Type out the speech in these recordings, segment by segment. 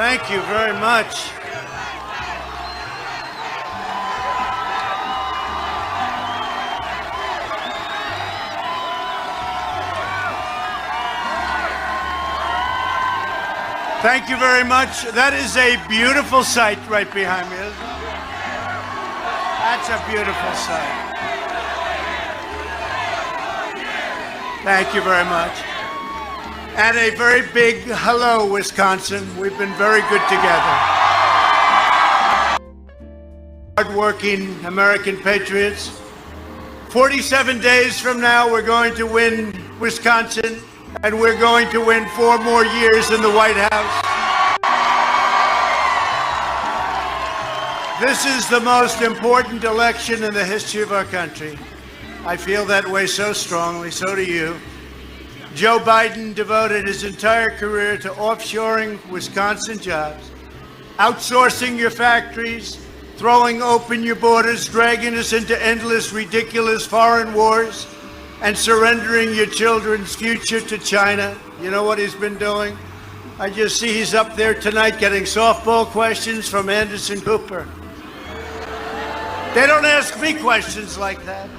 Thank you very much. Thank you very much. That is a beautiful sight right behind me, isn't it? That's a beautiful sight. Thank you very much. And a very big hello, Wisconsin. We've been very good together. Hardworking American patriots. 47 days from now, we're going to win Wisconsin, and we're going to win 4 more years in the White House. This is the most important election in the history of our country. I feel that way so strongly, so do you. Joe Biden devoted his entire career to offshoring Wisconsin jobs, outsourcing your factories, throwing open your borders, dragging us into endless, ridiculous foreign wars, and surrendering your children's future to China. You know what he's been doing? I just see he's up there tonight getting softball questions from Anderson Cooper. They don't ask me questions like that.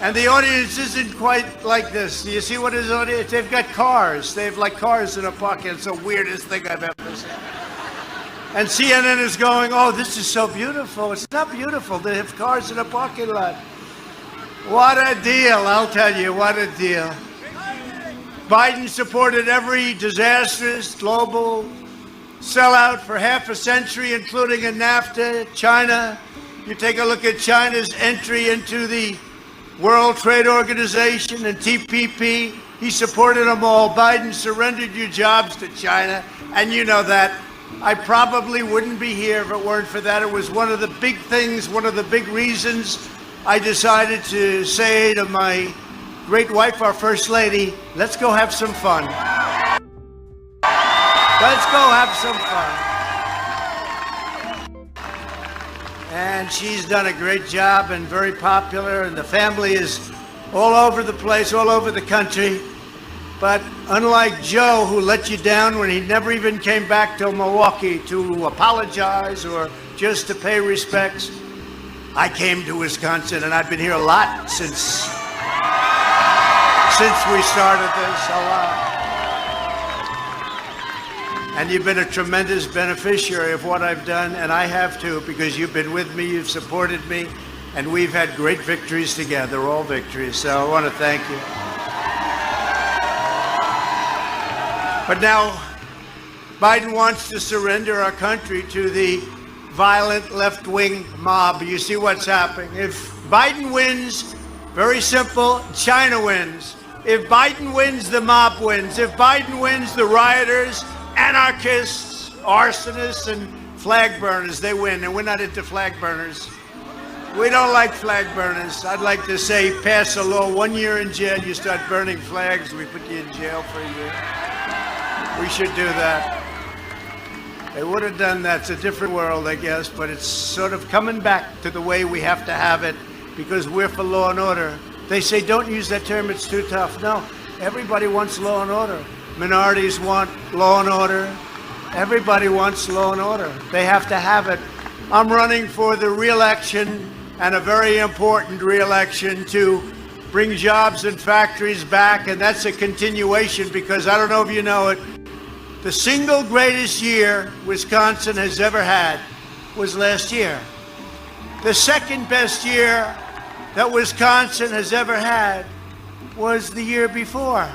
And the audience isn't quite like this. Do you see what his audience? They've got cars. They have like cars in a pocket. It's the weirdest thing I've ever seen. And CNN is going, oh, this is so beautiful. It's not beautiful. They have cars in a parking lot. What a deal, I'll tell you, what a deal. Biden supported every disastrous global sellout for half a century, including in NAFTA, China. You take a look at China's entry into the World Trade Organization and TPP. He supported them all. Biden surrendered your jobs to China, and you know that. I probably wouldn't be here if it weren't for that. It was one of the big things, one of the big reasons I decided to say to my great wife, our First Lady, let's go have some fun. Let's go have some fun. And she's done a great job and very popular, and the family is all over the place, all over the country. But unlike Joe, who let you down when he never even came back to Milwaukee to apologize or just to pay respects, I came to Wisconsin, and I've been here a lot since we started this, a lot. And you've been a tremendous beneficiary of what I've done, and I have too, because you've been with me, you've supported me, and we've had great victories together, all victories. So I want to thank you. But now, Biden wants to surrender our country to the violent left-wing mob. You see what's happening. If Biden wins, very simple, China wins. If Biden wins, the mob wins. If Biden wins, the rioters, anarchists, arsonists, and flag burners, they win. And we're not into flag burners. We don't like flag burners. I'd like to say pass a law, 1 year in jail, you start burning flags, we put you in jail for a year. We should do that. They would have done that. It's a different world, I guess, but it's sort of coming back to the way we have to have it because we're for law and order. They say, don't use that term, it's too tough. No, everybody wants law and order. Minorities want law and order. Everybody wants law and order. They have to have it. I'm running for the re-election, and a very important re-election, to bring jobs and factories back, and that's a continuation because I don't know if you know it, the single greatest year Wisconsin has ever had was last year. The second best year that Wisconsin has ever had was the year before.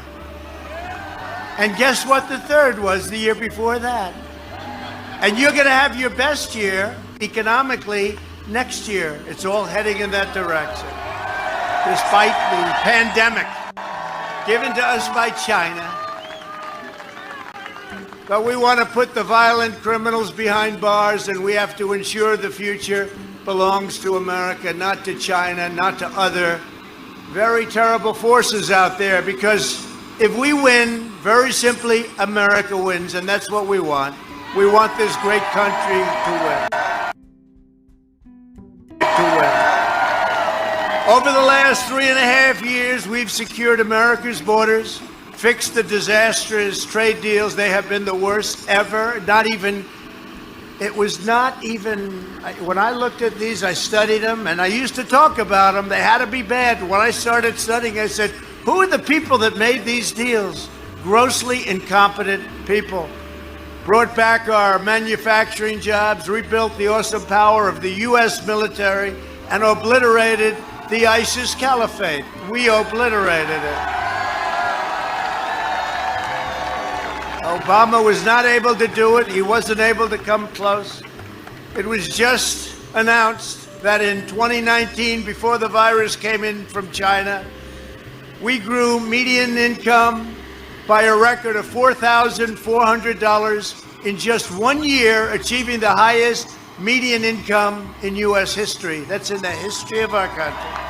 And guess what the third was the year before that? And you're going to have your best year economically next year. It's all heading in that direction. Despite the pandemic given to us by China. But we want to put the violent criminals behind bars, and we have to ensure the future belongs to America, not to China, not to other very terrible forces out there. Because if we win, very simply, America wins, and that's what we want. We want this great country to win. Over the last 3.5 years, we've secured America's borders. fixed the disastrous trade deals. They have been the worst ever. It was not even, when I looked at these, I studied them, and I used to talk about them. They had to be bad. When I started studying, I said, who are the people that made these deals? Grossly incompetent people. Brought back our manufacturing jobs, rebuilt the awesome power of the U.S. military, and obliterated the ISIS caliphate. We obliterated it. Obama was not able to do it. He wasn't able to come close. It was just announced that in 2019, before the virus came in from China, we grew median income by a record of $4,400 in just 1 year, achieving the highest median income in U.S. history. That's in the history of our country.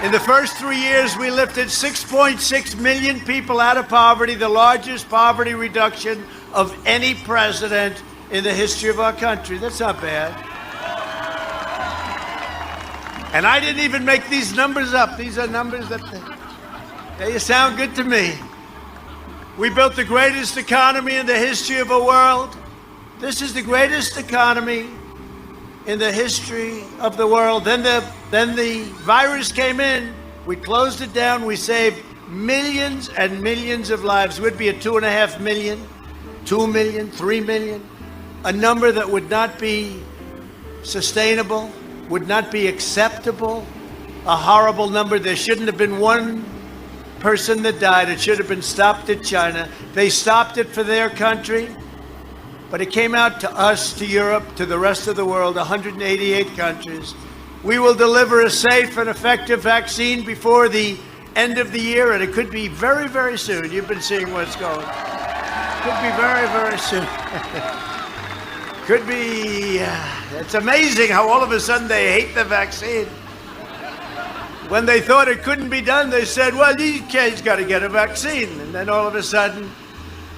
In the first 3 years, we lifted 6.6 million people out of poverty, the largest poverty reduction of any president in the history of our country. That's not bad. And I didn't even make these numbers up. These are numbers that they sound good to me. We built the greatest economy in the history of the world. This is the greatest economy in the history of the world. Then the virus came in. We closed it down. We saved millions and millions of lives. We'd be at 2.5 million, 2 million, 3 million, a number that would not be sustainable, would not be acceptable, a horrible number. There shouldn't have been one person that died. It should have been stopped at China. They stopped it for their country. But it came out to us, to Europe, to the rest of the world, 188 countries. We will deliver a safe and effective vaccine before the end of the year, and it could be very, very soon. You've been seeing what's going. Could be very, very soon. Could be. It's amazing how all of a sudden they hate the vaccine. When they thought it couldn't be done, they said, well, these kids got to get a vaccine. And then all of a sudden,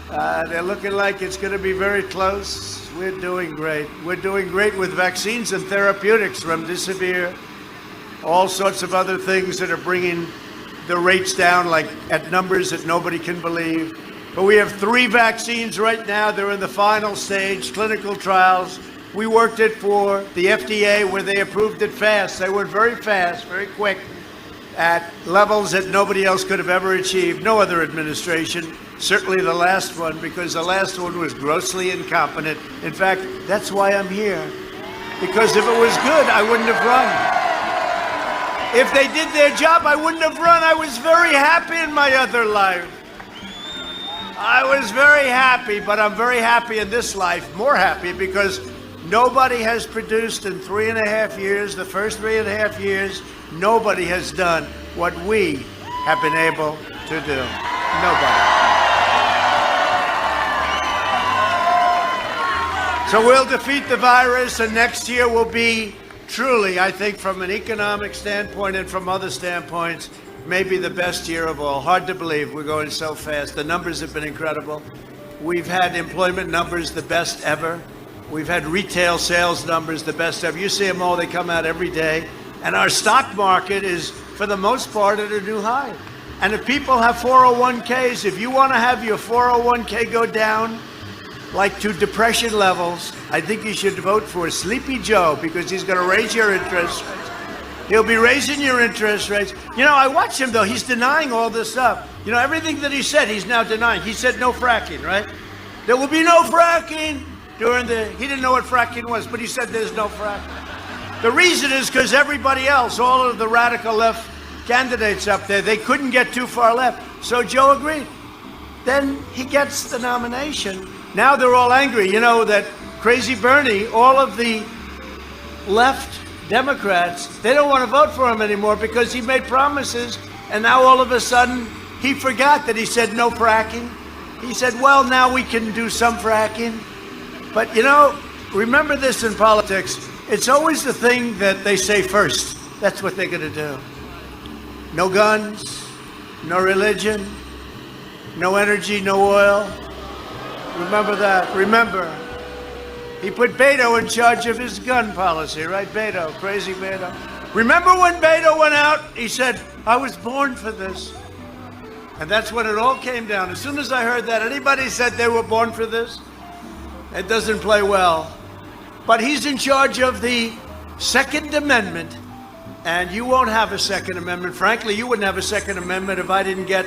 they're looking like it's going to be very close. We're doing great. We're doing great with vaccines and therapeutics, remdesivir, all sorts of other things that are bringing the rates down, like at numbers that nobody can believe. But we have 3 vaccines right now. They're in the final stage, clinical trials. We worked it for the FDA where they approved it fast. They went very fast, very quick, at levels that nobody else could have ever achieved. No other administration. Certainly the last one, because the last one was grossly incompetent. In fact, that's why I'm here. Because if it was good, I wouldn't have run. If they did their job, I wouldn't have run. I was very happy in my other life. I was very happy, but I'm very happy in this life, more happy, because nobody has produced in 3.5 years, the first 3.5 years, nobody has done what we have been able to do. Nobody. So we'll defeat the virus, and next year will be truly, I think, from an economic standpoint and from other standpoints, maybe the best year of all. Hard to believe we're going so fast. The numbers have been incredible. We've had employment numbers the best ever. We've had retail sales numbers the best ever. You see them all, they come out every day. And our stock market is, for the most part, at a new high. And if people have 401ks, if you want to have your 401k go down, like to depression levels, I think you should vote for Sleepy Joe, because he's going to raise your interest rates. He'll be raising your interest rates. You know, I watch him, though. He's denying all this stuff. You know, everything that he said, he's now denying. He said no fracking, right? There will be no fracking he didn't know what fracking was, but he said there's no fracking. The reason is because everybody else, all of the radical left candidates up there, they couldn't get too far left. So Joe agreed. Then he gets the nomination. Now they're all angry. You know that Crazy Bernie, all of the left Democrats, they don't want to vote for him anymore because he made promises, and now all of a sudden he forgot that he said no fracking. He said, well, now we can do some fracking. But, you know, remember this in politics. It's always the thing that they say first. That's what they're going to do. No guns, no religion, no energy, no oil. Remember that. Remember, he put Beto in charge of his gun policy, right? Beto, crazy Beto. Remember when Beto went out? He said, I was born for this. And that's when it all came down. As soon as I heard that, anybody said they were born for this, it doesn't play well. But he's in charge of the Second Amendment, and you won't have a Second Amendment. Frankly, you wouldn't have a Second Amendment if I didn't get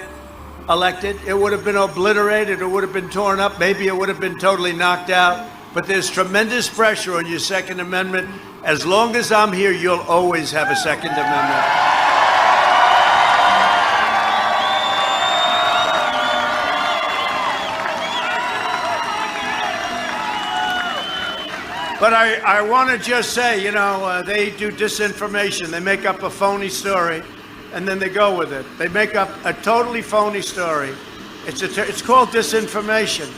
elected. It would have been obliterated. It would have been torn up. Maybe it would have been totally knocked out. But there's tremendous pressure on your Second Amendment. As long as I'm here, you'll always have a Second Amendment. But I want to just say, they do disinformation. They make up a phony story, and then they go with it. They make up a totally phony story. It's called disinformation.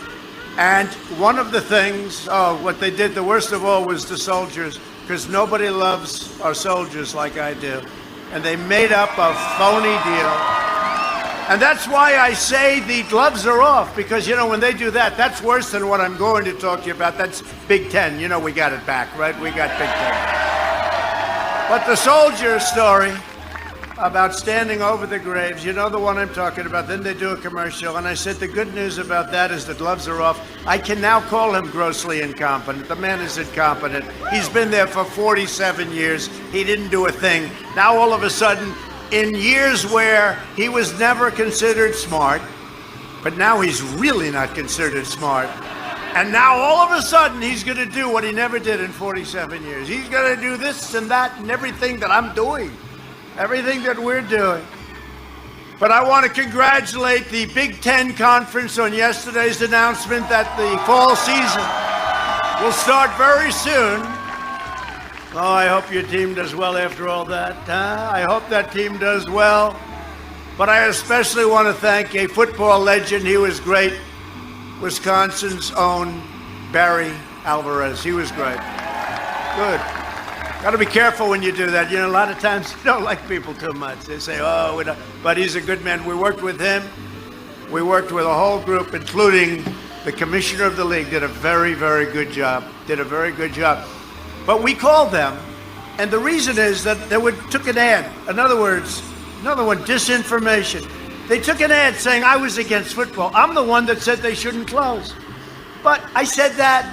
And one of the things, what they did, the worst of all, was the soldiers, because nobody loves our soldiers like I do. And they made up a phony deal. And that's why I say the gloves are off, because, when they do that, that's worse than what I'm going to talk to you about. That's Big Ten. We got it back, right? We got Big Ten. But the soldier story about standing over the graves, the one I'm talking about, then they do a commercial. And I said the good news about that is the gloves are off. I can now call him grossly incompetent. The man is incompetent. He's been there for 47 years. He didn't do a thing. Now all of a sudden, in years where he was never considered smart, but now he's really not considered smart. And now all of a sudden he's going to do what he never did in 47 years. He's going to do this and that and everything that I'm doing, everything that we're doing. But I want to congratulate the Big Ten Conference on yesterday's announcement that the fall season will start very soon. Oh, I hope your team does well after all that. I hope that team does well. But I especially want to thank a football legend. He was great. Wisconsin's own Barry Alvarez. He was great. Good. Got to be careful when you do that. A lot of times you don't like people too much. They say, oh, we don't. But he's a good man. We worked with him. We worked with a whole group, including the commissioner of the league. Did a very, very good job. But we called them, and the reason is that they took an ad. In other words, another one, disinformation. They took an ad saying I was against football. I'm the one that said they shouldn't close. But I said that,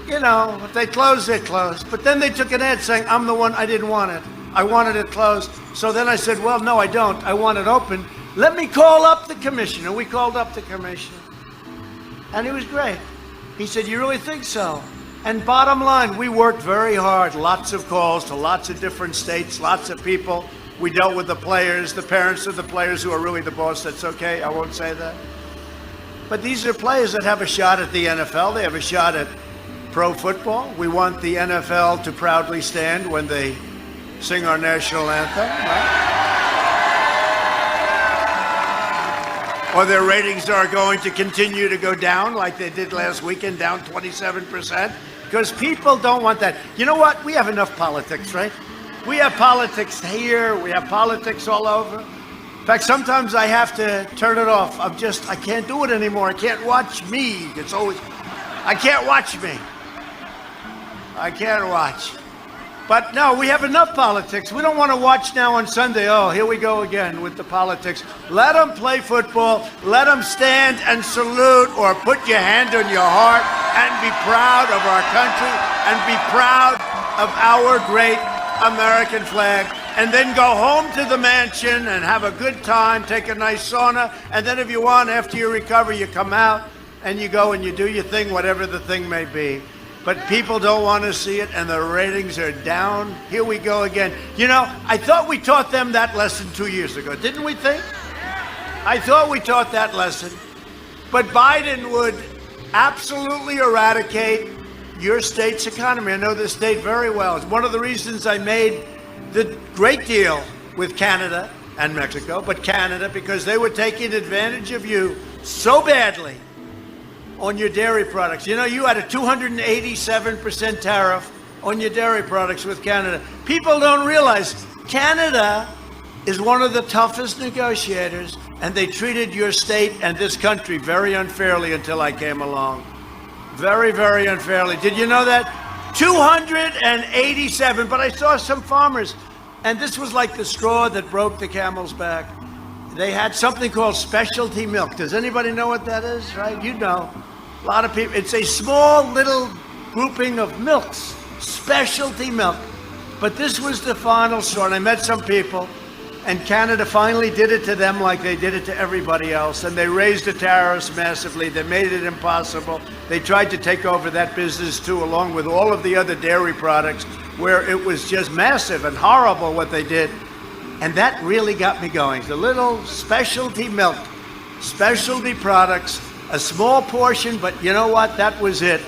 if they close, they close. But then they took an ad saying I'm the one, I didn't want it. I wanted it closed. So then I said, well, no, I don't. I want it open. Let me call up the commissioner. We called up the commissioner. And he was great. He said, you really think so? And bottom line, we worked very hard, lots of calls to lots of different states, lots of people. We dealt with the players, the parents of the players who are really the boss. That's okay, I won't say that. But these are players that have a shot at the NFL. They have a shot at pro football. We want the NFL to proudly stand when they sing our national anthem, right? Or their ratings are going to continue to go down like they did last weekend, down 27%. Because people don't want that. You know what? We have enough politics, right? We have politics here. We have politics all over. In fact, sometimes I have to turn it off. I can't do it anymore. I can't watch me. I can't watch me. I can't watch. But no, we have enough politics. We don't want to watch now on Sunday. Oh, here we go again with the politics. Let them play football. Let them stand and salute or put your hand on your heart and be proud of our country and be proud of our great American flag. And then go home to the mansion and have a good time, take a nice sauna. And then if you want, after you recover, you come out and you go and you do your thing, whatever the thing may be. But people don't want to see it, and the ratings are down. Here we go again. I thought we taught them that lesson 2 years ago, didn't we think? I thought we taught that lesson. But Biden would absolutely eradicate your state's economy. I know this state very well. It's one of the reasons I made the great deal with Canada and Mexico, but Canada, because they were taking advantage of you so badly on your dairy products. You had a 287% tariff on your dairy products with Canada. People don't realize Canada is one of the toughest negotiators, and they treated your state and this country very unfairly until I came along. Very, very unfairly. Did you know that? 287, but I saw some farmers And this was like the straw that broke the camel's back. They had something called specialty milk. Does anybody know what that is, right? You know. A lot of people, it's a small little grouping of milks, specialty milk. But this was the final straw, and I met some people, and Canada finally did it to them like they did it to everybody else, and they raised the tariffs massively. They made it impossible. They tried to take over that business too, along with all of the other dairy products, where it was just massive and horrible what they did. And that really got me going. The little specialty milk, specialty products, a small portion, but you know what? That was it.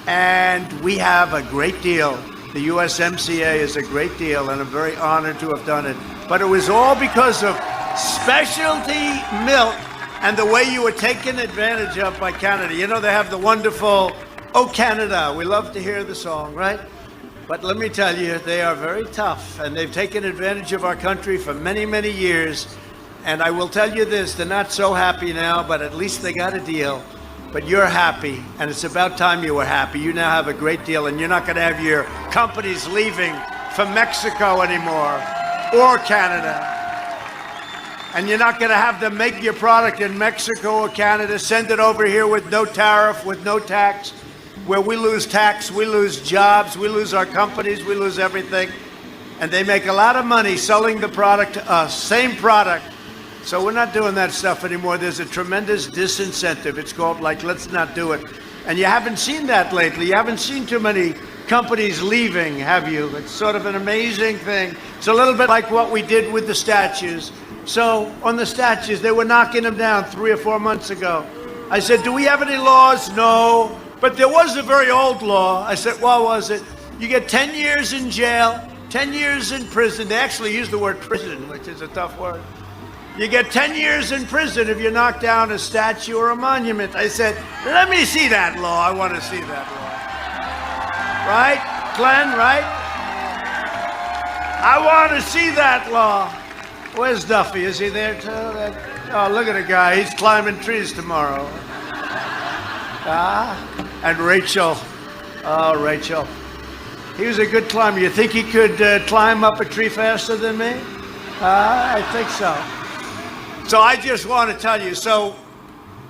And we have a great deal. The USMCA is a great deal, and I'm very honored to have done it. But it was all because of specialty milk and the way you were taken advantage of by Canada. You know, they have the wonderful, "Oh Canada," we love to hear the song, right? But let me tell you, they are very tough, and they've taken advantage of our country for many, many years. And I will tell you this, they're not so happy now, but at least they got a deal. But you're happy, and it's about time you were happy. You now have a great deal, and you're not going to have your companies leaving for Mexico anymore or Canada. And you're not going to have them make your product in Mexico or Canada, send it over here with no tariff, with no tax. Where we lose tax, we lose jobs, we lose our companies, we lose everything. And they make a lot of money selling the product to us, same product. So we're not doing that stuff anymore. There's a tremendous disincentive. It's called, like, let's not do it. And you haven't seen that lately. You haven't seen too many companies leaving, have you? It's sort of an amazing thing. It's a little bit like what we did with the statues. So on the statues, they were knocking them down 3 or 4 months ago. I said, do we have any laws? No. But there was a very old law. I said, what was it? You get 10 years in jail, 10 years in prison. They actually use the word prison, which is a tough word. You get 10 years in prison if you knock down a statue or a monument. I said, let me see that law. I want to see that law. Right, Glenn, right? I want to see that law. Where's Duffy? Is he there too? Oh, look at the guy. He's climbing trees tomorrow. And Rachel. Oh, Rachel. He was a good climber. You think he could climb up a tree faster than me? I think so. So I just want to tell you, so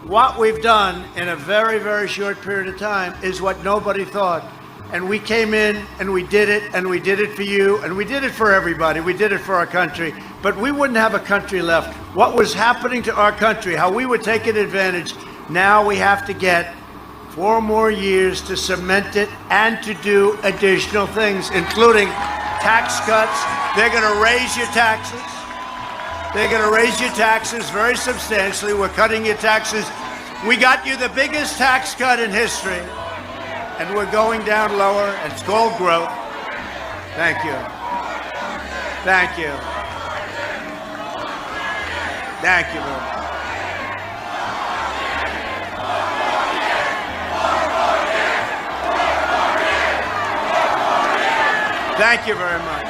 what we've done in a very, very short period of time is what nobody thought. And we came in and we did it, and we did it for you, and we did it for everybody. We did it for our country. But we wouldn't have a country left. What was happening to our country, how we were taking advantage, now we have to get 4 more years to cement it and to do additional things, including tax cuts. They're going to raise your taxes. They're going to raise your taxes very substantially. We're cutting your taxes. We got you the biggest tax cut in history, and we're going down lower. It's called growth. Thank you. Thank you. Thank you, Lord. Thank you very much.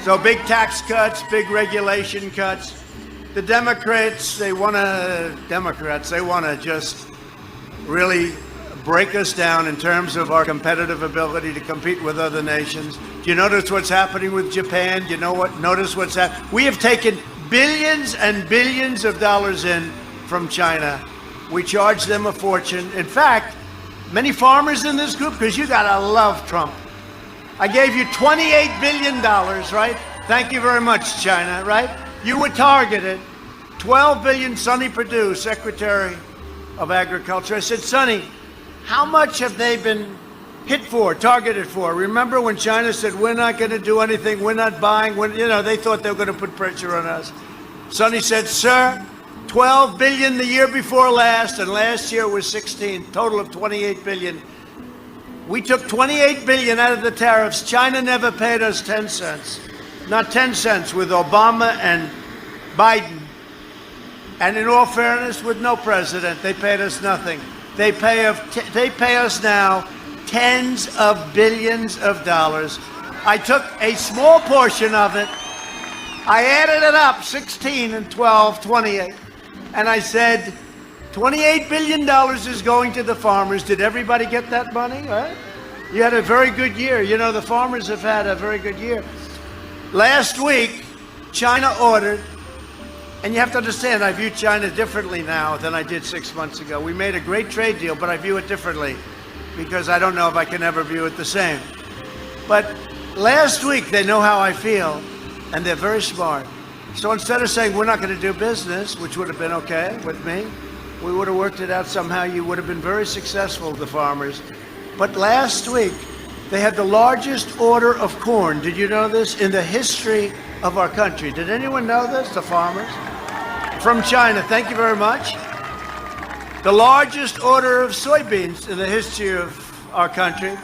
So big tax cuts, big regulation cuts. The Democrats, they want to just really break us down in terms of our competitive ability to compete with other nations. Do you notice what's happening with Japan? Do you notice what's happening? We have taken billions and billions of dollars in from China. We charge them a fortune. In fact, many farmers in this group, because you gotta love Trump. I gave you $28 billion, right? Thank you very much, China, right? You were targeted. 12 billion, Sonny Perdue, Secretary of Agriculture. I said, Sonny, how much have they been hit for, targeted for? Remember when China said, we're not gonna do anything, we're not buying, they thought they were gonna put pressure on us. Sonny said, sir, 12 billion the year before last, and last year was 16, total of 28 billion. We took 28 billion out of the tariffs. China never paid us 10 cents. Not 10 cents with Obama and Biden. And in all fairness, with no president, they paid us nothing. They pay us now tens of billions of dollars. I took a small portion of it. I added it up, 16 and 12, 28. And I said, $28 billion is going to the farmers. Did everybody get that money? Right? You had a very good year. You know, the farmers have had a very good year. Last week, China ordered, and you have to understand, I view China differently now than I did 6 months ago. We made a great trade deal, but I view it differently because I don't know if I can ever view it the same. But last week, they know how I feel, and they're very smart. So instead of saying we're not going to do business, which would have been okay with me, we would have worked it out somehow. You would have been very successful, the farmers. But last week, they had the largest order of corn, did you know this, in the history of our country. Did anyone know this, the farmers? From China, thank you very much. The largest order of soybeans in the history of our country,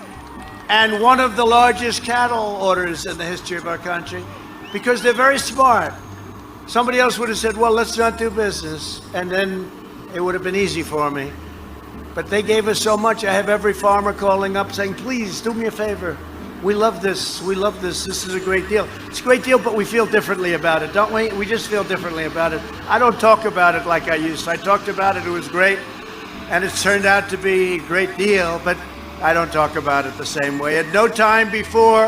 and one of the largest cattle orders in the history of our country, because they're very smart. Somebody else would have said, well, let's not do business, and then it would have been easy for me. But they gave us so much. I have every farmer calling up saying, please do me a favor. We love this. We love this. This is a great deal. It's a great deal, but we feel differently about it, don't we? We just feel differently about it. I don't talk about it like I used to. I talked about it. It was great. And it's turned out to be a great deal, but I don't talk about it the same way. At no time before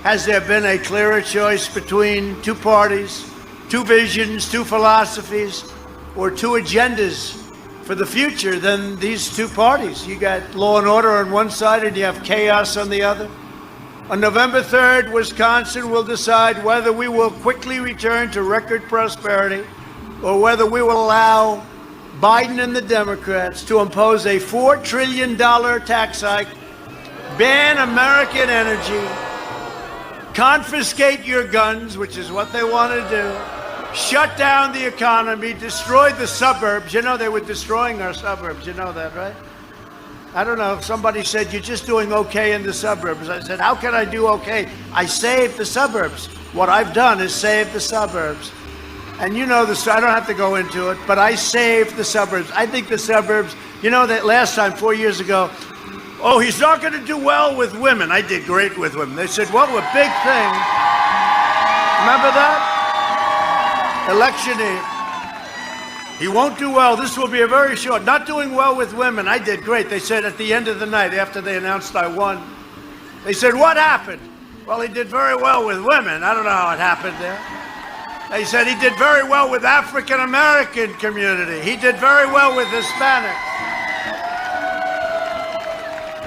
has there been a clearer choice between two parties, two visions, two philosophies, or two agendas for the future than these two parties. You got law and order on one side and you have chaos on the other. On November 3rd, Wisconsin will decide whether we will quickly return to record prosperity or whether we will allow Biden and the Democrats to impose a $4 trillion tax hike, ban American energy, confiscate your guns, which is what they want to do, shut down the economy, destroy the suburbs. You know, they were destroying our suburbs. You know that, right? I don't know. Somebody said, you're just doing okay in the suburbs. I said, how can I do okay? I saved the suburbs. What I've done is save the suburbs. And you know this, I don't have to go into it, but I saved the suburbs. I think the suburbs, you know that last time, 4 years ago, oh, he's not going to do well with women. I did great with women. They said, well, a big thing. Remember that? Election day. He won't do well. This will be a very short. Not doing well with women. I did great. They said at the end of the night, after they announced I won, they said, what happened? Well, he did very well with women. I don't know how it happened there. They said he did very well with African American community. He did very well with Hispanic.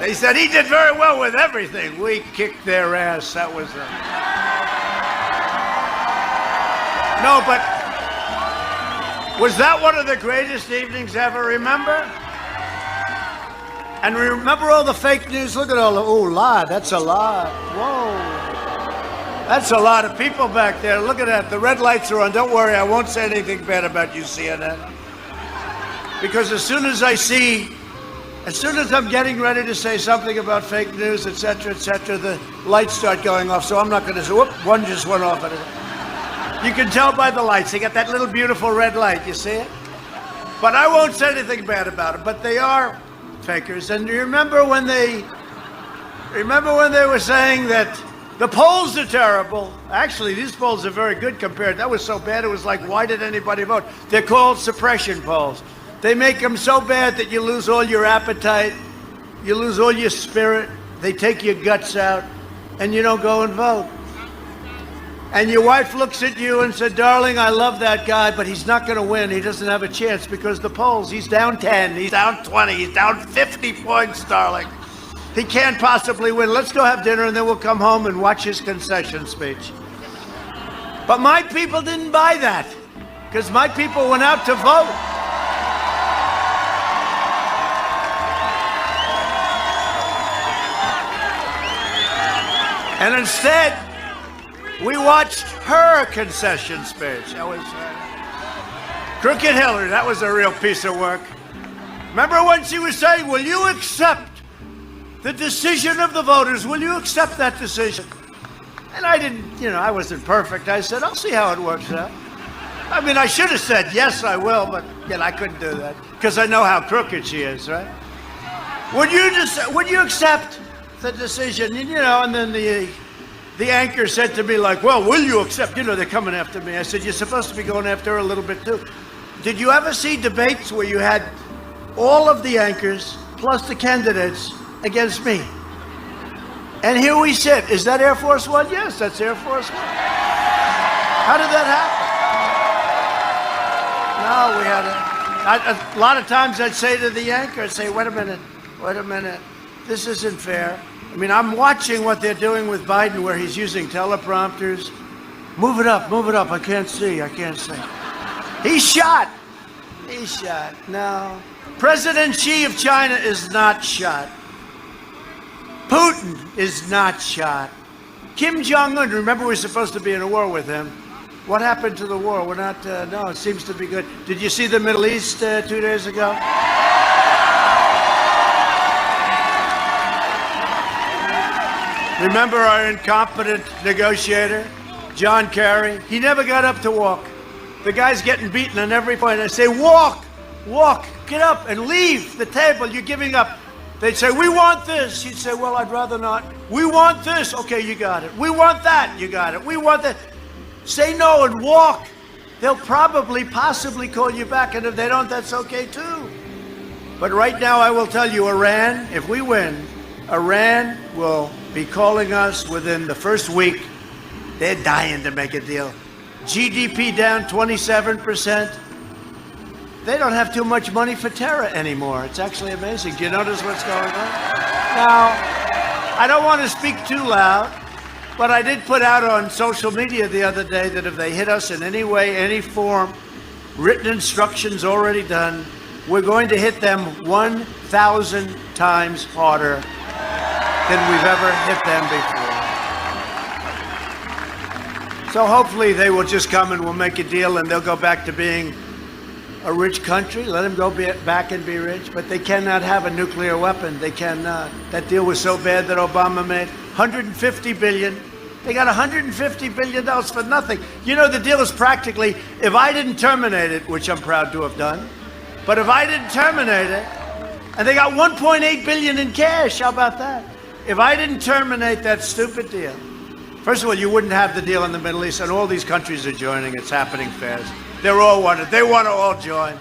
They said he did very well with everything. We kicked their ass. That was them. No, but was that one of the greatest evenings ever? Remember? And remember all the fake news? Look at all the, oh, lie. That's a lie. Whoa. That's a lot of people back there. Look at that. The red lights are on. Don't worry. I won't say anything bad about you, CNN. Because as soon as I'm getting ready to say something about fake news, et cetera, the lights start going off. So I'm not going to say, whoop, one just went off. You can tell by the lights. They got that little beautiful red light. You see it? But I won't say anything bad about it. But they are fakers. And do you remember when they were saying that the polls are terrible? Actually, these polls are very good compared. That was so bad, it was like, why did anybody vote? They're called suppression polls. They make them so bad that you lose all your appetite, you lose all your spirit, they take your guts out, and you don't go and vote. And your wife looks at you and said, darling, I love that guy, but he's not going to win. He doesn't have a chance because the polls, he's down 10, he's down 20, he's down 50 points, darling. He can't possibly win. Let's go have dinner and then we'll come home and watch his concession speech. But my people didn't buy that because my people went out to vote. And instead, we watched her concession speech. That was Crooked Hillary. That was a real piece of work. Remember when she was saying, will you accept the decision of the voters? Will you accept that decision? And I didn't, I wasn't perfect. I said, I'll see how it works out. I mean, I should have said, yes, I will, but I couldn't do that because I know how crooked she is, right? Would you accept the decision? And then the anchor said to me like, well, will you accept? They're coming after me. I said, you're supposed to be going after her a little bit too. Did you ever see debates where you had all of the anchors plus the candidates against me? And here we sit. Is that Air Force One? Yes, that's Air Force One. How did that happen? No, we had a lot of times I'd say to the anchor, I'd say, wait a minute. This isn't fair. I mean, I'm watching what they're doing with Biden where he's using teleprompters. Move it up. I can't see. He's shot. No. President Xi of China is not shot. Putin is not shot. Kim Jong-un, remember we're supposed to be in a war with him. What happened to the war? We're not, no, it seems to be good. Did you see the Middle East 2 days ago? Remember our incompetent negotiator, John Kerry? He never got up to walk. The guy's getting beaten on every point. I say, walk, get up and leave the table. You're giving up. They'd say, we want this. He'd say, well, I'd rather not. We want this. Okay, you got it. We want that. You got it. We want that. Say no and walk. They'll possibly call you back. And if they don't, that's okay too. But right now, I will tell you, Iran, if we win, Iran will be calling us within the first week. They're dying to make a deal. GDP down 27%. They don't have too much money for terror anymore. It's actually amazing. Do you notice what's going on? Now, I don't want to speak too loud, but I did put out on social media the other day that if they hit us in any way, any form, written instructions already done, we're going to hit them 1,000 times harder than we've ever hit them before. So hopefully they will just come and we'll make a deal and they'll go back to being a rich country. Let them go back and be rich, but they cannot have a nuclear weapon. They cannot. That deal was so bad that Obama made $150 billion. They got $150 billion for nothing. You know, the deal is practically, if I didn't terminate it, which I'm proud to have done, but if I didn't terminate it, and they got $1.8 billion in cash, how about that? If I didn't terminate that stupid deal, first of all, you wouldn't have the deal in the Middle East, and all these countries are joining. It's happening fast. They're all wanted. They want to all join.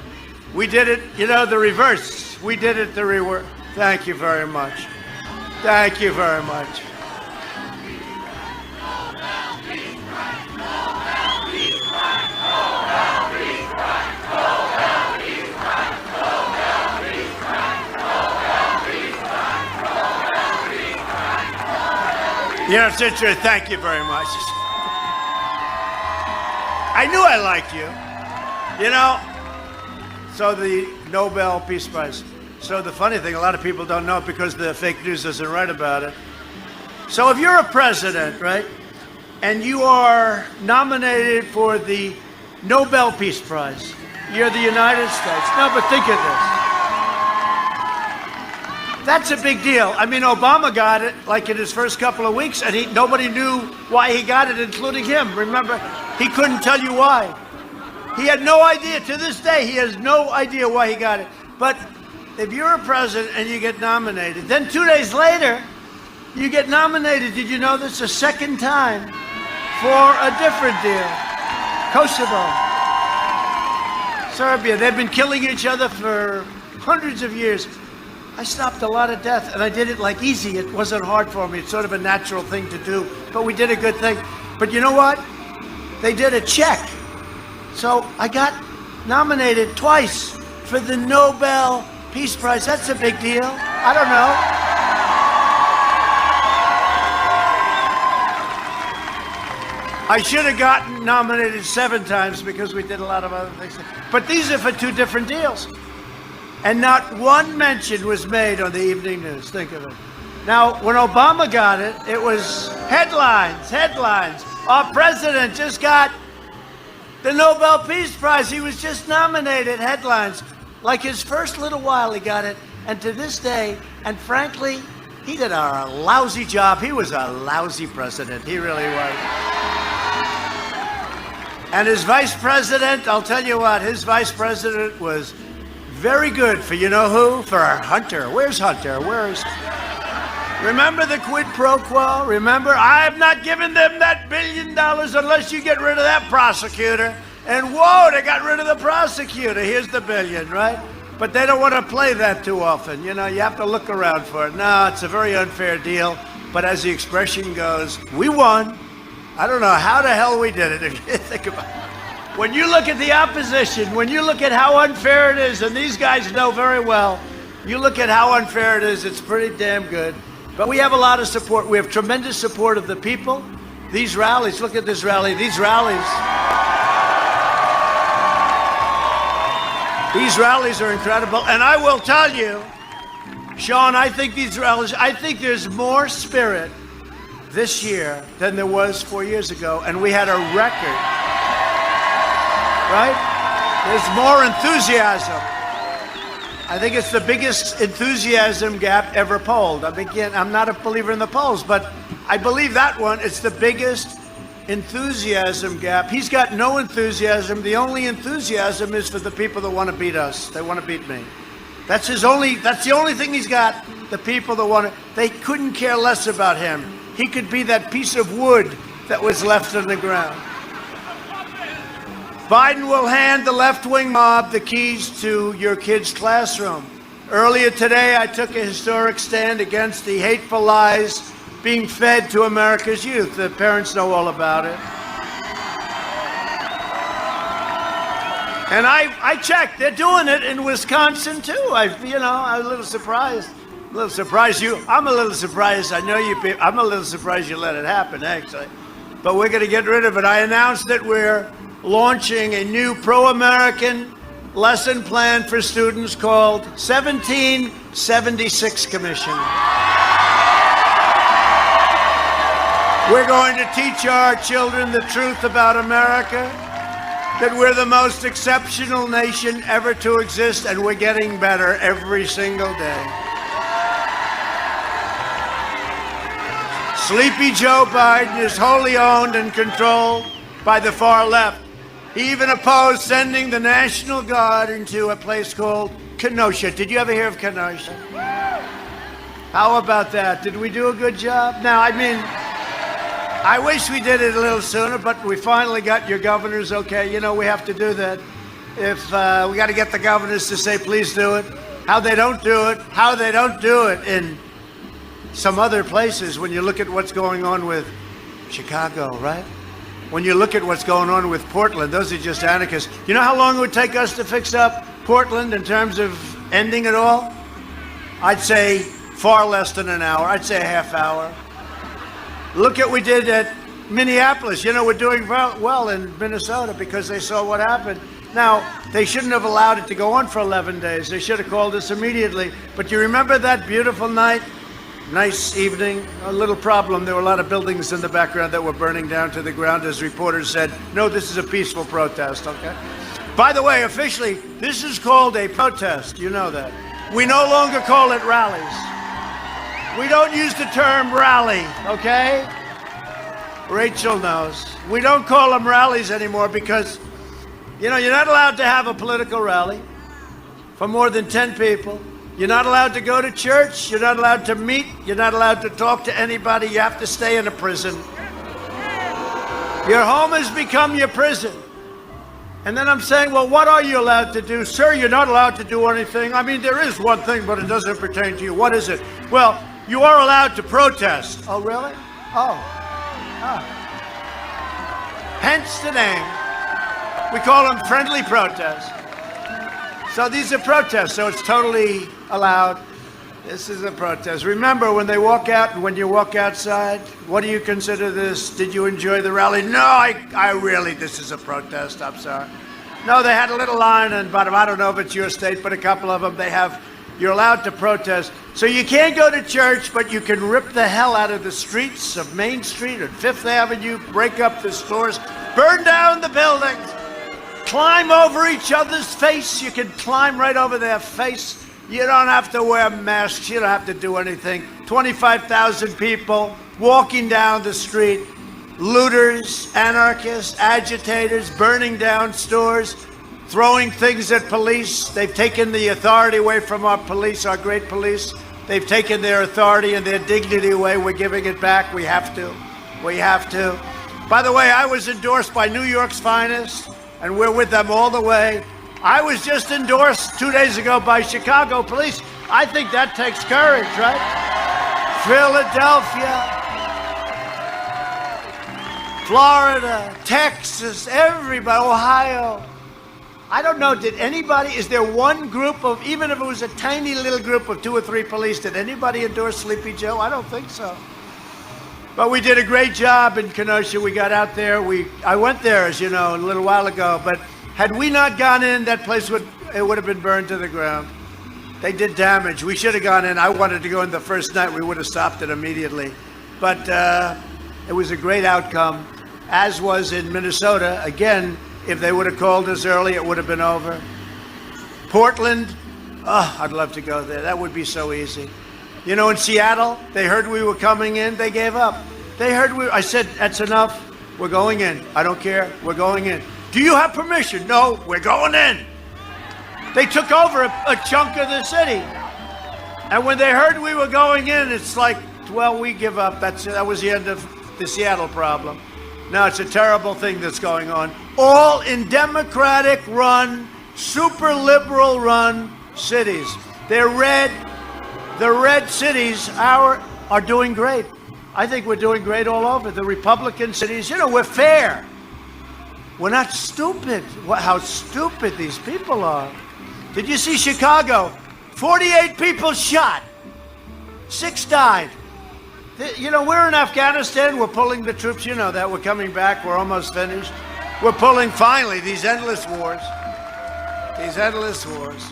We did it, you know, the reverse. We did it the reverse. Thank you very much. Thank you very much. You know, it's interesting. Thank you very much. I knew I liked you. You know, so the Nobel Peace Prize. So the funny thing, a lot of people don't know it because the fake news doesn't write about it. So if you're a president, right, and you are nominated for the Nobel Peace Prize, you're the United States. No, but think of this. That's a big deal. I mean, Obama got it like in his first couple of weeks, and nobody knew why he got it, including him. Remember, he couldn't tell you why. He had no idea. To this day, he has no idea why he got it. But if you're a president and you get nominated, then 2 days later, you get nominated. Did you know this? A second time for a different deal. Kosovo. Serbia. They've been killing each other for hundreds of years. I stopped a lot of death, and I did it like easy. It wasn't hard for me. It's sort of a natural thing to do, but we did a good thing. But you know what? They did a check. So I got nominated twice for the Nobel Peace Prize. That's a big deal. I don't know. I should have gotten nominated 7 times because we did a lot of other things. But these are for 2 different deals. And not one mention was made on the evening news. Think of it. Now, when Obama got it, it was headlines. Our president just got the Nobel Peace Prize. He was just nominated. Headlines. Like his first little while, he got it. And to this day, and frankly, he did a lousy job. He was a lousy president. He really was. And his vice president, I'll tell you what, his vice president was very good for you know who? For Hunter. Where's Hunter? Remember the quid pro quo? Remember? I'm not giving them that $1 billion unless you get rid of that prosecutor. And whoa, they got rid of the prosecutor. Here's the $1 billion, right? But they don't want to play that too often. You know, you have to look around for it. No, it's a very unfair deal. But as the expression goes, we won. I don't know how the hell we did it, if you think about it. When you look at the opposition, when you look at how unfair it is, and these guys know very well, you look at how unfair it is, it's pretty damn good. But we have a lot of support. We have tremendous support of the people. These rallies, look at this rally, these rallies are incredible. And I will tell you, Sean, I think these rallies, I think there's more spirit this year than there was 4 years ago. And we had a record, right? There's more enthusiasm. I think it's the biggest enthusiasm gap ever polled. I mean, again, I'm not a believer in the polls, but I believe that one, it's the biggest enthusiasm gap. He's got no enthusiasm. The only enthusiasm is for the people that want to beat us. They want to beat me. That's the only thing he's got. The people that want to, they couldn't care less about him. He could be that piece of wood that was left on the ground. Biden will hand the left-wing mob the keys to your kid's classroom. Earlier today, I took a historic stand against the hateful lies being fed to America's youth. The parents know all about it. And I checked. They're doing it in Wisconsin, too. I'm a little surprised. I'm a little surprised I know you people. I'm a little surprised you let it happen, actually. But we're going to get rid of it. I announced that we're launching a new pro-American lesson plan for students called 1776 Commission. We're going to teach our children the truth about America, that we're the most exceptional nation ever to exist, and we're getting better every single day. Sleepy Joe Biden is wholly owned and controlled by the far left. He even opposed sending the National Guard into a place called Kenosha. Did you ever hear of Kenosha? How about that? Did we do a good job? Now, I mean, I wish we did it a little sooner, but we finally got your governors okay. You know, we have to do that. If we got to get the governors to say, please do it. How they don't do it in some other places when you look at what's going on with Chicago, right? When you look at what's going on with Portland, those are just anarchists. You know how long it would take us to fix up Portland in terms of ending it all? I'd say far less than an hour. I'd say a half hour. Look at what we did at Minneapolis. You know, we're doing well in Minnesota because they saw what happened. Now, they shouldn't have allowed it to go on for 11 days. They should have called us immediately. But you remember that beautiful night? Nice evening. A little problem. There were a lot of buildings in the background that were burning down to the ground. As reporters said, no, this is a peaceful protest, okay? By the way, officially, this is called a protest. You know that. We no longer call it rallies. We don't use the term rally, okay? Rachel knows. We don't call them rallies anymore because, you know, you're not allowed to have a political rally for more than 10 people. You're not allowed to go to church. You're not allowed to meet. You're not allowed to talk to anybody. You have to stay in a prison. Your home has become your prison. And then I'm saying, well, what are you allowed to do? Sir, you're not allowed to do anything. I mean, there is one thing, but it doesn't pertain to you. What is it? Well, you are allowed to protest. Oh, really? Oh. Hence the name. We call them friendly protests. So these are protests, so it's totally allowed. This is a protest. Remember, when they walk out and when you walk outside, what do you consider this? Did you enjoy the rally? No, I really, this is a protest, I'm sorry. No, they had a little line and bottom. I don't know if it's your state, but a couple of them, you're allowed to protest. So you can't go to church, but you can rip the hell out of the streets of Main Street and Fifth Avenue, break up the stores, burn down the buildings. Climb over each other's face. You can climb right over their face. You don't have to wear masks. You don't have to do anything. 25,000 people walking down the street. Looters, anarchists, agitators, burning down stores, throwing things at police. They've taken the authority away from our police, our great police. They've taken their authority and their dignity away. We're giving it back. We have to. We have to. By the way, I was endorsed by New York's finest, and we're with them all the way. I was just endorsed 2 days ago by Chicago police. I think that takes courage, right? Philadelphia, Florida, Texas, everybody, Ohio. I don't know, did anybody, is there one group of, even if it was a tiny little group of 2 or 3 police, did anybody endorse Sleepy Joe? I don't think so. But we did a great job in Kenosha. We got out there. I went there, as you know, a little while ago. But had we not gone in, that place would have been burned to the ground. They did damage. We should have gone in. I wanted to go in the first night. We would have stopped it immediately. But it was a great outcome, as was in Minnesota. Again, if they would have called us early, it would have been over. Portland, oh, I'd love to go there. That would be so easy. You know, in Seattle, they heard we were coming in, they gave up. I said, that's enough, we're going in. I don't care, we're going in. Do you have permission? No, we're going in. They took over a chunk of the city. And when they heard we were going in, it's like, well, we give up. That was the end of the Seattle problem. Now it's a terrible thing that's going on. All in Democratic-run, super liberal-run cities. They're red. The red cities are doing great. I think we're doing great all over. The Republican cities, you know, we're fair. We're not stupid. How stupid these people are. Did you see Chicago? 48 people shot. 6 died. You know, we're in Afghanistan. We're pulling the troops. You know that. We're coming back. We're almost finished. We're pulling, finally, these endless wars. These endless wars.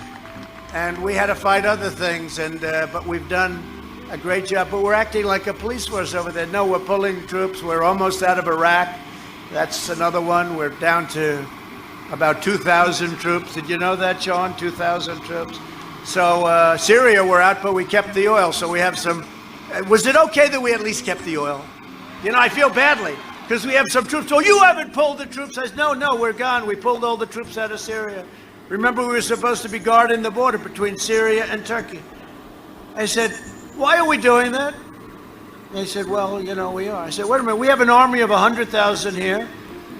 And we had to fight other things, but we've done a great job. But we're acting like a police force over there. No, we're pulling troops. We're almost out of Iraq. That's another one. We're down to about 2,000 troops. Did you know that, Sean? 2,000 troops. So Syria, we're out, but we kept the oil. So we have some. Was it okay that we at least kept the oil? You know, I feel badly because we have some troops. Oh, you haven't pulled the troops. I said, no, we're gone. We pulled all the troops out of Syria. Remember, we were supposed to be guarding the border between Syria and Turkey. I said, why are we doing that? They said, well, you know, we are. I said, wait a minute, we have an army of 100,000 here,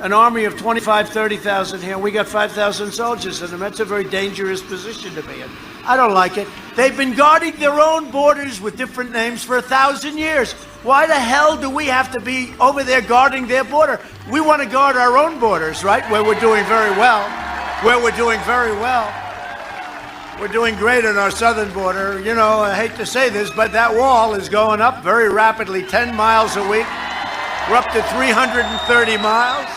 an army of 25, 30,000 here, and we got 5,000 soldiers in them. That's a very dangerous position to be in. I don't like it. They've been guarding their own borders with different names for 1,000 years. Why the hell do we have to be over there guarding their border? We want to guard our own borders, right, where we're doing very well. We're doing great on our southern border. You know, I hate to say this, but that wall is going up very rapidly, 10 miles a week. We're up to 330 miles.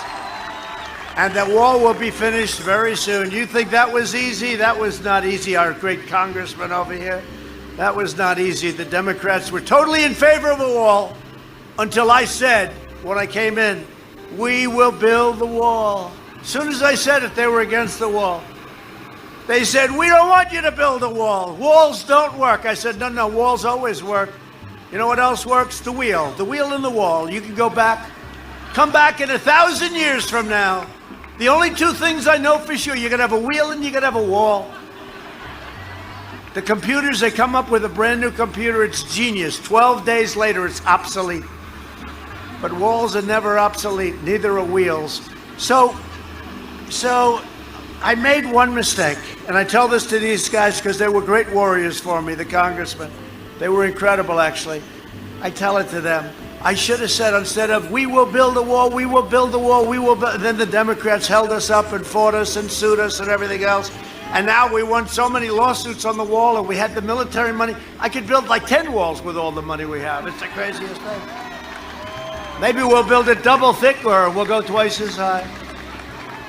And that wall will be finished very soon. You think that was easy? That was not easy, our great congressman over here. That was not easy. The Democrats were totally in favor of a wall until I said, when I came in, we will build the wall. As soon as I said it, they were against the wall. They said, we don't want you to build a wall. Walls don't work. I said, no, walls always work. You know what else works? The wheel in the wall. You can go back, come back in 1,000 years from now. The only 2 things I know for sure, you're going to have a wheel and you're going to have a wall. The computers, they come up with a brand new computer, it's genius. 12 days later, it's obsolete. But walls are never obsolete, neither are wheels. So I made one mistake, and I tell this to these guys because they were great warriors for me, the congressmen. They were incredible, actually. I tell it to them. I should have said, instead of, we will build a wall, we will build a wall, we will build, then the Democrats held us up and fought us and sued us and everything else. And now we won so many lawsuits on the wall, and we had the military money. I could build like 10 walls with all the money we have. It's the craziest thing. Maybe we'll build it double thick, or we'll go twice as high.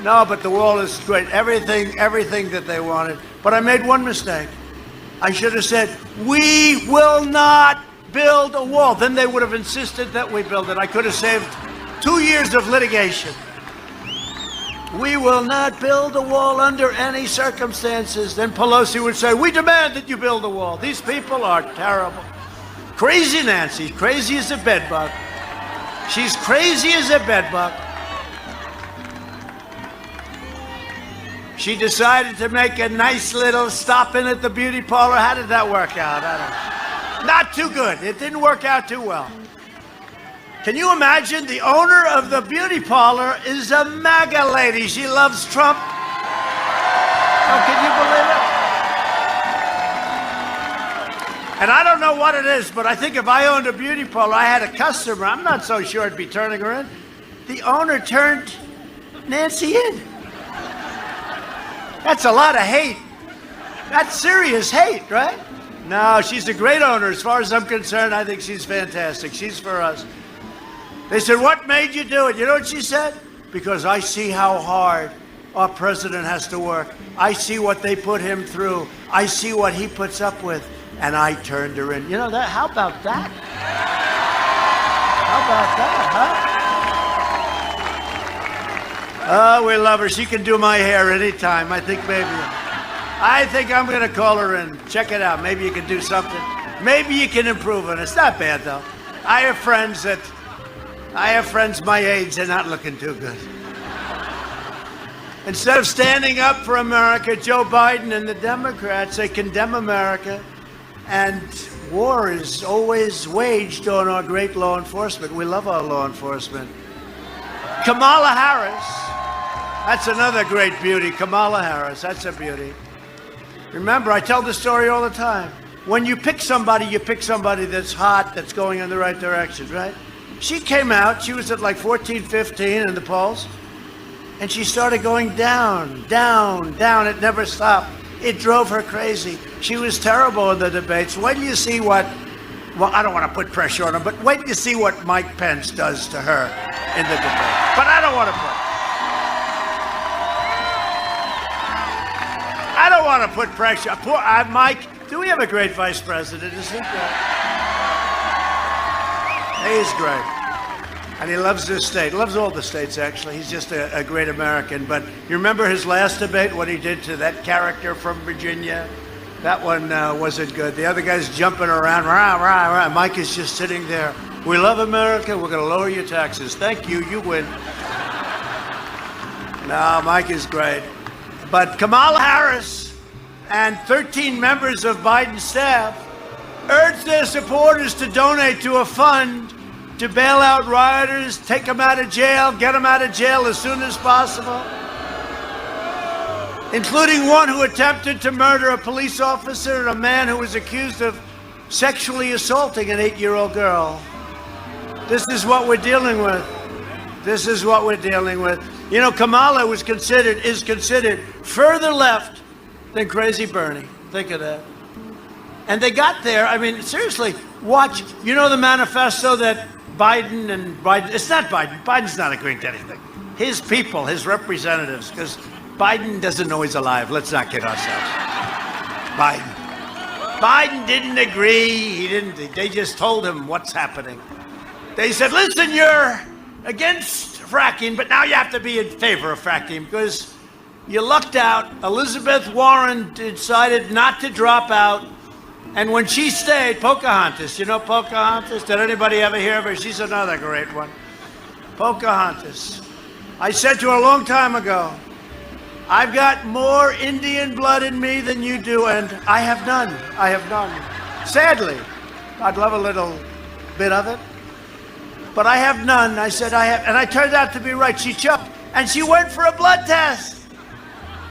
No, but the wall is great. Everything that they wanted. But I made one mistake. I should have said, we will not build a wall. Then they would have insisted that we build it. I could have saved 2 years of litigation. We will not build a wall under any circumstances. Then Pelosi would say, we demand that you build a wall. These people are terrible. Crazy Nancy, crazy as a bedbug. She's crazy as a bedbug. She decided to make a nice little stop in at the beauty parlor. How did that work out? I don't know. Not too good. It didn't work out too well. Can you imagine? The owner of the beauty parlor is a MAGA lady. She loves Trump. Oh, can you believe it? And I don't know what it is, but I think if I owned a beauty parlor, I had a customer, I'm not so sure I'd be turning her in. The owner turned Nancy in. That's a lot of hate. That's serious hate, right? No, she's a great owner. As far as I'm concerned, I think she's fantastic. She's for us. They said, what made you do it? You know what she said? Because I see how hard our president has to work. I see what they put him through. I see what he puts up with. And I turned her in. You know that? How about that? How about that, huh? Oh, we love her. She can do my hair anytime. I think I'm going to call her in. Check it out. Maybe you can do something. Maybe you can improve on it. It's not bad, though. I have friends my age. They're not looking too good. Instead of standing up for America, Joe Biden and the Democrats, they condemn America. And war is always waged on our great law enforcement. We love our law enforcement. Kamala Harris, that's another great beauty. Kamala Harris, that's a beauty. Remember, I tell the story all the time. When you pick somebody that's hot, that's going in the right direction, right? She came out, she was at like 14, 15 in the polls, and she started going down, down, down. It never stopped. It drove her crazy. She was terrible in the debates. Wait till you see well, I don't want to put pressure on her, but wait till you see what Mike Pence does to her in the debate. But I don't want to put pressure. Mike, do we have a great vice president? Is he great? He's great. And he loves this state. Loves all the states, actually. He's just a great American. But you remember his last debate, what he did to that character from Virginia? That one wasn't good. The other guy's jumping around. Rah, rah, rah. Mike is just sitting there. We love America. We're going to lower your taxes. Thank you. You win. No, Mike is great. But Kamala Harris and 13 members of Biden's staff urged their supporters to donate to a fund to bail out rioters, take them out of jail, get them out of jail as soon as possible, including one who attempted to murder a police officer and a man who was accused of sexually assaulting an 8-year-old girl. This is what we're dealing with. This is what we're dealing with. You know, Kamala is considered further left than Crazy Bernie. Think of that. And they got there. I mean, seriously, watch. You know the manifesto that Biden, it's not Biden. Biden's not agreeing to anything. His people, his representatives, because Biden doesn't know he's alive. Let's not kid ourselves. Biden didn't agree. They just told him what's happening. They said, listen, you're against fracking, but now you have to be in favor of fracking because you lucked out. Elizabeth Warren decided not to drop out. And when she stayed, Pocahontas, you know Pocahontas? Did anybody ever hear of her? She's another great one. Pocahontas. I said to her a long time ago, I've got more Indian blood in me than you do, and I have none. I have none. Sadly, I'd love a little bit of it, but I have none. I said I have, and I turned out to be right. She chucked, and she went for a blood test.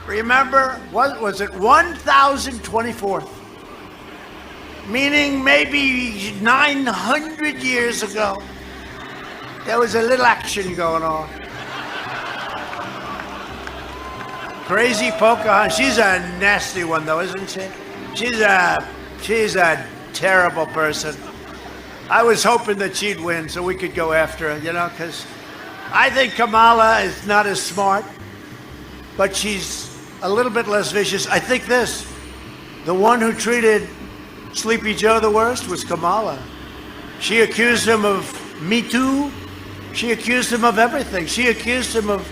Remember, what was it, 1024th? Meaning maybe 900 years ago, there was a little action going on. Crazy Pocahontas. She's a nasty one, though, isn't she? She's a terrible person. I was hoping that she'd win so we could go after her, you know, because I think Kamala is not as smart, but she's a little bit less vicious. I think the one who treated Sleepy Joe the worst was Kamala. She accused him of Me Too. She accused him of everything. She accused him of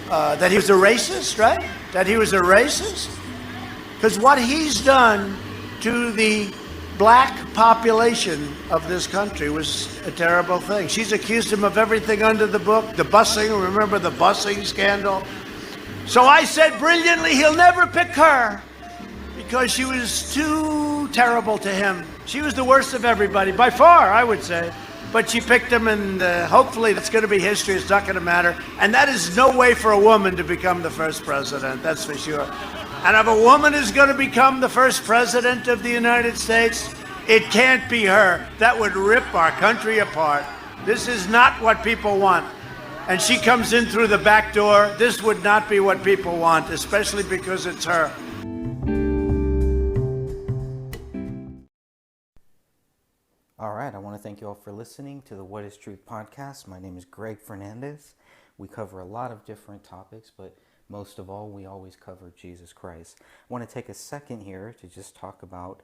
that he was a racist, right? That he was a racist. Because what he's done to the black population of this country was a terrible thing. She's accused him of everything under the book. The busing, remember the busing scandal? So I said brilliantly, he'll never pick her because she was too terrible to him. She was the worst of everybody, by far, I would say. But she picked him, and hopefully that's going to be history. It's not going to matter. And that is no way for a woman to become the first president, that's for sure. And if a woman is going to become the first president of the United States, It can't be her. That would rip our country apart. This is not what people want. And she comes in through the back door. This would not be what people want, especially because it's her. All right, I want to thank you all for listening to the What is Truth podcast. My name is Greg Fernandez. We cover a lot of different topics, but most of all, we always cover Jesus Christ. I want to take a second here to just talk about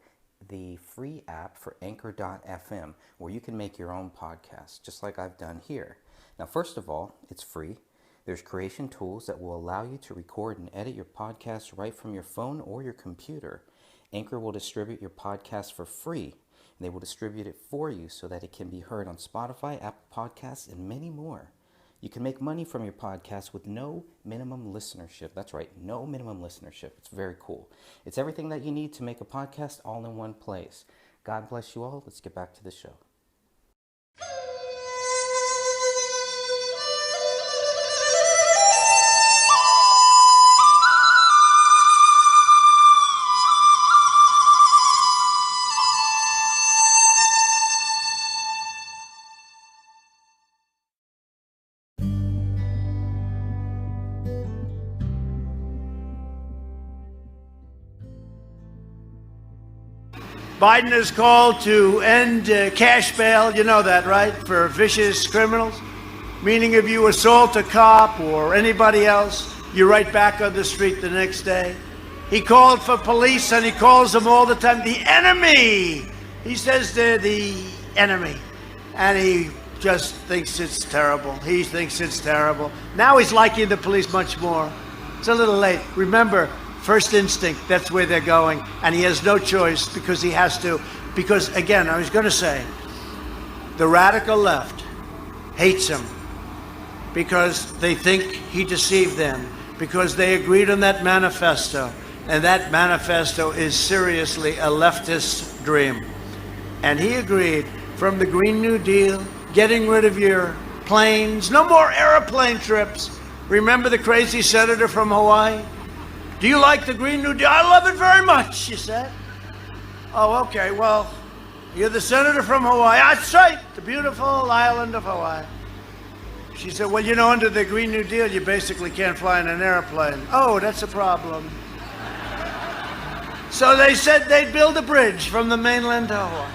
the free app for Anchor.fm, where you can make your own podcast, just like I've done here. Now, first of all, it's free. There's creation tools that will allow you to record and edit your podcast right from your phone or your computer. Anchor will distribute your podcast for free, and they will distribute it for you so that it can be heard on Spotify, Apple Podcasts, and many more. You can make money from your podcast with no minimum listenership. That's right, no minimum listenership. It's very cool. It's everything that you need to make a podcast all in one place. God bless you all. Let's get back to the show. Biden is called to end cash bail, you know that, right, for vicious criminals? Meaning if you assault a cop or anybody else, you're right back on the street the next day. He called for police, and he calls them all the time the enemy. He says they're the enemy, and he just thinks it's terrible. He thinks it's terrible. Now he's liking the police much more. It's a little late. Remember, first instinct, that's where they're going. And he has no choice because he has to. Because, again, I was going to say, the radical left hates him because they think he deceived them, because they agreed on that manifesto. And that manifesto is seriously a leftist dream. And he agreed from the Green New Deal, getting rid of your planes, no more airplane trips. Remember the crazy senator from Hawaii? Do you like the Green New Deal? I love it very much, she said. Oh, okay, well, you're the senator from Hawaii. That's right, the beautiful island of Hawaii. She said, well, you know, under the Green New Deal, you basically can't fly in an airplane. Oh, that's a problem. So they said they'd build a bridge from the mainland to Hawaii.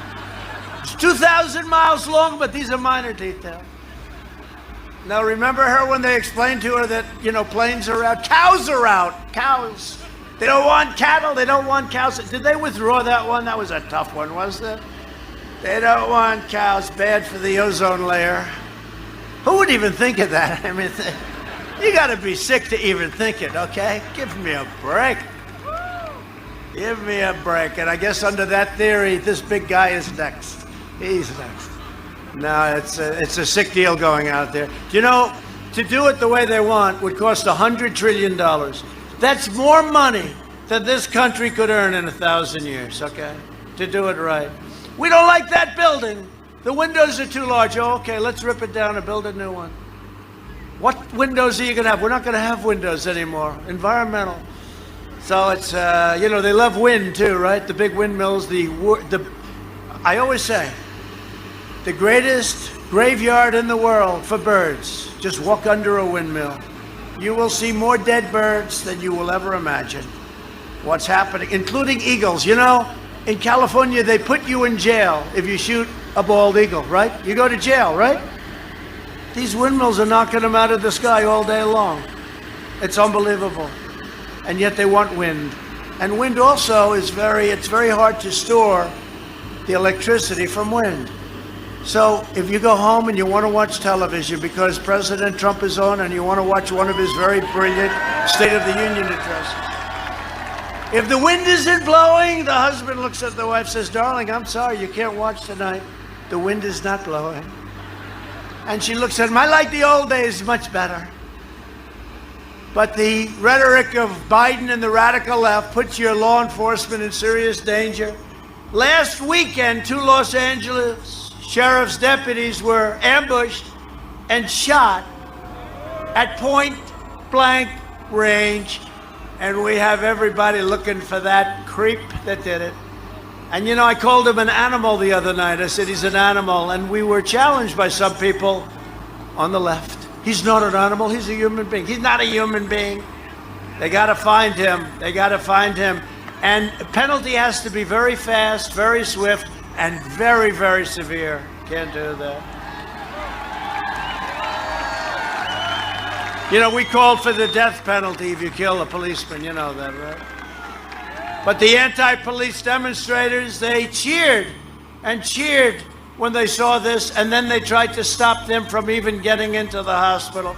It's 2,000 miles long, but these are minor details. Now, remember her when they explained to her that, you know, planes are out, cows are out, cows. They don't want cattle, they don't want cows. Did they withdraw that one? That was a tough one, wasn't it? They don't want cows, bad for the ozone layer. Who would even think of that? I mean, you gotta be sick to even think it, okay? Give me a break. Give me a break. And I guess under that theory, this big guy is next. He's next. No, it's a sick deal going out there. You know, to do it the way they want would cost $100 trillion. That's more money than this country could earn in 1,000 years, okay? To do it right. We don't like that building. The windows are too large. Oh, okay, let's rip it down and build a new one. What windows are you going to have? We're not going to have windows anymore. Environmental. So it's, you know, they love wind too, right? The big windmills, I always say, the greatest graveyard in the world for birds. Just walk under a windmill. You will see more dead birds than you will ever imagine. What's happening, including eagles. You know, in California, they put you in jail if you shoot a bald eagle, right? You go to jail, right? These windmills are knocking them out of the sky all day long. It's unbelievable. And yet they want wind. And wind also is it's very hard to store the electricity from wind. So if you go home and you want to watch television because President Trump is on and you want to watch one of his very brilliant State of the Union addresses, if the wind isn't blowing, the husband looks at the wife and says, darling, I'm sorry, you can't watch tonight. The wind is not blowing. And she looks at him, I like the old days much better. But the rhetoric of Biden and the radical left puts your law enforcement in serious danger. Last weekend, 2 Los Angeles sheriff's deputies were ambushed and shot at point blank range. And we have everybody looking for that creep that did it. And you know, I called him an animal the other night. I said he's an animal. And we were challenged by some people on the left. He's not an animal, he's a human being. He's not a human being. They got to find him. They got to find him. And penalty has to be very fast, very swift, and very, very severe. Can't do that. You know, we called for the death penalty if you kill a policeman. You know that, right? But the anti-police demonstrators, they cheered and cheered when they saw this, and then they tried to stop them from even getting into the hospital.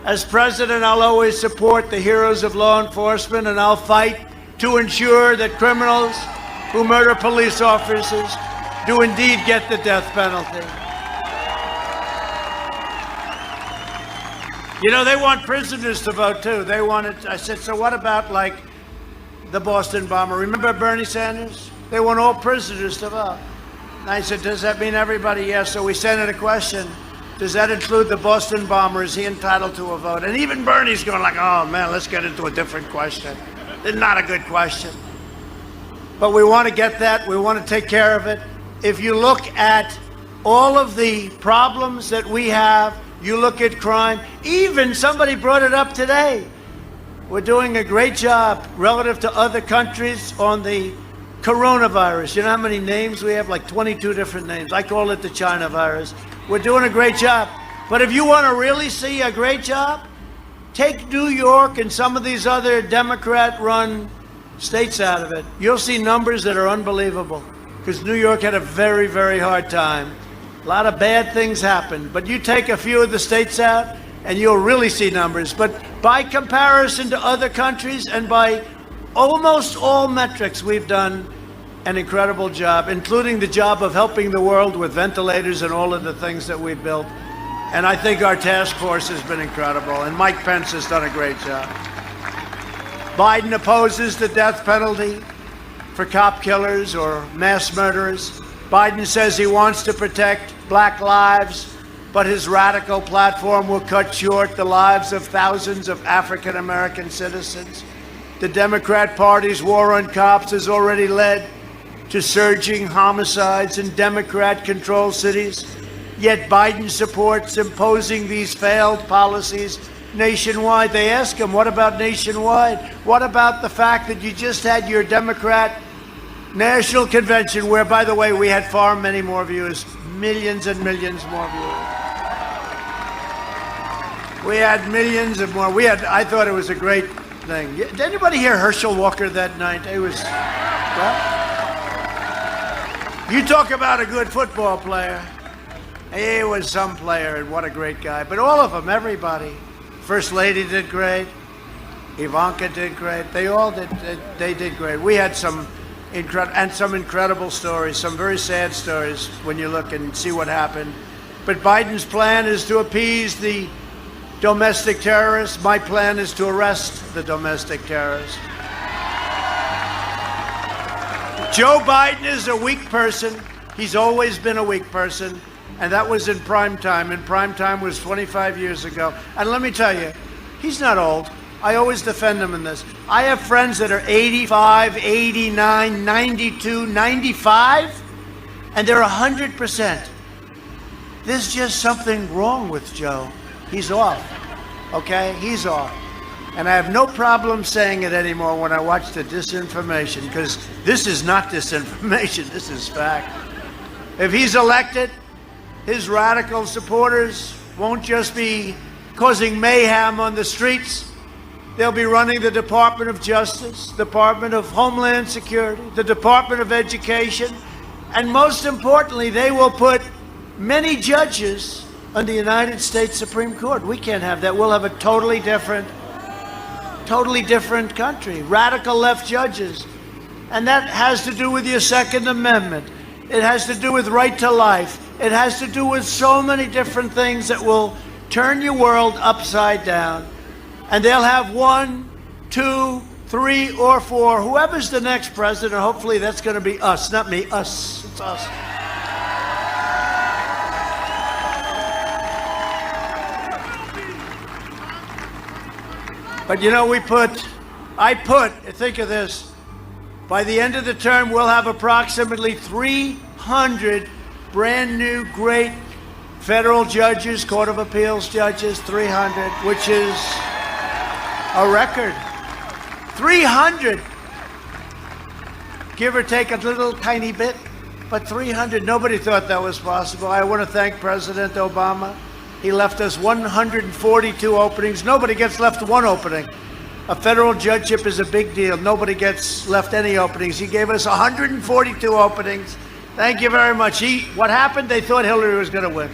As president, I'll always support the heroes of law enforcement, and I'll fight to ensure that criminals who murder police officers do indeed get the death penalty. You know, they want prisoners to vote too. They wanted, I said, so what about like the Boston bomber? Remember Bernie Sanders? They want all prisoners to vote. And I said, does that mean everybody? Yes. So we sent in a question. Does that include the Boston bomber? Is he entitled to a vote? And even Bernie's going like, oh man, let's get into a different question. It's not a good question. But we want to get that. We want to take care of it. If you look at all of the problems that we have, you look at crime, even somebody brought it up today. We're doing a great job relative to other countries on the coronavirus. You know how many names we have? Like 22 different names. I call it the China virus. We're doing a great job. But if you want to really see a great job, take New York and some of these other Democrat-run states out of it. You'll see numbers that are unbelievable, because New York had a very, very hard time. A lot of bad things happened. But you take a few of the states out, and you'll really see numbers. But by comparison to other countries and by almost all metrics, we've done an incredible job, including the job of helping the world with ventilators and all of the things that we've built. And I think our task force has been incredible, and Mike Pence has done a great job. Biden opposes the death penalty for cop killers or mass murderers. Biden says he wants to protect black lives, but his radical platform will cut short the lives of thousands of African American citizens. The Democrat Party's war on cops has already led to surging homicides in Democrat-controlled cities. Yet Biden supports imposing these failed policies nationwide. They ask him, what about nationwide? What about the fact that you just had your Democrat National Convention, where, by the way, we had far many more viewers, millions and millions more viewers. We had millions and more. I thought it was a great thing. Did anybody hear Herschel Walker that night? It was, well, you talk about a good football player. He was some player, and what a great guy. But all of them, everybody. First Lady did great. Ivanka did great. They all did. They did great. We had some incredible stories, some very sad stories when you look and see what happened. But Biden's plan is to appease the domestic terrorists. My plan is to arrest the domestic terrorists. Joe Biden is a weak person. He's always been a weak person. And that was in prime time. And prime time was 25 years ago. And let me tell you, he's not old. I always defend him in this. I have friends that are 85, 89, 92, 95, and they're 100%. There's just something wrong with Joe. He's off, okay? He's off. And I have no problem saying it anymore when I watch the disinformation, because this is not disinformation, this is fact. If he's elected, his radical supporters won't just be causing mayhem on the streets. They'll be running the Department of Justice, Department of Homeland Security, the Department of Education, and most importantly, they will put many judges on the United States Supreme Court. We can't have that. We'll have a totally different country. Radical left judges. And that has to do with your Second Amendment. It has to do with right to life. It has to do with so many different things that will turn your world upside down. And they'll have 1, 2, 3, or 4. Whoever's the next president, hopefully that's going to be us, not me, us. It's us. But you know, think of this, By the end of the term, we'll have approximately 300 brand new great federal judges, Court of Appeals judges, 300, which is a record. 300, give or take a little tiny bit, but 300, nobody thought that was possible. I want to thank President Obama. He left us 142 openings. Nobody gets left one opening. A federal judgeship is a big deal. Nobody gets left any openings. He gave us 142 openings. Thank you very much. What happened? They thought Hillary was going to win.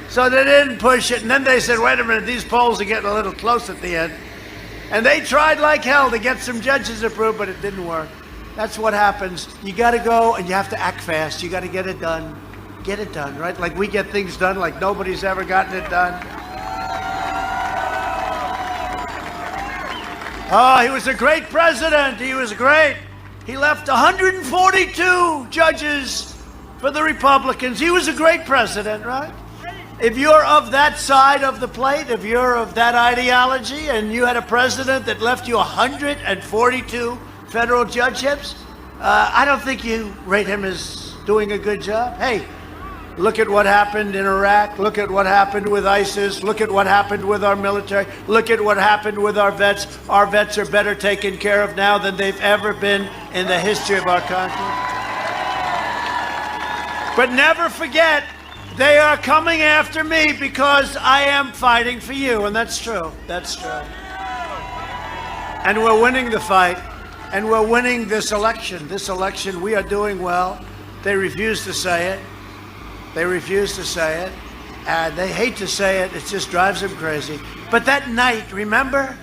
So they didn't push it. And then they said, wait a minute, these polls are getting a little close at the end. And they tried like hell to get some judges approved, but it didn't work. That's what happens. You got to go and you have to act fast. You got to get it done. Get it done, right? Like we get things done like nobody's ever gotten it done. Oh, he was a great president. He was great. He left 142 judges for the Republicans. He was a great president, right? If you're of that side of the plate, if you're of that ideology, and you had a president that left you 142 federal judgeships, I don't think you rate him as doing a good job. Hey, look at what happened in Iraq. Look at what happened with ISIS. Look at what happened with our military. Look at what happened with our vets. Our vets are better taken care of now than they've ever been in the history of our country. But never forget, they are coming after me because I am fighting for you. And that's true. That's true. And we're winning the fight. And we're winning this election. This election, we are doing well. They refuse to say it. They refuse to say it. And they hate to say it. It just drives them crazy. But that night, remember?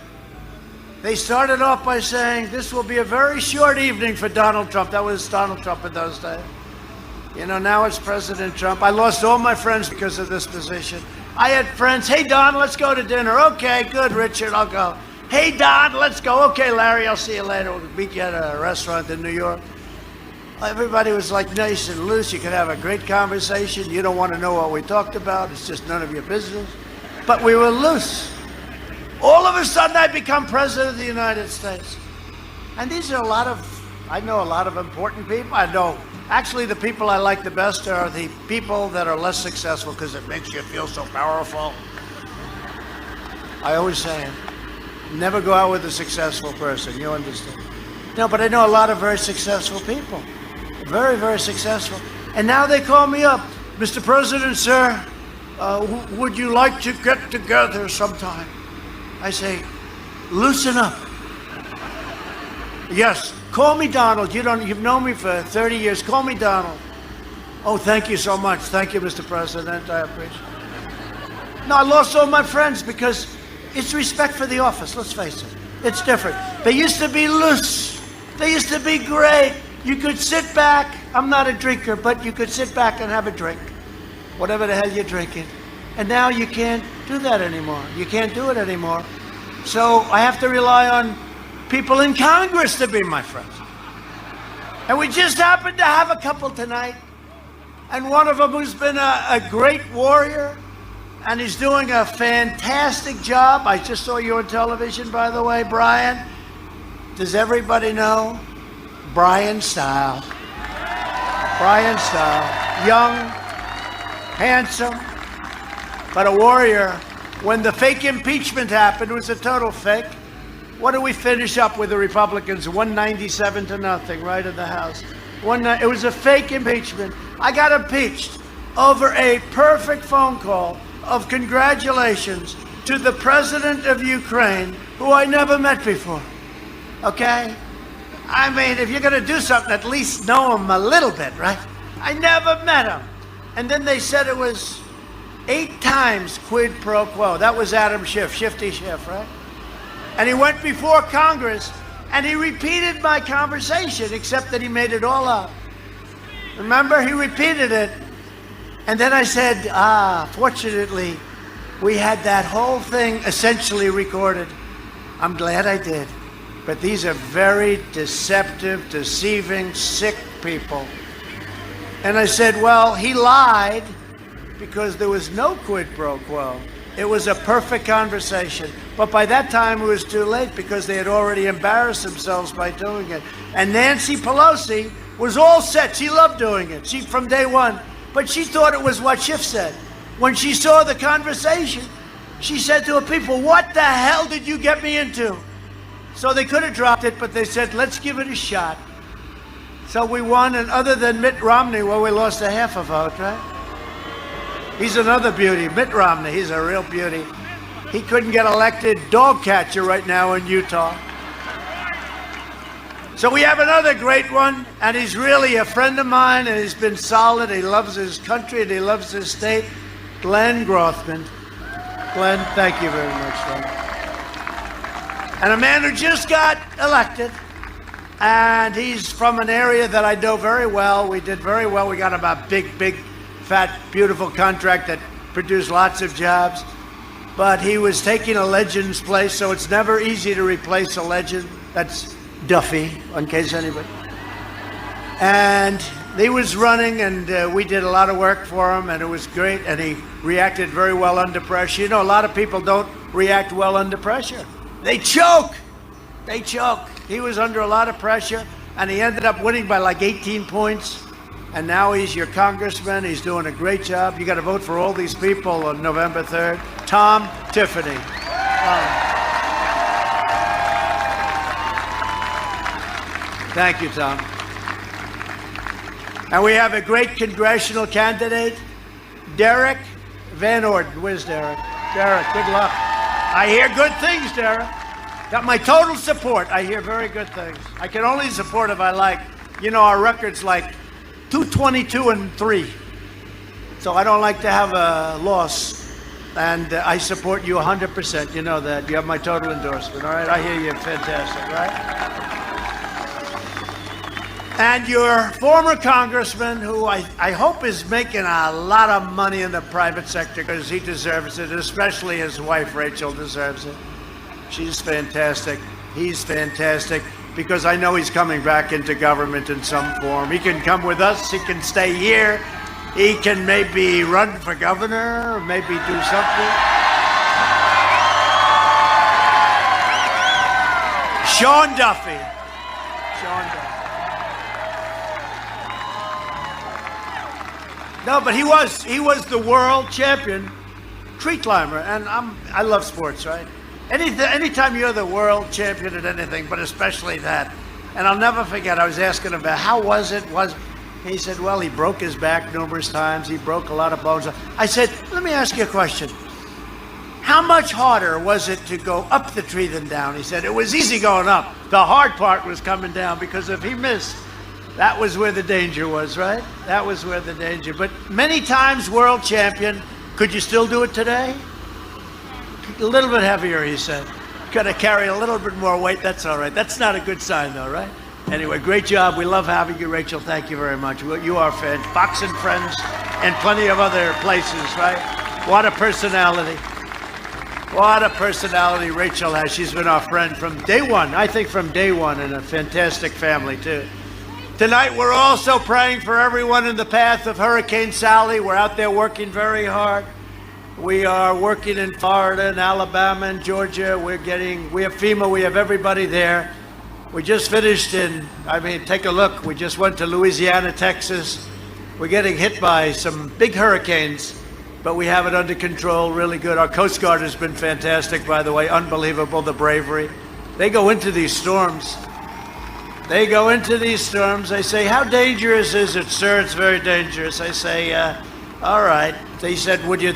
They started off by saying, this will be a very short evening for Donald Trump. That was Donald Trump in those days. You know, now it's President Trump. I lost all my friends because of this position. I had friends, hey, Don, let's go to dinner. Okay, good, Richard, I'll go. Hey, Don, let's go. Okay, Larry, I'll see you later. We'll meet you at a restaurant in New York. Everybody was like nice and loose. You could have a great conversation. You don't want to know what we talked about. It's just none of your business. But we were loose. All of a sudden, I become president of the United States. And these are I know a lot of important people. I know, actually, the people I like the best are the people that are less successful because it makes you feel so powerful. I always say it. Never go out with a successful person. You understand? No, but I know a lot of very successful people. Very, very successful. And now they call me up. Mr. President, sir, would you like to get together sometime? I say, loosen up. Yes, call me Donald. You've known me for 30 years. Call me Donald. Oh, thank you so much. Thank you, Mr. President. I appreciate it. No, I lost all my friends because it's respect for the office. Let's face it. It's different. They used to be loose. They used to be great. You could sit back. I'm not a drinker, but you could sit back and have a drink. Whatever the hell you're drinking. And now you can't do that anymore. You can't do it anymore. So I have to rely on people in Congress to be my friends. And we just happened to have a couple tonight. And one of them who's been a great warrior, and he's doing a fantastic job. I just saw you on television, by the way, Brian. Does everybody know? Brian Style. Brian Style. Young, handsome, but a warrior. When the fake impeachment happened, it was a total fake. What do we finish up with the Republicans? 197-0, right, in the House. It was a fake impeachment. I got impeached over a perfect phone call of congratulations to the president of Ukraine, who I never met before. Okay? I mean, if you're going to do something, at least know him a little bit, right? I never met him. And then they said it was 8 times quid pro quo. That was Adam Schiff, Shifty Schiff, right? And he went before Congress, and he repeated my conversation, except that he made it all up. Remember? He repeated it. And then I said, fortunately, we had that whole thing essentially recorded. I'm glad I did. But these are very deceptive, deceiving, sick people. And I said, well, he lied because there was no quid pro quo. It was a perfect conversation. But by that time, it was too late because they had already embarrassed themselves by doing it. And Nancy Pelosi was all set. She loved doing it. From day one. But she thought it was what Schiff said. When she saw the conversation, she said to her people, "What the hell did you get me into?" So they could have dropped it, but they said, "Let's give it a shot." So we won, and other than Mitt Romney, well, we lost a half a vote, right? He's another beauty. Mitt Romney, he's a real beauty. He couldn't get elected dog catcher right now in Utah. So we have another great one, and he's really a friend of mine, and he's been solid. He loves his country, and he loves his state. Glenn Grothman. Glenn, thank you very much, Glenn. And a man who just got elected, and he's from an area that I know very well. We did very well. We got him a big, fat, beautiful contract that produced lots of jobs. But he was taking a legend's place, so it's never easy to replace a legend. That's Duffy, in case anybody. And he was running, and we did a lot of work for him, and it was great, and he reacted very well under pressure. You know, a lot of people don't react well under pressure. They choke. They choke. He was under a lot of pressure, and he ended up winning by like 18 points. And now he's your congressman. He's doing a great job. You got to vote for all these people on November 3rd. Tom Tiffany. Thank you, Tom. And we have a great congressional candidate, Derek Van Orden. Where's Derek? Derek, good luck. I hear good things, Derek. Got my total support. I hear very good things. I can only support if I like. You know, our record's like 222-3. So I don't like to have a loss. And I support you 100%. You know that. You have my total endorsement, all right? I hear you. Fantastic, right? And your former congressman, who I hope is making a lot of money in the private sector because he deserves it, especially his wife, Rachel, deserves it. She's fantastic. He's fantastic because I know he's coming back into government in some form. He can come with us. He can stay here. He can maybe run for governor or maybe do something. Sean Duffy. Sean Duffy. No, but he was the world champion tree climber, and I love sports, right? Anytime you're the world champion at anything, but especially that. And I'll never forget, I was asking him about how was it? He said, well, he broke his back numerous times. He broke a lot of bones. I said, let me ask you a question. How much harder was it to go up the tree than down? He said, it was easy going up. The hard part was coming down because if he missed, that was where the danger was, right? That was where the danger. But many times world champion. Could you still do it today? A little bit heavier, he said. Got to carry a little bit more weight. That's all right. That's not a good sign, though, right? Anyway, great job. We love having you, Rachel. Thank you very much. You are fans. Boxing friends and plenty of other places, right? What a personality. What a personality Rachel has. She's been our friend from day one. I think from day one, and a fantastic family, too. Tonight, we're also praying for everyone in the path of Hurricane Sally. We're out there working very hard. We are working in Florida and Alabama and Georgia. We have FEMA, we have everybody there. We just finished take a look. We just went to Louisiana, Texas. We're getting hit by some big hurricanes, but we have it under control, really good. Our Coast Guard has been fantastic, by the way, unbelievable, the bravery. They go into these storms. They say, how dangerous is it, sir? It's very dangerous. I say, all right. He said, would you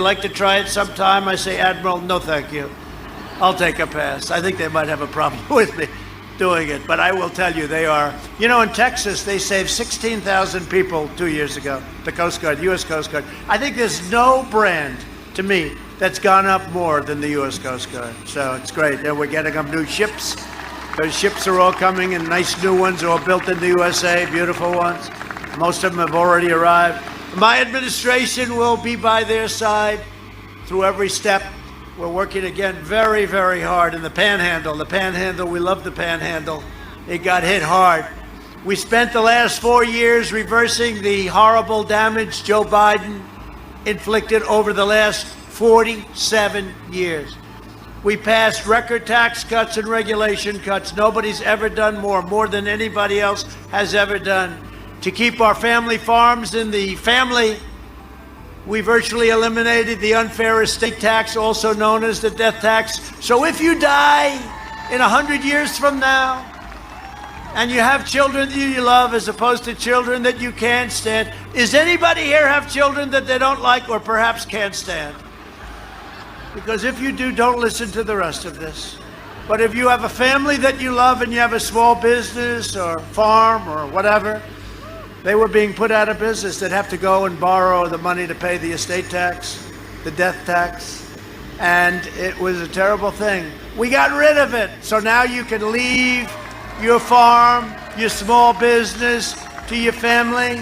like to try it sometime? I say, Admiral, no thank you. I'll take a pass. I think they might have a problem with me doing it, but I will tell you, they are. You know, in Texas, they saved 16,000 people 2 years ago, the Coast Guard, U.S. Coast Guard. I think there's no brand, to me, that's gone up more than the U.S. Coast Guard. So it's great. And we're getting them new ships. Those ships are all coming, and nice new ones, all built in the USA, beautiful ones. Most of them have already arrived. My administration will be by their side through every step. We're working again very, very hard in the Panhandle. The Panhandle, we love the Panhandle. It got hit hard. We spent the last 4 years reversing the horrible damage Joe Biden inflicted over the last 47 years. We passed record tax cuts and regulation cuts. Nobody's ever done more than anybody else has ever done. To keep our family farms in the family, we virtually eliminated the unfair estate tax, also known as the death tax. So if you die in 100 years from now, and you have children that you love as opposed to children that you can't stand, is anybody here have children that they don't like or perhaps can't stand? Because if you do, don't listen to the rest of this. But if you have a family that you love and you have a small business or farm or whatever, they were being put out of business. They'd have to go and borrow the money to pay the estate tax, the death tax, and it was a terrible thing. We got rid of it. So now you can leave your farm, your small business to your family,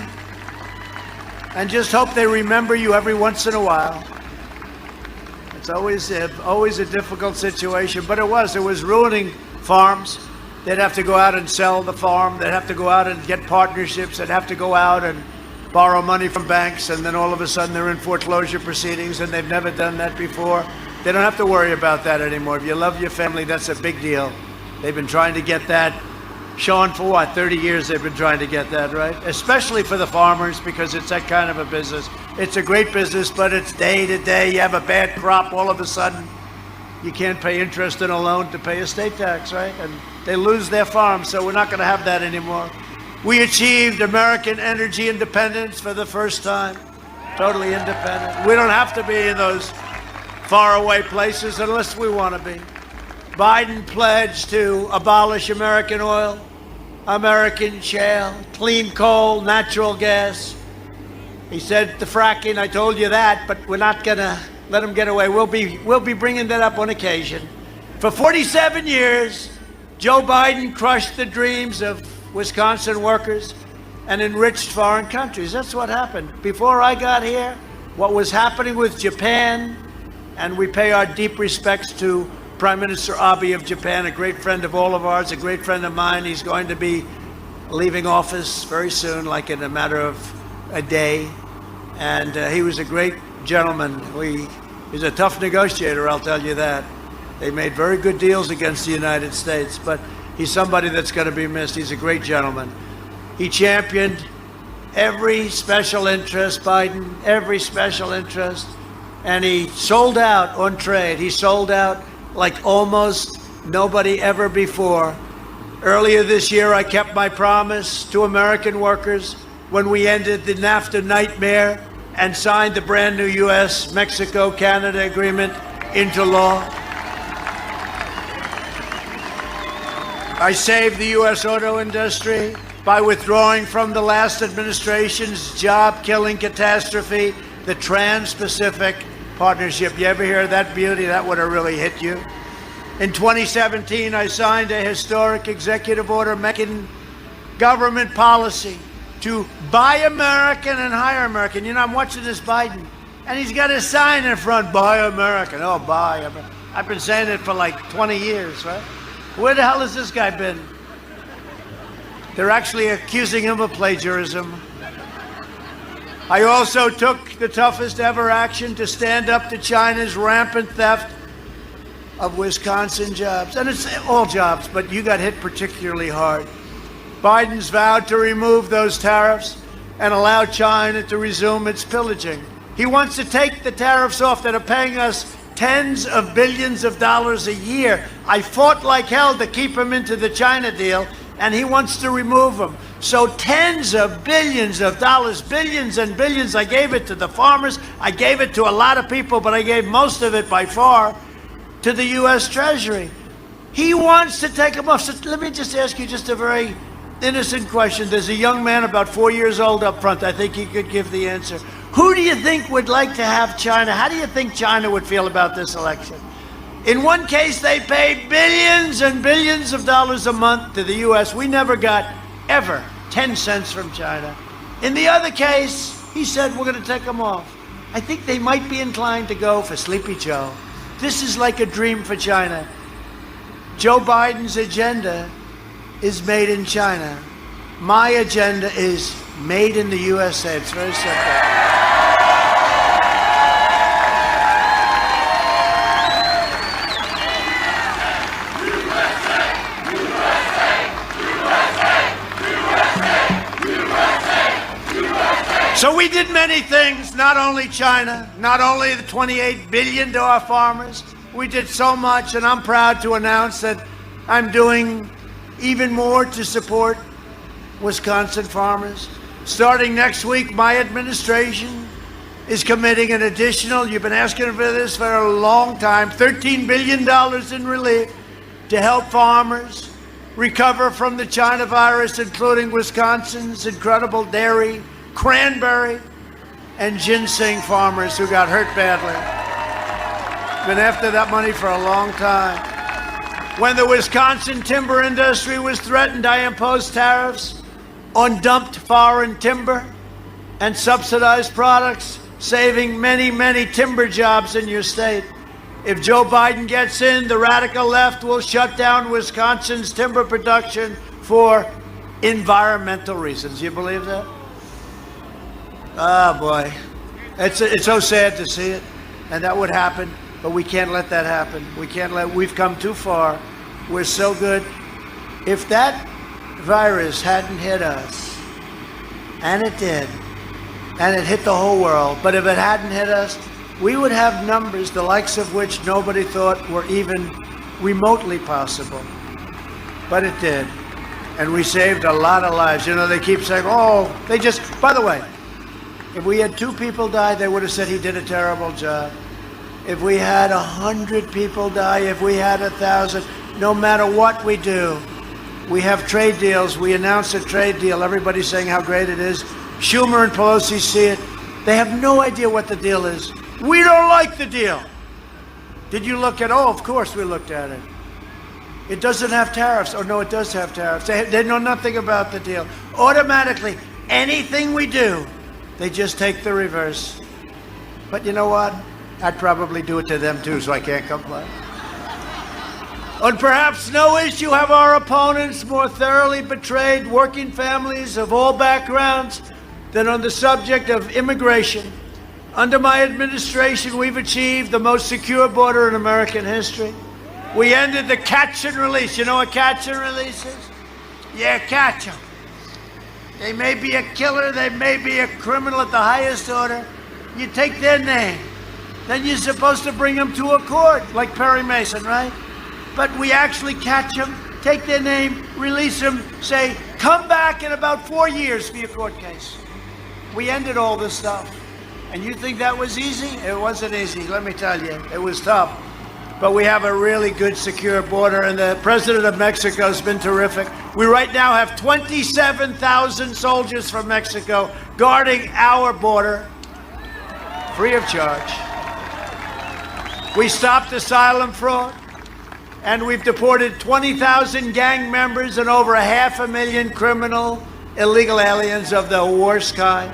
and just hope they remember you every once in a while. It's always a difficult situation, but it was ruining farms. They'd have to go out and sell the farm. They'd have to go out and get partnerships. They'd have to go out and borrow money from banks, and then all of a sudden they're in foreclosure proceedings, and they've never done that before. They don't have to worry about that anymore. If you love your family, that's a big deal. They've been trying to get that. Sean, for what, 30 years they've been trying to get that, right? Especially for the farmers, because it's that kind of a business. It's a great business, but it's day to day. You have a bad crop, all of a sudden you can't pay interest in a loan to pay estate tax, right? And they lose their farm, so we're not going to have that anymore. We achieved American energy independence for the first time. Totally independent. We don't have to be in those faraway places unless we want to be. Biden pledged to abolish American oil, American shale, clean coal, natural gas. He said the fracking, I told you that, but we're not going to let him get away. We'll be bringing that up on occasion. For 47 years, Joe Biden crushed the dreams of Wisconsin workers and enriched foreign countries. That's what happened. Before I got here, what was happening with Japan, and we pay our deep respects to Prime Minister Abe of Japan, a great friend of all of ours, a great friend of mine. He's going to be leaving office very soon, like in a matter of a day. And he was a great gentleman. He's a tough negotiator, I'll tell you that. They made very good deals against the United States, but he's somebody that's going to be missed. He's a great gentleman. He championed every special interest, Biden, every special interest, and he sold out on trade. He sold out like almost nobody ever before. Earlier this year, I kept my promise to American workers when we ended the NAFTA nightmare and signed the brand new U.S.-Mexico-Canada agreement into law. I saved the U.S. auto industry by withdrawing from the last administration's job-killing catastrophe, the Trans-Pacific Partnership. You ever hear that beauty? That would have really hit you. In 2017, I signed a historic executive order making government policy to buy American and hire American. You know, I'm watching this Biden, and he's got a sign in front, buy American. Oh, buy American. I've been saying it for like 20 years, right? Where the hell has this guy been? They're actually accusing him of plagiarism. I also took the toughest ever action to stand up to China's rampant theft of Wisconsin jobs. And it's all jobs, but you got hit particularly hard. Biden's vowed to remove those tariffs and allow China to resume its pillaging. He wants to take the tariffs off that are paying us tens of billions of dollars a year. I fought like hell to keep him into the China deal, and he wants to remove them. So tens of billions of dollars, billions and billions. I gave it to the farmers. I gave it to a lot of people, but I gave most of it by far to the U.S. Treasury. He wants to take them off. So let me just ask you just a very innocent question. There's a young man about 4 years old up front. I think he could give the answer. Who do you think would like to have China? How do you think China would feel about this election? In one case, they pay billions and billions of dollars a month to the U.S. We never got, ever, 10 cents from China. In the other case, he said, we're going to take them off. I think they might be inclined to go for Sleepy Joe. This is like a dream for China. Joe Biden's agenda is made in China. My agenda is made in the USA. It's very simple. So we did many things, not only China, not only the $28 billion to our farmers. We did so much, and I'm proud to announce that I'm doing even more to support Wisconsin farmers. Starting next week, my administration is committing an additional, you've been asking for this for a long time, $13 billion in relief to help farmers recover from the China virus, including Wisconsin's incredible dairy, cranberry, and ginseng farmers who got hurt badly. Been after that money for a long time. When the Wisconsin timber industry was threatened, I imposed tariffs on dumped foreign timber and subsidized products, saving many, many timber jobs in your state. If Joe Biden gets in, the radical left will shut down Wisconsin's timber production for environmental reasons. You believe that? Oh, boy. It's so sad to see it, and that would happen, but we can't let that happen. We've come too far. We're so good. If that virus hadn't hit us, and it did, and it hit the whole world, but if it hadn't hit us, we would have numbers the likes of which nobody thought were even remotely possible. But it did. And we saved a lot of lives. You know, they keep saying, by the way, if we had 2 people die, they would have said he did a terrible job. If we had 100 people die, if we had 1,000, no matter what we do, we have trade deals. We announce a trade deal. Everybody's saying how great it is. Schumer and Pelosi see it. They have no idea what the deal is. We don't like the deal. Did you look at it? Oh, of course we looked at it. It doesn't have tariffs. Oh, no, it does have tariffs. They know nothing about the deal. Automatically, anything we do, they just take the reverse. But you know what? I'd probably do it to them too, so I can't complain. On perhaps no issue have our opponents more thoroughly betrayed working families of all backgrounds than on the subject of immigration. Under my administration, we've achieved the most secure border in American history. We ended the catch and release. You know what catch and release is? Yeah, catch them. They may be a killer, they may be a criminal at the highest order. You take their name. Then you're supposed to bring them to a court, like Perry Mason, right? But we actually catch them, take their name, release them, say, come back in about 4 years for your court case. We ended all this stuff. And you think that was easy? It wasn't easy, let me tell you. It was tough. But we have a really good, secure border, and the president of Mexico has been terrific. We right now have 27,000 soldiers from Mexico guarding our border, free of charge. We stopped asylum fraud, and we've deported 20,000 gang members and over 500,000 criminal illegal aliens of the worst kind.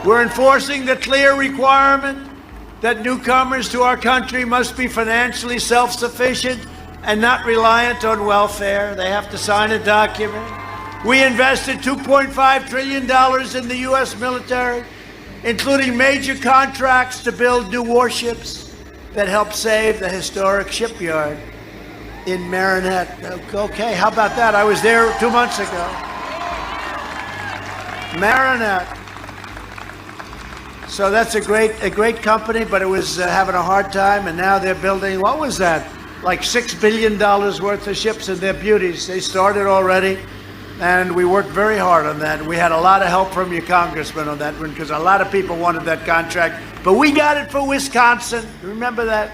We're enforcing the clear requirement that newcomers to our country must be financially self-sufficient and not reliant on welfare. They have to sign a document. We invested $2.5 trillion in the U.S. military, including major contracts to build new warships that help save the historic shipyard in Marinette. Okay, how about that? I was there 2 months ago. Marinette. So that's a great company, but it was having a hard time, and now they're building, what was that? Like $6 billion worth of ships, and they're beauties. They started already, and we worked very hard on that. We had a lot of help from your congressman on that one, because a lot of people wanted that contract, but we got it for Wisconsin. Remember that?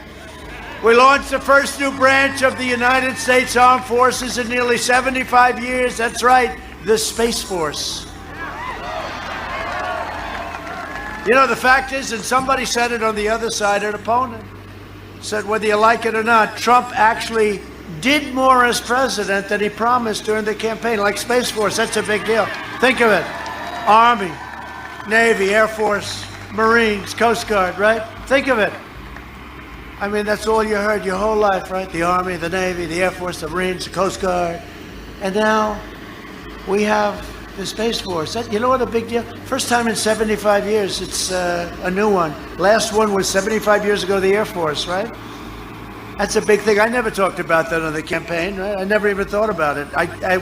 We launched the first new branch of the United States Armed Forces in nearly 75 years. That's right, the Space Force. You know, the fact is, and somebody said it on the other side, an opponent said, whether you like it or not, Trump actually did more as president than he promised during the campaign, like Space Force. That's a big deal. Think of it. Army, Navy, Air Force, Marines, Coast Guard, right? Think of it. I mean, that's all you heard your whole life, right? The Army, the Navy, the Air Force, the Marines, the Coast Guard. And now we have the Space Force. You know what a big deal? First time in 75 years, it's a new one. Last one was 75 years ago, the Air Force, right? That's a big thing. I never talked about that on the campaign. Right? I never even thought about it.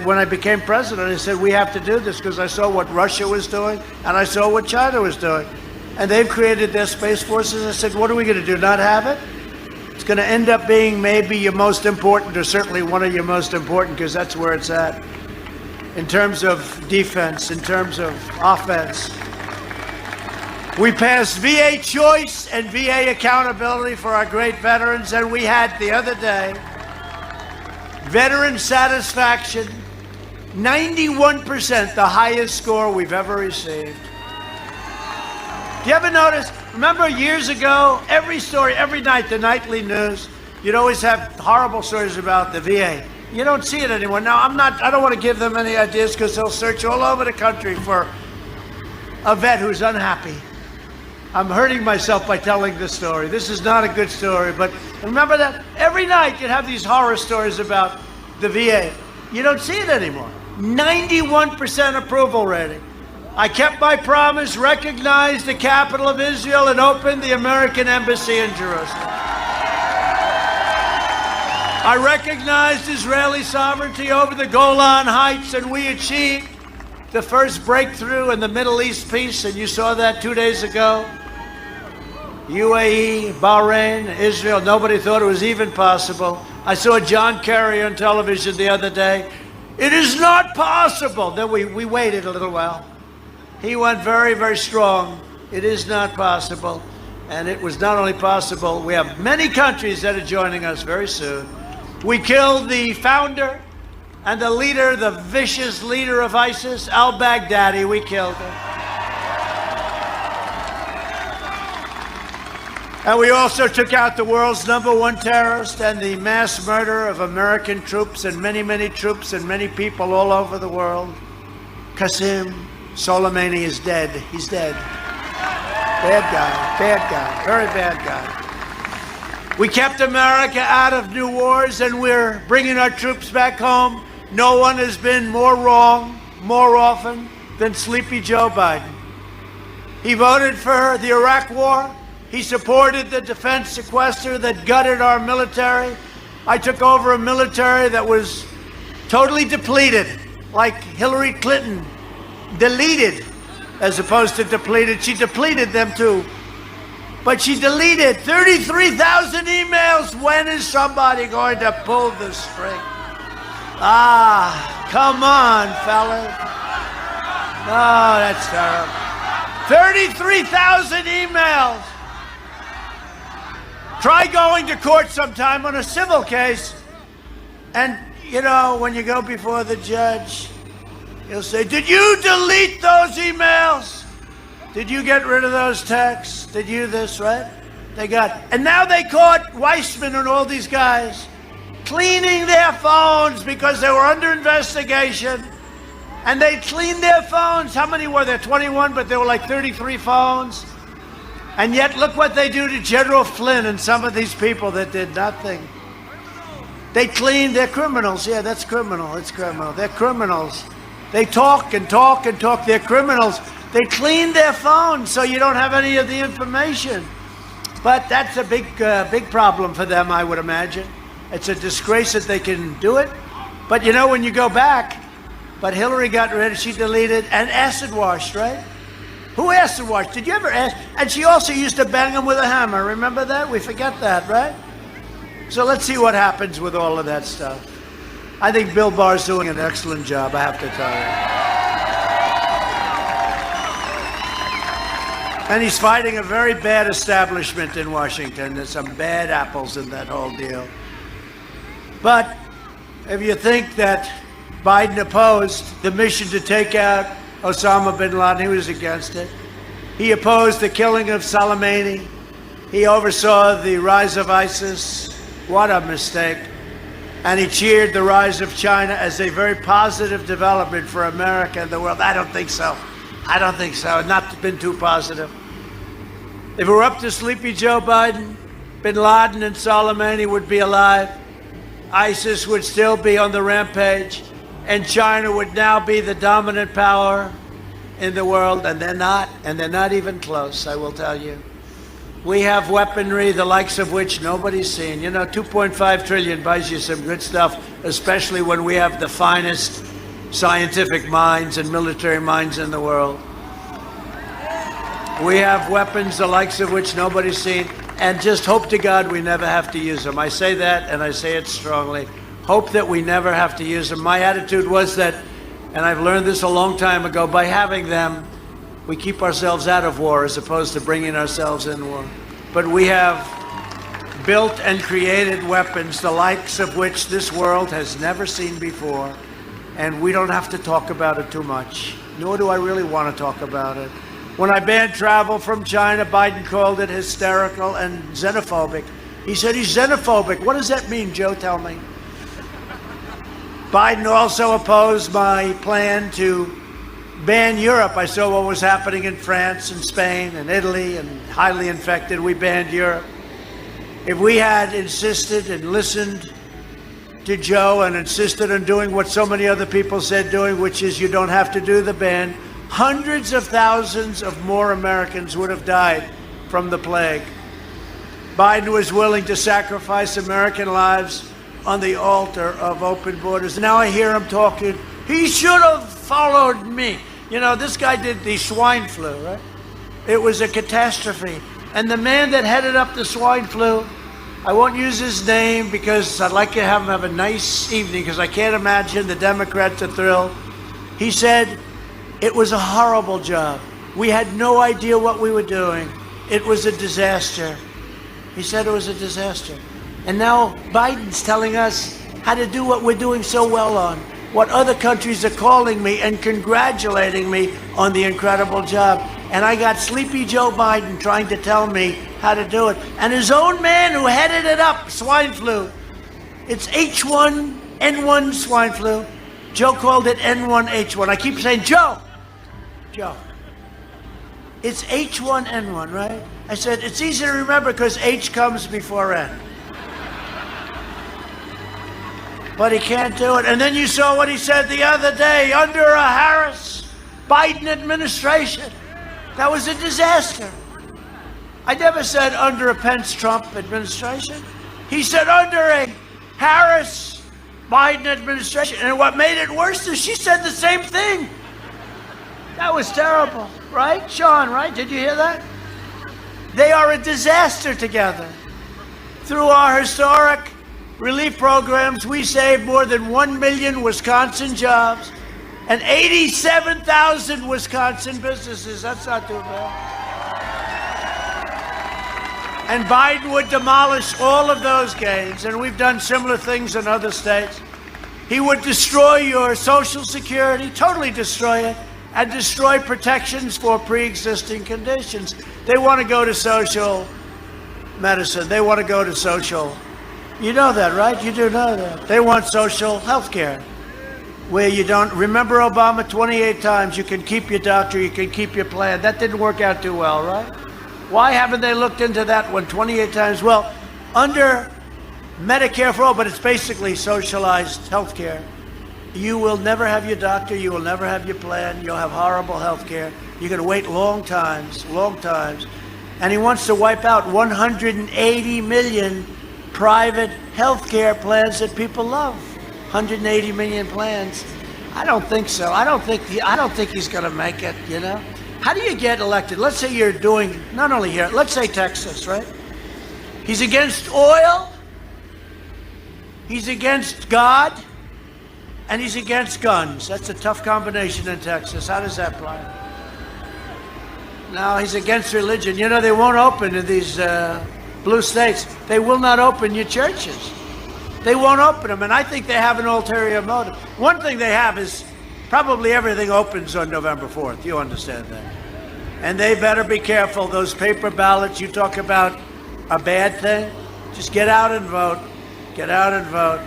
When I became president, I said, we have to do this because I saw what Russia was doing and I saw what China was doing. And they've created their space forces. I said, what are we going to do, not have it? It's going to end up being maybe your most important, or certainly one of your most important, because that's where it's at. In terms of defense, in terms of offense. We passed VA choice and VA accountability for our great veterans, and we had the other day veteran satisfaction, 91%, the highest score we've ever received. Do you ever notice, remember years ago, every story, every night, the nightly news, you'd always have horrible stories about the VA. You don't see it anymore. Now, I don't want to give them any ideas because they'll search all over the country for a vet who's unhappy. I'm hurting myself by telling this story. This is not a good story, but remember that every night you'd have these horror stories about the VA. You don't see it anymore. 91% approval rating. I kept my promise, recognized the capital of Israel, and opened the American embassy in Jerusalem. I recognized Israeli sovereignty over the Golan Heights, and we achieved the first breakthrough in the Middle East peace, and you saw that 2 days ago. UAE, Bahrain, Israel, nobody thought it was even possible. I saw John Kerry on television the other day. It is not possible. Then we waited a little while. He went very, very strong. It is not possible. And it was not only possible, we have many countries that are joining us very soon. We killed the founder and the leader, the vicious leader of ISIS, al-Baghdadi. We killed him. And we also took out the world's #1 terrorist and the mass murder of American troops and many, many troops and many people all over the world. Qasem Soleimani is dead. He's dead. Bad guy, very bad guy. We kept America out of new wars, and we're bringing our troops back home. No one has been more wrong more often than Sleepy Joe Biden. He voted for the Iraq War. He supported the defense sequester that gutted our military. I took over a military that was totally depleted, like Hillary Clinton, deleted, as opposed to depleted. She depleted them too. But she deleted 33,000 emails. When is somebody going to pull the string? Come on, fellas. Oh, that's terrible. 33,000 emails. Try going to court sometime on a civil case, and, you know, when you go before the judge, he'll say, did you delete those emails? Did you get rid of those texts? Did you this, right? And now they caught Weissman and all these guys cleaning their phones because they were under investigation. And they cleaned their phones. How many were there? 21, but there were like 33 phones. And yet, look what they do to General Flynn and some of these people that did nothing. They cleaned, they're criminals. Yeah, that's criminal. It's criminal. They're criminals. They talk and talk and talk. They're criminals. They cleaned their phones so you don't have any of the information. But that's a big problem for them, I would imagine. It's a disgrace that they can do it. But you know, when you go back, but Hillary got rid of, she deleted, and acid washed, right? Who acid washed? Did you ever ask? And she also used to bang them with a hammer. Remember that? We forget that, right? So let's see what happens with all of that stuff. I think Bill Barr's doing an excellent job, I have to tell you. And he's fighting a very bad establishment in Washington. There's some bad apples in that whole deal. But if you think that Biden opposed the mission to take out Osama bin Laden, he was against it. He opposed the killing of Soleimani. He oversaw the rise of ISIS. What a mistake. And he cheered the rise of China as a very positive development for America and the world. I don't think so. I don't think so. Not been too positive. If it were up to Sleepy Joe Biden, bin Laden and Soleimani would be alive. ISIS would still be on the rampage. And China would now be the dominant power in the world, and they're not even close, I will tell you. We have weaponry the likes of which nobody's seen. You know, 2.5 trillion buys you some good stuff, especially when we have the finest scientific minds and military minds in the world. We have weapons the likes of which nobody's seen, and just hope to God we never have to use them. I say that, and I say it strongly. Hope that we never have to use them. My attitude was that, and I've learned this a long time ago, by having them, we keep ourselves out of war as opposed to bringing ourselves in war. But we have built and created weapons the likes of which this world has never seen before, and we don't have to talk about it too much, nor do I really want to talk about it. When I banned travel from China, Biden called it hysterical and xenophobic. He said he's xenophobic. What does that mean, Joe? Tell me. Biden also opposed my plan to ban Europe. I saw what was happening in France and Spain and Italy and highly infected. We banned Europe. If we had insisted and listened to Joe and insisted on doing what so many other people said doing, which is you don't have to do the ban, hundreds of thousands of more Americans would have died from the plague. Biden was willing to sacrifice American lives on the altar of open borders. Now I hear him talking, he should have followed me. You know, this guy did the swine flu, right? It was a catastrophe. And the man that headed up the swine flu, I won't use his name because I'd like to have him have a nice evening because I can't imagine the Democrats are thrilled. He said, it was a horrible job. We had no idea what we were doing. It was a disaster. He said it was a disaster. And now Biden's telling us how to do what we're doing so well on, what other countries are calling me and congratulating me on the incredible job. And I got Sleepy Joe Biden trying to tell me how to do it. And his own man who headed it up, swine flu. It's H1N1 swine flu. Joe called it N1H1. I keep saying, Joe, it's H1N1, right? I said, it's easy to remember because H comes before N. But he can't do it. And then you saw what he said the other day, under a Harris-Biden administration. That was a disaster. I never said under a Pence-Trump administration. He said under a Harris-Biden administration. And what made it worse is she said the same thing. That was terrible, right? Sean, right? Did you hear that? They are a disaster together. Through our historic relief programs, we saved more than 1 million Wisconsin jobs and 87,000 Wisconsin businesses. That's not too bad. And Biden would demolish all of those gains, and we've done similar things in other states. He would destroy your Social Security, totally destroy it, and destroy protections for pre-existing conditions. They want to go to social medicine. They want to go to social. You know that, right? You do know that. They want social health care, where you don't. Remember Obama 28 times, you can keep your doctor, you can keep your plan. That didn't work out too well, right? Why haven't they looked into that one 28 times? Well, under Medicare for all, but it's basically socialized health care. You will never have your doctor, you will never have your plan, you'll have horrible health care. You're going to wait long times. And he wants to wipe out 180 million private health care plans that people love. 180 million plans. I don't think so. I don't think he's going to make it, you know? How do you get elected? Let's say you're doing, not only here, let's say Texas, right? He's against oil, he's against God, and he's against guns. That's a tough combination in Texas. How does that play? Now he's against religion. You know, they won't open in these blue states. They will not open your churches. They won't open them, and I think they have an ulterior motive. One thing they have is probably everything opens on November 4th. You understand that. And they better be careful. Those paper ballots you talk about a bad thing. Just get out and vote. Get out and vote.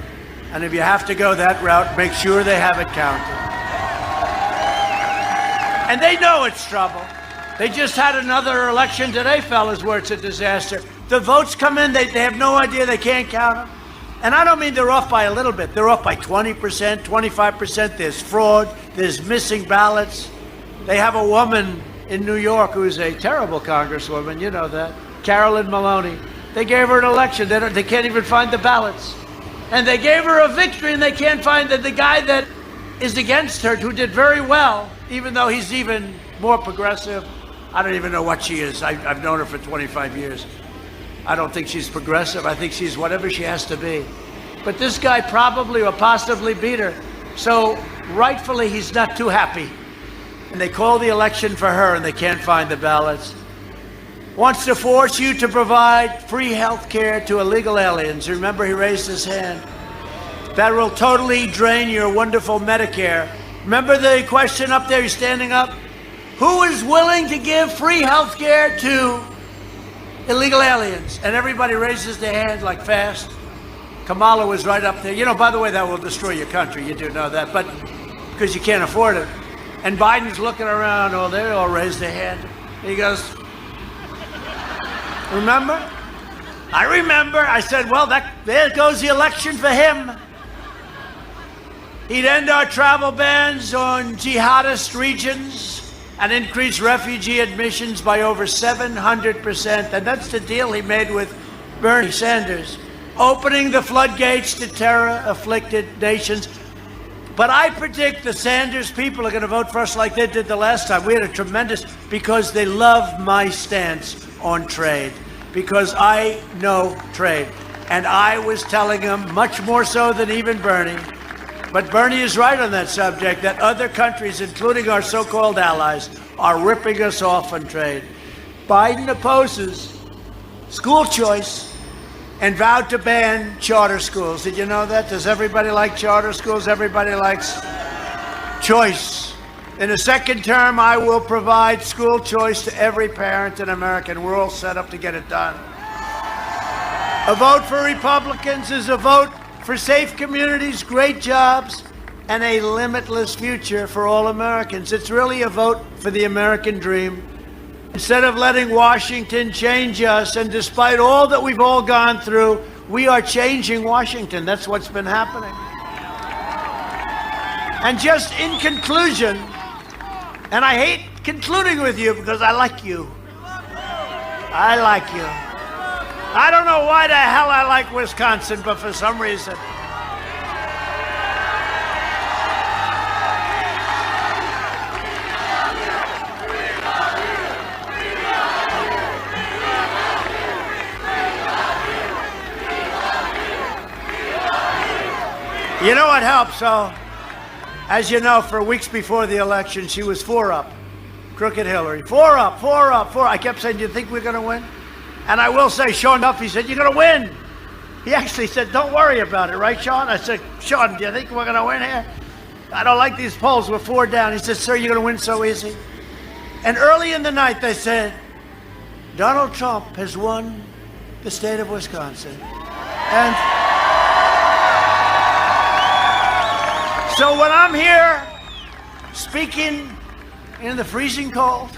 And if you have to go that route, make sure they have it counted. And they know it's trouble. They just had another election today, fellas, where it's a disaster. The votes come in, they have no idea, they can't count them. And I don't mean they're off by a little bit. They're off by 20%, 25%. There's fraud. There's missing ballots. They have a woman in New York who's a terrible congresswoman. You know that. Carolyn Maloney. They gave her an election. They can't even find the ballots. And they gave her a victory, and they can't find the guy that is against her, who did very well, even though he's even more progressive. I don't even know what she is. I've known her for 25 years. I don't think she's progressive. I think she's whatever she has to be. But this guy probably or possibly beat her. So rightfully, he's not too happy. And they call the election for her, and they can't find the ballots. Wants to force you to provide free health care to illegal aliens. Remember, he raised his hand. That will totally drain your wonderful Medicare. Remember the question up there, he's standing up? Who is willing to give free health care to illegal aliens? And everybody raises their hand like fast. Kamala was right up there. You know, by the way, that will destroy your country. You do know that, but because you can't afford it. And Biden's looking around. Oh, they all raised their hand. He goes, remember? I remember. I said, well, there goes the election for him. He'd end our travel bans on jihadist regions and increase refugee admissions by over 700%. And that's the deal he made with Bernie Sanders, opening the floodgates to terror-afflicted nations. But I predict the Sanders people are going to vote for us like they did the last time. We had a tremendous, because they love my stance on trade, because I know trade. And I was telling them, much more so than even Bernie, but Bernie is right on that subject, that other countries, including our so-called allies, are ripping us off on trade. Biden opposes school choice and vowed to ban charter schools. Did you know that? Does everybody like charter schools? Everybody likes choice. In the second term, I will provide school choice to every parent in America, and we're all set up to get it done. A vote for Republicans is a vote for safe communities, great jobs, and a limitless future for all Americans. It's really a vote for the American dream. Instead of letting Washington change us, and despite all that we've all gone through, we are changing Washington. That's what's been happening. And just in conclusion, and I hate concluding with you because I like you. I like you. I don't know why the hell I like Wisconsin, but for some reason. You know what helps? So, as you know, for weeks before the election, she was 4 up. Crooked Hillary. 4 up, 4 up, 4. I kept saying, do you think we're going to win? And I will say, Sean Duffy said, you're going to win. He actually said, don't worry about it, right, Sean? I said, Sean, do you think we're going to win here? I don't like these polls. We're 4 down. He said, sir, you're going to win so easy. And early in the night, they said, Donald Trump has won the state of Wisconsin. And so when I'm here speaking in the freezing cold,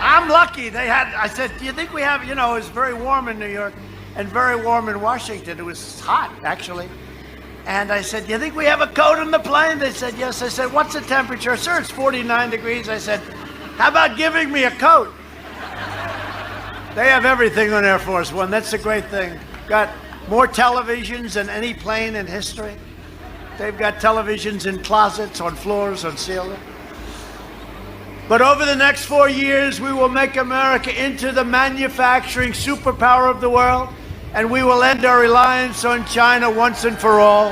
I'm lucky. I said, do you think we have, you know, it's very warm in New York and very warm in Washington. It was hot, actually. And I said, do you think we have a coat on the plane? They said, yes. I said, what's the temperature? Sir, it's 49 degrees. I said, how about giving me a coat? They have everything on Air Force One. That's the great thing. Got more televisions than any plane in history. They've got televisions in closets, on floors, on ceilings. But over the next 4 years, we will make America into the manufacturing superpower of the world, and we will end our reliance on China once and for all.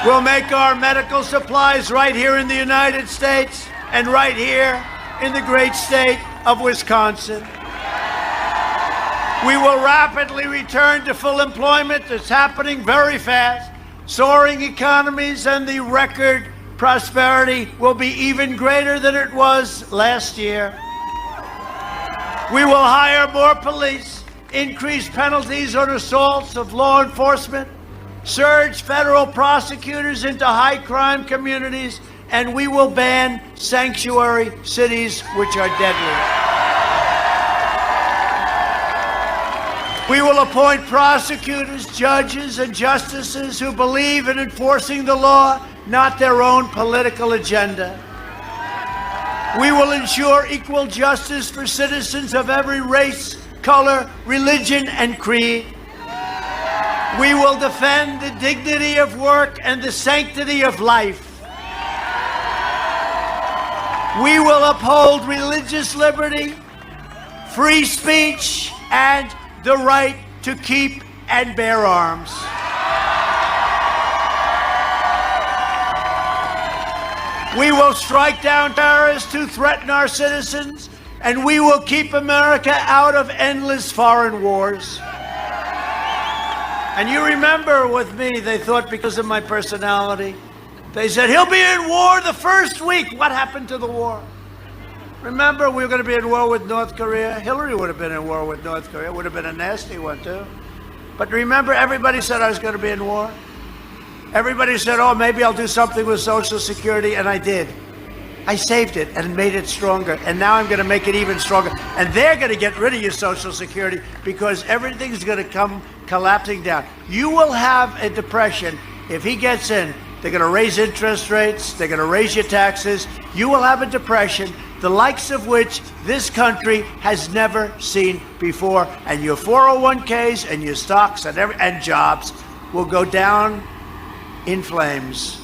We'll make our medical supplies right here in the United States and right here in the great state of Wisconsin. We will rapidly return to full employment. It's happening very fast. Soaring economies, and the record prosperity will be even greater than it was last year. We will hire more police, increase penalties on assaults of law enforcement, surge federal prosecutors into high-crime communities, and we will ban sanctuary cities, which are deadly. We will appoint prosecutors, judges, and justices who believe in enforcing the law, not their own political agenda. We will ensure equal justice for citizens of every race, color, religion, and creed. We will defend the dignity of work and the sanctity of life. We will uphold religious liberty, free speech, and the right to keep and bear arms. We will strike down terrorists who threaten our citizens, and we will keep America out of endless foreign wars. And you remember with me, they thought because of my personality, they said, he'll be in war the first week. What happened to the war? Remember, we were going to be in war with North Korea. Hillary would have been in war with North Korea. It would have been a nasty one, too. But remember, everybody said I was going to be in war. Everybody said, oh, maybe I'll do something with Social Security, and I did. I saved it and made it stronger, and now I'm going to make it even stronger. And they're going to get rid of your Social Security because everything's going to come collapsing down. You will have a depression if he gets in. They're going to raise interest rates. They're going to raise your taxes. You will have a depression, the likes of which this country has never seen before. And your 401ks and your stocks and jobs will go down in flames.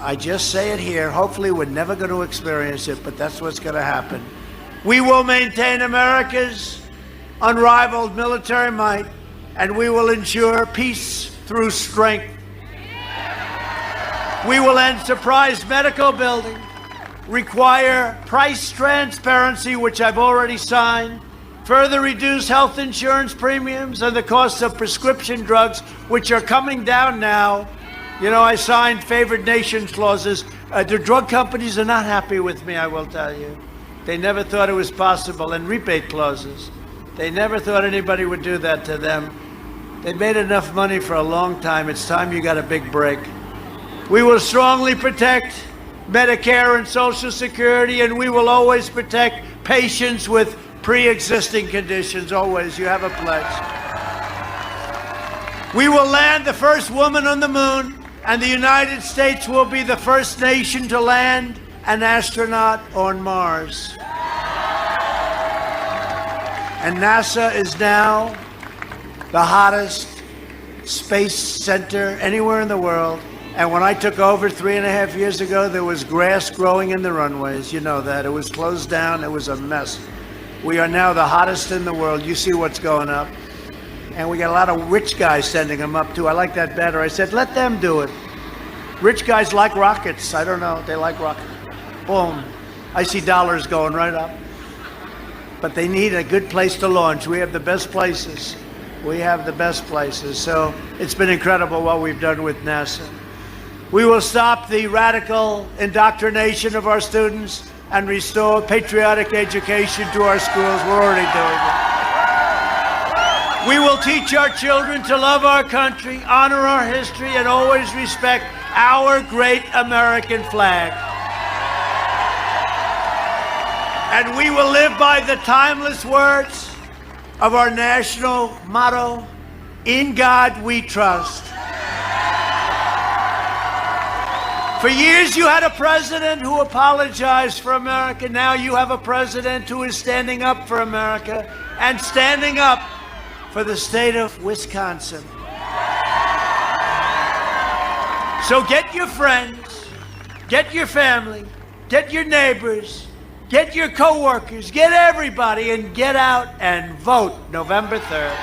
I just say it here. Hopefully we're never going to experience it, but that's what's going to happen. We will maintain America's unrivaled military might, and we will ensure peace through strength. We will end surprise medical billing, require price transparency, which I've already signed, further reduce health insurance premiums and the cost of prescription drugs, which are coming down now. You know, I signed favored nations clauses. The drug companies are not happy with me, I will tell you. They never thought it was possible. And rebate clauses. They never thought anybody would do that to them. They made enough money for a long time. It's time you got a big break. We will strongly protect Medicare and Social Security, and we will always protect patients with pre-existing conditions. Always. You have a pledge. We will land the first woman on the moon, and the United States will be the first nation to land an astronaut on Mars. And NASA is now the hottest space center anywhere in the world. And when I took over 3.5 years ago, there was grass growing in the runways. You know that. It was closed down. It was a mess. We are now the hottest in the world. You see what's going up. And we got a lot of rich guys sending them up, too. I like that better. I said, let them do it. Rich guys like rockets. I don't know. They like rockets. Boom. I see dollars going right up. But they need a good place to launch. We have the best places. We have the best places. So it's been incredible what we've done with NASA. We will stop the radical indoctrination of our students and restore patriotic education to our schools. We're already doing it. We will teach our children to love our country, honor our history, and always respect our great American flag. And we will live by the timeless words of our national motto, "In God we trust." For years you had a president who apologized for America. Now you have a president who is standing up for America and standing up for the state of Wisconsin. So get your friends, get your family, get your neighbors, get your co-workers, get everybody, and get out and vote November 3rd.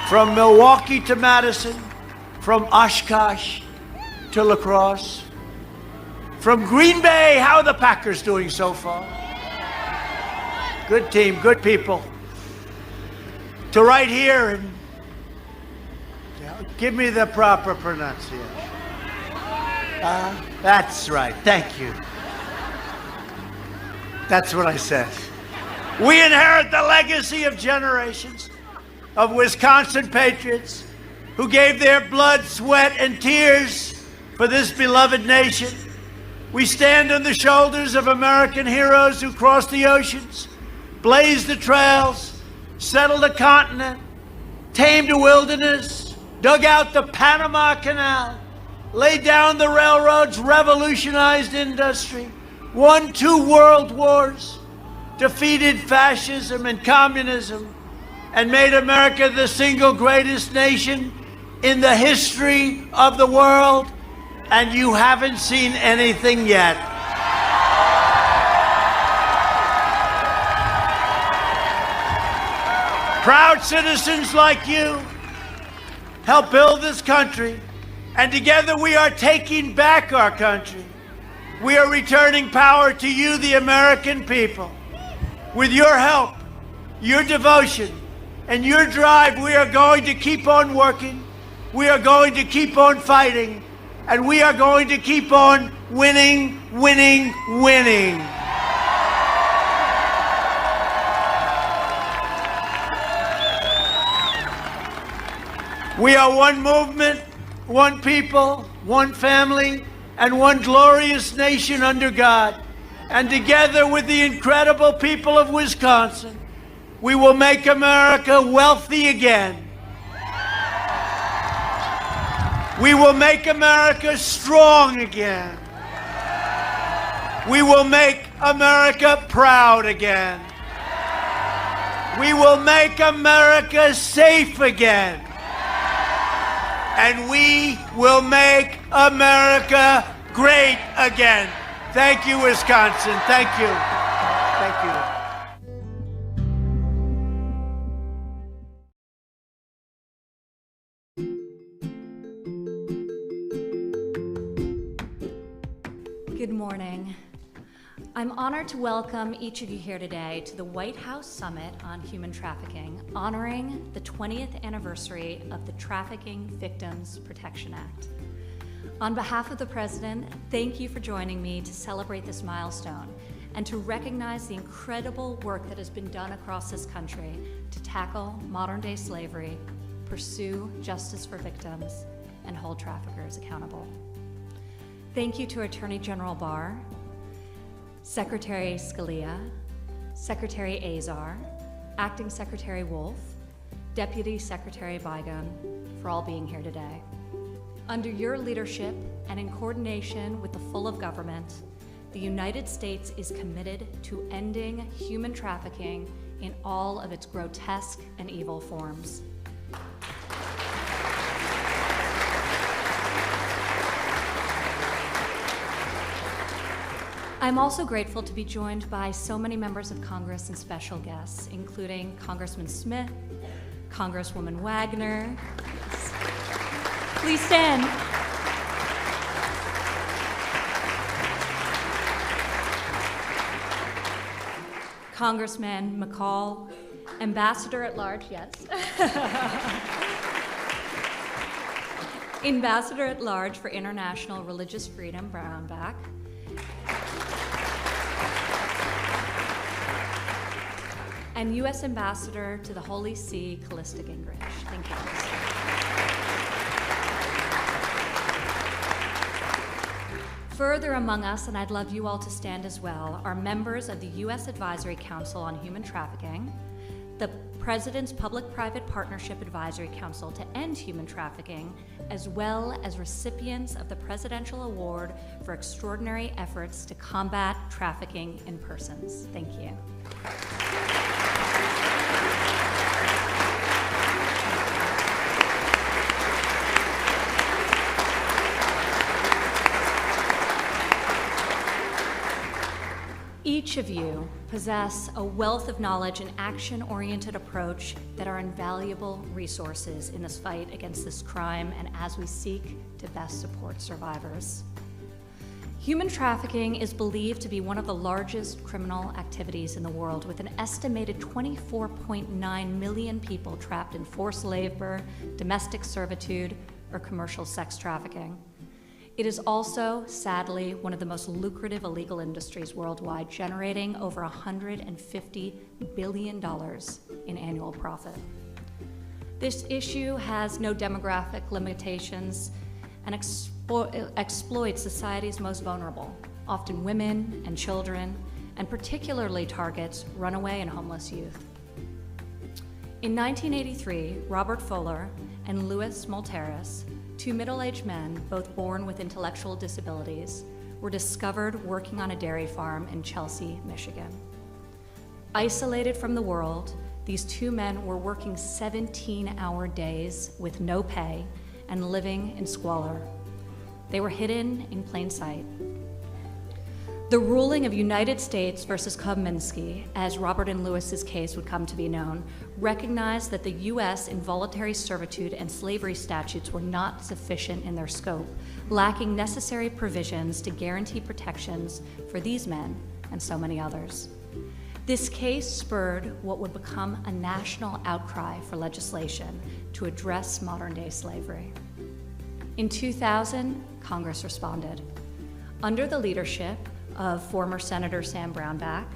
From Milwaukee to Madison, from Oshkosh to La Crosse, from Green Bay, how are the Packers doing so far? Good team, good people. To right here, and give me the proper pronunciation. That's right, thank you. That's what I said. We inherit the legacy of generations of Wisconsin patriots who gave their blood, sweat, and tears for this beloved nation. We stand on the shoulders of American heroes who crossed the oceans, blazed the trails, settled a continent, tamed a wilderness, dug out the Panama Canal, laid down the railroads, revolutionized industry, won 2 world wars, defeated fascism and communism, and made America the single greatest nation in the history of the world, and you haven't seen anything yet. Proud citizens like you help build this country, and together we are taking back our country. We are returning power to you, the American people. With your help, your devotion, and your drive, we are going to keep on working, we are going to keep on fighting, and we are going to keep on winning, winning, winning. We are one movement, one people, one family, and one glorious nation under God. And together with the incredible people of Wisconsin, we will make America wealthy again. We will make America strong again. We will make America proud again. We will make America safe again. And we will make America great again. Thank you, Wisconsin. Thank you. Thank you. Good morning. I'm honored to welcome each of you here today to the White House Summit on Human Trafficking, honoring the 20th anniversary of the Trafficking Victims Protection Act. On behalf of the President, thank you for joining me to celebrate this milestone and to recognize the incredible work that has been done across this country to tackle modern-day slavery, pursue justice for victims, and hold traffickers accountable. Thank you to Attorney General Barr, Secretary Scalia, Secretary Azar, Acting Secretary Wolf, Deputy Secretary Bygum, for all being here today. Under your leadership and in coordination with the full of government, the United States is committed to ending human trafficking in all of its grotesque and evil forms. I'm also grateful to be joined by so many members of Congress and special guests, including Congressman Smith, Congresswoman Wagner. Please stand. Congressman McCall, Ambassador at Large, yes. Ambassador at Large for International Religious Freedom, Brownback. And U.S. Ambassador to the Holy See, Callista Gingrich. Thank you. Further among us, and I'd love you all to stand as well, are members of the U.S. Advisory Council on Human Trafficking, the President's Public-Private Partnership Advisory Council to End Human Trafficking, as well as recipients of the Presidential Award for Extraordinary Efforts to Combat Trafficking in Persons. Thank you. Each of you possess a wealth of knowledge and action-oriented approach that are invaluable resources in this fight against this crime and as we seek to best support survivors. Human trafficking is believed to be one of the largest criminal activities in the world, with an estimated 24.9 million people trapped in forced labor, domestic servitude, or commercial sex trafficking. It is also, sadly, one of the most lucrative illegal industries worldwide, generating over $150 billion in annual profit. This issue has no demographic limitations and exploits society's most vulnerable, often women and children, and particularly targets runaway and homeless youth. In 1983, Robert Fuller and Louis Maltera's 2 middle-aged men, both born with intellectual disabilities, were discovered working on a dairy farm in Chelsea, Michigan. Isolated from the world, these 2 men were working 17-hour days with no pay and living in squalor. They were hidden in plain sight. The ruling of United States versus Kobminski, as Robert and Lewis's case would come to be known, recognized that the U.S. involuntary servitude and slavery statutes were not sufficient in their scope, lacking necessary provisions to guarantee protections for these men and so many others. This case spurred what would become a national outcry for legislation to address modern-day slavery. In 2000, Congress responded. Under the leadership of former Senator Sam Brownback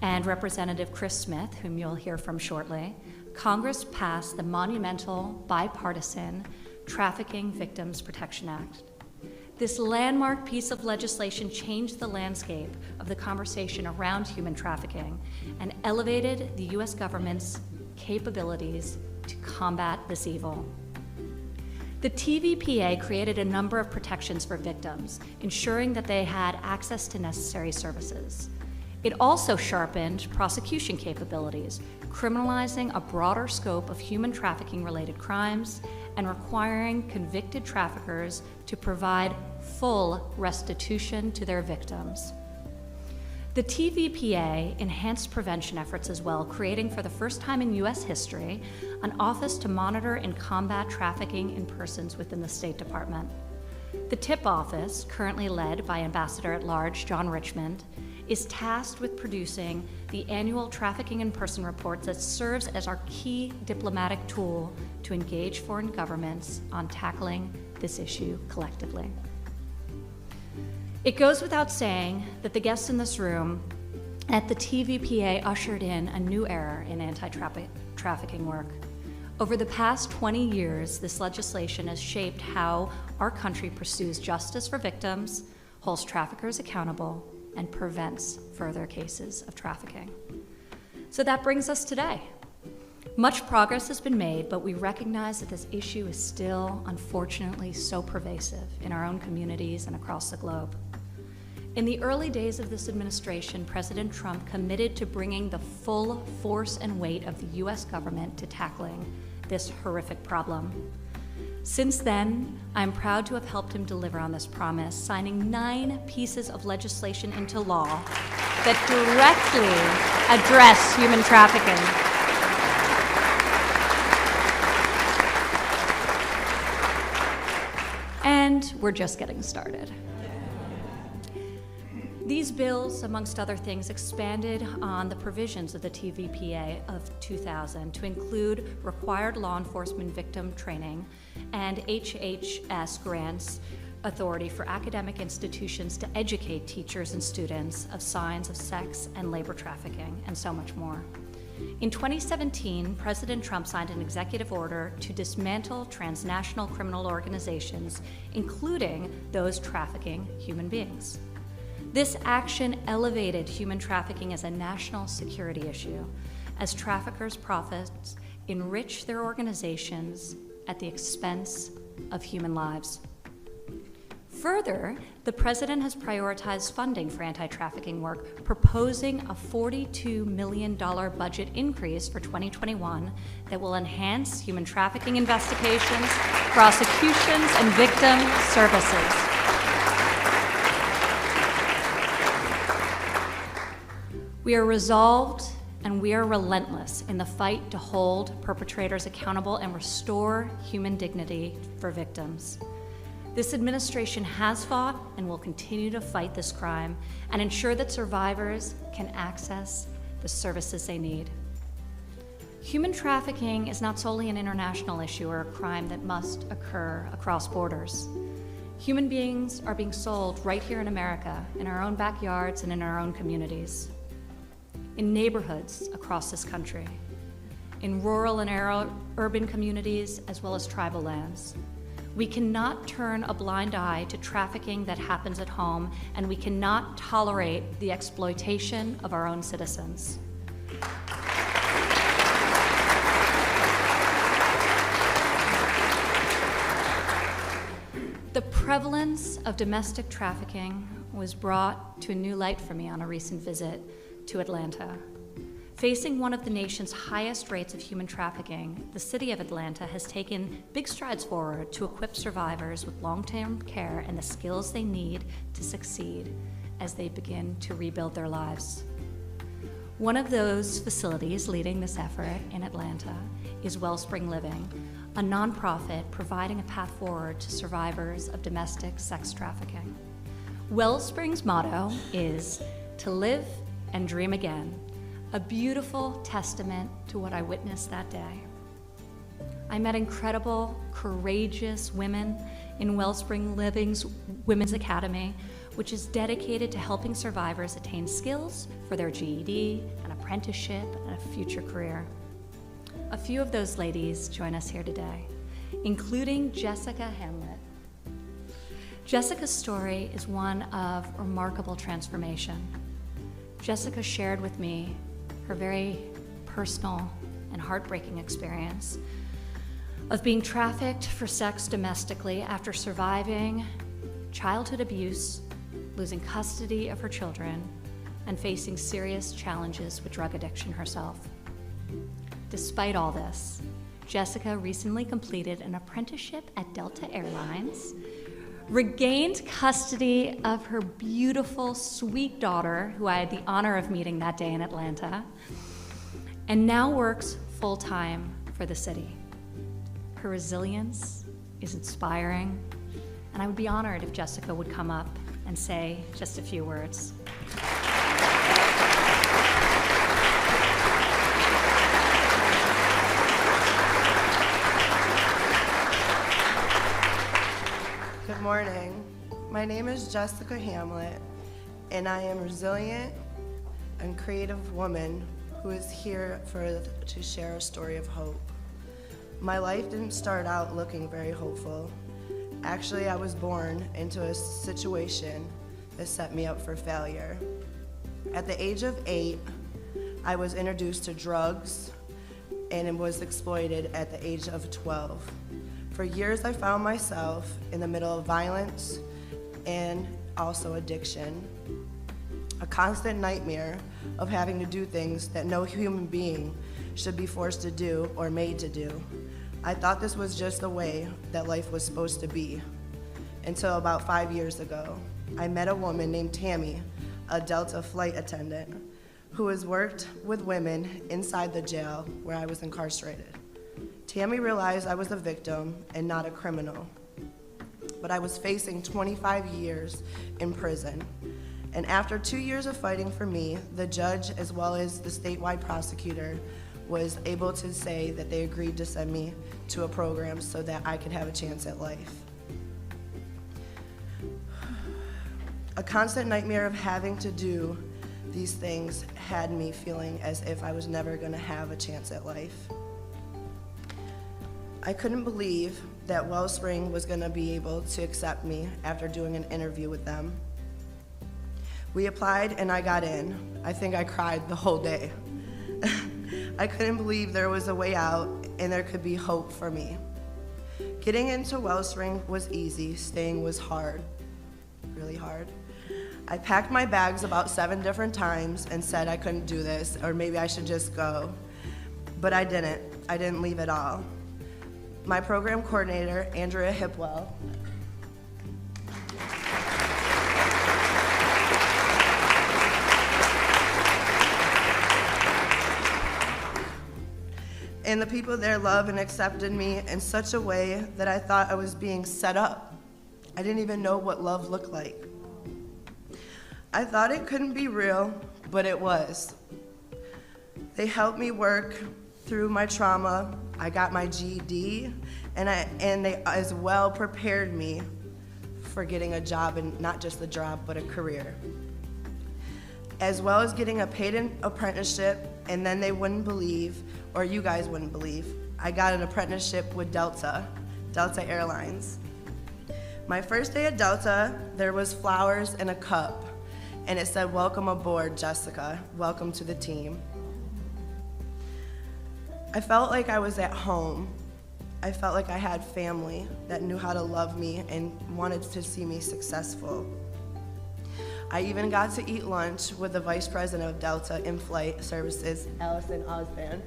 and Representative Chris Smith, whom you'll hear from shortly, Congress passed the monumental bipartisan Trafficking Victims Protection Act. This landmark piece of legislation changed the landscape of the conversation around human trafficking and elevated the U.S. government's capabilities to combat this evil. The TVPA created a number of protections for victims, ensuring that they had access to necessary services. It also sharpened prosecution capabilities, criminalizing a broader scope of human trafficking-related crimes and requiring convicted traffickers to provide full restitution to their victims. The TVPA enhanced prevention efforts as well, creating for the first time in U.S. history an office to monitor and combat trafficking in persons within the State Department. The TIP office, currently led by Ambassador-at-Large John Richmond, is tasked with producing the annual Trafficking in Person report that serves as our key diplomatic tool to engage foreign governments on tackling this issue collectively. It goes without saying that the guests in this room at the TVPA ushered in a new era in anti-trafficking work. Over the past 20 years, this legislation has shaped how our country pursues justice for victims, holds traffickers accountable, and prevents further cases of trafficking. So that brings us today. Much progress has been made, but we recognize that this issue is still, unfortunately, so pervasive in our own communities and across the globe. In the early days of this administration, President Trump committed to bringing the full force and weight of the U.S. government to tackling this horrific problem. Since then, I'm proud to have helped him deliver on this promise, signing 9 pieces of legislation into law that directly address human trafficking. And we're just getting started. These bills, amongst other things, expanded on the provisions of the TVPA of 2000 to include required law enforcement victim training and HHS grants authority for academic institutions to educate teachers and students of signs of sex and labor trafficking, and so much more. In 2017, President Trump signed an executive order to dismantle transnational criminal organizations, including those trafficking human beings. This action elevated human trafficking as a national security issue, as traffickers' profits enrich their organizations at the expense of human lives. Further, the President has prioritized funding for anti-trafficking work, proposing a $42 million budget increase for 2021 that will enhance human trafficking investigations, prosecutions, and victim services. We are resolved and we are relentless in the fight to hold perpetrators accountable and restore human dignity for victims. This administration has fought and will continue to fight this crime and ensure that survivors can access the services they need. Human trafficking is not solely an international issue or a crime that must occur across borders. Human beings are being sold right here in America, in our own backyards and in our own communities, in neighborhoods across this country, in rural and urban communities, as well as tribal lands. We cannot turn a blind eye to trafficking that happens at home, and we cannot tolerate the exploitation of our own citizens. prevalence of domestic trafficking was brought to a new light for me on a recent visit to Atlanta. Facing one of the nation's highest rates of human trafficking, the city of Atlanta has taken big strides forward to equip survivors with long-term care and the skills they need to succeed as they begin to rebuild their lives. One of those facilities leading this effort in Atlanta is Wellspring Living, a nonprofit providing a path forward to survivors of domestic sex trafficking. Wellspring's motto is to live and dream again, a beautiful testament to what I witnessed that day. I met incredible, courageous women in Wellspring Living's Women's Academy, which is dedicated to helping survivors attain skills for their GED, an apprenticeship, and a future career. A few of those ladies join us here today, including Jessica Hamlet. Jessica's story is one of remarkable transformation. Jessica shared with me her very personal and heartbreaking experience of being trafficked for sex domestically after surviving childhood abuse, losing custody of her children, and facing serious challenges with drug addiction herself. Despite all this, Jessica recently completed an apprenticeship at Delta Airlines, regained custody of her beautiful, sweet daughter, who I had the honor of meeting that day in Atlanta, and now works full-time for the city. Her resilience is inspiring, and I would be honored if Jessica would come up and say just a few words. Good morning. My name is Jessica Hamlet, and I am a resilient and creative woman who is here to share a story of hope. My life didn't start out looking very hopeful. Actually, I was born into a situation that set me up for failure. At the age of 8, I was introduced to drugs and was exploited at the age of 12. For years, I found myself in the middle of violence and also addiction, a constant nightmare of having to do things that no human being should be forced to do or made to do. I thought this was just the way that life was supposed to be, until about 5 years ago. I met a woman named Tammy, a Delta flight attendant, who has worked with women inside the jail where I was incarcerated. Tammy realized I was a victim and not a criminal, but I was facing 25 years in prison. And after 2 years of fighting for me, the judge, as well as the statewide prosecutor, was able to say that they agreed to send me to a program so that I could have a chance at life. A constant nightmare of having to do these things had me feeling as if I was never going to have a chance at life. I couldn't believe that Wellspring was going to be able to accept me after doing an interview with them. We applied and I got in. I think I cried the whole day. I couldn't believe there was a way out and there could be hope for me. Getting into Wellspring was easy, staying was hard, really hard. I packed my bags about 7 different times and said I couldn't do this, or maybe I should just go. But I didn't leave at all. My program coordinator, Andrea Hipwell, and the people there loved and accepted me in such a way that I thought I was being set up. I didn't even know what love looked like. I thought it couldn't be real, but it was. They helped me work through my trauma. I got my GED, and they as well prepared me for getting a job, and not just a job, but a career. As well as getting a paid apprenticeship, and then they wouldn't believe, or you guys wouldn't believe, I got an apprenticeship with Delta Airlines. My first day at Delta, there was flowers and a cup, and it said, "Welcome aboard, Jessica. Welcome to the team." I felt like I was at home. I felt like I had family that knew how to love me and wanted to see me successful. I even got to eat lunch with the Vice President of Delta In-Flight Services, Allison Osband.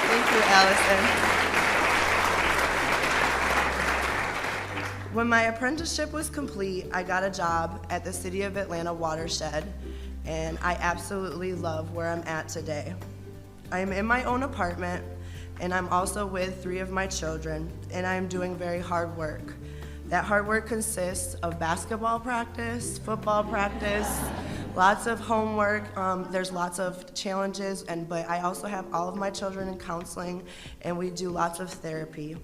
Thank you, Allison. When my apprenticeship was complete, I got a job at the City of Atlanta Watershed, and I absolutely love where I'm at today. I am in my own apartment, and I'm also with 3 of my children, and I am doing very hard work. That hard work consists of basketball practice, football practice, lots of homework. There's lots of challenges, but I also have all of my children in counseling, and we do lots of therapy.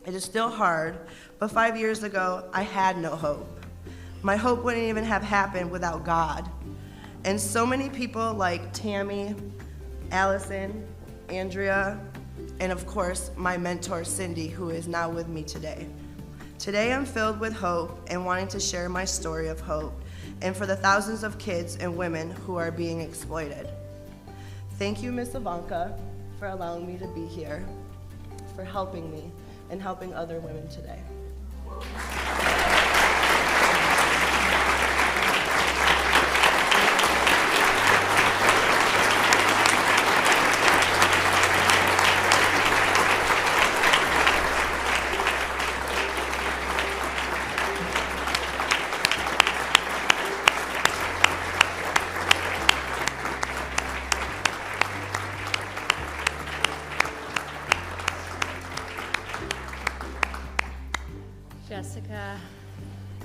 It is still hard, but 5 years ago, I had no hope. My hope wouldn't even have happened without God. And so many people like Tammy, Allison, Andrea, and of course, my mentor, Cindy, who is now with me today. Today, I'm filled with hope and wanting to share my story of hope, and for the thousands of kids and women who are being exploited. Thank you, Miss Ivanka, for allowing me to be here, for helping me, and helping other women today. Jessica,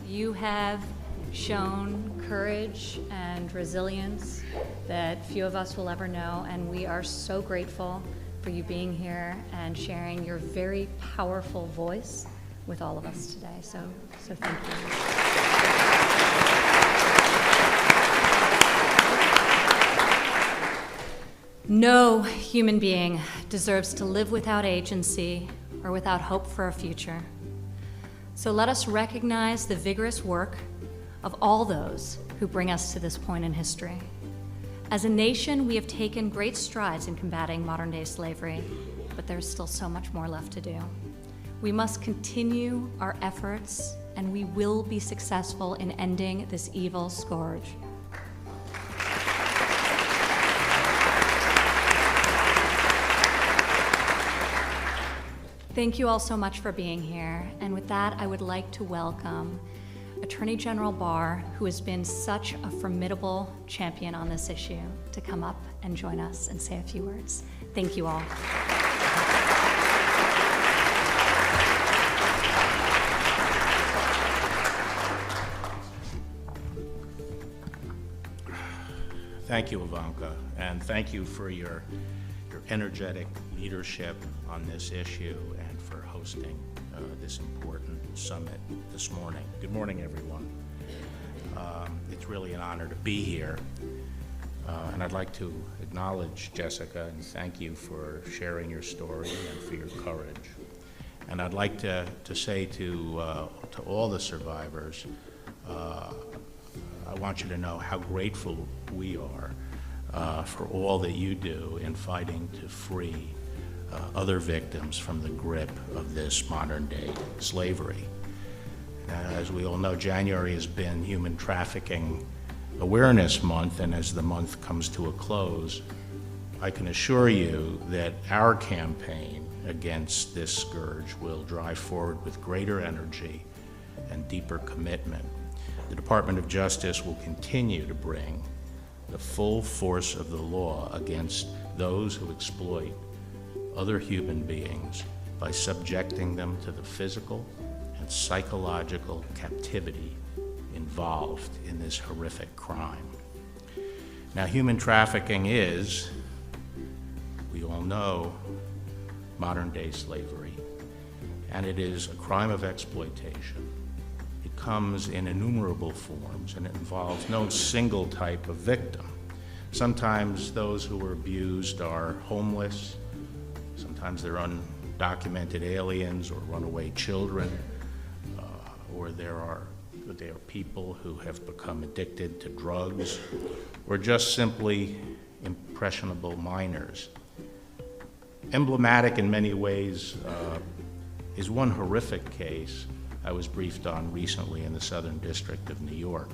you have shown courage and resilience that few of us will ever know, and we are so grateful for you being here and sharing your very powerful voice with all of us today. So thank you. No human being deserves to live without agency or without hope for a future. So let us recognize the vigorous work of all those who bring us to this point in history. As a nation, we have taken great strides in combating modern-day slavery, but there's still so much more left to do. We must continue our efforts, and we will be successful in ending this evil scourge. Thank you all so much for being here. And with that, I would like to welcome Attorney General Barr, who has been such a formidable champion on this issue, to come up and join us and say a few words. Thank you all. Thank you, Ivanka, and thank you for your energetic leadership on this issue and for hosting this important summit this morning. Good morning, everyone. It's really an honor to be here, and I'd like to acknowledge Jessica and thank you for sharing your story and for your courage. And I'd like to say to all the survivors, I want you to know how grateful we are for all that you do in fighting to free other victims from the grip of this modern-day slavery. As we all know, January has been Human Trafficking Awareness Month, and as the month comes to a close, I can assure you that our campaign against this scourge will drive forward with greater energy and deeper commitment. The Department of Justice will continue to bring the full force of the law against those who exploit other human beings by subjecting them to the physical and psychological captivity involved in this horrific crime. Now, human trafficking is, we all know, modern-day slavery, and it is a crime of exploitation. It comes in innumerable forms, and it involves no single type of victim. Sometimes those who are abused are homeless, sometimes they're undocumented aliens or runaway children, or they are people who have become addicted to drugs, or just simply impressionable minors. Emblematic in many ways is one horrific case I was briefed on recently in the Southern District of New York.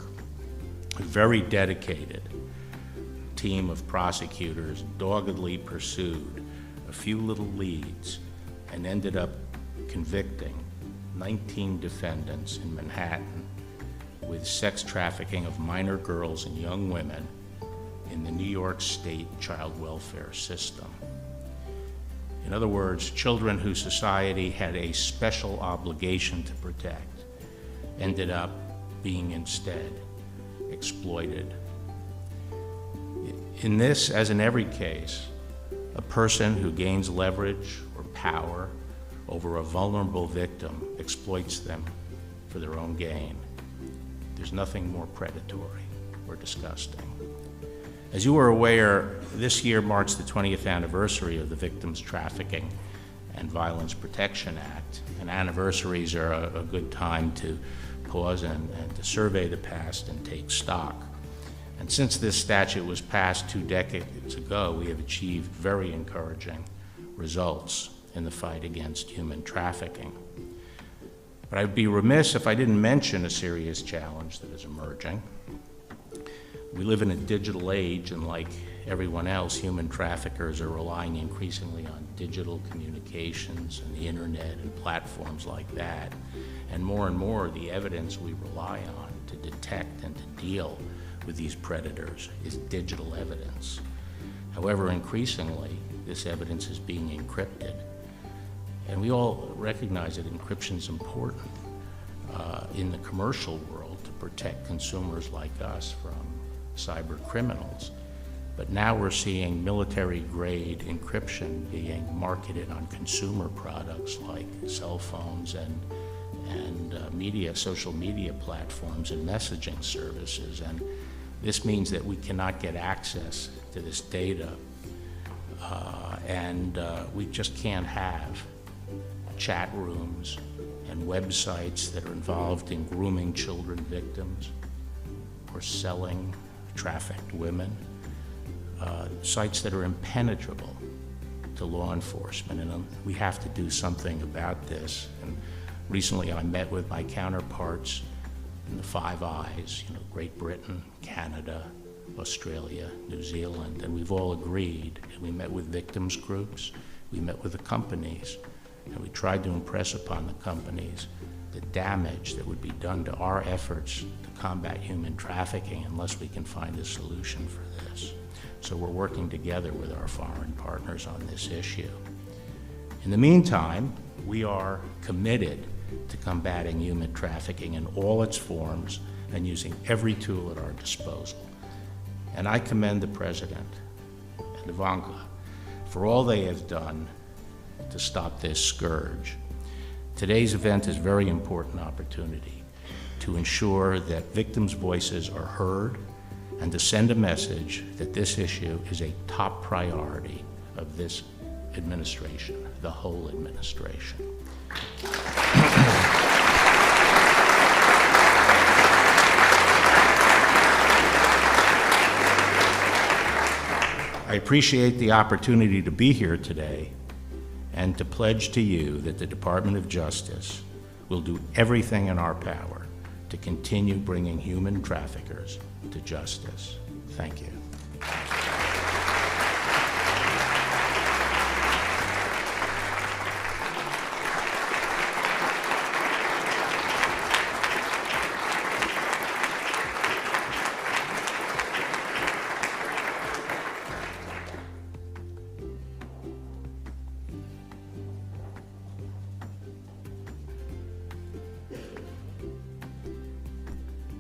A very dedicated team of prosecutors doggedly pursued a few little leads and ended up convicting 19 defendants in Manhattan with sex trafficking of minor girls and young women in the New York State child welfare system. In other words, children whose society had a special obligation to protect ended up being instead exploited. In this, as in every case, a person who gains leverage or power over a vulnerable victim exploits them for their own gain. There's nothing more predatory or disgusting. As you are aware, this year marks the 20th anniversary of the Victims Trafficking and Violence Protection Act, and anniversaries are a good time to pause and to survey the past and take stock. And since this statute was passed 2 decades ago, we have achieved very encouraging results in the fight against human trafficking. But I'd be remiss if I didn't mention a serious challenge that is emerging. We live in a digital age, and like everyone else, human traffickers are relying increasingly on digital communications and the internet and platforms like that. And more, the evidence we rely on to detect and to deal with these predators is digital evidence. However, increasingly, this evidence is being encrypted. And we all recognize that encryption is important in the commercial world to protect consumers like us from cyber criminals. But now we're seeing military-grade encryption being marketed on consumer products like cell phones and social media platforms and messaging services. And this means that we cannot get access to this data, and we just can't have chat rooms and websites that are involved in grooming children victims or selling trafficked women, sites that are impenetrable to law enforcement. And we have to do something about this. And recently I met with my counterparts in the Five Eyes, Great Britain, Canada, Australia, New Zealand, and we've all agreed, and we met with victims groups, we met with the companies, and we tried to impress upon the companies the damage that would be done to our efforts to combat human trafficking unless we can find a solution for this. So we're working together with our foreign partners on this issue. In the meantime, we are committed to combating human trafficking in all its forms and using every tool at our disposal. And I commend the President and Ivanka for all they have done to stop this scourge. Today's event is a very important opportunity to ensure that victims' voices are heard and to send a message that this issue is a top priority of this administration, the whole administration. I appreciate the opportunity to be here today and to pledge to you that the Department of Justice will do everything in our power to continue bringing human traffickers to justice. Thank you.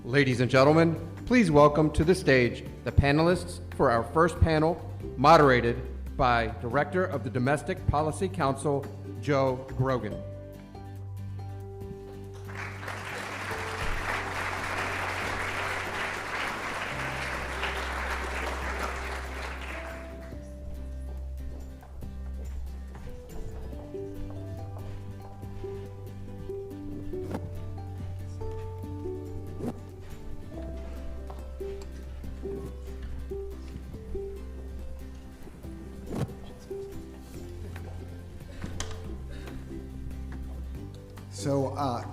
Ladies and gentlemen, please welcome to the stage the panelists for our first panel, moderated by Director of the Domestic Policy Council, Joe Grogan.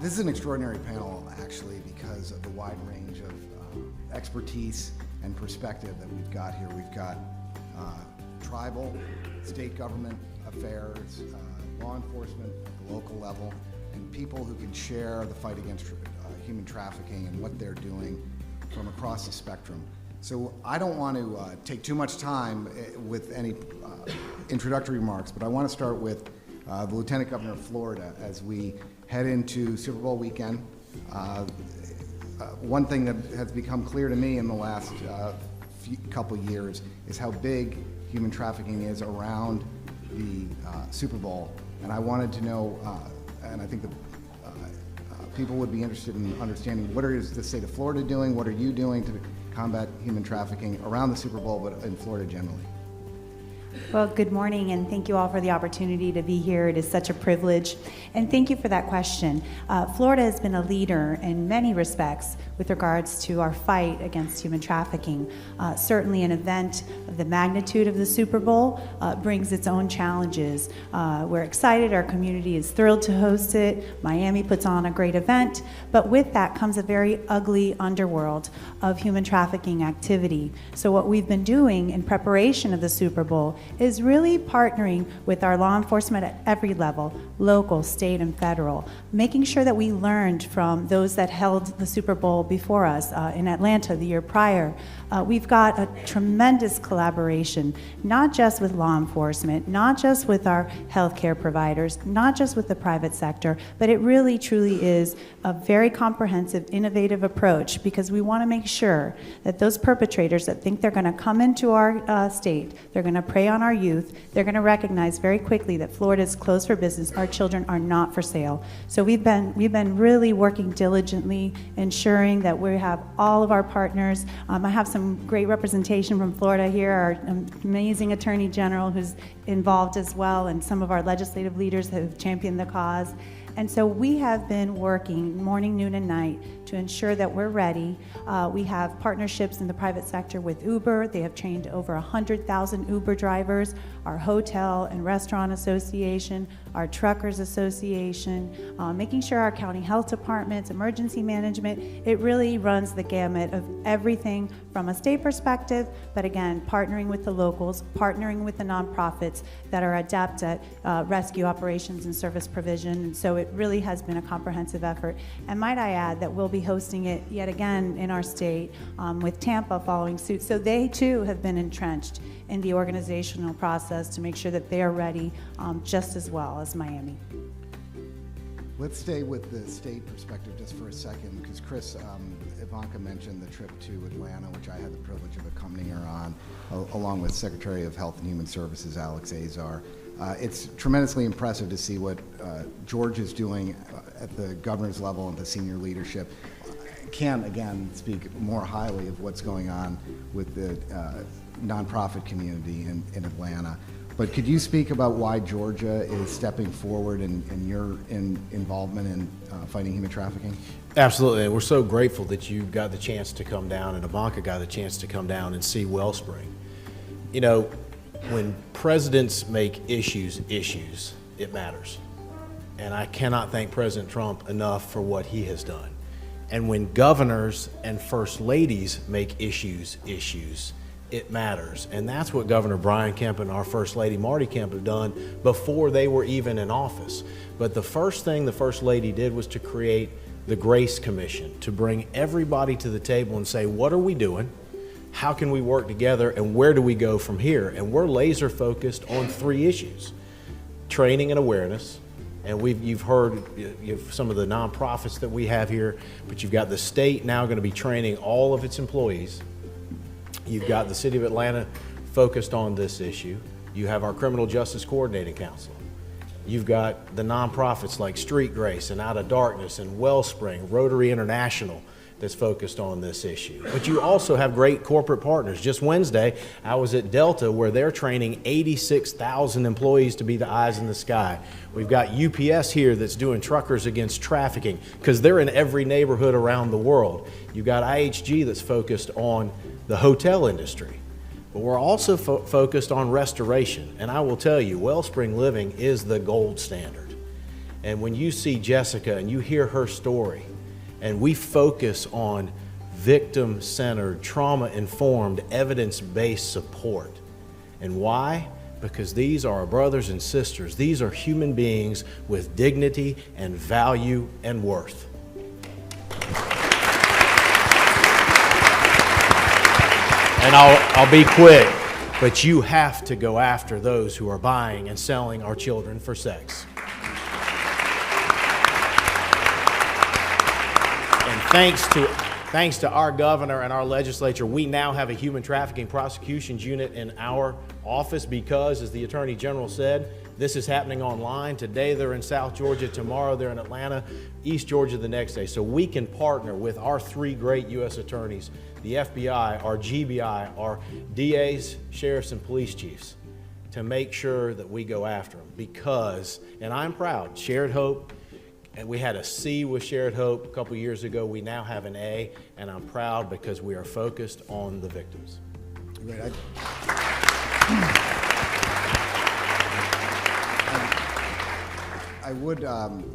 This is an extraordinary panel, actually, because of the wide range of expertise and perspective that we've got here. We've got tribal, state government affairs, law enforcement at the local level, and people who can share the fight against human trafficking and what they're doing from across the spectrum. So I don't want to take too much time with any introductory remarks, but I want to start with the Lieutenant Governor of Florida as we head into Super Bowl weekend. One thing that has become clear to me in the last couple years is how big human trafficking is around the Super Bowl. And I wanted to know, and I think that people would be interested in understanding, what is the state of Florida doing? What are you doing to combat human trafficking around the Super Bowl, but in Florida generally? Well, good morning, and thank you all for the opportunity to be here. It is such a privilege, and thank you for that question. Florida has been a leader in many respects with regards to our fight against human trafficking. Certainly an event of the magnitude of the Super Bowl brings its own challenges. We're excited, our community is thrilled to host it. Miami puts on a great event, but with that comes a very ugly underworld of human trafficking activity. So what we've been doing in preparation of the Super Bowl is really partnering with our law enforcement at every level, local, state, and federal, making sure that we learned from those that held the Super Bowl before us in Atlanta the year prior. We've got a tremendous collaboration, not just with law enforcement, not just with our healthcare providers, not just with the private sector, but it really truly is a very comprehensive, innovative approach, because we want to make sure that those perpetrators that think they're going to come into our state, they're going to prey on our youth, they're going to recognize very quickly that Florida is closed for business. Our children are not for sale. So we've been really working diligently, ensuring that we have all of our partners. I have some great representation from Florida here, our amazing Attorney General who's involved as well, and some of our legislative leaders have championed the cause. And so we have been working morning, noon, and night to ensure that we're ready. We have partnerships in the private sector with Uber. They have trained over 100,000 Uber drivers, our Hotel and Restaurant Association, our Truckers Association, making sure our county health departments, emergency management, it really runs the gamut of everything from a state perspective, but again, partnering with the locals, partnering with the nonprofits that are adept at rescue operations and service provision. And so it really has been a comprehensive effort. And might I add that we'll be hosting it yet again in our state with Tampa following suit. So they too have been entrenched in the organizational process to make sure that they are ready just as well as Miami. Let's stay with the state perspective just for a second, because Chris, Ivanka mentioned the trip to Atlanta, which I had the privilege of accompanying her on, along with Secretary of Health and Human Services, Alex Azar. It's tremendously impressive to see what George is doing at the governor's level and the senior leadership. I can't, again, speak more highly of what's going on with the nonprofit community in Atlanta. But could you speak about why Georgia is stepping forward in your involvement in fighting human trafficking? Absolutely, and we're so grateful that you got the chance to come down, and Ivanka got the chance to come down and see Wellspring. You know, when presidents make issues, it matters. And I cannot thank President Trump enough for what he has done. And when governors and first ladies make issues, it matters. And that's what Governor Brian Kemp and our First Lady Marty Kemp have done before they were even in office. But the first thing the First Lady did was to create the Grace Commission, to bring everybody to the table and say, what are we doing? How can we work together, and where do we go from here? And we're laser focused on 3 issues: training and awareness. And you've heard some of the nonprofits that we have here, but you've got the state now going to be training all of its employees. You've got the City of Atlanta focused on this issue. You have our Criminal Justice Coordinating Council. You've got the nonprofits like Street Grace and Out of Darkness and Wellspring, Rotary International, that's focused on this issue. But you also have great corporate partners. Just Wednesday, I was at Delta, where they're training 86,000 employees to be the eyes in the sky. We've got UPS here that's doing Truckers Against Trafficking, because they're in every neighborhood around the world. You've got IHG that's focused on the hotel industry. But we're also focused on restoration. And I will tell you, Wellspring Living is the gold standard. And when you see Jessica and you hear her story, and we focus on victim-centered, trauma-informed, evidence-based support. And why? Because these are our brothers and sisters. These are human beings with dignity and value and worth. And I'll be quick, but you have to go after those who are buying and selling our children for sex. And thanks to our governor and our legislature, we now have a human trafficking prosecutions unit in our office because, as the Attorney General said, this is happening online. Today they're in South Georgia, tomorrow they're in Atlanta, East Georgia the next day. So we can partner with our 3 great U.S. attorneys, the FBI, our GBI, our DAs, sheriffs, and police chiefs, to make sure that we go after them. Because, and I'm proud, Shared Hope, and we had a C with Shared Hope a couple years ago. We now have an A, and I'm proud because we are focused on the victims. Great. I would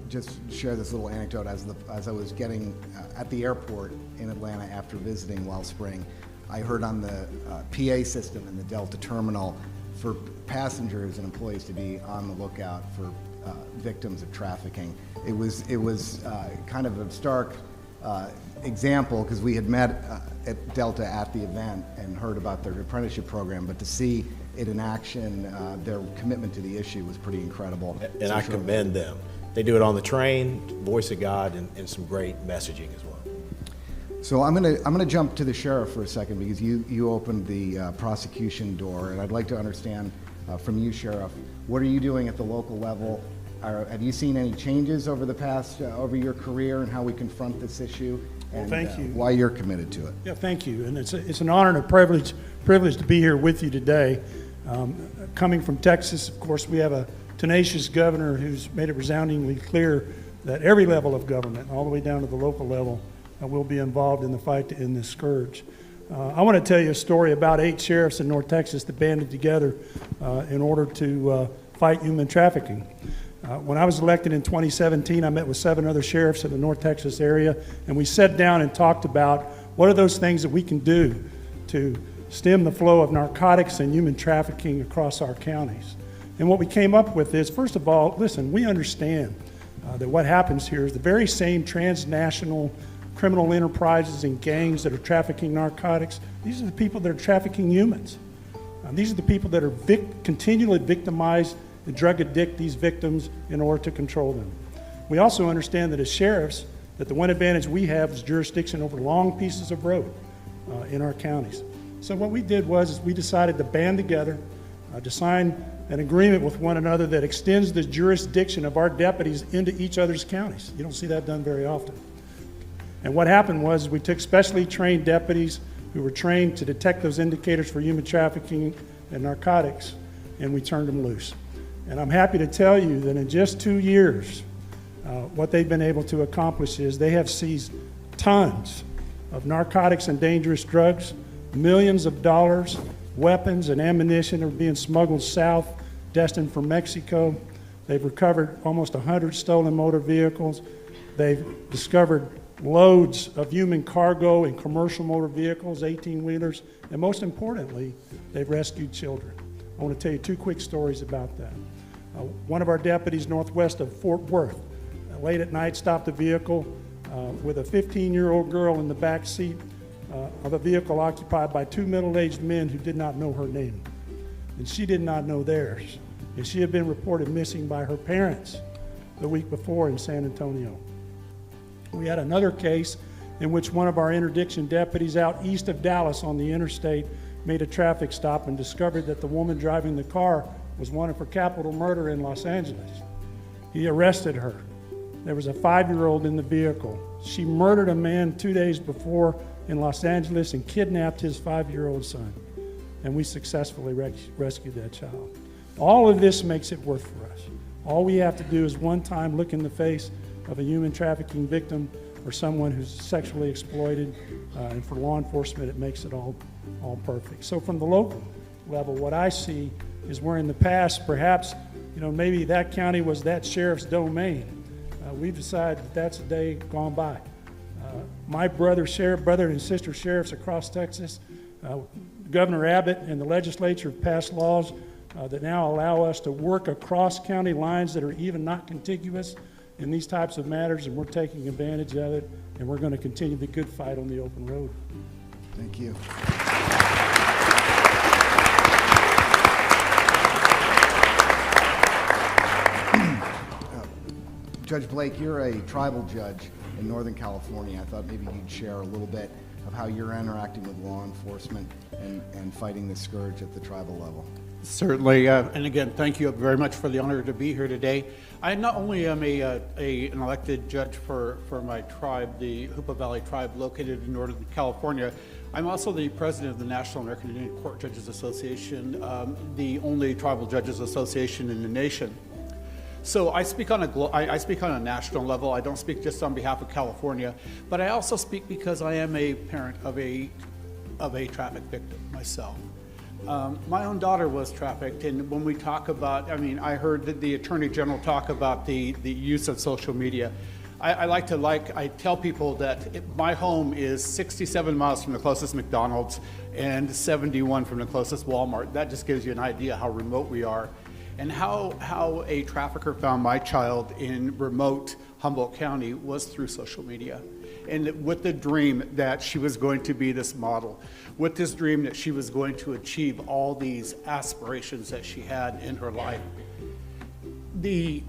just share this little anecdote. As I was getting at the airport in Atlanta after visiting Wellspring, I heard on the PA system in the Delta terminal for passengers and employees to be on the lookout for victims of trafficking. It was kind of a stark example because we had met at Delta at the event and heard about their apprenticeship program, but to see it in action, their commitment to the issue was pretty incredible. And so I commend them. They do it on the train, Voice of God, and some great messaging as well. So I'm gonna jump to the sheriff for a second because you opened the prosecution door, and I'd like to understand from you, Sheriff, what are you doing at the local level? Have you seen any changes over the past over your career and how we confront this issue? And thank you. Why you're committed to it? Yeah, thank you. And it's an honor and a privilege to be here with you today. Coming from Texas, of course, we have a tenacious governor who's made it resoundingly clear that every level of government, all the way down to the local level, will be involved in the fight to end this scourge. I want to tell you a story about 8 sheriffs in North Texas that banded together in order to fight human trafficking. When I was elected in 2017, I met with 7 other sheriffs in the North Texas area, and we sat down and talked about what are those things that we can do to stem the flow of narcotics and human trafficking across our counties. And what we came up with is, first of all, listen, we understand that what happens here is the very same transnational criminal enterprises and gangs that are trafficking narcotics, these are the people that are trafficking humans. These are the people that are continually victimized and drug addict these victims in order to control them. We also understand that as sheriffs, that the one advantage we have is jurisdiction over long pieces of road in our counties. So what we did was we decided to band together to sign an agreement with one another that extends the jurisdiction of our deputies into each other's counties. You don't see that done very often. And what happened was we took specially trained deputies who were trained to detect those indicators for human trafficking and narcotics, and we turned them loose. And I'm happy to tell you that in just 2 years, what they've been able to accomplish is they have seized tons of narcotics and dangerous drugs, millions of dollars, weapons and ammunition are being smuggled south, destined for Mexico. They've recovered almost 100 stolen motor vehicles. They've discovered loads of human cargo in commercial motor vehicles, 18-wheelers, and most importantly, they've rescued children. I want to tell you 2 quick stories about that. One of our deputies northwest of Fort Worth, late at night, stopped a vehicle with a 15-year-old girl in the back seat of a vehicle occupied by 2 middle-aged men who did not know her name. And she did not know theirs. And she had been reported missing by her parents the week before in San Antonio. We had another case in which one of our interdiction deputies out east of Dallas on the interstate made a traffic stop and discovered that the woman driving the car was wanted for capital murder in Los Angeles. He arrested her. There was a 5-year-old in the vehicle. She murdered a man 2 days before in Los Angeles and kidnapped his 5-year-old son. And we successfully rescued that child. All of this makes it work for us. All we have to do is one time look in the face of a human trafficking victim or someone who's sexually exploited, and for law enforcement, it makes it all perfect. So from the local level, what I see is where in the past, perhaps, maybe that county was that sheriff's domain. We've decided that that's a day gone by. My brother and sister sheriffs across Texas, Governor Abbott and the legislature have passed laws that now allow us to work across county lines that are even not contiguous in these types of matters, and we're taking advantage of it, and we're going to continue the good fight on the open road. Thank you. Judge Blake, you're a tribal judge in Northern California. I thought maybe you'd share a little bit of how you're interacting with law enforcement and fighting this scourge at the tribal level. Certainly, and again, thank you very much for the honor to be here today. I not only am an elected judge for my tribe, the Hoopa Valley Tribe located in Northern California, I'm also the president of the National American Indian Court Judges Association, the only tribal judges association in the nation. So I speak on a national level. I don't speak just on behalf of California, but I also speak because I am a parent of a traffic victim myself. My own daughter was trafficked, and when we talk about, I heard that the Attorney General talk about the use of social media. I tell people that my home is 67 miles from the closest McDonald's and 71 from the closest Walmart. That just gives you an idea how remote we are. And how a trafficker found my child in remote Humboldt County was through social media. And with the dream that she was going to be this model, with this dream that she was going to achieve all these aspirations that she had in her life. The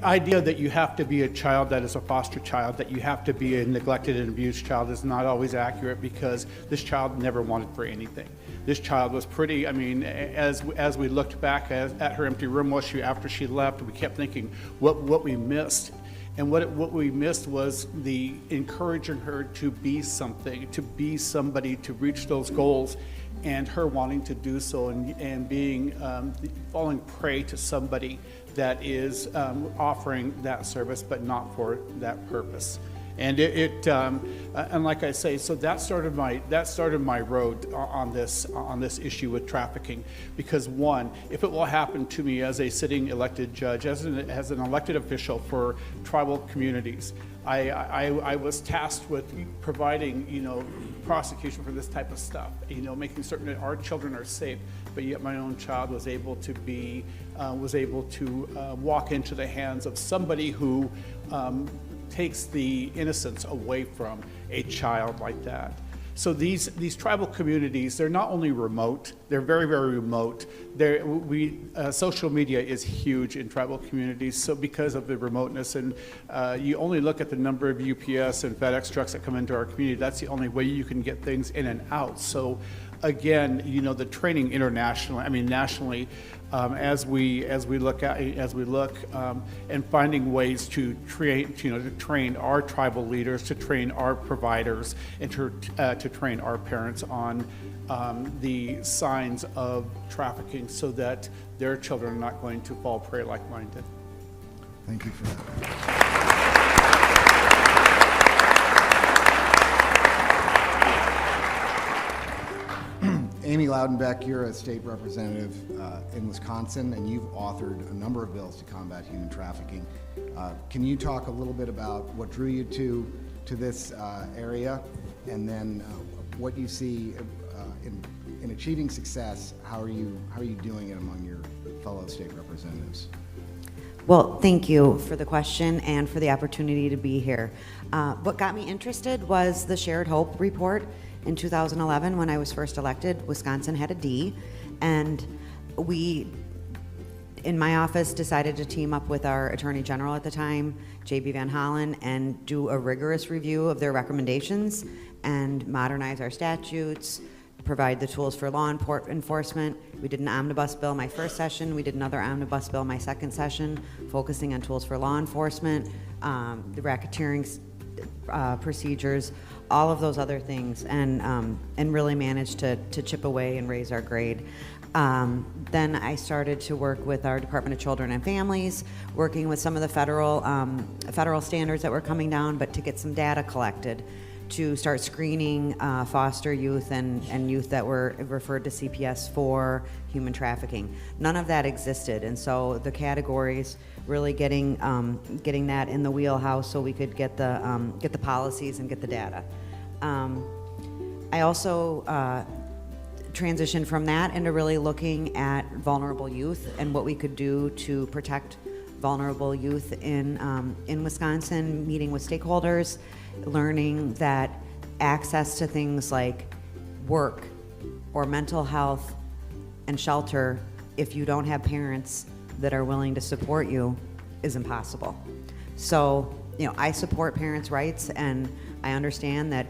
idea that you have to be a child that is a foster child, that you have to be a neglected and abused child is not always accurate, because this child never wanted for anything. This child was pretty, as we looked back at her empty room after she left, we kept thinking what we missed. And what we missed was the encouraging her to be something, to be somebody, to reach those goals, and her wanting to do so and being falling prey to somebody that is offering that service, but not for that purpose. And and like I say, so that started my road on this issue with trafficking. Because one, if it will happen to me as a sitting elected judge, as an elected official for tribal communities, I was tasked with providing, prosecution for this type of stuff, making certain that our children are safe, but yet my own child was able to walk into the hands of somebody who takes the innocence away from a child like that. So these tribal communities, they're not only remote, they're very, very remote. Social media is huge in tribal communities, so because of the remoteness, and you only look at the number of UPS and FedEx trucks that come into our community, that's the only way you can get things in and out. So again, the training nationally, as we look and finding ways to train our tribal leaders, to train our providers, and to train our parents on the signs of trafficking, so that their children are not going to fall prey like mine did. Thank you for that. Amy Loudenbeck, you're a state representative in Wisconsin, and you've authored a number of bills to combat human trafficking. Can you talk a little bit about what drew you to this area, and then what you see in achieving success? How are you doing it among your fellow state representatives? Well, thank you for the question and for the opportunity to be here. What got me interested was the Shared Hope report. In 2011, when I was first elected, Wisconsin had a D, and we, in my office, decided to team up with our Attorney General at the time, J.B. Van Hollen, and do a rigorous review of their recommendations and modernize our statutes, provide the tools for law enforcement. We did an omnibus bill my first session. We did another omnibus bill my second session, focusing on tools for law enforcement, the racketeering procedures, all of those other things, and really managed to chip away and raise our grade. Then I started to work with our Department of Children and Families, working with some of the federal standards that were coming down, but to get some data collected to start screening foster youth and youth that were referred to CPS for human trafficking. None of that existed, and so the categories really getting that in the wheelhouse so we could get the policies and get the data. I also transitioned from that into really looking at vulnerable youth and what we could do to protect vulnerable youth in Wisconsin, meeting with stakeholders, learning that access to things like work or mental health and shelter, if you don't have parents that are willing to support you, is impossible. So, I support parents' rights, and I understand that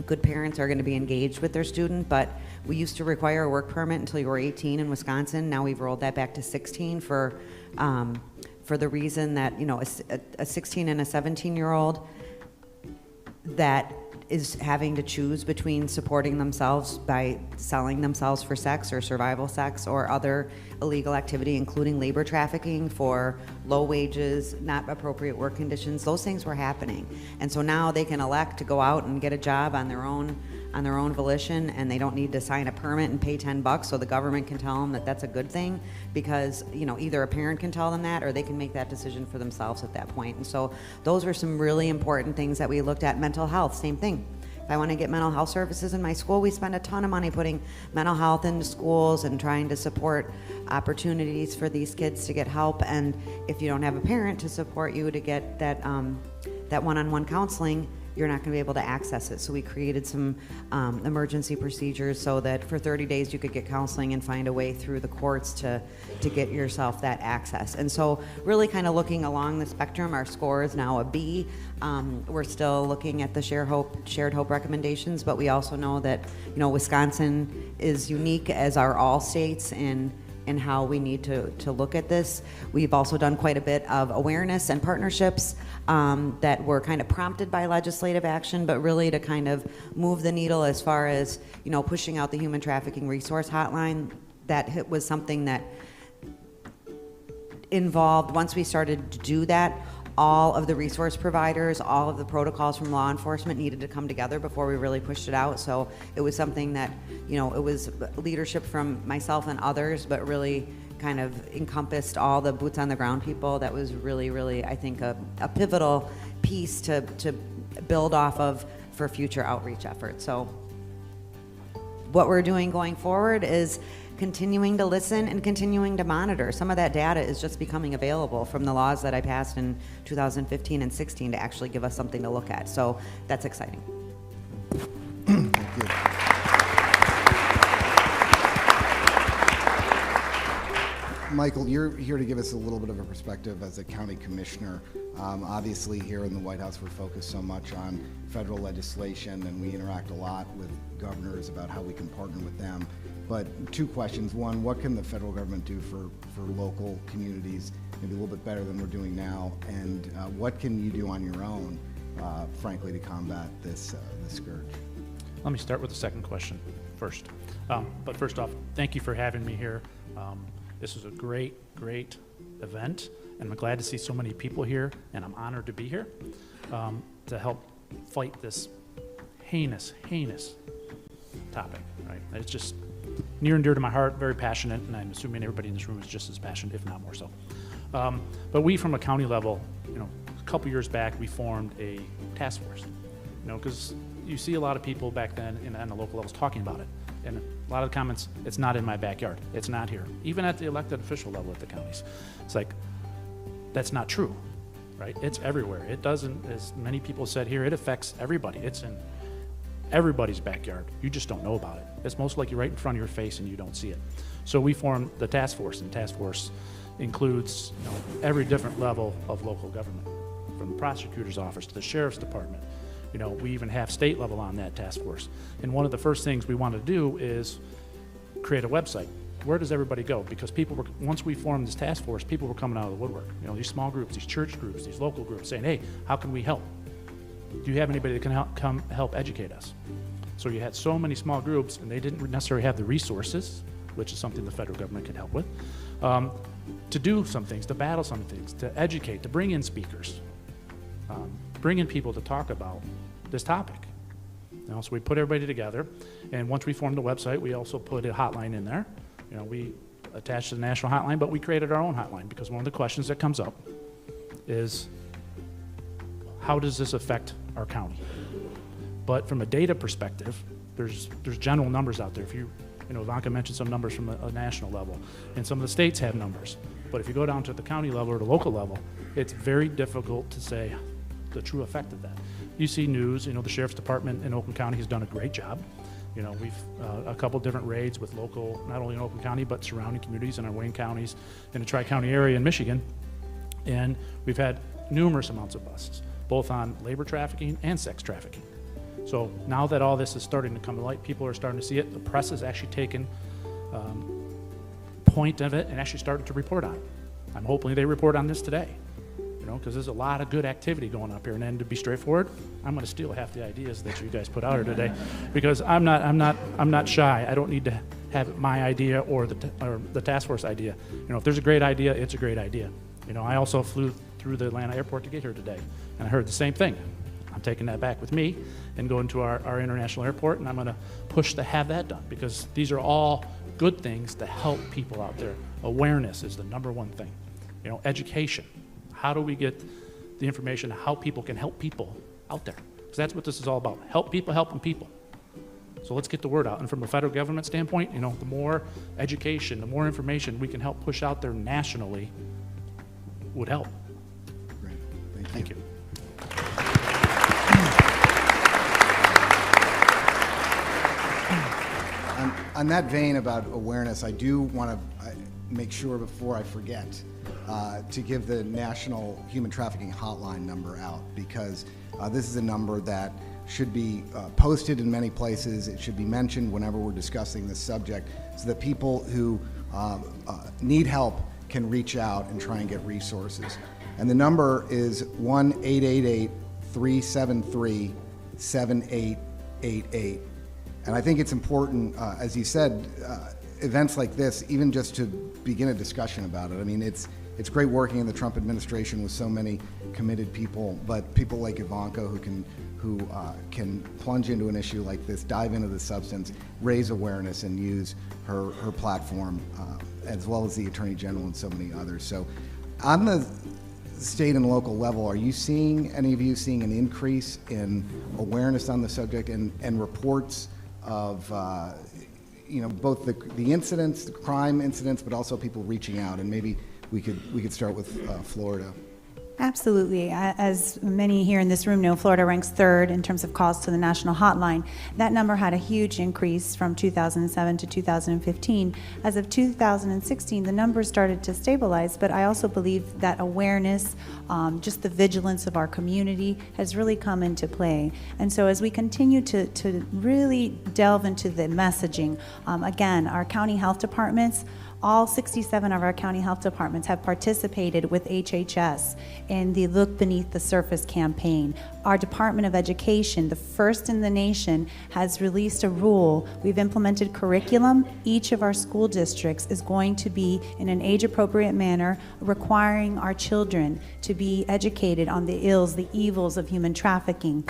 good parents are going to be engaged with their student, but we used to require a work permit until you were 18 in Wisconsin. Now we've rolled that back to 16 for the reason that, a 16 and a 17-year-old that is having to choose between supporting themselves by selling themselves for sex or survival sex or other illegal activity, including labor trafficking for low wages, not appropriate work conditions. Those things were happening. And so now they can elect to go out and get a job on their own volition, and they don't need to sign a permit and pay $10 so the government can tell them that that's a good thing, because either a parent can tell them that or they can make that decision for themselves at that point. And so those were some really important things that we looked at. Mental health, same thing. If I want to get mental health services in my school, we spend a ton of money putting mental health into schools and trying to support opportunities for these kids to get help. And if you don't have a parent to support you to get that one-on-one counseling, you're not going to be able to access it. So we created some emergency procedures so that for 30 days you could get counseling and find a way through the courts to get yourself that access. And so really kind of looking along the spectrum, our score is now a B. We're still looking at the shared hope recommendations, but we also know that Wisconsin is unique, as are all states, in how we need to look at this. We've also done quite a bit of awareness and partnerships that were kind of prompted by legislative action, but really to kind of move the needle as far as pushing out the human trafficking resource hotline. That was something that involved, once we started to do that, all of the resource providers, all of the protocols from law enforcement needed to come together before we really pushed it out. So it was something that, it was leadership from myself and others, but really kind of encompassed all the boots on the ground people. That was really, really, I think, a pivotal piece to build off of for future outreach efforts. So what we're doing going forward is continuing to listen and continuing to monitor. Some of that data is just becoming available from the laws that I passed in 2015 and 16 to actually give us something to look at. So that's exciting. Thank you. Michael, you're here to give us a little bit of a perspective as a county commissioner. Obviously, here in the White House, we're focused so much on federal legislation, and we interact a lot with governors about how we can partner with them. But two questions. One, what can the federal government do for local communities, maybe a little bit better than we're doing now? And what can you do on your own, frankly, to combat this scourge? Let me start with the second question first. But first off, thank you for having me here. This is a great, great event, and I'm glad to see so many people here, and I'm honored to be here to help fight this heinous, heinous topic, right? It's just near and dear to my heart, very passionate, and I'm assuming everybody in this room is just as passionate, if not more so. But we, from a county level, a couple years back, we formed a task force, because you see a lot of people back then on the local levels talking about it. And a lot of the comments, it's not in my backyard. It's not here. Even at the elected official level at the counties. It's like, that's not true, right? It's everywhere. It doesn't, as many people said here, it affects everybody. It's in everybody's backyard. You just don't know about it. It's most likely right in front of your face and you don't see it. So we formed the task force, and task force includes every different level of local government, from the prosecutor's office to the sheriff's department. We even have state level on that task force. And one of the first things we wanted to do is create a website. Where does everybody go? Because once we formed this task force, people were coming out of the woodwork. These small groups, these church groups, these local groups saying, hey, how can we help? Do you have anybody that can help educate us? So you had so many small groups, and they didn't necessarily have the resources, which is something the federal government can help with, to do some things, to battle some things, to educate, to bring in speakers, bring in people to talk about this topic. So we put everybody together, and once we formed the website, we also put a hotline in there. We attached to the national hotline, but we created our own hotline because one of the questions that comes up is, how does this affect our county? But from a data perspective, there's general numbers out there. If Ivanka mentioned some numbers from a national level, and some of the states have numbers. But if you go down to the county level or the local level, it's very difficult to say the true effect of that. You see news, the Sheriff's Department in Oakland County has done a great job. We've a couple different raids with local, not only in Oakland County, but surrounding communities in our Wayne counties, in the Tri-County area in Michigan. And we've had numerous amounts of busts, both on labor trafficking and sex trafficking. So now that all this is starting to come to light, people are starting to see it. The press has actually taken point of it and actually started to report on it. I'm hoping they report on this today, because there's a lot of good activity going up here. And then to be straightforward, I'm going to steal half the ideas that you guys put out here today, because I'm not shy. I don't need to have my idea or the task force idea. If there's a great idea, it's a great idea. I also flew through the Atlanta airport to get here today, and I heard the same thing. I'm taking that back with me and going to our international airport, and I'm going to push to have that done, because these are all good things to help people out there. Awareness is the number one thing. Education. How do we get the information how people can help people out there? Because that's what this is all about. Help people helping people. So let's get the word out. And from a federal government standpoint, the more education, the more information we can help push out there nationally would help. Great. Thank you. On that vein about awareness, I do want to make sure before I forget to give the National Human Trafficking Hotline number out, because this is a number that should be posted in many places. It should be mentioned whenever we're discussing this subject, so that people who need help can reach out and try and get resources. And the number is 1-888-373-7888. And I think it's important, as you said, events like this, even just to begin a discussion about it. I mean, it's great working in the Trump administration with so many committed people, but people like Ivanka who can plunge into an issue like this, dive into the substance, raise awareness, and use her platform, as well as the Attorney General and so many others. So on the state and local level, are you seeing, any of you seeing an increase in awareness on the subject and reports of both the incidents, the crime incidents, but also people reaching out? And maybe we could start with Florida. Absolutely. As many here in this room know, Florida ranks third in terms of calls to the national hotline. That number had a huge increase from 2007 to 2015. As of 2016, the numbers started to stabilize, but I also believe that awareness, just the vigilance of our community has really come into play. And so as we continue to really delve into the messaging, again, our county health departments, all 67 of our county health departments have participated with HHS in the Look Beneath the Surface campaign. Our Department of Education, the first in the nation, has released a rule. We've implemented curriculum. Each of our school districts is going to be, in an age-appropriate manner, requiring our children to be educated on the ills, the evils of human trafficking.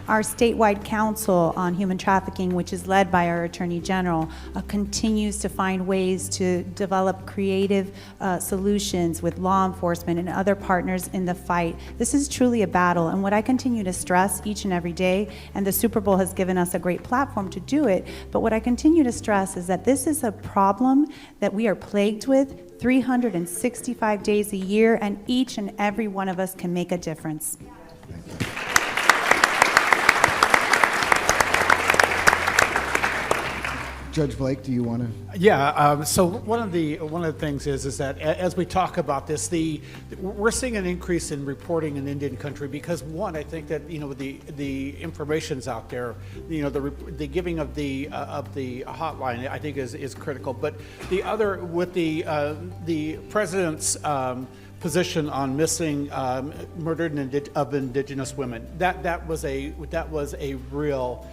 Our statewide council on human trafficking, which is led by our Attorney General, continues to find ways to develop creative solutions with law enforcement and other partners in the fight. This is truly a battle, and what I continue to stress each and every day, and the Super Bowl has given us a great platform to do it, but what I continue to stress is that this is a problem that we are plagued with 365 days a year, and each and every one of us can make a difference. Judge Blake, do you want to? Yeah. So one of the things is that as we talk about this, we're seeing an increase in reporting in Indian country because, one, I think that the information's out there. The giving of the hotline, I think, is critical. But the other, with the president's position on missing murdered of Indigenous women, that was a real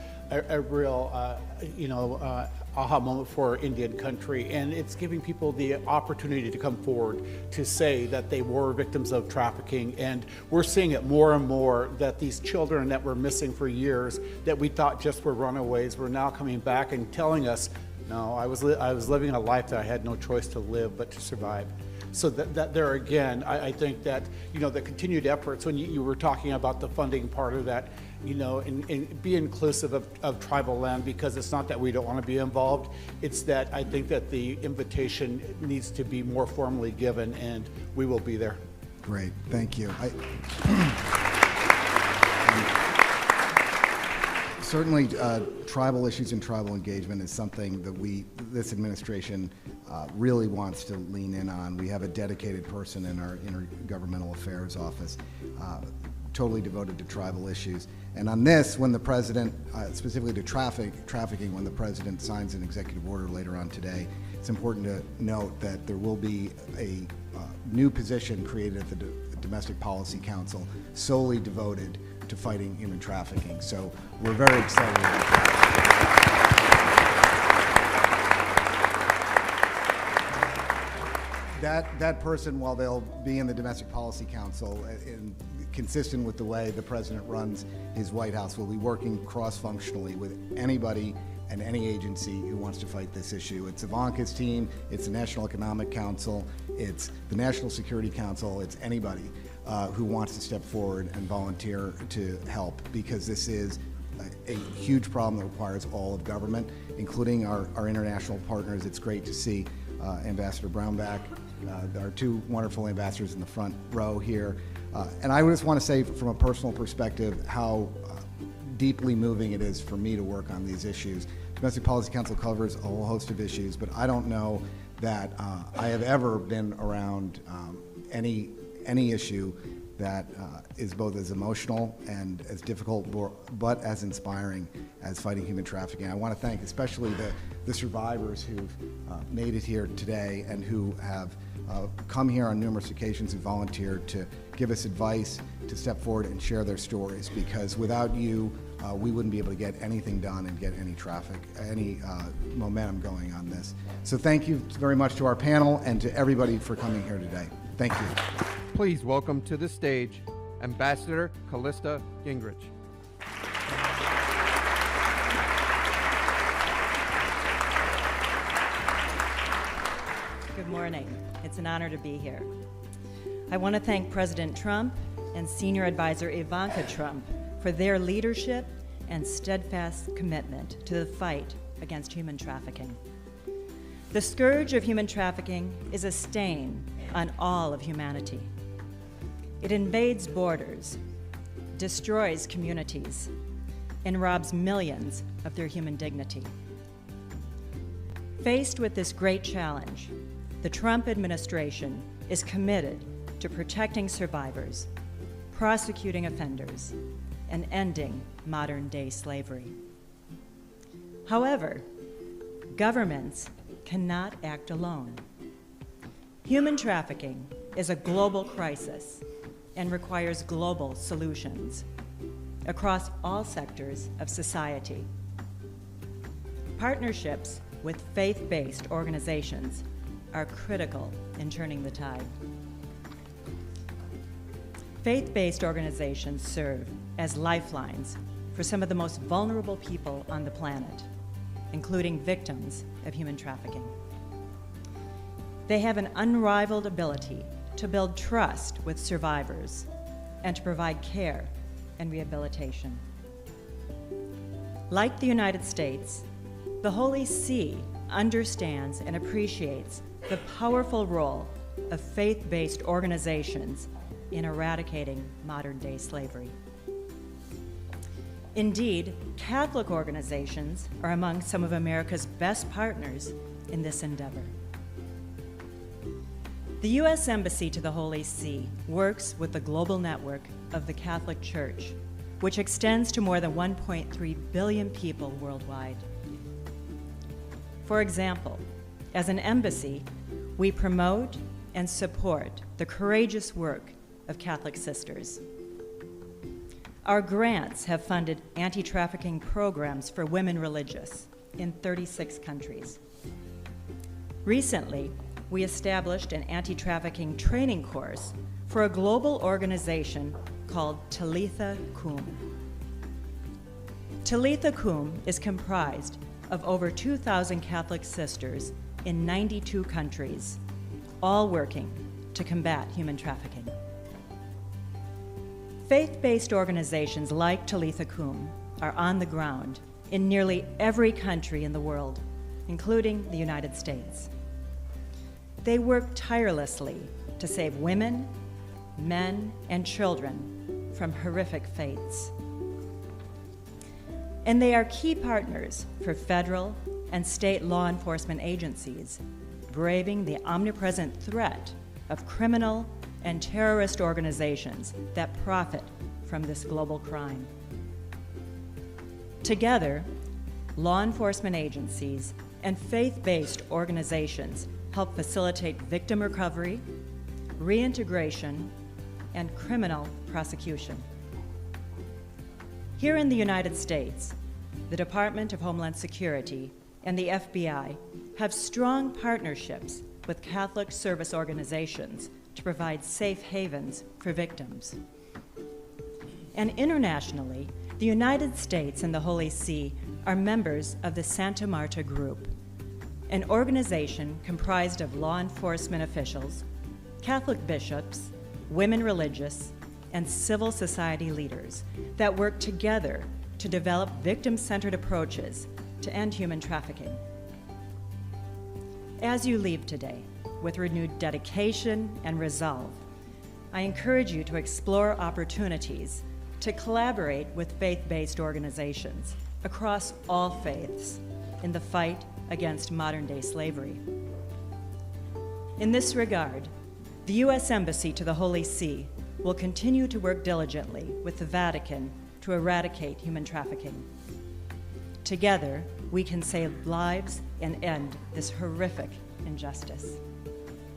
aha moment for Indian country, and it's giving people the opportunity to come forward to say that they were victims of trafficking. And we're seeing it more and more, that these children that were missing for years, that we thought just were runaways, were now coming back and telling us, no, I was living a life that I had no choice to live but to survive. So that there again, I think that, the continued efforts, when you were talking about the funding part of that, and be inclusive of tribal land, because it's not that we don't want to be involved, it's that I think that the invitation needs to be more formally given, and we will be there. Great, thank you. Certainly, tribal issues and tribal engagement is something that this administration really wants to lean in on. We have a dedicated person in our intergovernmental affairs office, totally devoted to tribal issues. And on this, when the president, specifically to trafficking, when the president signs an executive order later on today, it's important to note that there will be a new position created at the Domestic Policy Council solely devoted to fighting human trafficking. So we're very excited about that. That person, while they'll be in the Domestic Policy Council, consistent with the way the president runs his White House, will be working cross-functionally with anybody and any agency who wants to fight this issue. It's Ivanka's team, it's the National Economic Council, it's the National Security Council, it's anybody who wants to step forward and volunteer to help, because this is a huge problem that requires all of government, including our international partners. It's great to see Ambassador Brownback, our two wonderful ambassadors in the front row here. And I just want to say from a personal perspective how deeply moving it is for me to work on these issues. Domestic Policy Council covers a whole host of issues, but I don't know that I have ever been around any issue that is both as emotional and as difficult, but as inspiring as fighting human trafficking. I want to thank especially the survivors who've made it here today and who have come here on numerous occasions and volunteered to give us advice, to step forward and share their stories, because without you, we wouldn't be able to get anything done and get any momentum going on this. So thank you very much to our panel and to everybody for coming here today. Thank you. Please welcome to the stage Ambassador Callista Gingrich. Good morning. It's an honor to be here. I want to thank President Trump and Senior Advisor Ivanka Trump for their leadership and steadfast commitment to the fight against human trafficking. The scourge of human trafficking is a stain on all of humanity. It invades borders, destroys communities, and robs millions of their human dignity. Faced with this great challenge, the Trump administration is committed to protecting survivors, prosecuting offenders, and ending modern-day slavery. However, governments cannot act alone. Human trafficking is a global crisis and requires global solutions across all sectors of society. Partnerships with faith-based organizations are critical in turning the tide. Faith-based organizations serve as lifelines for some of the most vulnerable people on the planet, including victims of human trafficking. They have an unrivaled ability to build trust with survivors and to provide care and rehabilitation. Like the United States, the Holy See understands and appreciates the powerful role of faith-based organizations in eradicating modern-day slavery. Indeed, Catholic organizations are among some of America's best partners in this endeavor. The U.S. Embassy to the Holy See works with the global network of the Catholic Church, which extends to more than 1.3 billion people worldwide. For example, as an embassy, we promote and support the courageous work of Catholic sisters. Our grants have funded anti-trafficking programs for women religious, in 36 countries. Recently, we established an anti-trafficking training course for a global organization called Talitha Kum. Talitha Kum is comprised of over 2,000 Catholic sisters in 92 countries, all working to combat human trafficking. Faith-based organizations like Talitha Kum are on the ground in nearly every country in the world, including the United States. They work tirelessly to save women, men, and children from horrific fates. And they are key partners for federal and state law enforcement agencies, braving the omnipresent threat of criminal and terrorist organizations that profit from this global crime. Together, law enforcement agencies and faith-based organizations help facilitate victim recovery, reintegration, and criminal prosecution. Here in the United States, the Department of Homeland Security and the FBI have strong partnerships with Catholic service organizations to provide safe havens for victims. And internationally, the United States and the Holy See are members of the Santa Marta Group, an organization comprised of law enforcement officials, Catholic bishops, women religious, and civil society leaders that work together to develop victim-centered approaches to end human trafficking. As you leave today with renewed dedication and resolve, I encourage you to explore opportunities to collaborate with faith-based organizations across all faiths in the fight against modern-day slavery. In this regard, the U.S. Embassy to the Holy See will continue to work diligently with the Vatican to eradicate human trafficking. Together, we can save lives and end this horrific injustice.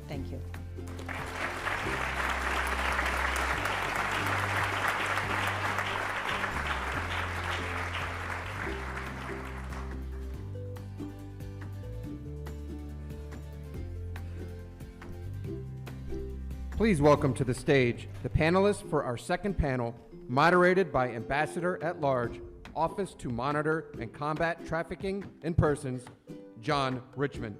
Thank you. Please welcome to the stage the panelists for our second panel, moderated by Ambassador at Large, Office to Monitor and Combat Trafficking in Persons, John Richmond.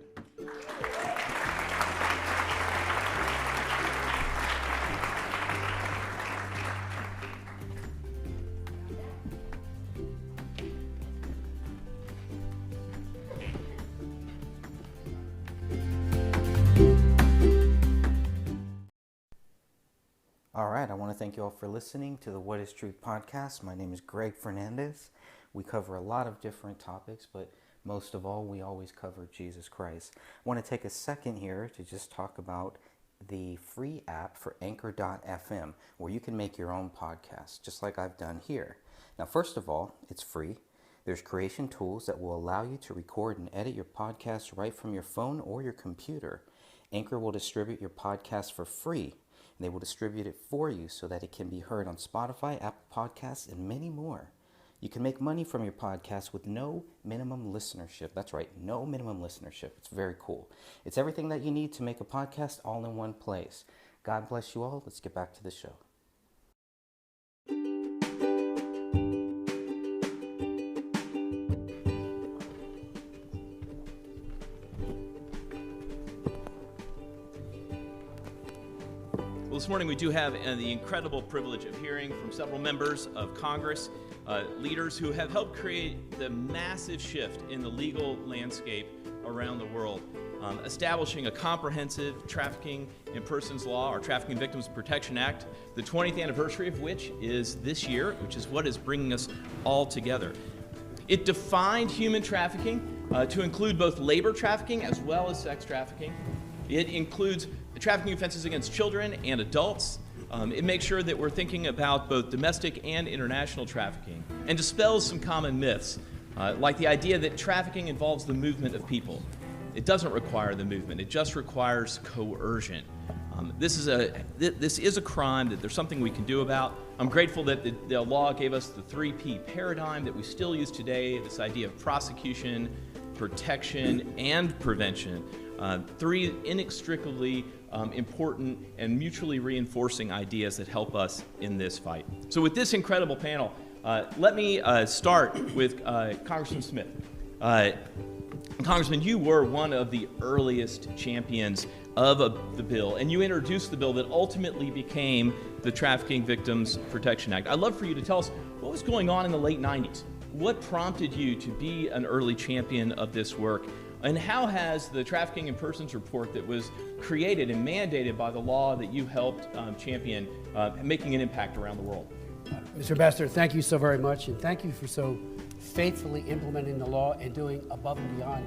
All right, I want to thank you all for listening to the What is Truth podcast. My name is Greg Fernandez. We cover a lot of different topics, but most of all, we always cover Jesus Christ. I want to take a second here to just talk about the free app for Anchor.fm, where you can make your own podcast, just like I've done here. Now, first of all, it's free. There's creation tools that will allow you to record and edit your podcast right from your phone or your computer. Anchor will distribute your podcast for free. They will distribute it for you so that it can be heard on Spotify, Apple Podcasts, and many more. You can make money from your podcast with no minimum listenership. That's right, no minimum listenership. It's very cool. It's everything that you need to make a podcast all in one place. God bless you all. Let's get back to the show. This morning we do have the incredible privilege of hearing from several members of Congress, leaders who have helped create the massive shift in the legal landscape around the world, establishing a comprehensive trafficking in persons law, or Trafficking Victims Protection Act, the 20th anniversary of which is this year, which is what is bringing us all together. It defined human trafficking to include both labor trafficking as well as sex trafficking. It includes trafficking offenses against children and adults. It makes sure that we're thinking about both domestic and international trafficking, and dispels some common myths, like the idea that trafficking involves the movement of people. It doesn't require the movement, it just requires coercion. This is a crime that there's something we can do about. I'm grateful that the law gave us the 3P paradigm that we still use today, this idea of prosecution, protection, and prevention. Three inextricably important and mutually reinforcing ideas that help us in this fight. So with this incredible panel, let me start with Congressman Smith. Congressman, you were one of the earliest champions of the bill, and you introduced the bill that ultimately became the Trafficking Victims Protection Act. I'd love for you to tell us what was going on in the late 90s. What prompted you to be an early champion of this work? And how has the Trafficking in Persons report that was created and mandated by the law that you helped champion making an impact around the world? Mr. Ambassador, thank you so very much, and thank you for so faithfully implementing the law and doing above and beyond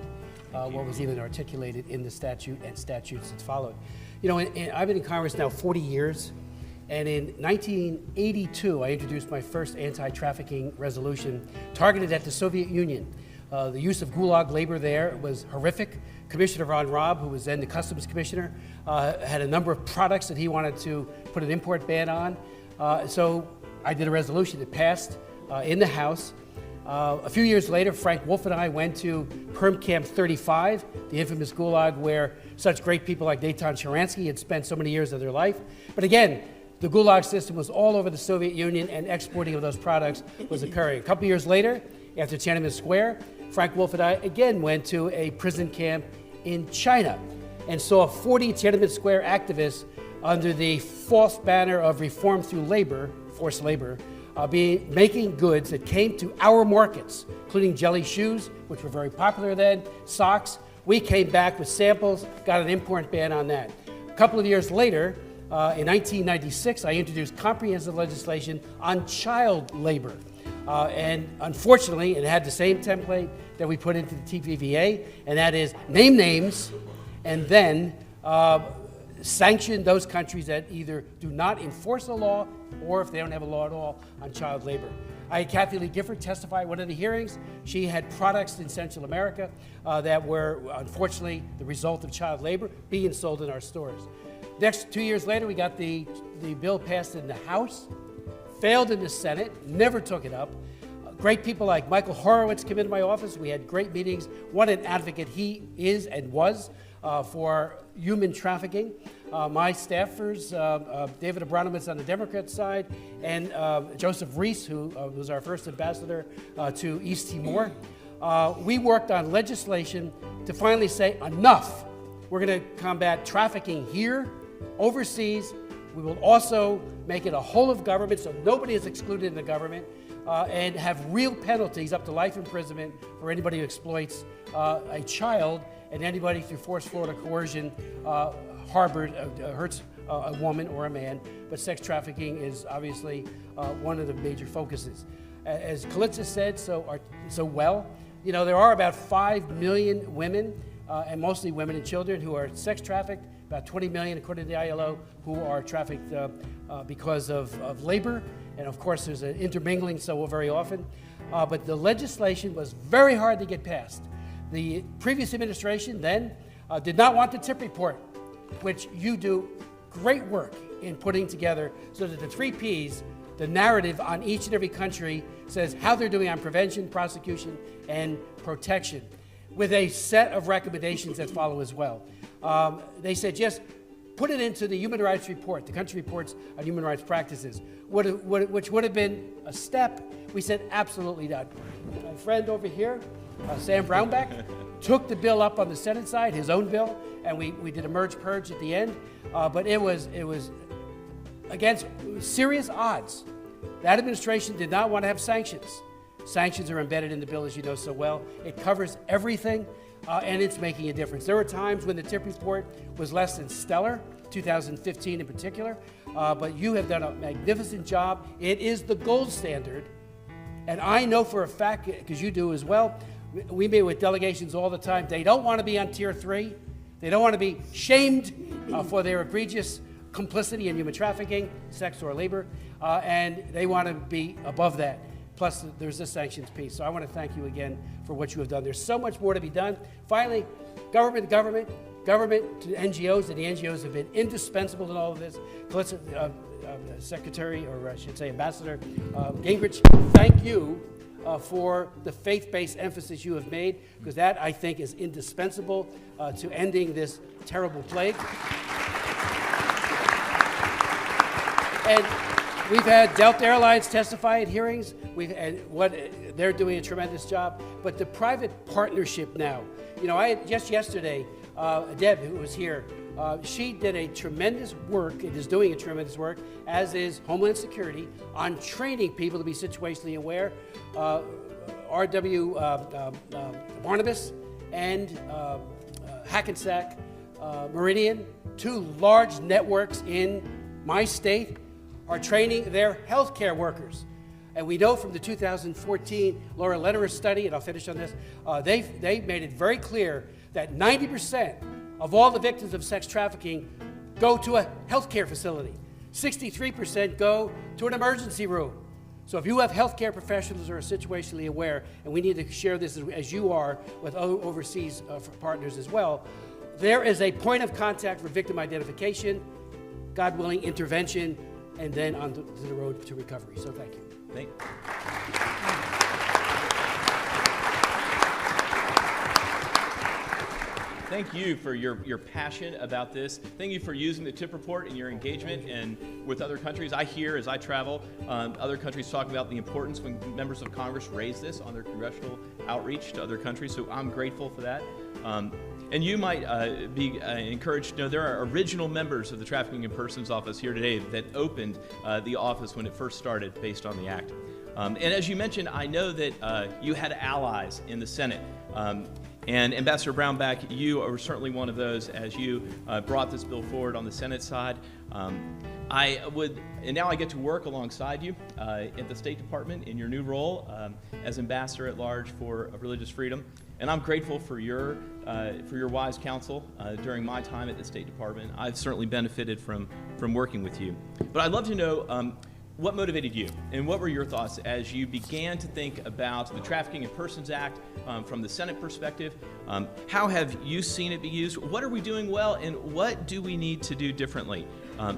what was even articulated in the statute and statutes that followed. You know, I've been in Congress now 40 years, and in 1982, I introduced my first anti-trafficking resolution targeted at the Soviet Union. The use of gulag labor there was horrific. Commissioner Von Raab, who was then the Customs Commissioner, had a number of products that he wanted to put an import ban on. So I did a resolution that passed in the House. A few years later, Frank Wolf and I went to Perm Camp 35, the infamous gulag where such great people like Natan Sharansky had spent so many years of their life. But again, the gulag system was all over the Soviet Union, and exporting of those products was occurring. A couple years later, after Tiananmen Square, Frank Wolf and I again went to a prison camp in China and saw 40 Tiananmen Square activists under the false banner of reform through labor, forced labor, making goods that came to our markets, including jelly shoes, which were very popular then, socks. We came back with samples, got an import ban on that. A couple of years later, in 1996, I introduced comprehensive legislation on child labor. And unfortunately, it had the same template that we put into the TPVA, and that is name names and then sanction those countries that either do not enforce the law or if they don't have a law at all on child labor. I had Kathy Lee Gifford testify at one of the hearings. She had products in Central America that were unfortunately the result of child labor being sold in our stores. Next, 2 years later, we got the bill passed in the House, failed in the Senate, never took it up. Great people like Michael Horowitz came into my office. We had great meetings. What an advocate he is and was for human trafficking. My staffers, David Abramowitz on the Democrat side, and Joseph Reese, who was our first ambassador to East Timor. We worked on legislation to finally say enough. We're going to combat trafficking here, overseas. We will also make it a whole of government so nobody is excluded in the government, and have real penalties up to life imprisonment for anybody who exploits a child, and anybody through force, fraud, or coercion hurts a woman or a man. But sex trafficking is obviously one of the major focuses. As Kalitza said so well, you know, there are about 5 million women, and mostly women and children, who are sex trafficked, about 20 million according to the ILO, who are trafficked because of labor. And of course, there's an intermingling so very often. But the legislation was very hard to get passed. The previous administration then did not want the TIP report, which you do great work in putting together so that the 3 Ps, the narrative on each and every country, says how they're doing on prevention, prosecution, and protection, with a set of recommendations that follow as well. They said, just put it into the human rights report, the country reports on human rights practices, which would have been a step. We said, absolutely not. My friend over here, Sam Brownback, took the bill up on the Senate side, his own bill, and we did a merge-purge at the end. But it was against serious odds. That administration did not want to have sanctions. Sanctions are embedded in the bill, as you know so well. It covers everything, and it's making a difference. There were times when the TIP report was less than stellar, 2015 in particular, but you have done a magnificent job. It is the gold standard, and I know for a fact, because you do as well, we meet with delegations all the time. They don't want to be on Tier 3. They don't want to be shamed for their egregious complicity in human trafficking, sex or labor, and they want to be above that. Plus, there's the sanctions piece. So I want to thank you again for what you have done. There's so much more to be done. Finally, government to NGOs, and the NGOs have been indispensable in all of this. Secretary, or I should say Ambassador Gingrich, thank you for the faith-based emphasis you have made, because that, I think, is indispensable to ending this terrible plague. And we've had Delta Airlines testify at hearings. They're doing a tremendous job. But the private partnership now, just yesterday, Deb, who was here, she did a tremendous work, and is doing a tremendous work, as is Homeland Security, on training people to be situationally aware. R.W. Barnabas and Hackensack Meridian, two large networks in my state, are training their healthcare workers. And we know from the 2014 Laura Lederer study, and I'll finish on this, they made it very clear that 90% of all the victims of sex trafficking go to a healthcare facility. 63% go to an emergency room. So if you have healthcare professionals who are situationally aware, and we need to share this as you are with overseas partners as well, there is a point of contact for victim identification, God willing, intervention, and then on to the road to recovery. So thank you. Thank you for your passion about this. Thank you for using the TIP report in your engagement and with other countries. I hear as I travel, other countries talk about the importance when members of Congress raise this on their congressional outreach to other countries. So I'm grateful for that. And you might be encouraged to know there are original members of the Trafficking in Persons Office here today that opened the office when it first started based on the act. And as you mentioned, I know that you had allies in the Senate. And Ambassador Brownback, you are certainly one of those as you brought this bill forward on the Senate side. And now I get to work alongside you at the State Department in your new role as Ambassador at Large for Religious Freedom. And I'm grateful for your wise counsel during my time at the State Department. I've certainly benefited from working with you. But I'd love to know what motivated you, and what were your thoughts as you began to think about the Trafficking in Persons Act from the Senate perspective? How have you seen it be used? What are we doing well, and what do we need to do differently?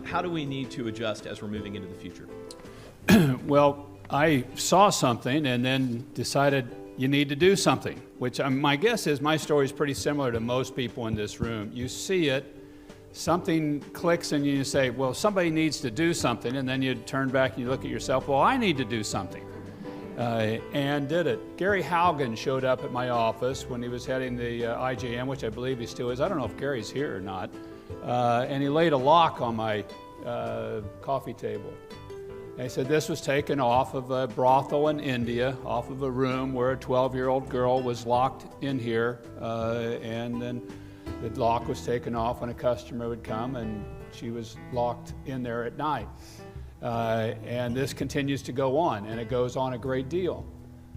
How do we need to adjust as we're moving into the future? Well, I saw something and then decided you need to do something, which my guess is my story is pretty similar to most people in this room. You see it, something clicks and you say, well, somebody needs to do something, and then you turn back and you look at yourself, well, I need to do something, and did it. Gary Haugen showed up at my office when he was heading the IJM, which I believe he still is. I don't know if Gary's here or not, and he laid a lock on my coffee table. And he said this was taken off of a brothel in India, off of a room where a 12-year-old girl was locked in here, and then the lock was taken off when a customer would come, and she was locked in there at night. And this continues to go on, and it goes on a great deal.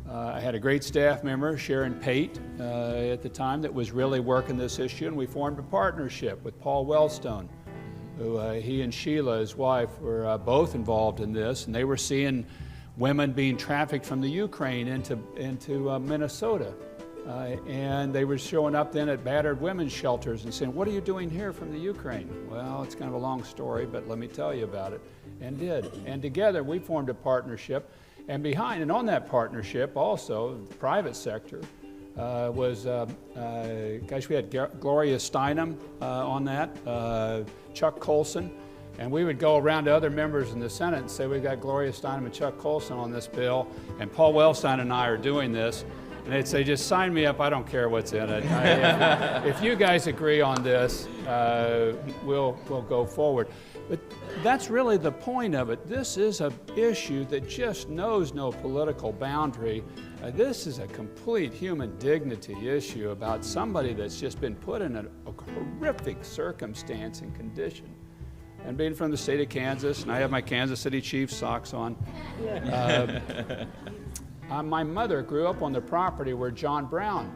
I had a great staff member, Sharon Pate, at the time, that was really working this issue, and we formed a partnership with Paul Wellstone, who he and Sheila, his wife, were both involved in this, and they were seeing women being trafficked from the Ukraine into Minnesota. And they were showing up then at battered women's shelters and saying, what are you doing here from the Ukraine? Well, it's kind of a long story, but let me tell you about it. And did. And together we formed a partnership. And behind and on that partnership also, the private sector, was, we had Gloria Steinem on that, Chuck Colson. And we would go around to other members in the Senate and say, we've got Gloria Steinem and Chuck Colson on this bill, and Paul Wellstone and I are doing this. And they'd say, just sign me up, I don't care what's in it. If you guys agree on this, we'll go forward. But that's really the point of it. This is an issue that just knows no political boundary. This is a complete human dignity issue about somebody that's just been put in a horrific circumstance and condition. And being from the state of Kansas, and I have my Kansas City Chiefs socks on, my mother grew up on the property where John Brown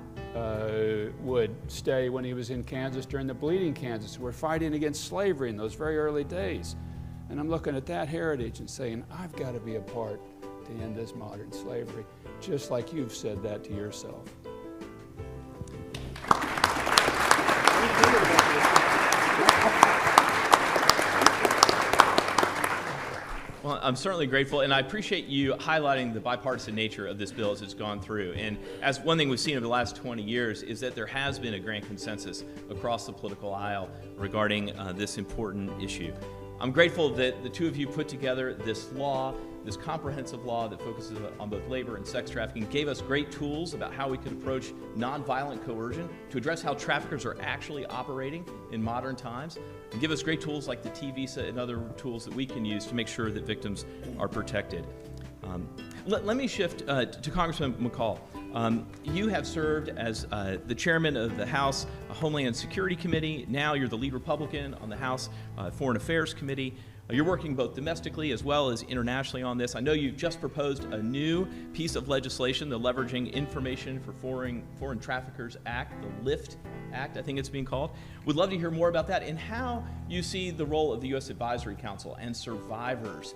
would stay when he was in Kansas during the Bleeding Kansas. We're fighting against slavery in those very early days. And I'm looking at that heritage and saying, I've got to be a part to end this modern slavery, just like you've said that to yourself. Well, I'm certainly grateful, and I appreciate you highlighting the bipartisan nature of this bill as it's gone through. And as one thing we've seen over the last 20 years is that there has been a grand consensus across the political aisle regarding this important issue. I'm grateful that the two of you put together this law, this comprehensive law that focuses on both labor and sex trafficking, gave us great tools about how we could approach nonviolent coercion to address how traffickers are actually operating in modern times, and give us great tools like the T-Visa and other tools that we can use to make sure that victims are protected. Let me shift to Congressman McCaul. You have served as the chairman of the House Homeland Security Committee. Now you're the lead Republican on the House Foreign Affairs Committee. You're working both domestically as well as internationally on this. I know you've just proposed a new piece of legislation, the Leveraging Information for Foreign Traffickers Act, the LIFT Act, I think it's being called. We'd love to hear more about that and how you see the role of the U.S. Advisory Council and survivors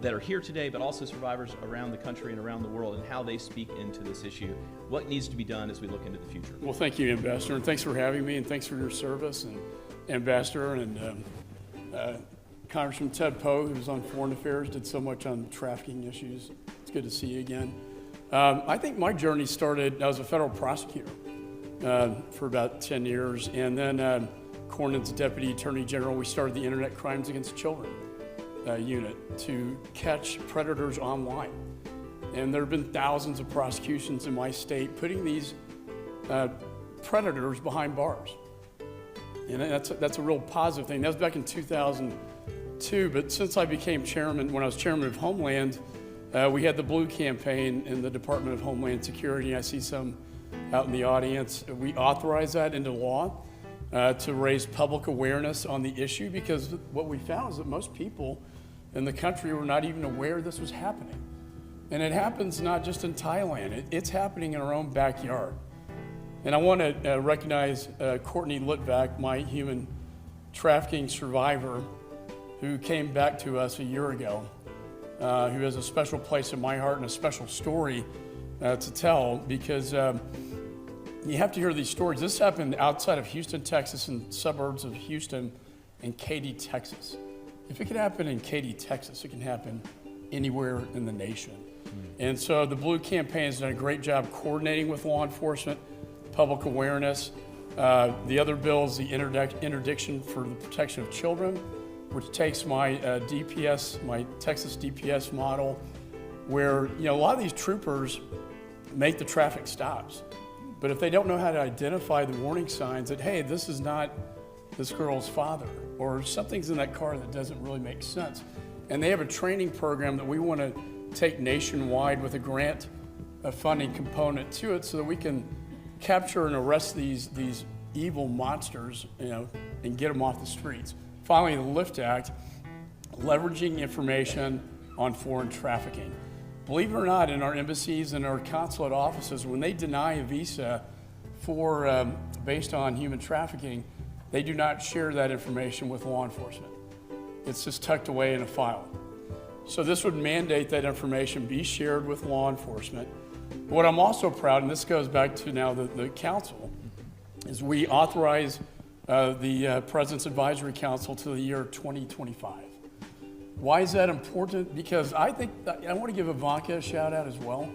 that are here today, but also survivors around the country and around the world, and how they speak into this issue. What needs to be done as we look into the future? Well, thank you, Ambassador, and thanks for having me, and thanks for your service, and Ambassador and Congressman Ted Poe, who's on Foreign Affairs, did so much on trafficking issues. It's good to see you again. I think my journey started, I was a federal prosecutor for about 10 years, and then Cornyn's Deputy Attorney General, we started the Internet Crimes Against Children unit to catch predators online. And there have been thousands of prosecutions in my state putting these predators behind bars. And that's a real positive thing. That was back in 2002, but since I became chairman, when I was chairman of Homeland, we had the Blue Campaign in the Department of Homeland Security. I see some out in the audience. We authorized that into law to raise public awareness on the issue, because what we found is that most people in the country were not even aware this was happening. And it happens not just in Thailand, it's happening in our own backyard. And I want to recognize Courtney Litvak, my human trafficking survivor, who came back to us a year ago, who has a special place in my heart and a special story to tell, because you have to hear these stories. This happened outside of Houston, Texas, and suburbs of Houston and Katy, Texas. If it can happen in Katy, Texas, it can happen anywhere in the nation. And so the Blue Campaign has done a great job coordinating with law enforcement, public awareness. The other bill is the interdiction for the protection of children, which takes my DPS, my Texas DPS model, where a lot of these troopers make the traffic stops. But if they don't know how to identify the warning signs that, hey, this is not this girl's father, or something's in that car that doesn't really make sense. And they have a training program that we want to take nationwide with a grant, a funding component to it, so that we can capture and arrest these evil monsters, and get them off the streets. Finally, the LIFT Act, leveraging information on foreign trafficking. Believe it or not, in our embassies and our consulate offices, when they deny a visa for based on human trafficking, they do not share that information with law enforcement. It's just tucked away in a file. So this would mandate that information be shared with law enforcement. What I'm also proud, and this goes back to now the council, is we authorize the President's Advisory Council to the year 2025. Why is that important? Because I think, I want to give Ivanka a shout out as well.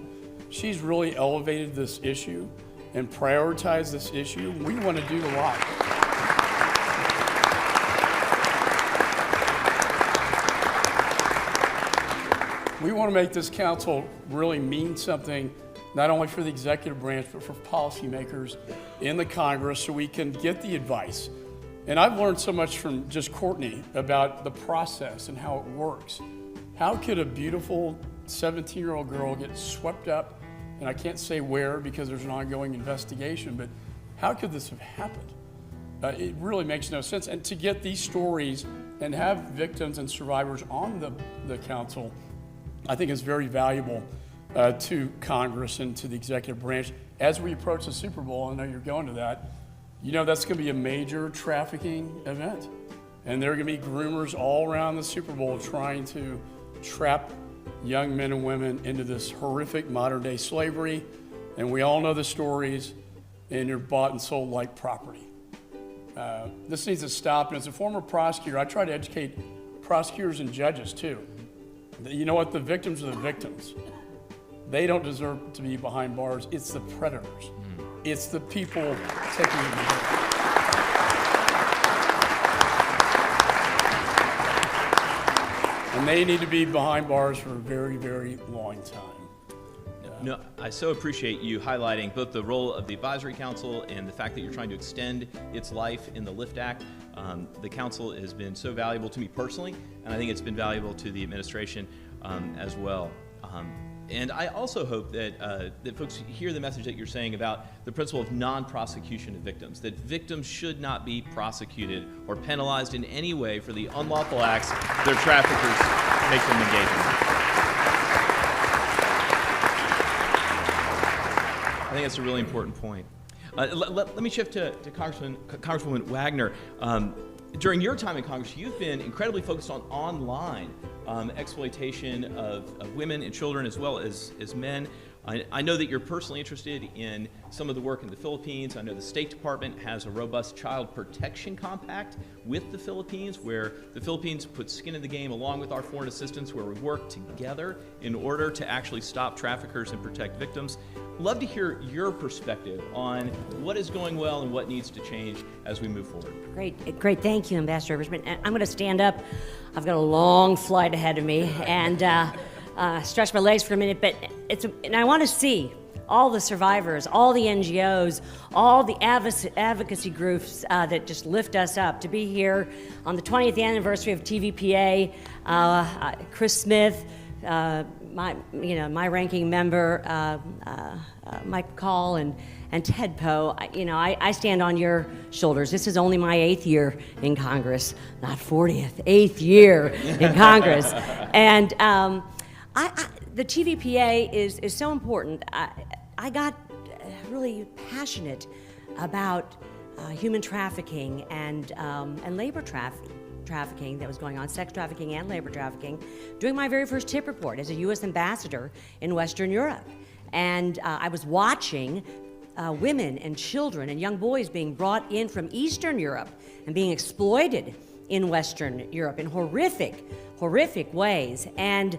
She's really elevated this issue and prioritized this issue. We want to do a lot. We want to make this council really mean something, not only for the executive branch, but for policymakers in the Congress, so we can get the advice. And I've learned so much from just Courtney about the process and how it works. How could a beautiful 17-year-old girl get swept up, and I can't say where because there's an ongoing investigation, but how could this have happened? It really makes no sense. And to get these stories and have victims and survivors on the council, I think is very valuable to Congress and to the executive branch. As we approach the Super Bowl, I know you're going to that, that's going to be a major trafficking event. And there are going to be groomers all around the Super Bowl trying to trap young men and women into this horrific modern day slavery. And we all know the stories, and you're bought and sold like property. This needs to stop. And as a former prosecutor, I try to educate prosecutors and judges too. You know what? The victims are the victims. They don't deserve to be behind bars. It's the predators. It's the people taking advantage. And they need to be behind bars for a very, very long time. No, I so appreciate you highlighting both the role of the Advisory Council and the fact that you're trying to extend its life in the LIFT Act. The council has been so valuable to me personally, and I think it's been valuable to the administration as well. And I also hope that, that folks hear the message that you're saying about the principle of non-prosecution of victims, that victims should not be prosecuted or penalized in any way for the unlawful acts their traffickers make them engage in. I think that's a really important point. Let me shift to Congresswoman Wagner. During your time in Congress, you've been incredibly focused on online exploitation of women and children as well as men. I know that you're personally interested in some of the work in the Philippines. I know the State Department has a robust child protection compact with the Philippines, where the Philippines puts skin in the game along with our foreign assistance, where we work together in order to actually stop traffickers and protect victims. Love to hear your perspective on what is going well and what needs to change as we move forward. Great. Thank you, Ambassador Richmond. I'm going to stand up. I've got a long flight ahead of me, and stretch my legs for a minute. But and I want to see all the survivors, all the NGOs, all the advocacy groups that just lift us up. To be here on the 20th anniversary of TVPA, Chris Smith, my ranking member, Mike Call, and Ted Poe. I stand on your shoulders. This is only my 8th year in Congress, not 40th, 8th year in Congress. And the TVPA is so important. I got really passionate about human trafficking and labor trafficking that was going on, sex trafficking and labor trafficking, during my very first TIP report as a U.S. ambassador in Western Europe. And I was watching women and children and young boys being brought in from Eastern Europe and being exploited in Western Europe in horrific ways. And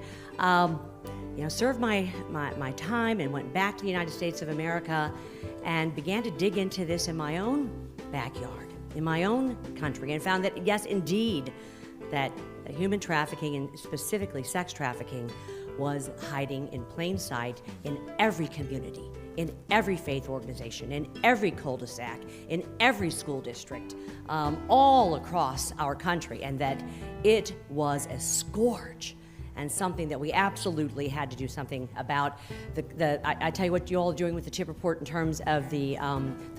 served my time and went back to the United States of America and began to dig into this in my own backyard, in my own country, and found that, yes, indeed, that human trafficking, and specifically sex trafficking, was hiding in plain sight in every community, in every faith organization, in every cul-de-sac, in every school district, all across our country, and that it was a scourge and something that we absolutely had to do something about. I tell you what you all are doing with the TIP report in terms of the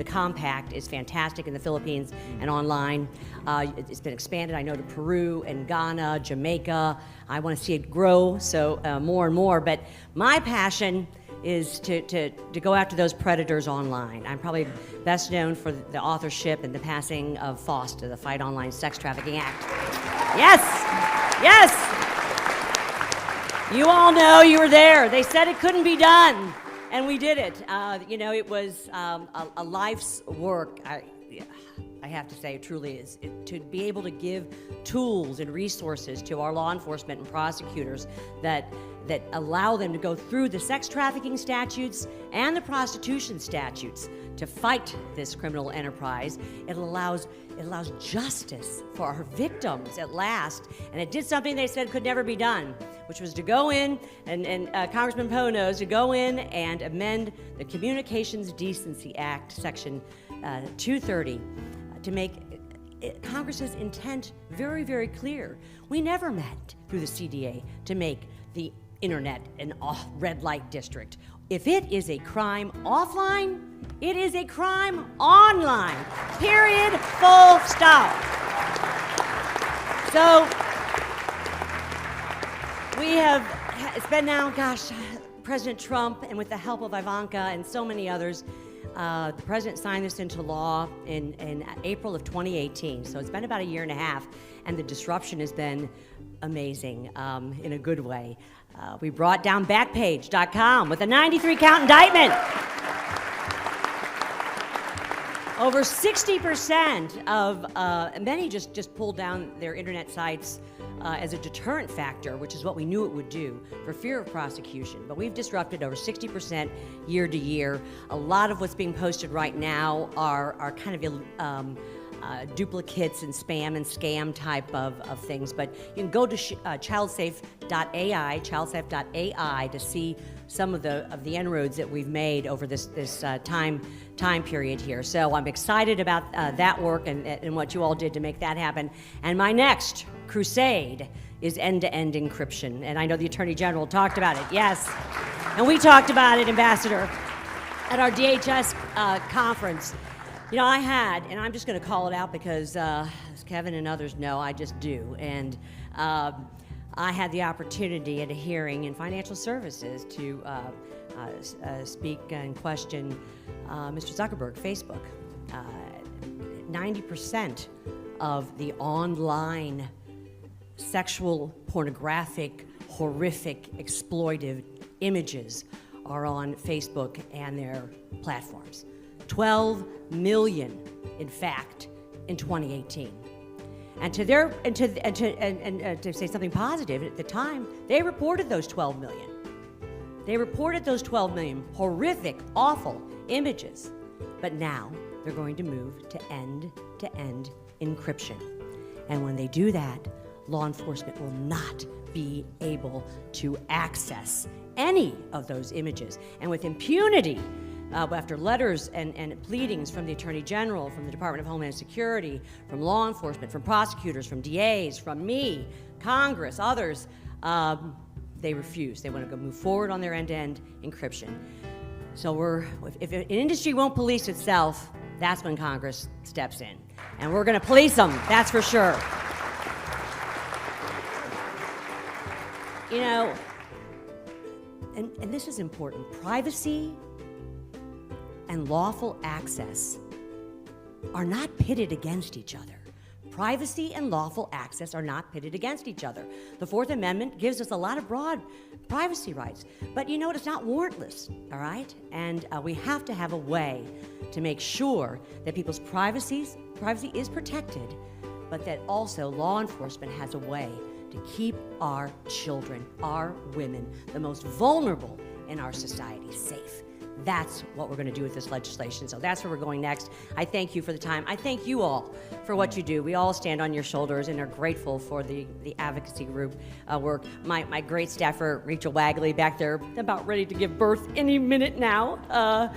compact is fantastic in the Philippines and online. It's been expanded, I know, to Peru and Ghana, Jamaica. I want to see it grow, so more and more. But my passion is to go after those predators online. I'm probably best known for the authorship and the passing of FOSTA, the Fight Online Sex Trafficking Act. Yes! You all know, you were there. They said it couldn't be done, and we did it. It was a life's work. I have to say, it truly is. To be able to give tools and resources to our law enforcement and prosecutors that allow them to go through the sex trafficking statutes and the prostitution statutes to fight this criminal enterprise. It allows justice for our victims at last. And it did something they said could never be done, which was to go in, and Congressman Poe knows, to go in and amend the Communications Decency Act, Section 230, to make Congress's intent very, very clear. We never meant through the CDA to make the internet an red light district. If it is a crime offline, it is a crime online. Period. Full stop. So it's been now, President Trump, and with the help of Ivanka and so many others, the president signed this into law in April of 2018. So it's been about a year and a half, and the disruption has been amazing in a good way. We brought down Backpage.com with a 93-count indictment. Over 60% of many just pulled down their internet sites as a deterrent factor, which is what we knew it would do, for fear of prosecution. But we've disrupted over 60% year to year. A lot of what's being posted right now are kind of duplicates and spam and scam type of things. But you can go to childsafe.ai, childsafe.ai, to see some of the inroads that we've made over this time period here. So I'm excited about that work and what you all did to make that happen. And my next crusade is end-to-end encryption. And I know the Attorney General talked about it, yes. And we talked about it, Ambassador, at our DHS conference. You know, I had, and I'm just going to call it out because, as Kevin and others know, I just do. And I had the opportunity at a hearing in financial services to speak and question Mr. Zuckerberg, Facebook. 90% of the online sexual, pornographic, horrific, exploitive images are on Facebook and their platforms. 12 million, in fact, in 2018. And to say something positive, at the time, they reported those 12 million. They reported those 12 million horrific, awful images. But now they're going to move to end-to-end encryption. And when they do that, law enforcement will not be able to access any of those images. And with impunity, after letters and pleadings from the Attorney General, from the Department of Homeland Security, from law enforcement, from prosecutors, from DAs, from me, Congress, others, they refuse. They want to go move forward on their end-to-end encryption. So if an industry won't police itself, that's when Congress steps in. And we're going to police them, that's for sure. You know, and this is important, privacy and lawful access are not pitted against each other. Privacy and lawful access are not pitted against each other. The Fourth Amendment gives us a lot of broad privacy rights, but you know what, it's not warrantless, all right? And we have to have a way to make sure that people's privacy is protected, but that also law enforcement has a way to keep our children, our women, the most vulnerable in our society, safe. That's what we're going to do with this legislation. So that's where we're going next. I thank you for the time. I thank you all for what you do. We all stand on your shoulders and are grateful for the advocacy group work. My great staffer, Rachel Wagley, back there, about ready to give birth any minute now.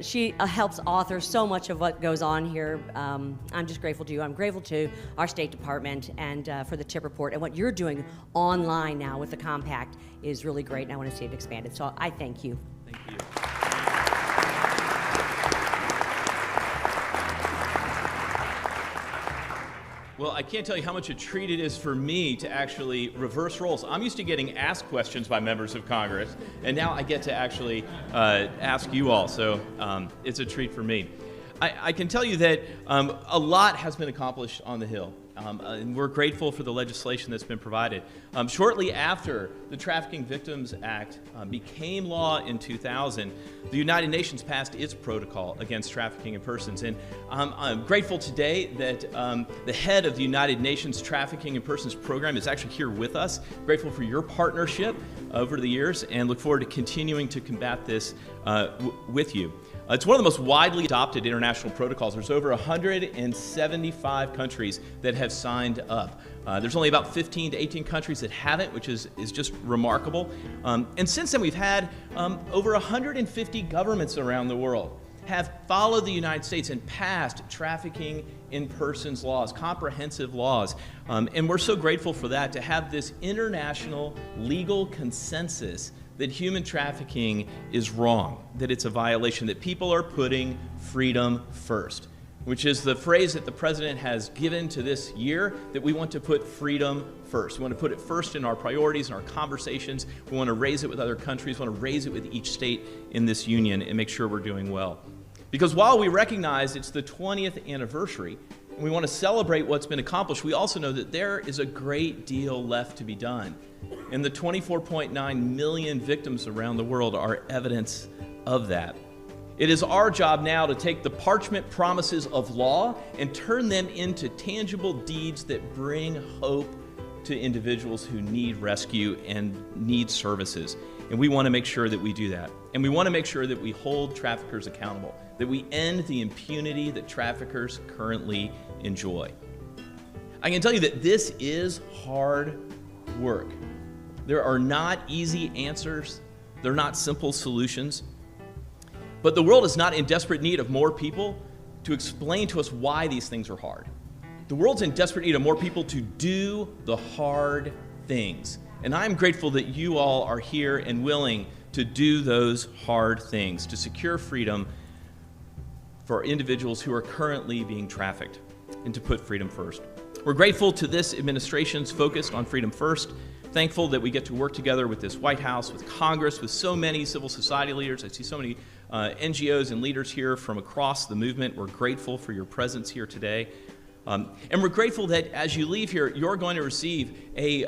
She helps author so much of what goes on here. I'm just grateful to you. I'm grateful to our State Department and for the TIP report. And what you're doing online now with the Compact is really great, and I want to see it expanded. So I thank you. Thank you. Well, I can't tell you how much a treat it is for me to actually reverse roles. I'm used to getting asked questions by members of Congress, and now I get to actually ask you all, so it's a treat for me. I can tell you that a lot has been accomplished on the Hill. And we're grateful for the legislation that's been provided. Shortly after the Trafficking Victims Act became law in 2000, the United Nations passed its protocol against trafficking in persons. And I'm grateful today that the head of the United Nations Trafficking in Persons program is actually here with us. Grateful for your partnership over the years and look forward to continuing to combat this with you. It's one of the most widely adopted international protocols. There's over 175 countries that have signed up. There's only about 15 to 18 countries that haven't, which is just remarkable. And since then, we've had over 150 governments around the world have followed the United States and passed trafficking in persons laws, comprehensive laws. And we're so grateful for that, to have this international legal consensus that human trafficking is wrong, that it's a violation, that people are putting freedom first, which is the phrase that the president has given to this year, that we want to put freedom first. We want to put it first in our priorities and our conversations. We want to raise it with other countries. We want to raise it with each state in this union and make sure we're doing well. Because while we recognize it's the 20th anniversary, and we want to celebrate what's been accomplished, we also know that there is a great deal left to be done. And the 24.9 million victims around the world are evidence of that. It is our job now to take the parchment promises of law and turn them into tangible deeds that bring hope to individuals who need rescue and need services. And we want to make sure that we do that. And we want to make sure that we hold traffickers accountable, that we end the impunity that traffickers currently enjoy. I can tell you that this is hard work. There are not easy answers. They're not simple solutions. But the world is not in desperate need of more people to explain to us why these things are hard. The world's in desperate need of more people to do the hard things. And I'm grateful that you all are here and willing to do those hard things, to secure freedom for individuals who are currently being trafficked, and to put freedom first. We're grateful to this administration's focus on freedom first. Thankful that we get to work together with this White House, with Congress, with so many civil society leaders. I see so many NGOs and leaders here from across the movement. We're grateful for your presence here today. And we're grateful that as you leave here, you're going to receive a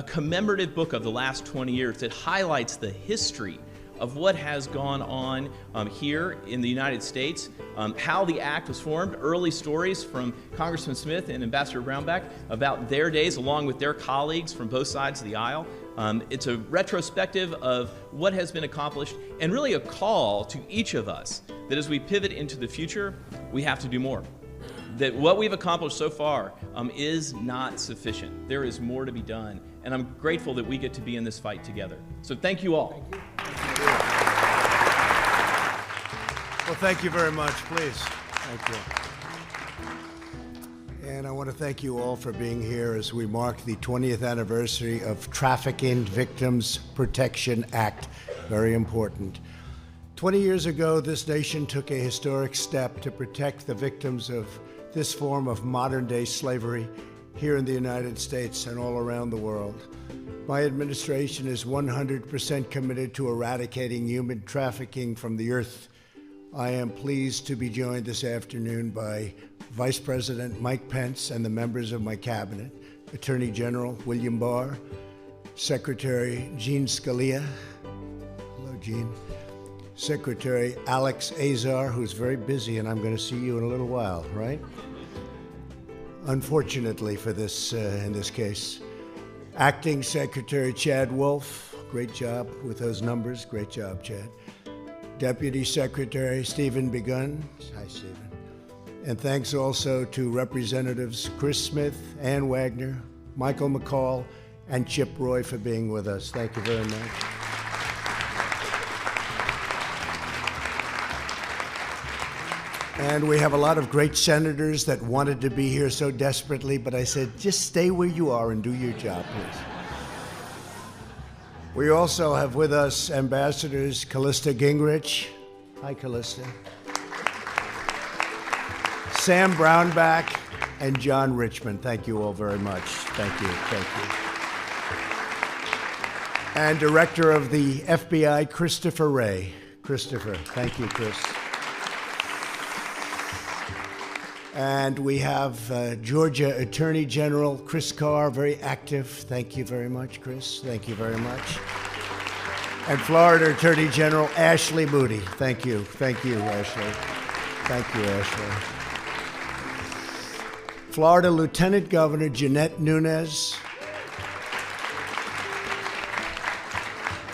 commemorative book of the last 20 years that highlights the history of what has gone on here in the United States, how the act was formed, early stories from Congressman Smith and Ambassador Brownback about their days along with their colleagues from both sides of the aisle. It's a retrospective of what has been accomplished and really a call to each of us that as we pivot into the future, we have to do more. That what we've accomplished so far is not sufficient. There is more to be done, and I'm grateful that we get to be in this fight together. So thank you all. Thank you. Well, thank you very much, please. Thank you. And I want to thank you all for being here as we mark the 20th anniversary of Trafficking Victims Protection Act. Very important. 20 years ago, this nation took a historic step to protect the victims of this form of modern-day slavery here in the United States and all around the world. My administration is 100% committed to eradicating human trafficking from the earth. I am pleased to be joined this afternoon by Vice President Mike Pence and the members of my cabinet, Attorney General William Barr, Secretary Jean Scalia. Hello, Jean. Secretary Alex Azar, who's very busy, and I'm going to see you in a little while, right? Unfortunately for this, in this case. Acting Secretary Chad Wolf, great job with those numbers, great job, Chad. Deputy Secretary Stephen Begun, hi, Stephen. And thanks also to Representatives Chris Smith, Ann Wagner, Michael McCall, and Chip Roy for being with us. Thank you very much. And we have a lot of great senators that wanted to be here so desperately, but I said, just stay where you are and do your job, please. We also have with us Ambassadors Callista Gingrich. Hi, Callista. Sam Brownback and John Richmond. Thank you all very much. Thank you. Thank you. And Director of the FBI, Christopher Wray. Christopher, thank you, Chris. And we have Georgia Attorney General Chris Carr, very active. Thank you very much, Chris. Thank you very much. And Florida Attorney General Ashley Moody. Thank you. Thank you, Ashley. Thank you, Ashley. Florida Lieutenant Governor Jeanette Nunez.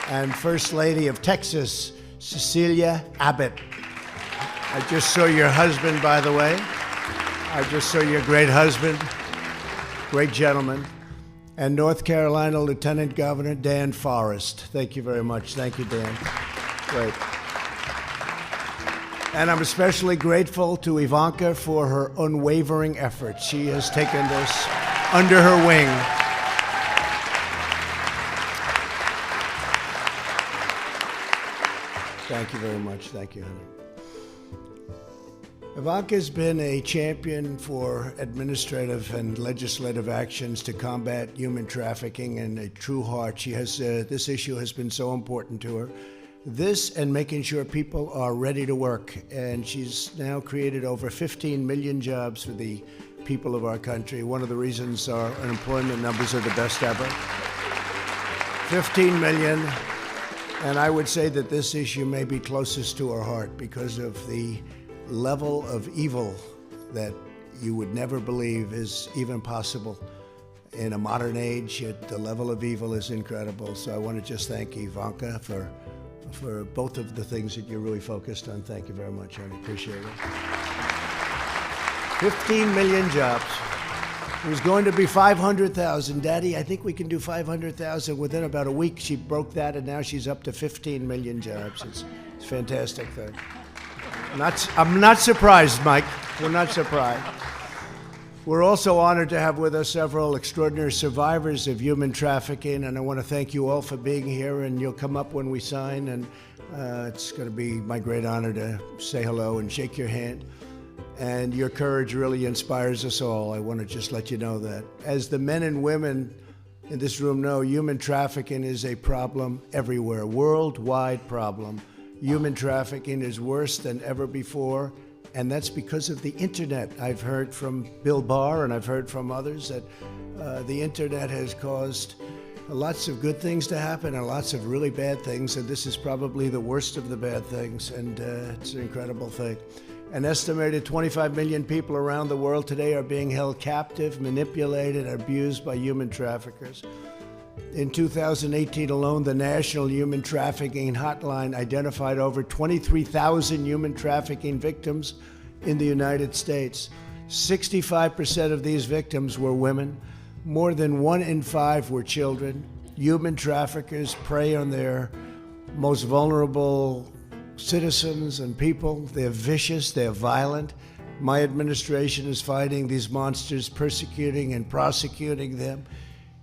And First Lady of Texas, Cecilia Abbott. I just saw your husband, by the way. I just saw your great husband, great gentleman. And North Carolina Lieutenant Governor Dan Forest. Thank you very much. Thank you, Dan. Great. And I'm especially grateful to Ivanka for her unwavering efforts. She has taken this under her wing. Thank you very much. Thank you, honey. Ivanka's been a champion for administrative and legislative actions to combat human trafficking and a true heart. She has, this issue has been so important to her. This and making sure people are ready to work. And she's now created over 15 million jobs for the people of our country. One of the reasons our unemployment numbers are the best ever. 15 million. And I would say that this issue may be closest to our heart because of the level of evil that you would never believe is even possible in a modern age. Yet the level of evil is incredible. So I want to just thank Ivanka for both of the things that you're really focused on. Thank you very much, honey. Appreciate it. 15 million jobs. It was going to be 500,000. Daddy, I think we can do 500,000 within about a week. She broke that, and now she's up to 15 million jobs. It's a fantastic thing. I'm not surprised, Mike. We're not surprised. We're also honored to have with us several extraordinary survivors of human trafficking, and I want to thank you all for being here, and you'll come up when we sign, and it's going to be my great honor to say hello and shake your hand. And your courage really inspires us all. I want to just let you know that. As the men and women in this room know, human trafficking is a problem everywhere, worldwide problem. Human trafficking is worse than ever before, and that's because of the internet. I've heard from Bill Barr and I've heard from others that the internet has caused lots of good things to happen and lots of really bad things, and this is probably the worst of the bad things, and it's an incredible thing. An estimated 25 million people around the world today are being held captive, manipulated, and abused by human traffickers. In 2018 alone, the National Human Trafficking Hotline identified over 23,000 human trafficking victims in the United States. 65% of these victims were women. More than 1 in 5 were children. Human traffickers prey on their most vulnerable citizens and people. They're vicious, they're violent. My administration is fighting these monsters, persecuting and prosecuting them,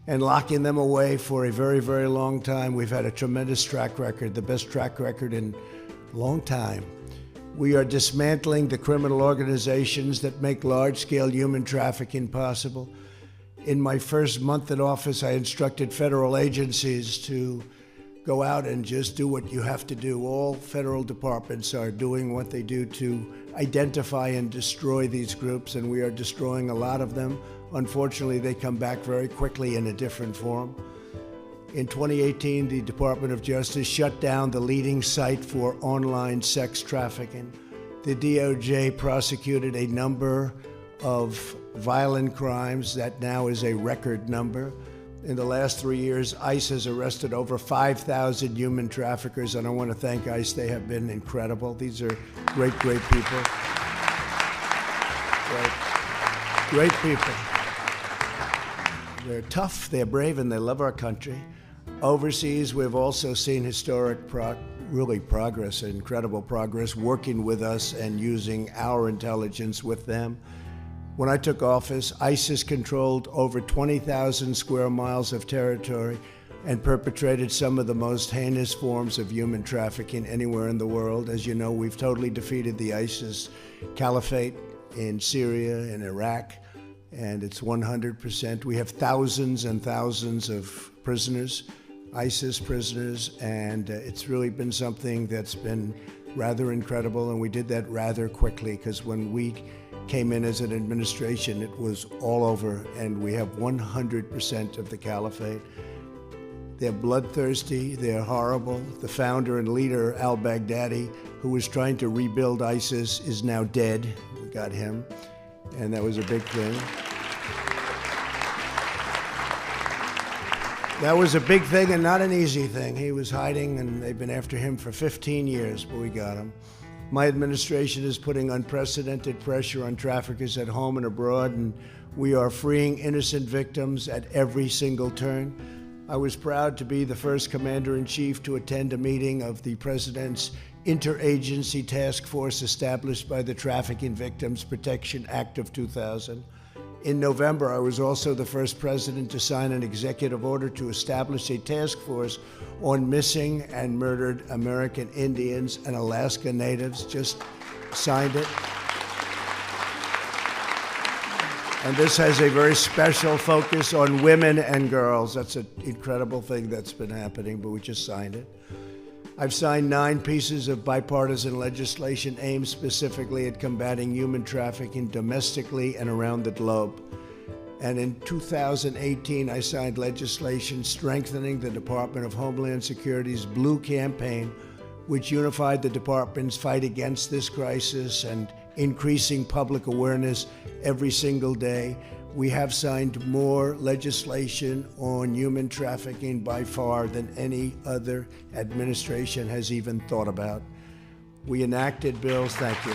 and locking them away for a very, very long time. We've had a tremendous track record, the best track record in a long time. We are dismantling the criminal organizations that make large-scale human trafficking possible. In my first month in office, I instructed federal agencies to go out and just do what you have to do. All federal departments are doing what they do to identify and destroy these groups, and we are destroying a lot of them. Unfortunately, they come back very quickly in a different form. In 2018, the Department of Justice shut down the leading site for online sex trafficking. The DOJ prosecuted a number of violent crimes that now is a record number. In the last 3 years, ICE has arrested over 5,000 human traffickers, and I want to thank ICE. They have been incredible. These are great, great people. Great people. They're tough, they're brave, and they love our country. Overseas, we've also seen historic progress, incredible progress, working with us and using our intelligence with them. When I took office, ISIS controlled over 20,000 square miles of territory and perpetrated some of the most heinous forms of human trafficking anywhere in the world. As you know, we've totally defeated the ISIS caliphate in Syria and Iraq, and it's 100%. We have thousands and thousands of prisoners, ISIS prisoners, and it's really been something that's been rather incredible, and we did that rather quickly, because when we came in as an administration, it was all over, and we have 100% of the caliphate. They're bloodthirsty, they're horrible. The founder and leader, al-Baghdadi, who was trying to rebuild ISIS, is now dead. We got him, and that was a big thing. That was a big thing and not an easy thing. He was hiding, and they've been after him for 15 years, but we got him. My administration is putting unprecedented pressure on traffickers at home and abroad, and we are freeing innocent victims at every single turn. I was proud to be the first commander-in-chief to attend a meeting of the President's Interagency Task Force established by the Trafficking Victims Protection Act of 2000. In November, I was also the first president to sign an executive order to establish a task force on missing and murdered American Indians and Alaska Natives. Just signed it. And this has a very special focus on women and girls. That's an incredible thing that's been happening, but we just signed it. I've signed 9 pieces of bipartisan legislation aimed specifically at combating human trafficking domestically and around the globe. And in 2018, I signed legislation strengthening the Department of Homeland Security's Blue Campaign, which unified the department's fight against this crisis and increasing public awareness every single day. We have signed more legislation on human trafficking by far than any other administration has even thought about. We enacted bills, thank you.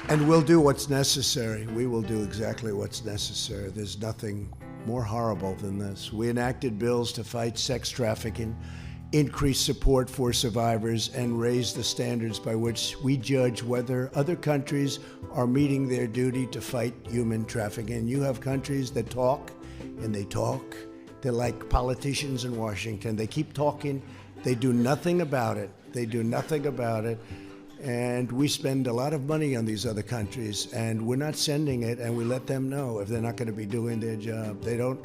And we'll do what's necessary. We will do exactly what's necessary. There's nothing more horrible than this. We enacted bills to fight sex trafficking, increase support for survivors, and raise the standards by which we judge whether other countries are meeting their duty to fight human trafficking. And you have countries that talk, and they talk. They're like politicians in Washington. They keep talking. They do nothing about it. They do nothing about it. And we spend a lot of money on these other countries, and we're not sending it, and we let them know if they're not going to be doing their job. They don't,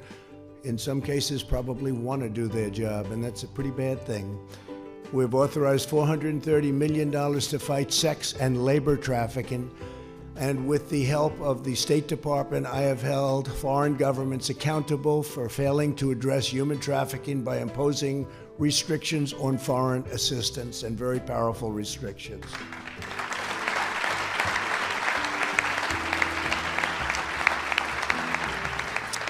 in some cases, probably want to do their job, and that's a pretty bad thing. We've authorized $430 million to fight sex and labor trafficking, and with the help of the State Department, I have held foreign governments accountable for failing to address human trafficking by imposing restrictions on foreign assistance, and very powerful restrictions.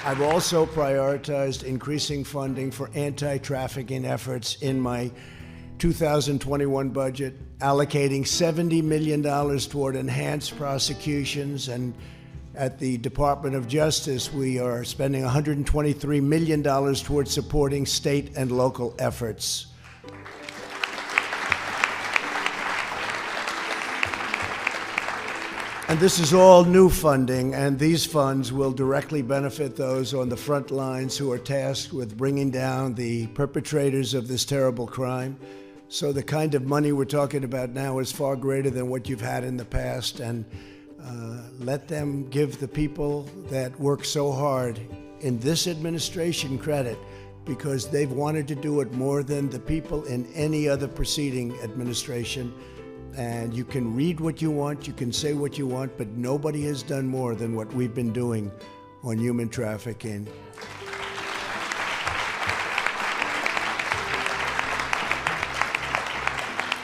I've also prioritized increasing funding for anti-trafficking efforts in my 2021 budget, allocating $70 million toward enhanced prosecutions, and at the Department of Justice, we are spending $123 million towards supporting state and local efforts. And this is all new funding, and these funds will directly benefit those on the front lines who are tasked with bringing down the perpetrators of this terrible crime. So the kind of money we're talking about now is far greater than what you've had in the past, and let them give the people that work so hard in this administration credit, because they've wanted to do it more than the people in any other preceding administration. And you can read what you want, you can say what you want, but nobody has done more than what we've been doing on human trafficking.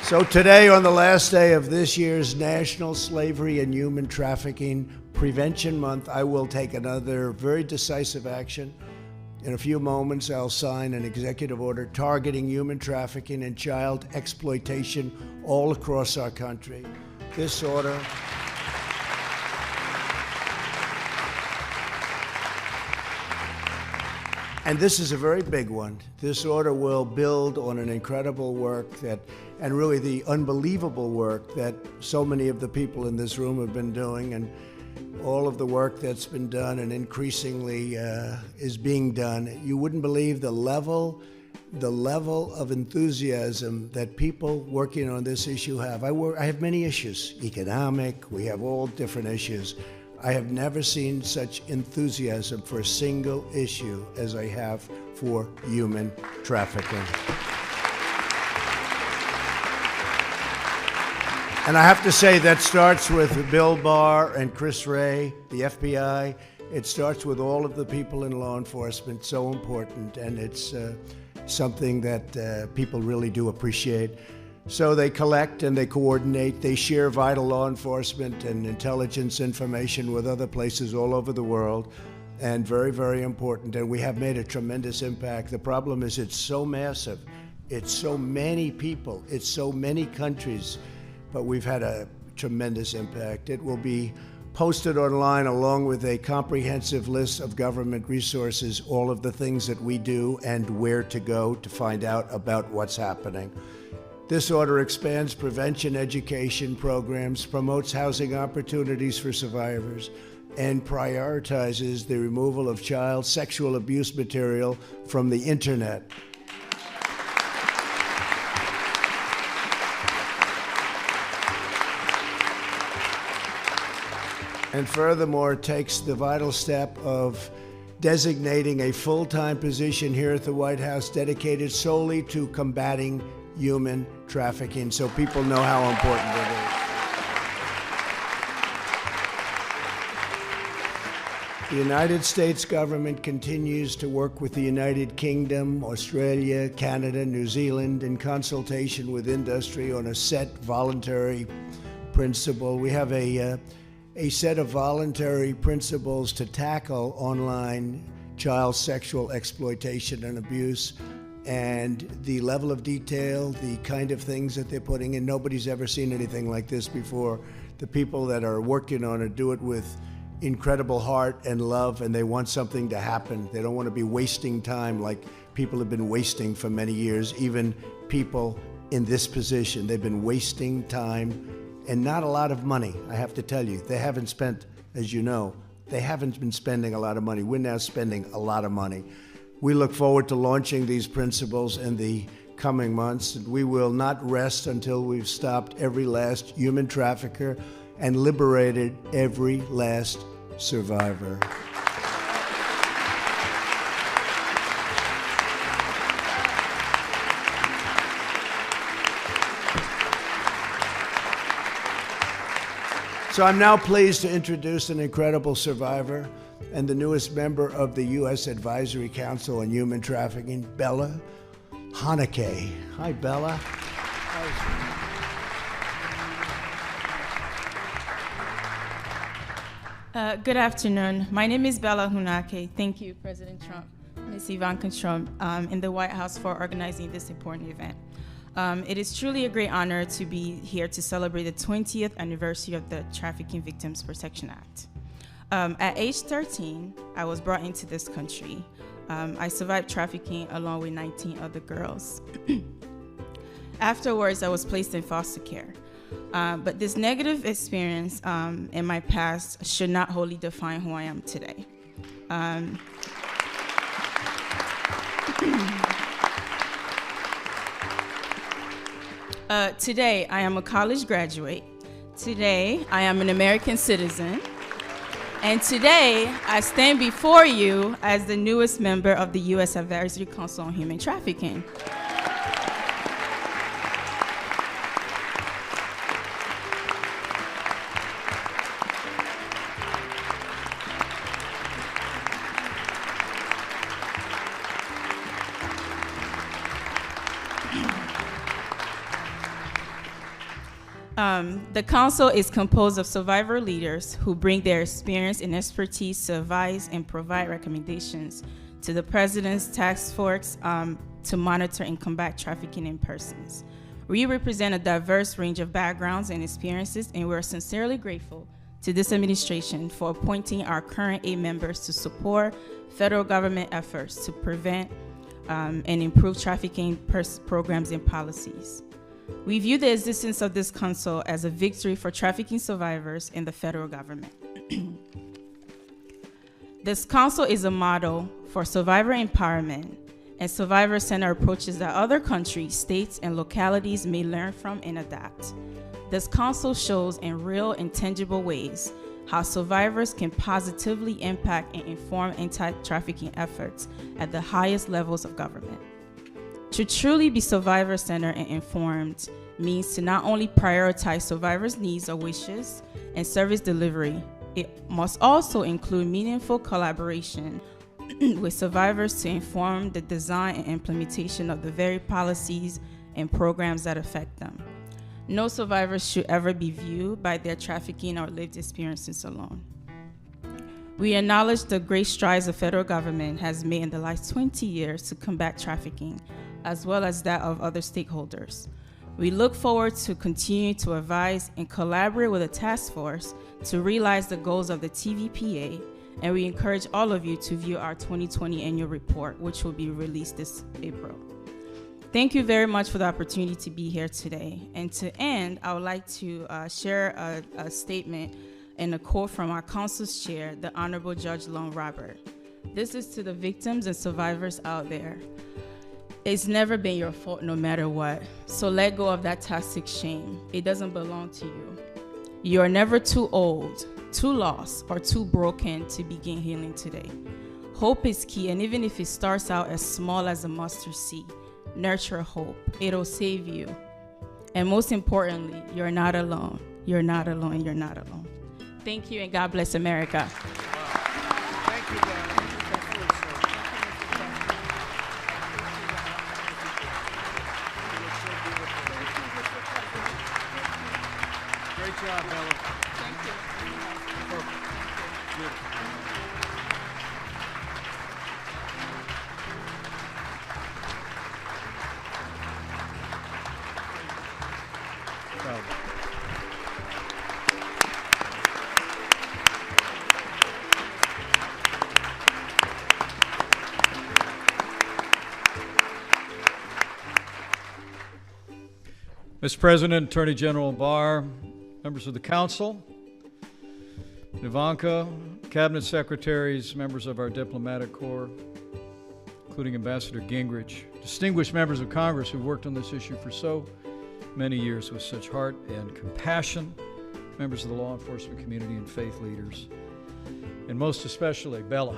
So today, on the last day of this year's National Slavery and Human Trafficking Prevention Month, I will take another very decisive action. In a few moments, I'll sign an executive order targeting human trafficking and child exploitation all across our country. This order and this is a very big one. This order will build on an incredible work and really the unbelievable work that so many of the people in this room have been doing, and all of the work that's been done and increasingly is being done. You wouldn't believe the level of enthusiasm that people working on this issue have. I have many issues, economic, we have all different issues. I have never seen such enthusiasm for a single issue as I have for human trafficking. And I have to say that starts with Bill Barr and Chris Wray, the FBI. It starts with all of the people in law enforcement, so important, and it's something that people really do appreciate. So they collect and they coordinate, they share vital law enforcement and intelligence information with other places all over the world, and very, very important, and we have made a tremendous impact. The problem is it's so massive, it's so many people, it's so many countries, but we've had a tremendous impact. It will be posted online along with a comprehensive list of government resources, all of the things that we do and where to go to find out about what's happening. This order expands prevention education programs, promotes housing opportunities for survivors, and prioritizes the removal of child sexual abuse material from the internet. And furthermore, it takes the vital step of designating a full-time position here at the White House dedicated solely to combating human trafficking, so people know how important it is. The United States government continues to work with the United Kingdom, Australia, Canada, New Zealand in consultation with industry on a set voluntary principle. We have a set of voluntary principles to tackle online child sexual exploitation and abuse, and the level of detail, the kind of things that they're putting in, nobody's ever seen anything like this before. The people that are working on it do it with incredible heart and love, and they want something to happen. They don't want to be wasting time like people have been wasting for many years, even people in this position. They've been wasting time and not a lot of money, I have to tell you. They haven't spent, as you know, they haven't been spending a lot of money. We're now spending a lot of money. We look forward to launching these principles in the coming months, and we will not rest until we've stopped every last human trafficker and liberated every last survivor. So I'm now pleased to introduce an incredible survivor and the newest member of the U.S. Advisory Council on Human Trafficking, Bella Haneke. Hi, Bella. Good afternoon. My name is Bella Hunake. Thank you, President Trump, Ms. Ivanka Trump, in the White House for organizing this important event. It is truly a great honor to be here to celebrate the 20th anniversary of the Trafficking Victims Protection Act. At age 13, I was brought into this country. I survived trafficking along with 19 other girls. Afterwards, I was placed in foster care. But this negative experience in my past should not wholly define who I am today. Today, I am a college graduate. Today, I am an American citizen. And today, I stand before you as the newest member of the U.S. Advisory Council on Human Trafficking. The council is composed of survivor leaders who bring their experience and expertise to advise and provide recommendations to the President's task force to monitor and combat trafficking in persons. We represent a diverse range of backgrounds and experiences, and we're sincerely grateful to this administration for appointing our current 8 members to support federal government efforts to prevent and improve trafficking programs and policies. We view the existence of this council as a victory for trafficking survivors and the federal government. This council is a model for survivor empowerment and survivor-centered approaches that other countries, states, and localities may learn from and adapt. This council shows in real and tangible ways how survivors can positively impact and inform anti-trafficking efforts at the highest levels of government. To truly be survivor-centered and informed means to not only prioritize survivors' needs or wishes and service delivery, it must also include meaningful collaboration with survivors to inform the design and implementation of the very policies and programs that affect them. No survivors should ever be viewed by their trafficking or lived experiences alone. We acknowledge the great strides the federal government has made in the last 20 years to combat trafficking, as well as that of other stakeholders. We look forward to continue to advise and collaborate with the task force to realize the goals of the TVPA, and we encourage all of you to view our 2020 annual report, which will be released this April. Thank you very much for the opportunity to be here today. And to end, I would like to share a statement and a quote from our council's chair, the Honorable Judge Long Robert. This is to the victims and survivors out there. It's never been your fault no matter what. So let go of that toxic shame. It doesn't belong to you. You are never too old, too lost, or too broken to begin healing today. Hope is key, and even if it starts out as small as a mustard seed, nurture hope. It'll save you. And most importantly, you're not alone. You're not alone. You're not alone. Thank you, and God bless America. Great job, Bella. Thank you. Beautiful. Mr. President, Attorney General Barr, members of the council, Ivanka, cabinet secretaries, members of our diplomatic corps, including Ambassador Gingrich, distinguished members of Congress who've worked on this issue for so many years with such heart and compassion, members of the law enforcement community and faith leaders, and most especially Bella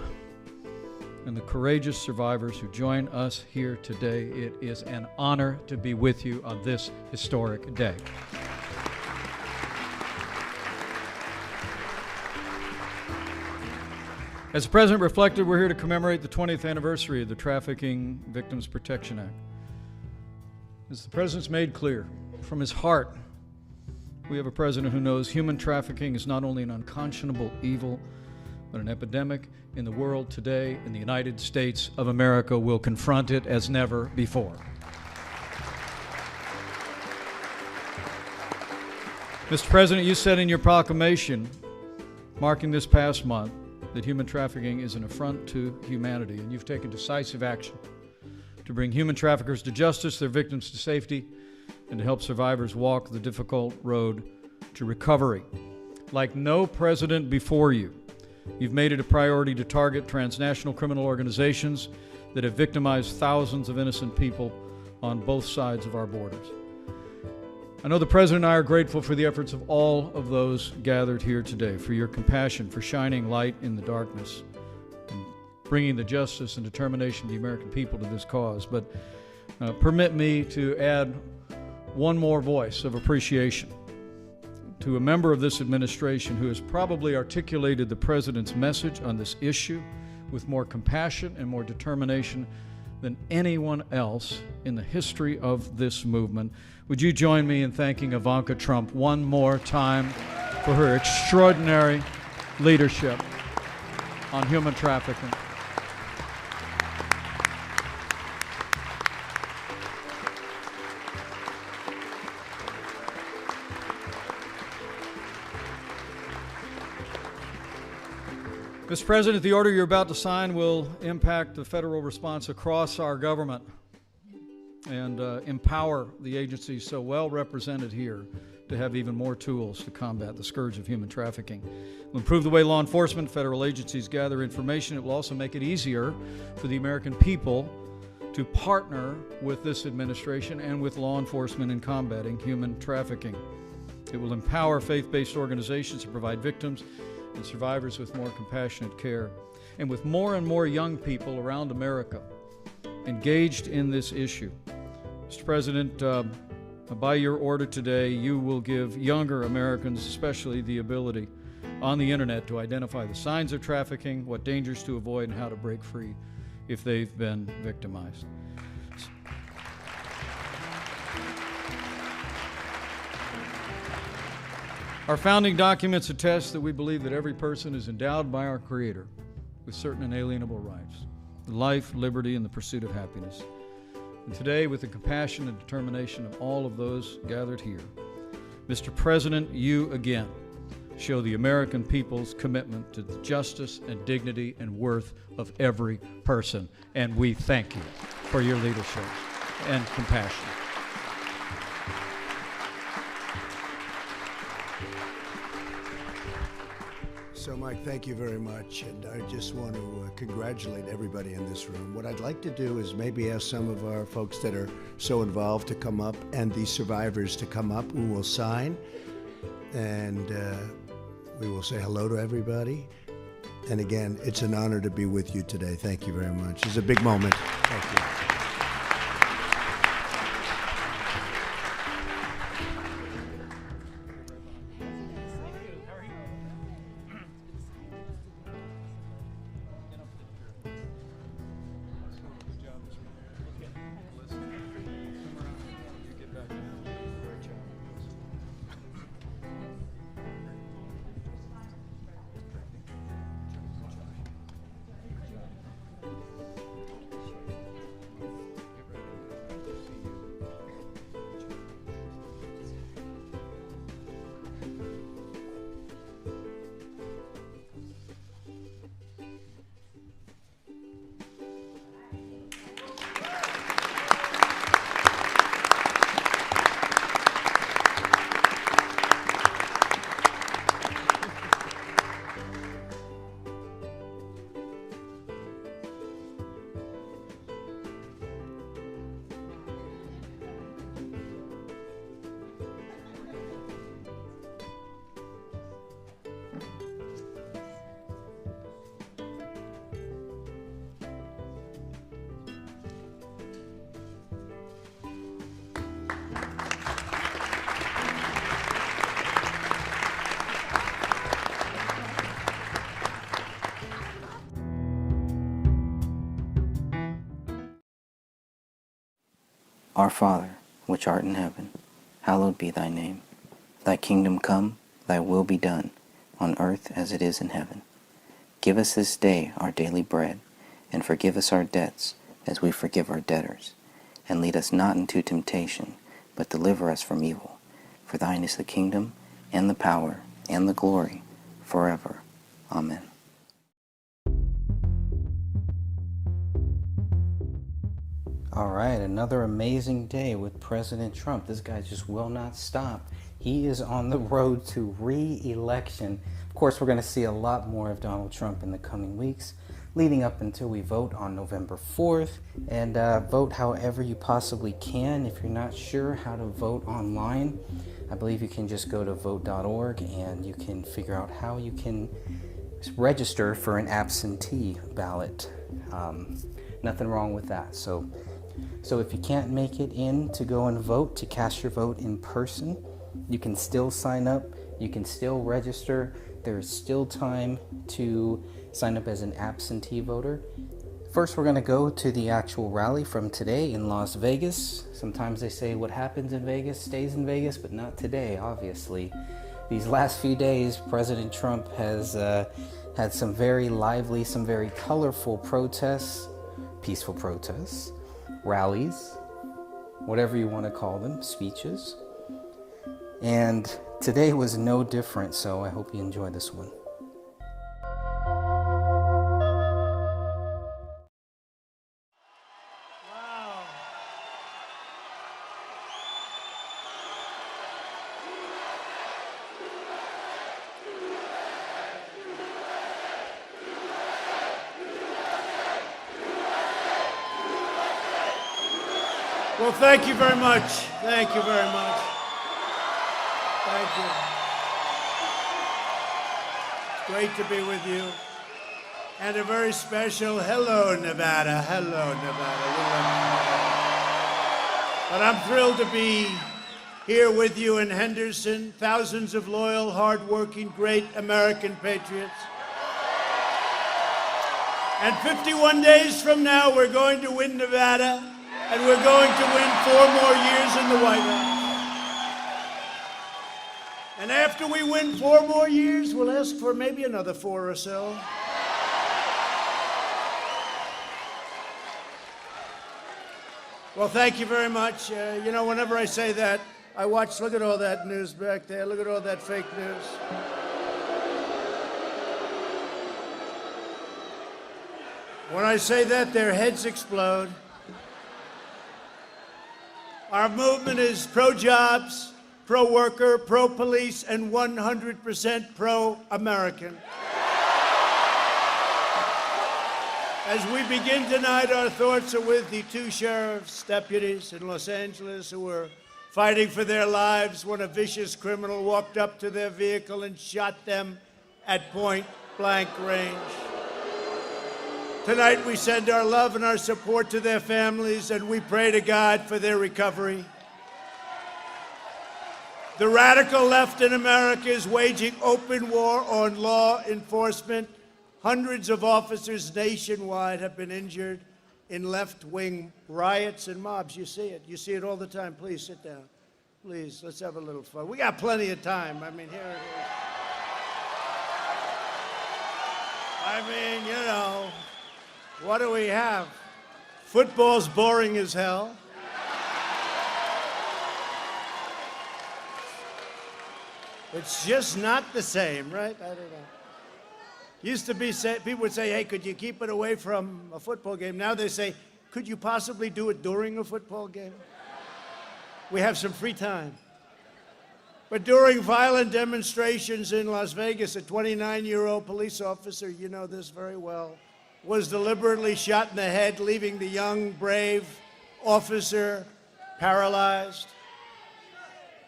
and the courageous survivors who join us here today. It is an honor to be with you on this historic day. As the President reflected, we're here to commemorate the 20th anniversary of the Trafficking Victims Protection Act. As the President's made clear, from his heart, we have a President who knows human trafficking is not only an unconscionable evil, but an epidemic in the world today, and the United States of America will confront it as never before. Mr. President, you said in your proclamation, marking this past month, that human trafficking is an affront to humanity, and you've taken decisive action to bring human traffickers to justice, their victims to safety, and to help survivors walk the difficult road to recovery. Like no president before you, you've made it a priority to target transnational criminal organizations that have victimized thousands of innocent people on both sides of our borders. I know the President and I are grateful for the efforts of all of those gathered here today, for your compassion, for shining light in the darkness, and bringing the justice and determination of the American people to this cause. But permit me to add one more voice of appreciation to a member of this administration who has probably articulated the President's message on this issue with more compassion and more determination than anyone else in the history of this movement. Would you join me in thanking Ivanka Trump one more time for her extraordinary leadership on human trafficking? Mr. President, the order you're about to sign will impact the federal response across our government and empower the agencies so well represented here to have even more tools to combat the scourge of human trafficking. It will improve the way law enforcement and federal agencies gather information. It will also make it easier for the American people to partner with this administration and with law enforcement in combating human trafficking. It will empower faith-based organizations to provide victims and survivors with more compassionate care. And with more and more young people around America engaged in this issue, Mr. President, by your order today, you will give younger Americans especially the ability on the internet to identify the signs of trafficking, what dangers to avoid, and how to break free if they've been victimized. Our founding documents attest that we believe that every person is endowed by our Creator with certain inalienable rights: life, liberty, and the pursuit of happiness. And today, with the compassion and determination of all of those gathered here, Mr. President, you again show the American people's commitment to the justice and dignity and worth of every person. And we thank you for your leadership and compassion. So, Mike, thank you very much, and I just want to congratulate everybody in this room. What I'd like to do is maybe ask some of our folks that are so involved to come up, and the survivors to come up. We will sign, and we will say hello to everybody. And again, it's an honor to be with you today. Thank you very much. It's a big moment. Thank you. Our Father, which art in heaven, hallowed be thy name. Thy kingdom come, thy will be done, on earth as it is in heaven. Give us this day our daily bread, and forgive us our debts, as we forgive our debtors. And lead us not into temptation, but deliver us from evil. For thine is the kingdom, and the power, and the glory, forever. Amen. All right, another amazing day with President Trump. This guy just will not stop. He is on the road to re-election. Of course, we're going to see a lot more of Donald Trump in the coming weeks, leading up until we vote on November 4th. And vote however you possibly can. If you're not sure how to vote online, I believe you can just go to vote.org and you can figure out how you can register for an absentee ballot. Nothing wrong with that. So if you can't make it in to go and vote, to cast your vote in person, you can still sign up, you can still register. There's still time to sign up as an absentee voter. First, we're going to go to the actual rally from today in Las Vegas. Sometimes they say what happens in Vegas stays in Vegas, but not today, obviously. These last few days, President Trump has had some very lively, some very colorful protests, peaceful protests, rallies, whatever you want to call them, speeches. And today was no different, so I hope you enjoy this one. Well, thank you very much. Thank you very much. Thank you. It's great to be with you. And a very special hello, Nevada. Hello, Nevada. We love Nevada. But I'm thrilled to be here with you in Henderson. Thousands of loyal, hardworking, great American patriots. And 51 days from now, we're going to win Nevada. And we're going to win 4 more years in the White House. And after we win 4 more years, we'll ask for maybe another 4 or so. Well, thank you very much. You know, whenever I say that, I watch, look at all that news back there. Look at all that fake news. When I say that, their heads explode. Our movement is pro-jobs, pro-worker, pro-police, and 100% pro-American. As we begin tonight, our thoughts are with the 2 sheriff's deputies in Los Angeles who were fighting for their lives when a vicious criminal walked up to their vehicle and shot them at point-blank range. Tonight, we send our love and our support to their families, and we pray to God for their recovery. The radical left in America is waging open war on law enforcement. Hundreds of officers nationwide have been injured in left-wing riots and mobs. You see it. You see it all the time. Please sit down. Please, let's have a little fun. We got plenty of time. I mean, here it is. I mean, you know. What do we have? Football's boring as hell. It's just not the same, right? I don't know. Used to be, people would say, hey, could you keep it away from a football game? Now they say, could you possibly do it during a football game? We have some free time. But during violent demonstrations in Las Vegas, a 29-year-old police officer, you know this very well, was deliberately shot in the head, leaving the young, brave officer paralyzed.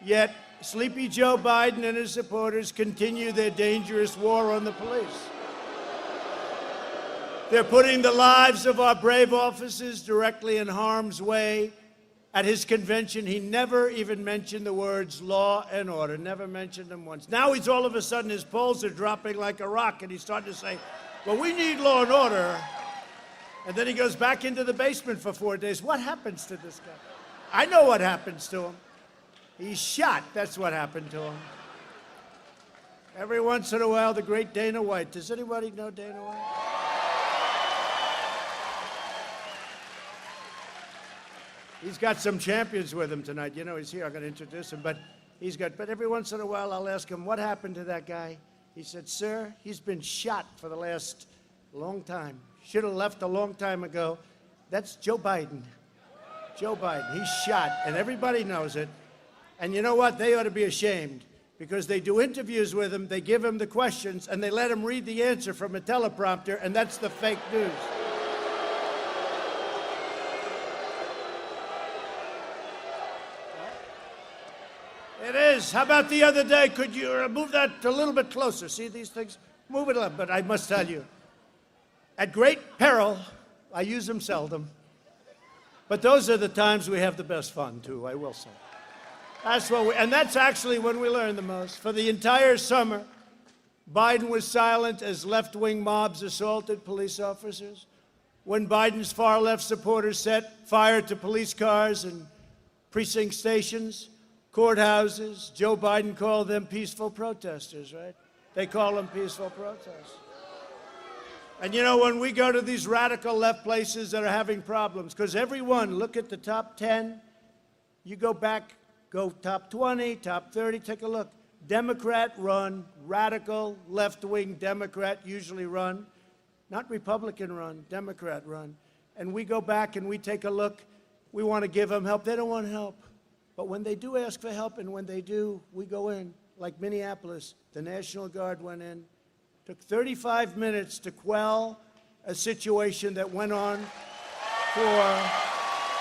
Yet, Sleepy Joe Biden and his supporters continue their dangerous war on the police. They're putting the lives of our brave officers directly in harm's way. At his convention, he never even mentioned the words law and order, never mentioned them once. Now he's all of a sudden, his polls are dropping like a rock, and he's starting to say, well, we need law and order. And then he goes back into the basement for 4 days. What happens to this guy? I know what happens to him. He's shot. That's what happened to him. Every once in a while, the great Dana White. Does anybody know Dana White? He's got some champions with him tonight. You know, he's here. I'm going to introduce him. But every once in a while, I'll ask him, what happened to that guy? He said, sir, he's been shot for the last long time. Should have left a long time ago. That's Joe Biden. Joe Biden. He's shot, and everybody knows it. And you know what? They ought to be ashamed, because they do interviews with him, they give him the questions, and they let him read the answer from a teleprompter, and that's the fake news. It is. How about the other day? Could you move that a little bit closer? See these things? Move it up. But I must tell you, at great peril, I use them seldom. But those are the times we have the best fun, too, I will say. And that's actually when we learn the most. For the entire summer, Biden was silent as left-wing mobs assaulted police officers. When Biden's far-left supporters set fire to police cars and precinct stations, courthouses, Joe Biden called them peaceful protesters, right? They call them peaceful protesters. And you know, when we go to these radical left places that are having problems, because everyone, look at the top 10, you go back, go top 20, top 30, take a look. Democrat run, radical, left-wing Democrat usually run, not Republican run, Democrat run. And we go back and we take a look, we want to give them help. They don't want help. But when they do ask for help, and when they do, we go in. Like Minneapolis, the National Guard went in. Took 35 minutes to quell a situation that went on for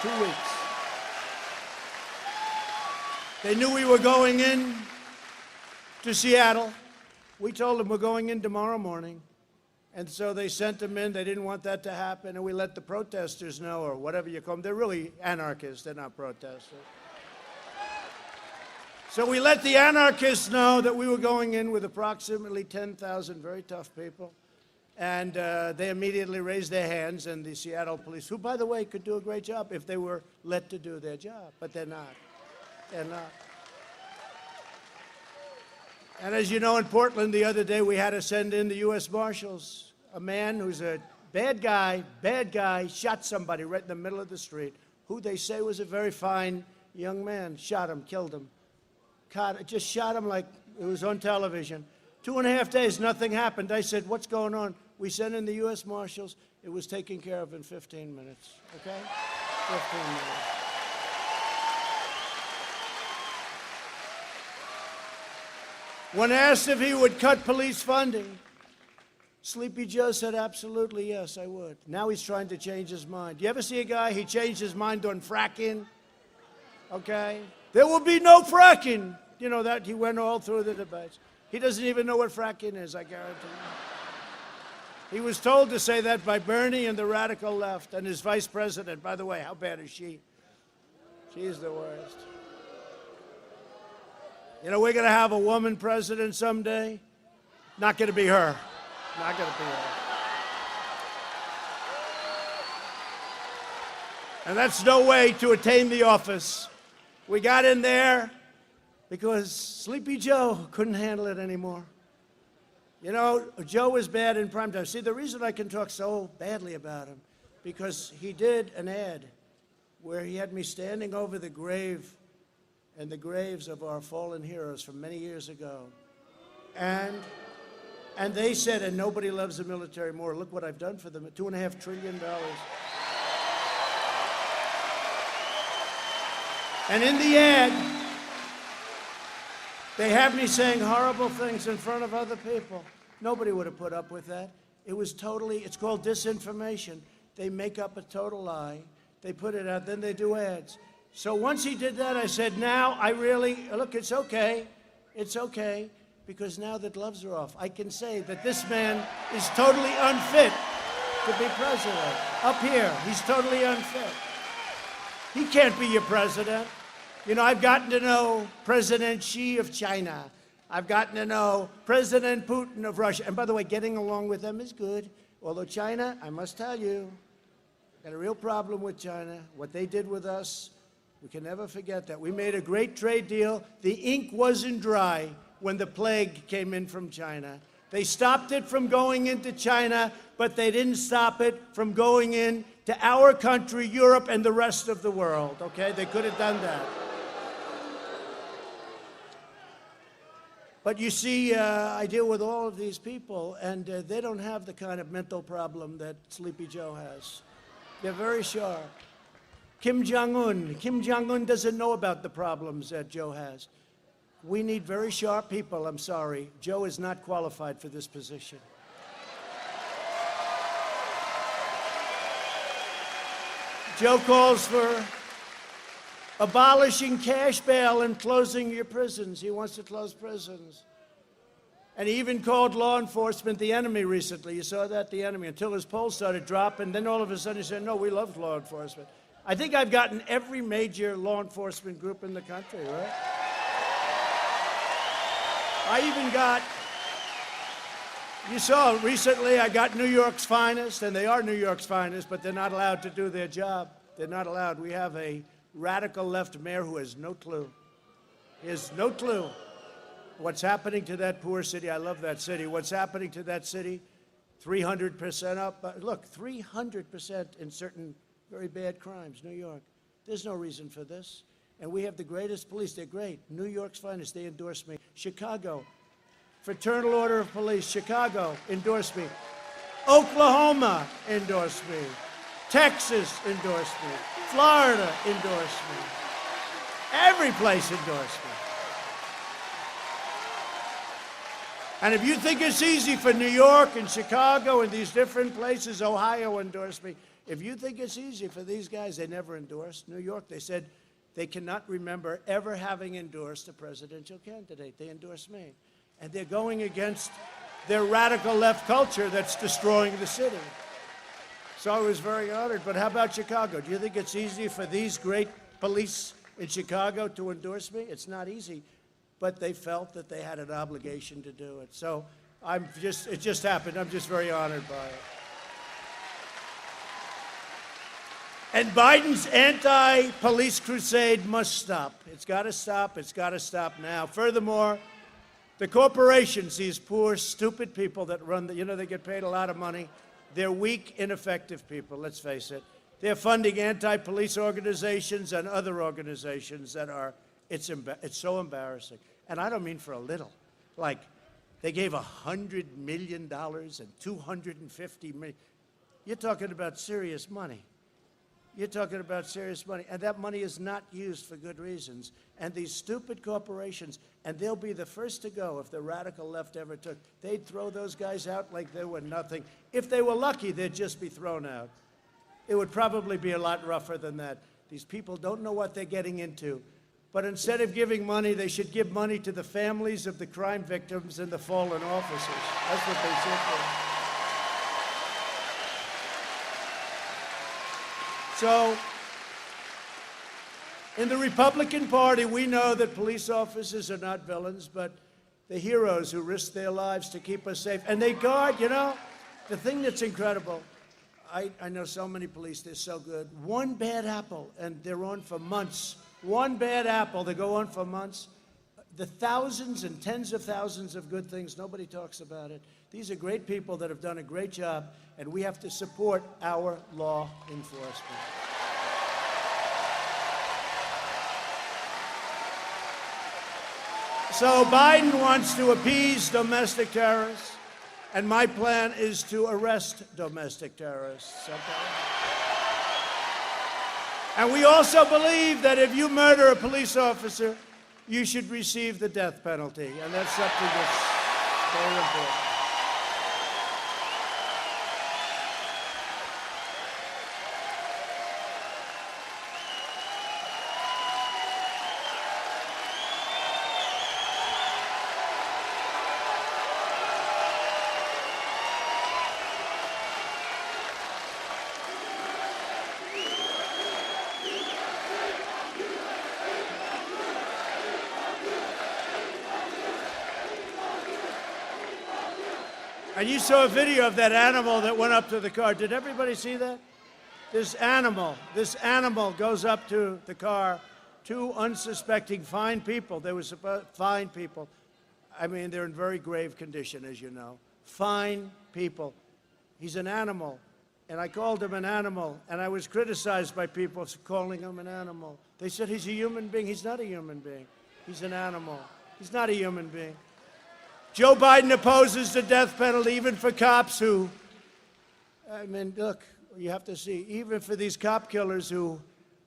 2 weeks. They knew we were going in to Seattle. We told them we're going in tomorrow morning. And so they sent them in. They didn't want that to happen. And we let the protesters know, or whatever you call them. They're really anarchists. They're not protesters. So we let the anarchists know that we were going in with approximately 10,000 very tough people. And they immediately raised their hands, and the Seattle police, who, by the way, could do a great job if they were let to do their job, but they're not. They're not. And as you know, in Portland the other day, we had to send in the U.S. Marshals. A man who's a bad guy, shot somebody right in the middle of the street, who they say was a very fine young man, shot him, killed him. Just shot him like it was on television. 2.5 days, nothing happened. I said, what's going on? We sent in the U.S. Marshals. It was taken care of in 15 minutes, okay? 15 minutes. When asked if he would cut police funding, Sleepy Joe said, absolutely, yes, I would. Now he's trying to change his mind. You ever see a guy, he changed his mind on fracking? Okay? There will be no fracking. You know that, he went all through the debates. He doesn't even know what fracking is, I guarantee you. He was told to say that by Bernie and the radical left and his vice president. By the way, how bad is she? She's the worst. You know, we're going to have a woman president someday. Not going to be her. Not going to be her. And that's no way to attain the office. We got in there because Sleepy Joe couldn't handle it anymore. You know, Joe was bad in primetime. See, the reason I can talk so badly about him, because he did an ad where he had me standing over the grave and the graves of our fallen heroes from many years ago. And they said, and nobody loves the military more. Look what I've done for them, $2.5 trillion. And in the ad, they have me saying horrible things in front of other people. Nobody would have put up with that. It was totally, it's called disinformation. They make up a total lie. They put it out, then they do ads. So once he did that, I said, now I really, look, it's okay, because now the gloves are off, I can say that this man is totally unfit to be president. Up here, he's totally unfit. He can't be your president. You know, I've gotten to know President Xi of China. I've gotten to know President Putin of Russia. And by the way, getting along with them is good. Although China, I must tell you, got a real problem with China. What they did with us We can never forget that. We made a great trade deal. The ink wasn't dry when the plague came in from China. They stopped it from going into China, but they didn't stop it from going in to our country, Europe, and the rest of the world, okay? They could have done that. But you see, I deal with all of these people, and they don't have the kind of mental problem that Sleepy Joe has. They're very sharp. Kim Jong-un doesn't know about the problems that Joe has. We need very sharp people, I'm sorry. Joe is not qualified for this position. Joe calls for abolishing cash bail and closing your prisons. He wants to close prisons. And he even called law enforcement the enemy recently. You saw that, the enemy, until his polls started dropping. Then all of a sudden he said, no, we love law enforcement. I think I've gotten every major law enforcement group in the country, right? I even got, you saw recently, I got New York's finest, and they are New York's finest, but they're not allowed to do their job. They're not allowed. We have a radical left mayor who has no clue. He has no clue what's happening to that poor city. I love that city. What's happening to that city? 300% up. Look, 300% in certain very bad crimes, New York. There's no reason for this. And we have the greatest police. They're great. New York's finest. They endorse me. Chicago, Fraternal Order of Police. Chicago endorsed me. Oklahoma endorsed me. Texas endorsed me. Florida endorsed me. Every place endorsed me. And if you think it's easy for New York and Chicago and these different places, Ohio endorsed me. If you think it's easy for these guys, they never endorsed. New York, they said they cannot remember ever having endorsed a presidential candidate. They endorsed me. And they're going against their radical left culture that's destroying the city. So I was very honored. But how about Chicago? Do you think it's easy for these great police in Chicago to endorse me? It's not easy. But they felt that they had an obligation to do it. So it just happened. I'm just very honored by it. And Biden's anti-police crusade must stop. It's got to stop. It's got to stop now. Furthermore, the corporations, these poor, stupid people that run they get paid a lot of money. They're weak, ineffective people, let's face it. They're funding anti-police organizations and other organizations that are, it's so embarrassing. And I don't mean for a little. Like, they gave $100 million and $250 million. You're talking about serious money. You're talking about serious money. And that money is not used for good reasons. And these stupid corporations, and they'll be the first to go if the radical left ever took, they'd throw those guys out like they were nothing. If they were lucky, they'd just be thrown out. It would probably be a lot rougher than that. These people don't know what they're getting into. But instead of giving money, they should give money to the families of the crime victims and the fallen officers. That's what they should do. So, in the Republican Party, we know that police officers are not villains, but the heroes who risk their lives to keep us safe. And they guard, the thing that's incredible, I know so many police, they're so good. One bad apple, and they're on for months. One bad apple, they go on for months. The thousands and tens of thousands of good things, nobody talks about it. These are great people that have done a great job, and we have to support our law enforcement. So Biden wants to appease domestic terrorists, and my plan is to arrest domestic terrorists. Okay? And we also believe that if you murder a police officer, you should receive the death penalty, and that's something that's very important. And you saw a video of that animal that went up to the car. Did everybody see that? This animal goes up to the car, two unsuspecting fine people. They were fine people. I mean, they're in very grave condition, as you know. Fine people. He's an animal. And I called him an animal, and I was criticized by people for calling him an animal. They said he's a human being. He's not a human being. He's an animal. He's not a human being. Joe Biden opposes the death penalty even for cops who, I mean, look, you have to see, even for these cop killers who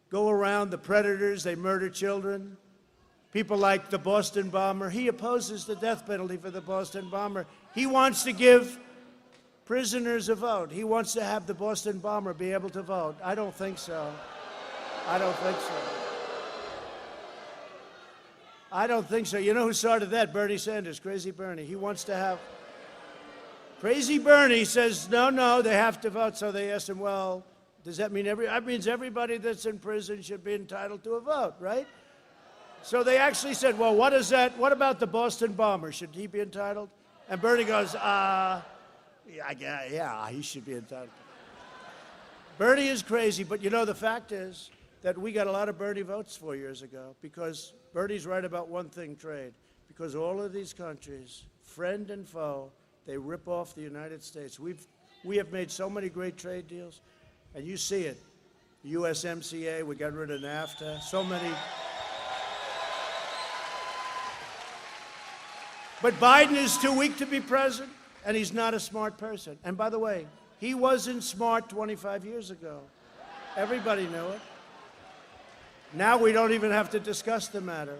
go around, the predators, they murder children, people like the Boston bomber. He opposes the death penalty for the Boston bomber. He wants to give prisoners a vote. He wants to have the Boston bomber be able to vote. I don't think so. I don't think so. I don't think so. You know who started that? Bernie Sanders, Crazy Bernie. He wants to have... Crazy Bernie says, no, they have to vote. So they asked him, well, does that mean that means everybody that's in prison should be entitled to a vote, right? So they actually said, well, what about the Boston bomber? Should he be entitled? And Bernie goes, yeah, he should be entitled. Bernie is crazy, but you know, the fact is that we got a lot of Bernie votes 4 years ago because Bernie's right about one thing, trade. Because all of these countries, friend and foe, they rip off the United States. We have made so many great trade deals, and you see it. USMCA, we got rid of NAFTA, so many. But Biden is too weak to be president, and he's not a smart person. And by the way, he wasn't smart 25 years ago. Everybody knew it. Now we don't even have to discuss the matter.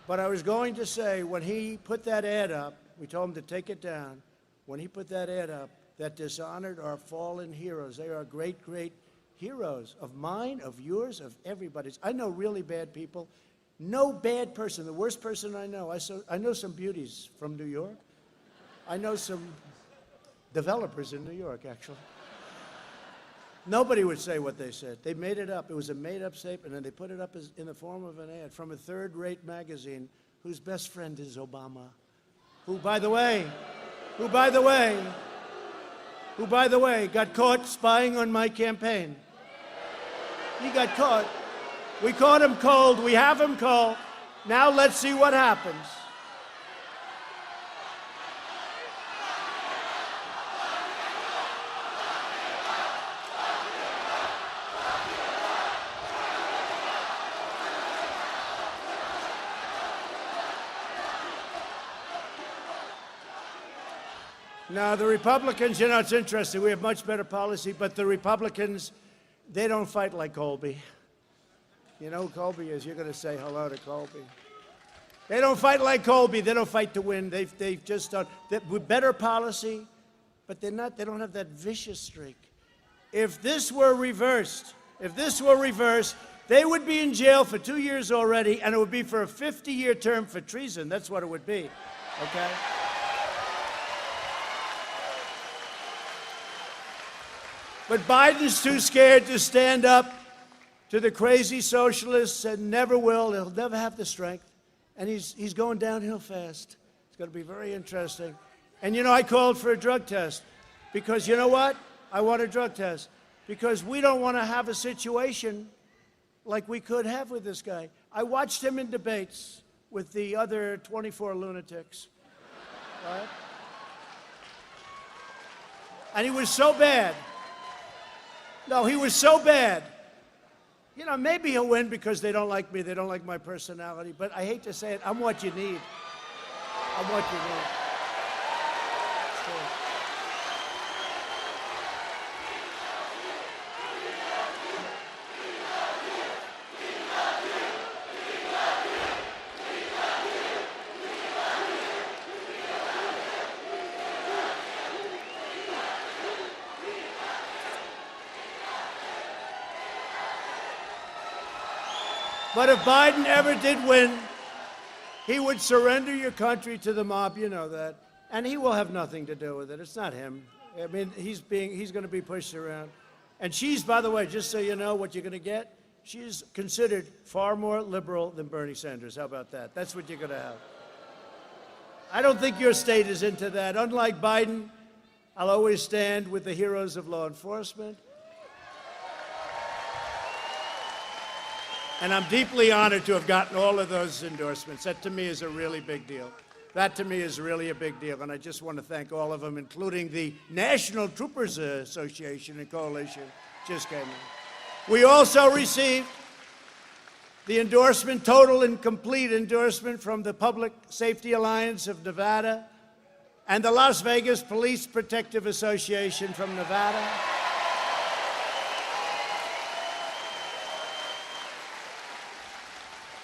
But I was going to say, when he put that ad up, we told him to take it down. When he put that ad up, that dishonored our fallen heroes. They are great, great heroes of mine, of yours, of everybody's. I know really bad people. No bad person, the worst person I know. I know some beauties from New York. I know some developers in New York, actually. Nobody would say what they said. They made it up. It was a made-up statement, and they put it up in the form of an ad from a third-rate magazine whose best friend is Obama, who, by the way, got caught spying on my campaign. He got caught. We caught him cold. We have him cold. Now let's see what happens. Now, the Republicans, you know, it's interesting. We have much better policy, but the Republicans, they don't fight like Colby. You know who Colby is? You're going to say hello to Colby. They don't fight like Colby. They don't fight to win. They've just done with better policy, but they don't have that vicious streak. If this were reversed, they would be in jail for 2 years already, and it would be for a 50-year term for treason. That's what it would be, okay? But Biden's too scared to stand up to the crazy socialists and never will. He'll never have the strength. And he's going downhill fast. It's going to be very interesting. And, you know, I called for a drug test because, you know what? I want a drug test because we don't want to have a situation like we could have with this guy. I watched him in debates with the other 24 lunatics. Right? And he was so bad. No, he was so bad. You know, maybe he'll win because they don't like me, they don't like my personality, but I hate to say it, I'm what you need. I'm what you need. It's true. But if Biden ever did win, he would surrender your country to the mob, you know that. And he will have nothing to do with it. It's not him. I mean, he's going to be pushed around. And she's, by the way, just so you know what you're going to get, she's considered far more liberal than Bernie Sanders. How about that? That's what you're going to have. I don't think your state is into that. Unlike Biden, I'll always stand with the heroes of law enforcement. And I'm deeply honored to have gotten all of those endorsements. That to me is a really big deal. That to me is really a big deal. And I just want to thank all of them, including the National Troopers Association and Coalition just came in. We also received the endorsement, total and complete endorsement from the Public Safety Alliance of Nevada and the Las Vegas Police Protective Association from Nevada.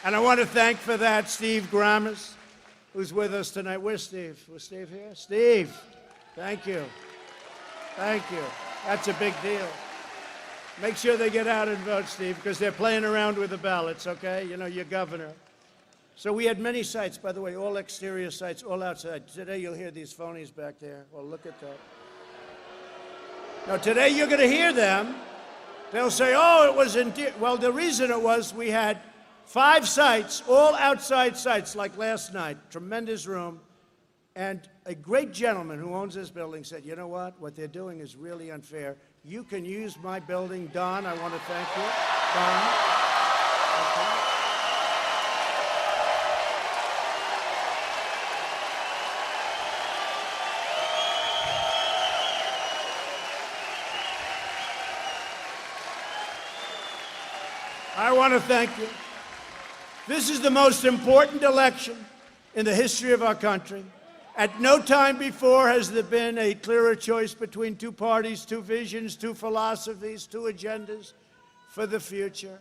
And I want to thank for that Steve Grammas, who's with us tonight. Where's Steve? Was Steve here? Steve, thank you. Thank you. That's a big deal. Make sure they get out and vote, Steve, because they're playing around with the ballots, okay? You know, you're governor. So we had many sites, by the way, all exterior sites, all outside. Today you'll hear these phonies back there. Well, look at that. Now, today you're going to hear them. They'll say, oh, it was in... Well, the reason it was, we had 5 sites, all outside sites, like last night. Tremendous room. And a great gentleman who owns this building said, you know what they're doing is really unfair. You can use my building. Don, I want to thank you. Don. Okay. I want to thank you. This is the most important election in the history of our country. At no time before has there been a clearer choice between 2 parties, 2 visions, 2 philosophies, 2 agendas for the future.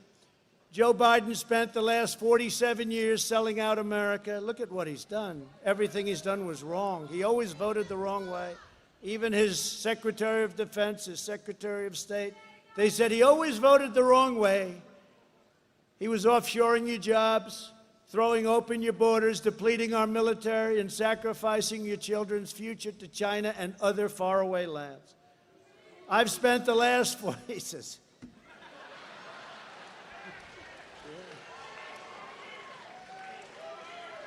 Joe Biden spent the last 47 years selling out America. Look at what he's done. Everything he's done was wrong. He always voted the wrong way. Even his Secretary of Defense, his Secretary of State, they said he always voted the wrong way. He was offshoring your jobs, throwing open your borders, depleting our military, and sacrificing your children's future to China and other faraway lands. I've spent the last 4 years.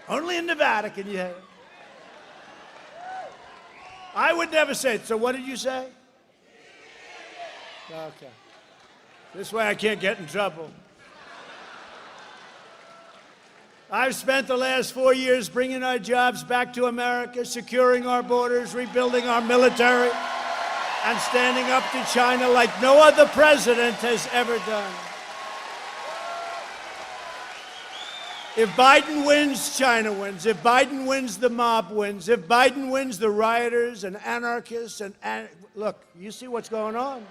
Only in Nevada can you have it. I would never say it. So what did you say? Okay. This way I can't get in trouble. I've spent the last 4 years bringing our jobs back to America, securing our borders, rebuilding our military, and standing up to China like no other president has ever done. If Biden wins, China wins. If Biden wins, the mob wins. If Biden wins, the rioters and anarchists and look, you see what's going on.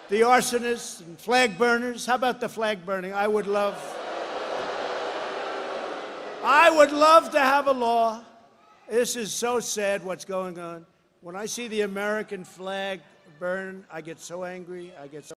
The arsonists and flag burners. How about the flag burning? I would love to have a law. This is so sad what's going on. When I see the American flag burn, I get so angry. I get so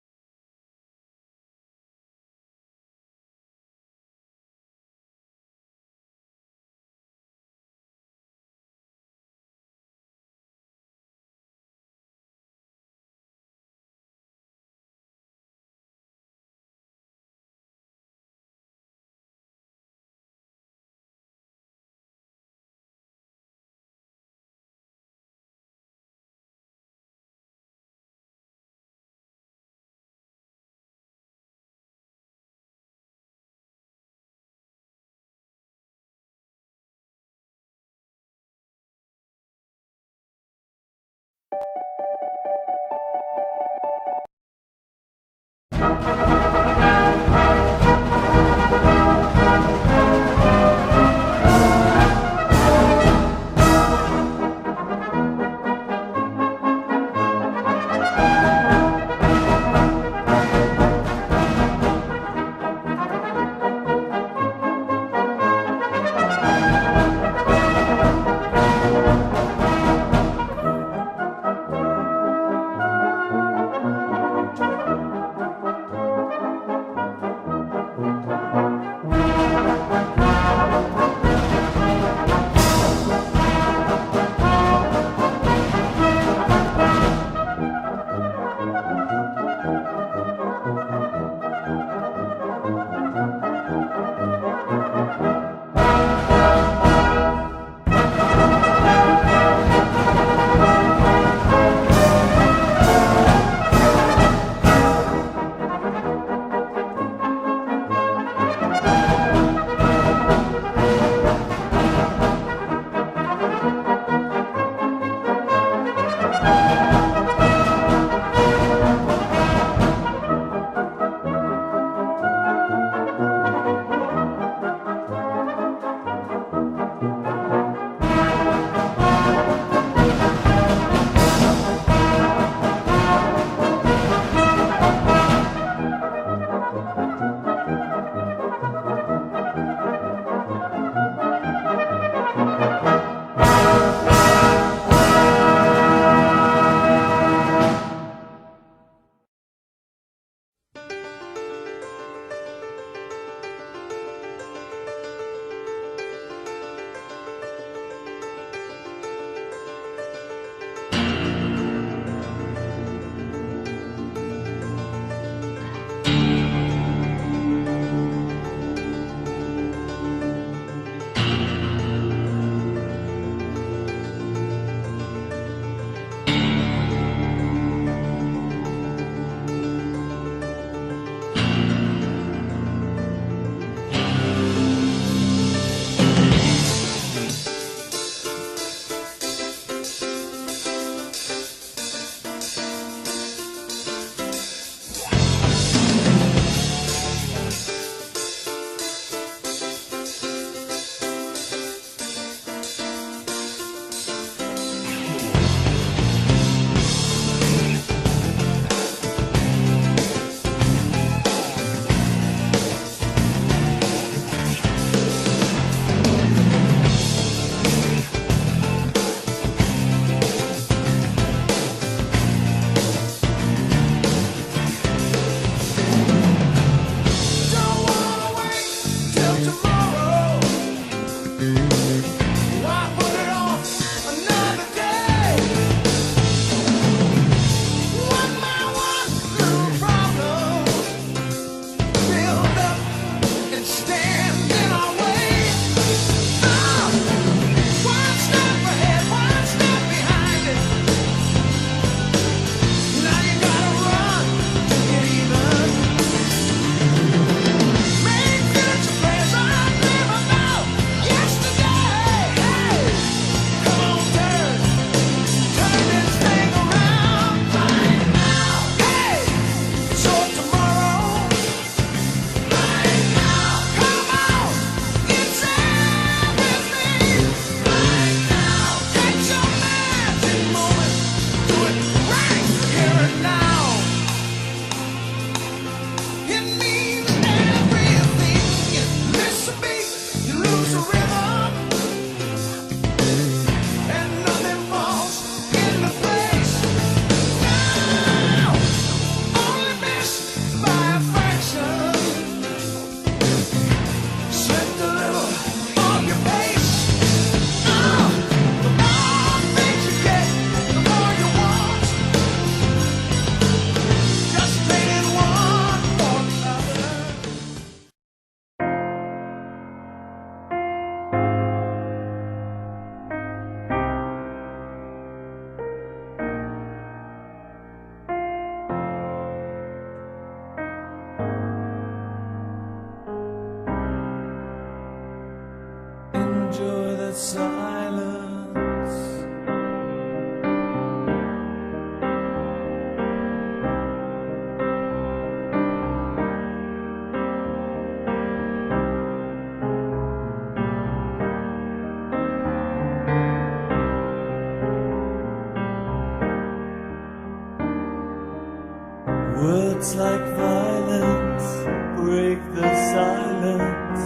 Words like violence break the silence,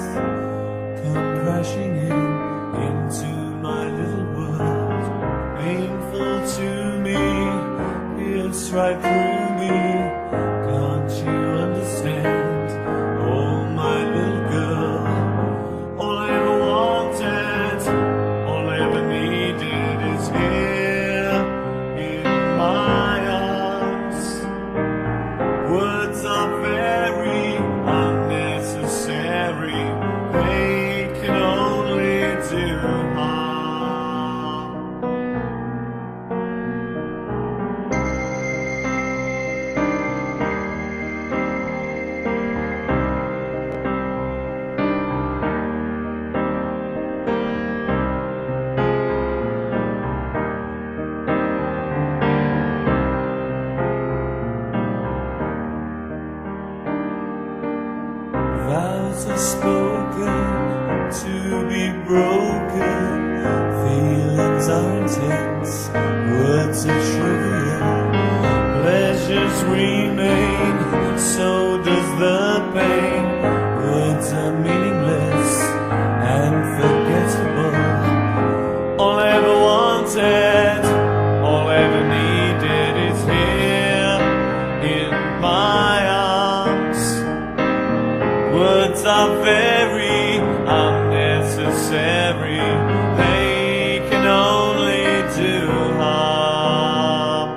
come crashing into my little world. Painful to me, it's right through me. Can't you understand? Oh, my little girl, all I ever wanted, all I ever needed is here in my arms. Words are very unnecessary, they can only do harm. broken, feelings are intense, words are trivial, pleasures remain, so does the pain. Words are meaningless and forgettable. All I ever wanted, all I ever needed is here in my arms. Words are very unnecessary, they can only do harm.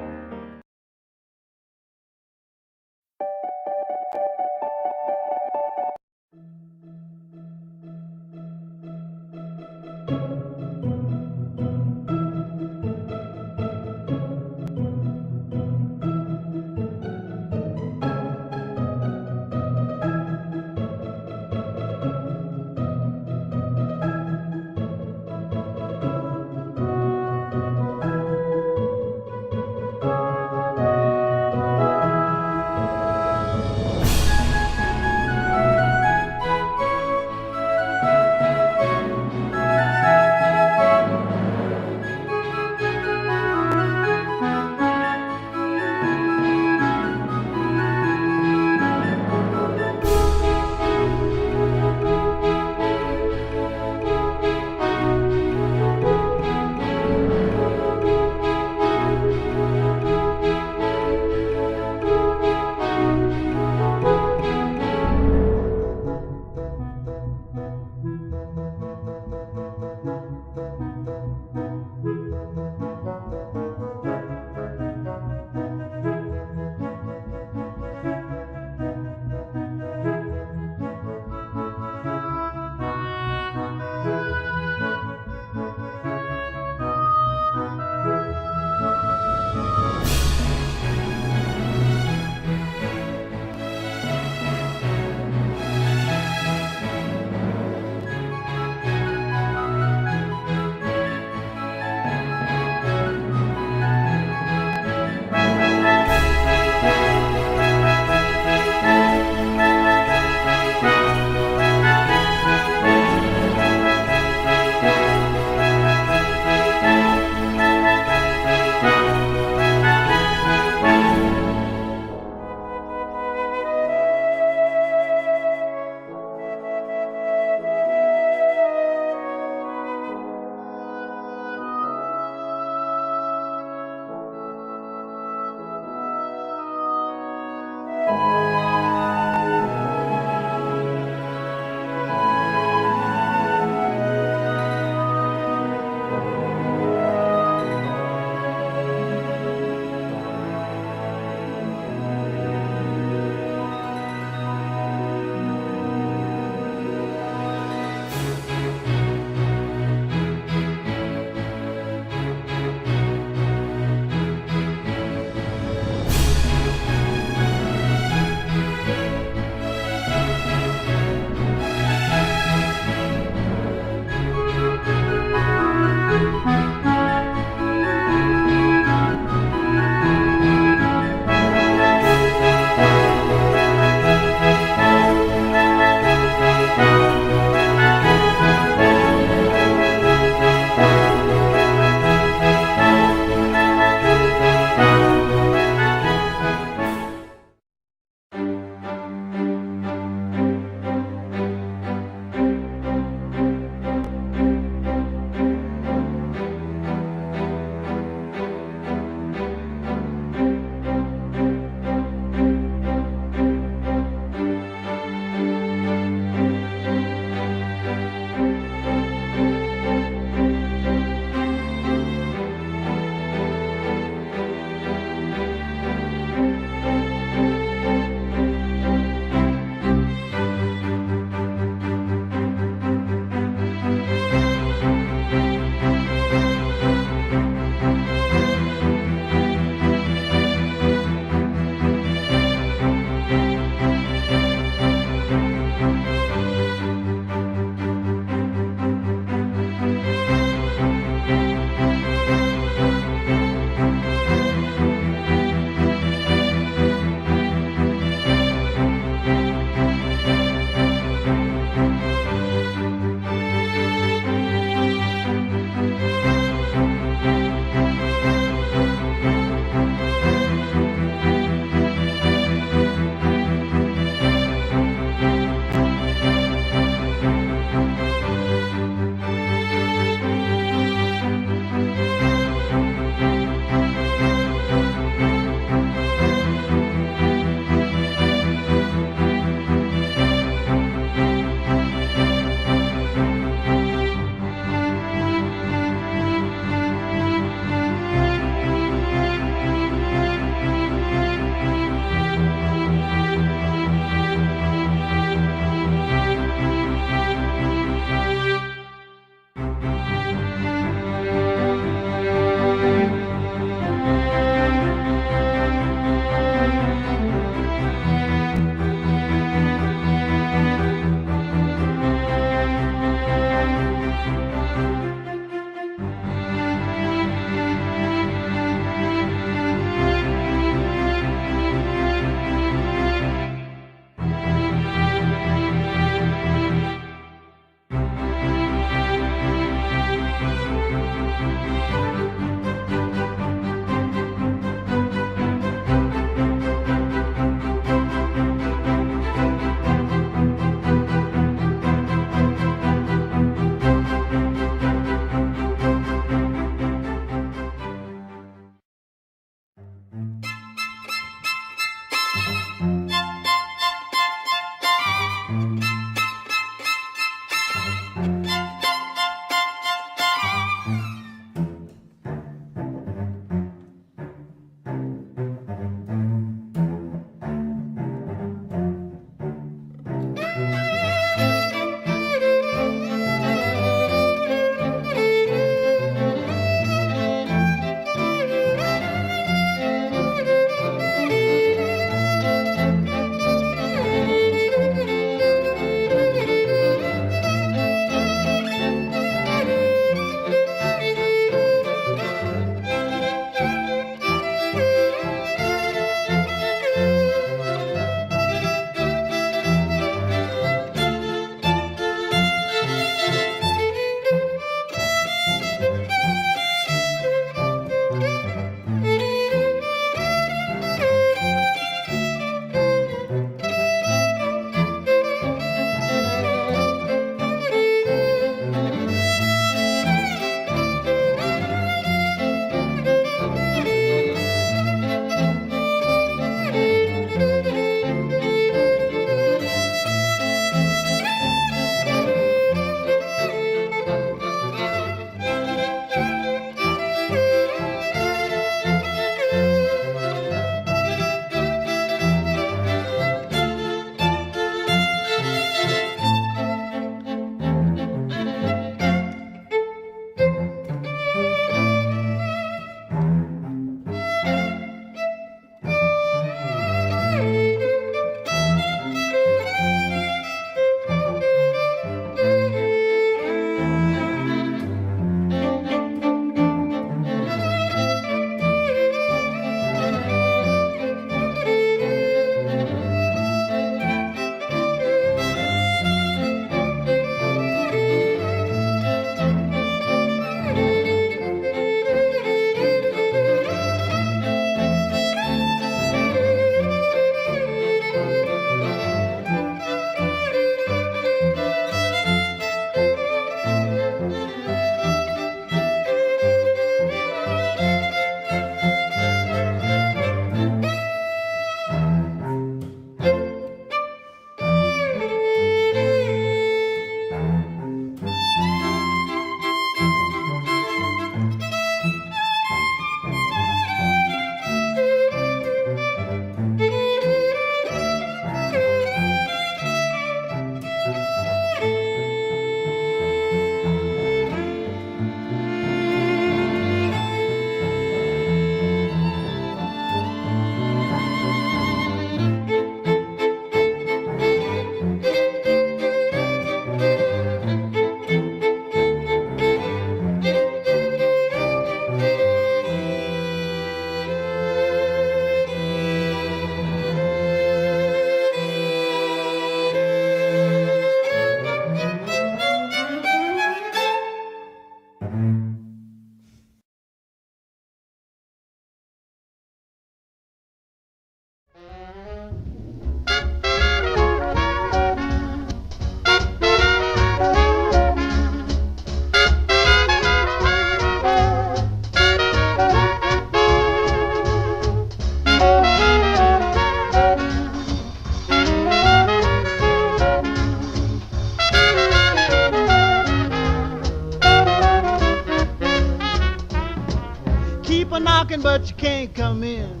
knocking, but you can't come in.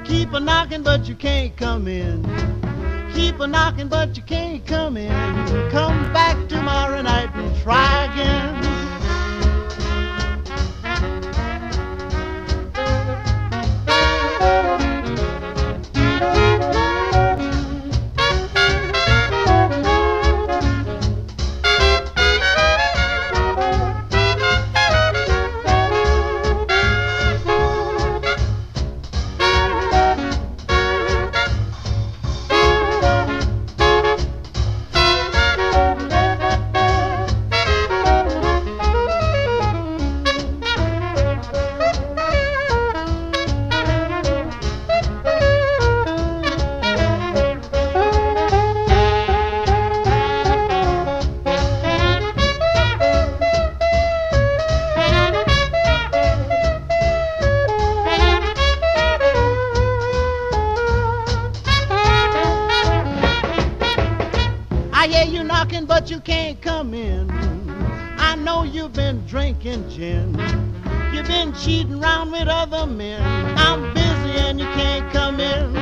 Keep a knocking, but you can't come in. Keep a knocking, but you can't come in. Come back tomorrow night and try again. I hear you knocking, but you can't come in. I know you've been drinking gin. You've been cheating around with other men. I'm busy and you can't come in.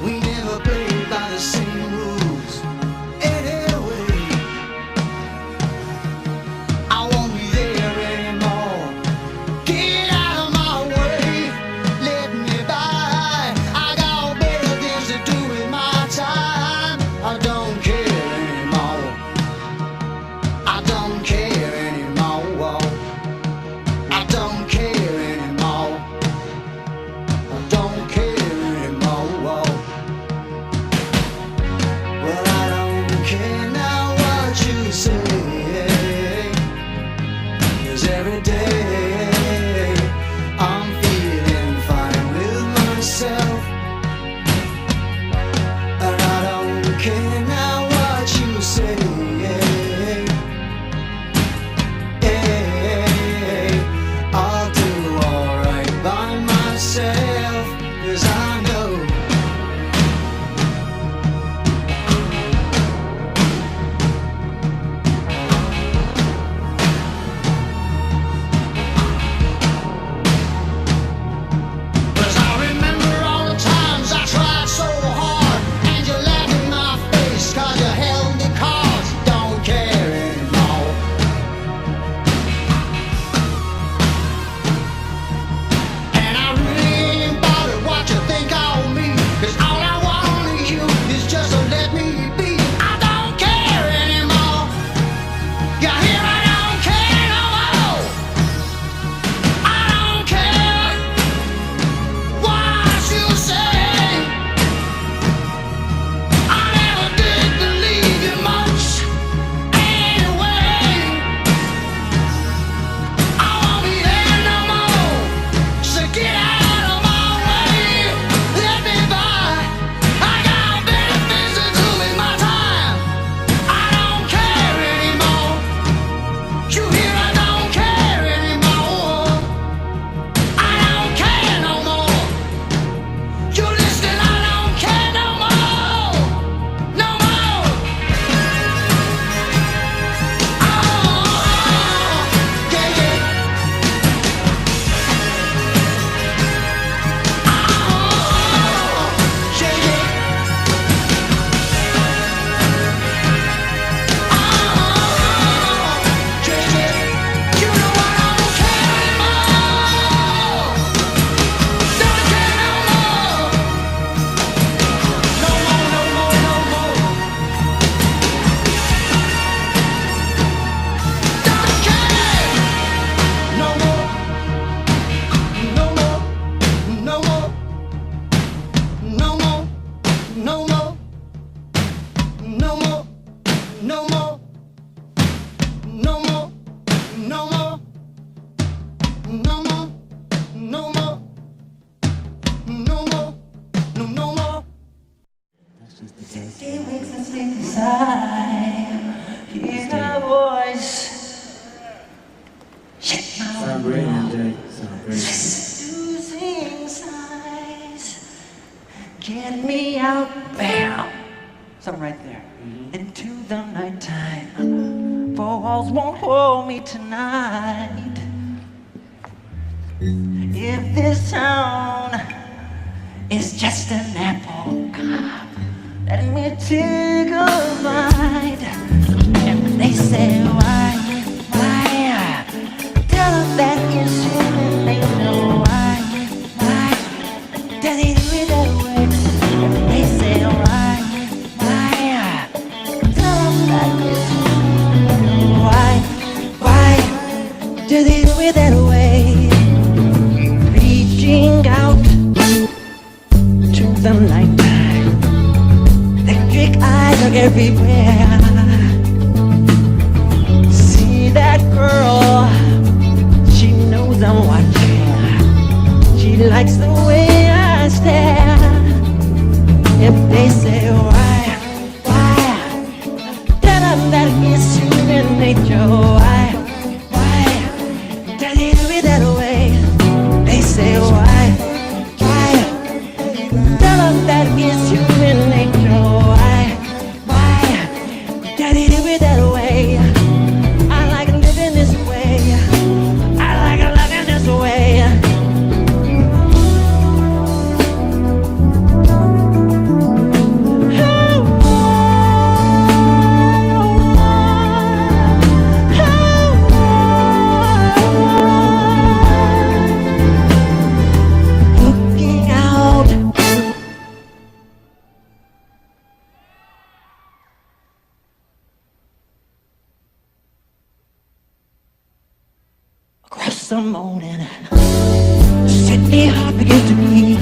We never played by the same rules. No more, no more, no more, no more, no more, no more, no more. It wakes us inside, hear our voice, shake my world, seducing sighs, get me out there, so right there, into the nighttime, four walls won't hold me tonight. If this town is just an apple cart, let me take a bite. And they say, why? Tell them that it's human nature. Why? Does he do it that way? And they say, why? Tell them that it's human nature. Why? Does he do it that way? Reaching out to the nighttime, electric eyes are everywhere. See that girl, she knows I'm watching. She likes the way I stare. If they say why, tell them that it's human nature. Why, does he do it that way? They say why, tell them that it's human nature. Why, does he do it that way? I like living this way. I like loving this way. Looking out across the morning, Sydney heart begins to beat.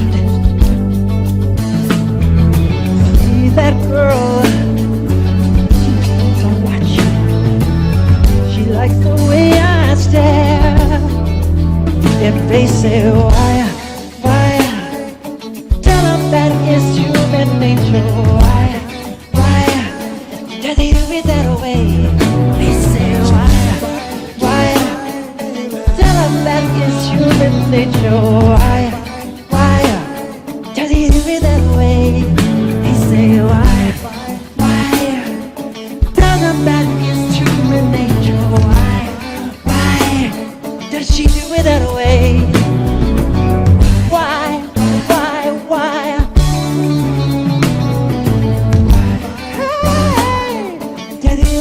See that girl, she's on watch. She likes the way I stare. If they say why, tell them that it's human nature. Why, does he do it that way? They say why, tell them that it's human nature. Why, does he do it that way? They say why, tell them that it's human nature. Why, does she do it that way? Why, hey, does he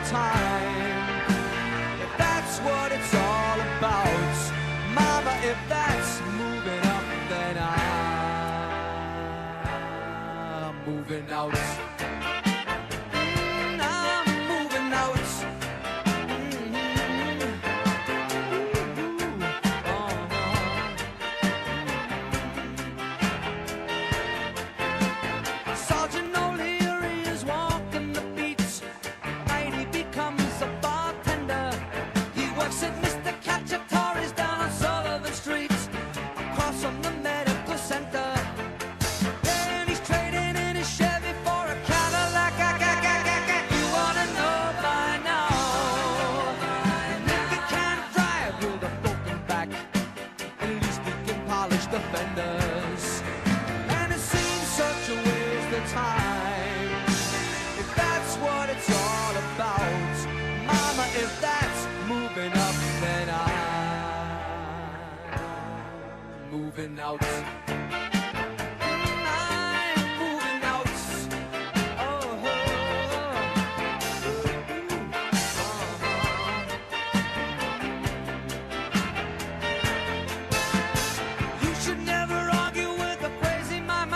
time. If that's what it's all about, Mama, if that's moving up, then I'm moving out. I'm moving out. Sergeant O'Leary is walking the beats. Night he becomes a bartender. He works at Mr. Cacciatore's down on Sullivan Street, across from the medical center. Then he's trading in his Chevy for a Cadillac. You wanna know by now? If he can't drive with a broken back, at least he can polish the fenders. And it seems such a waste of time. If that's what it's all about, Mama, if that's moving up, then I'm moving out. I'm moving out. You should never argue with a crazy man.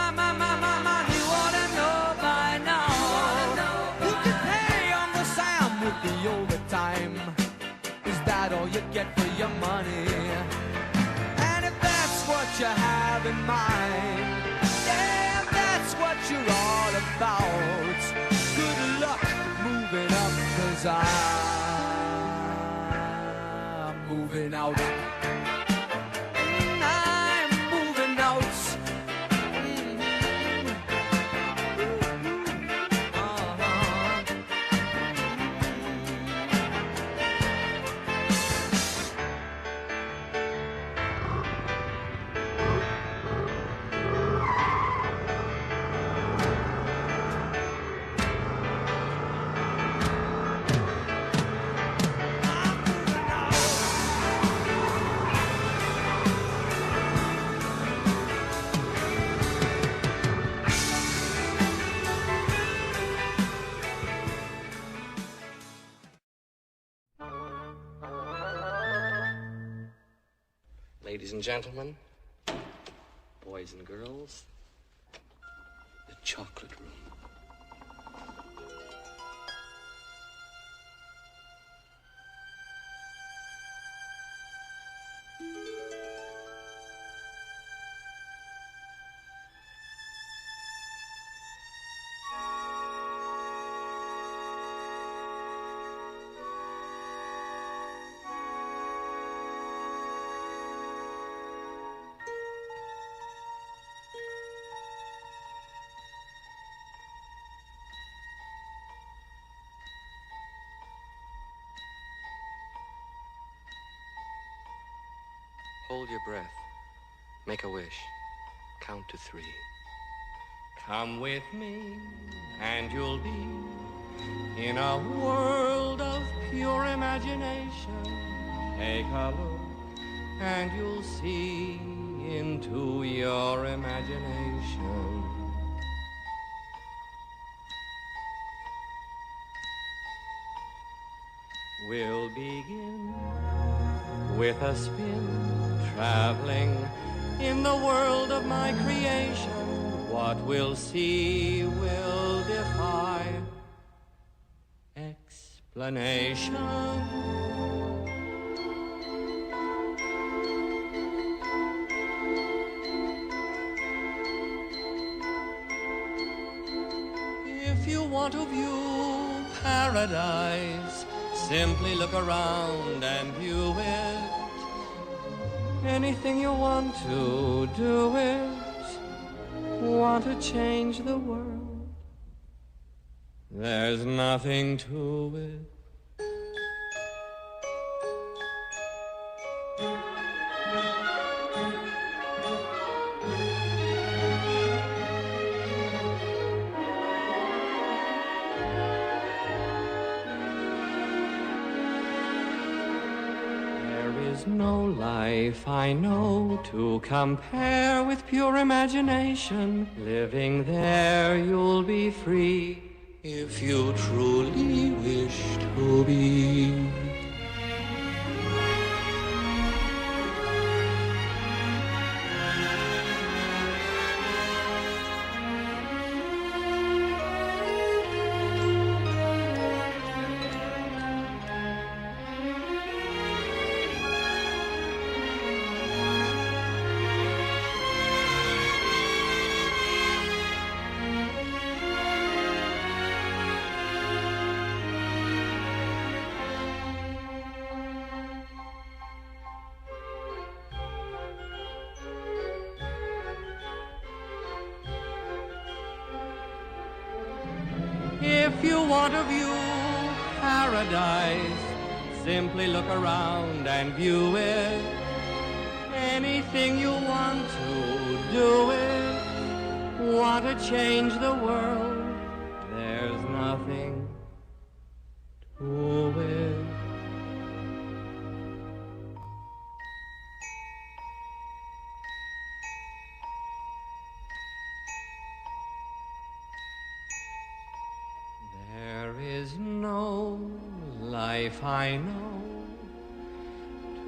You ought to know by now. You can pay Uncle Sam with the overtime. Is that all you get for your money? And if that's what you have in mind, yeah, if that's what you're all about, good luck moving up, 'cause I'm moving out. I'm moving out. Ladies and gentlemen, boys and girls, the chocolate room. Hold your breath. Make a wish. Count to 3. Come with me, and you'll be in a world of pure imagination. Take a look, and you'll see into your imagination. We'll begin with a spin, traveling in the world of my creation. What we'll see will defy explanation. If you want to view paradise, simply look around and view it. Anything you want to do it. Want to change the world. There's nothing to it. No life I know to compare with pure imagination. Living there you'll be free if you truly wish to be. If you want to view paradise, simply look around and view it. Anything you want to do it. Want to change the world, there's nothing to it. There is no life I know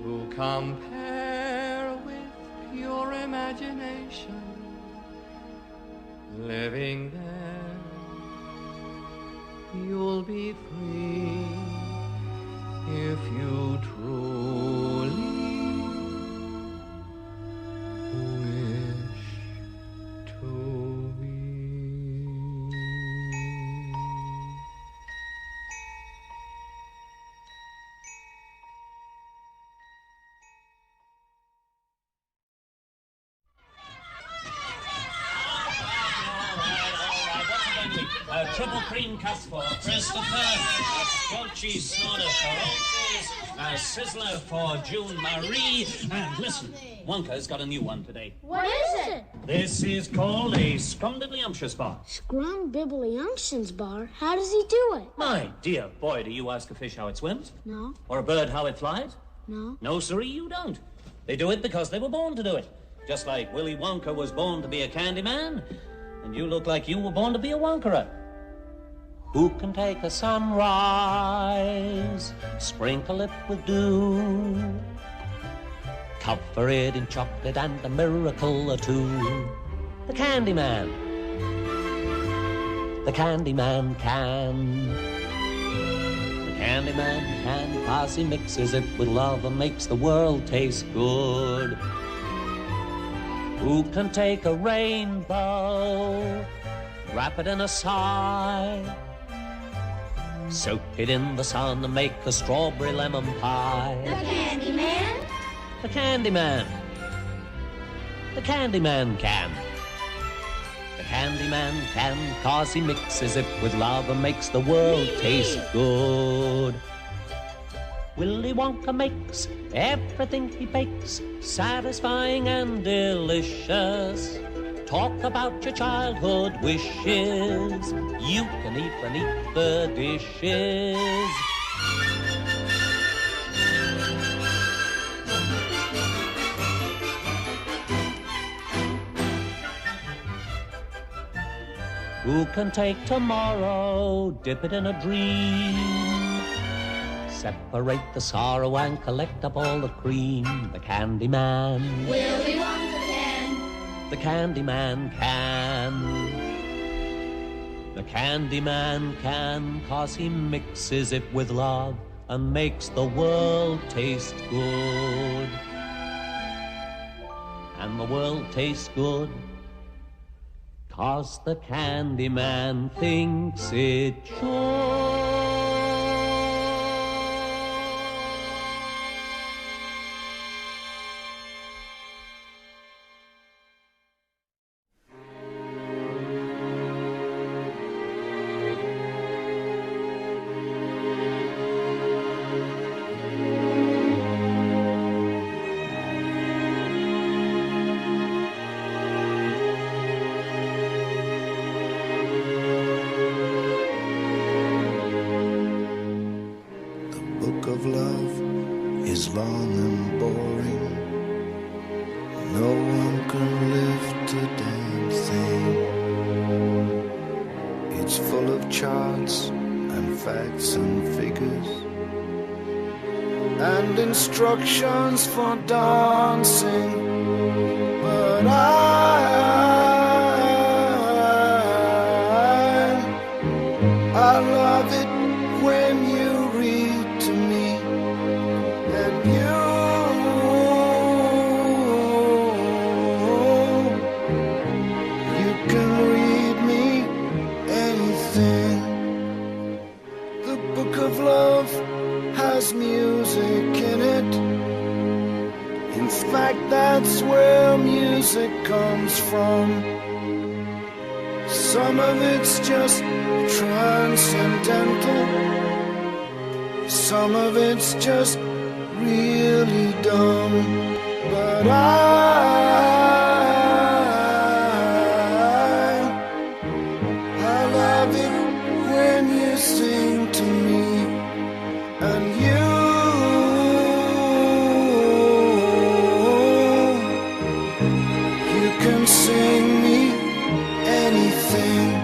to compare with pure imagination. Living there, you'll be free if you truly wish to be. Triple cream cup for Christopher, a squelchy soda for Otis, a sizzler for June Marie, and listen, Wonka's got a new one today. What is it? This is called a Scrumdiddlyumptious bar. Scrumdiddlyumptious bar? How does he do it? My dear boy, do you ask a fish how it swims? No. Or a bird how it flies? No. No, sirree, you don't. They do it because they were born to do it. Just like Willy Wonka was born to be a candy man, and you look like you were born to be a Wonkerer. Who can take a sunrise, sprinkle it with dew, cover it in chocolate and a miracle or two? The Candyman. The Candyman can. The Candyman can, 'cause he mixes it with love and makes the world taste good. Who can take a rainbow, wrap it in a sigh, soak it in the sun and make a strawberry lemon pie? The Candyman? The Candyman. The Candyman can. The Candyman can, 'cause he mixes it with love and makes the world taste good. Willy Wonka makes everything he bakes satisfying and delicious. Talk about your childhood wishes. You can even eat the dishes. Who can take tomorrow, dip it in a dream, separate the sorrow and collect up all the cream? The Candyman. Willy Wonka can. The Candyman can. The Candyman can, 'cause he mixes it with love and makes the world taste good. And the world tastes good 'cause the Candyman thinks it should. Of love is long and boring. No one can lift a damn thing. It's full of charts and facts and figures and instructions for dancing. But I love it when you read to me, and you can read me anything. The book of love has music in it. In fact, that's where music comes from. Some of it's just transcendental. Some of it's just really dumb. But I love it when you sing to me, and you can sing me anything.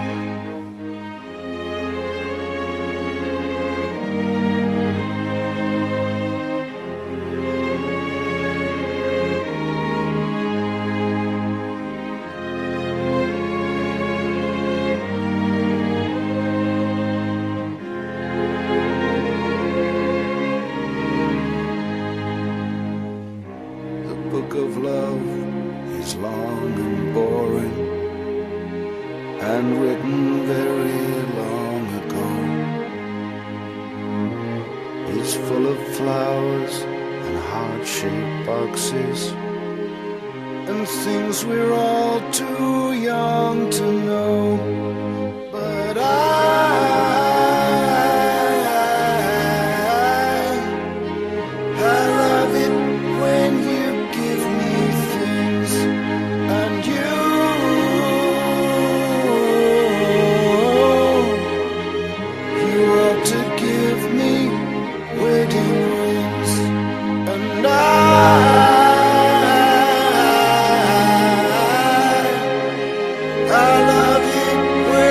The book of love is long and boring and written very long ago. It's full of flowers and heart-shaped boxes and things we're all too young to know. But I love it when you give me things, and you ought to give me wedding rings, and I love it when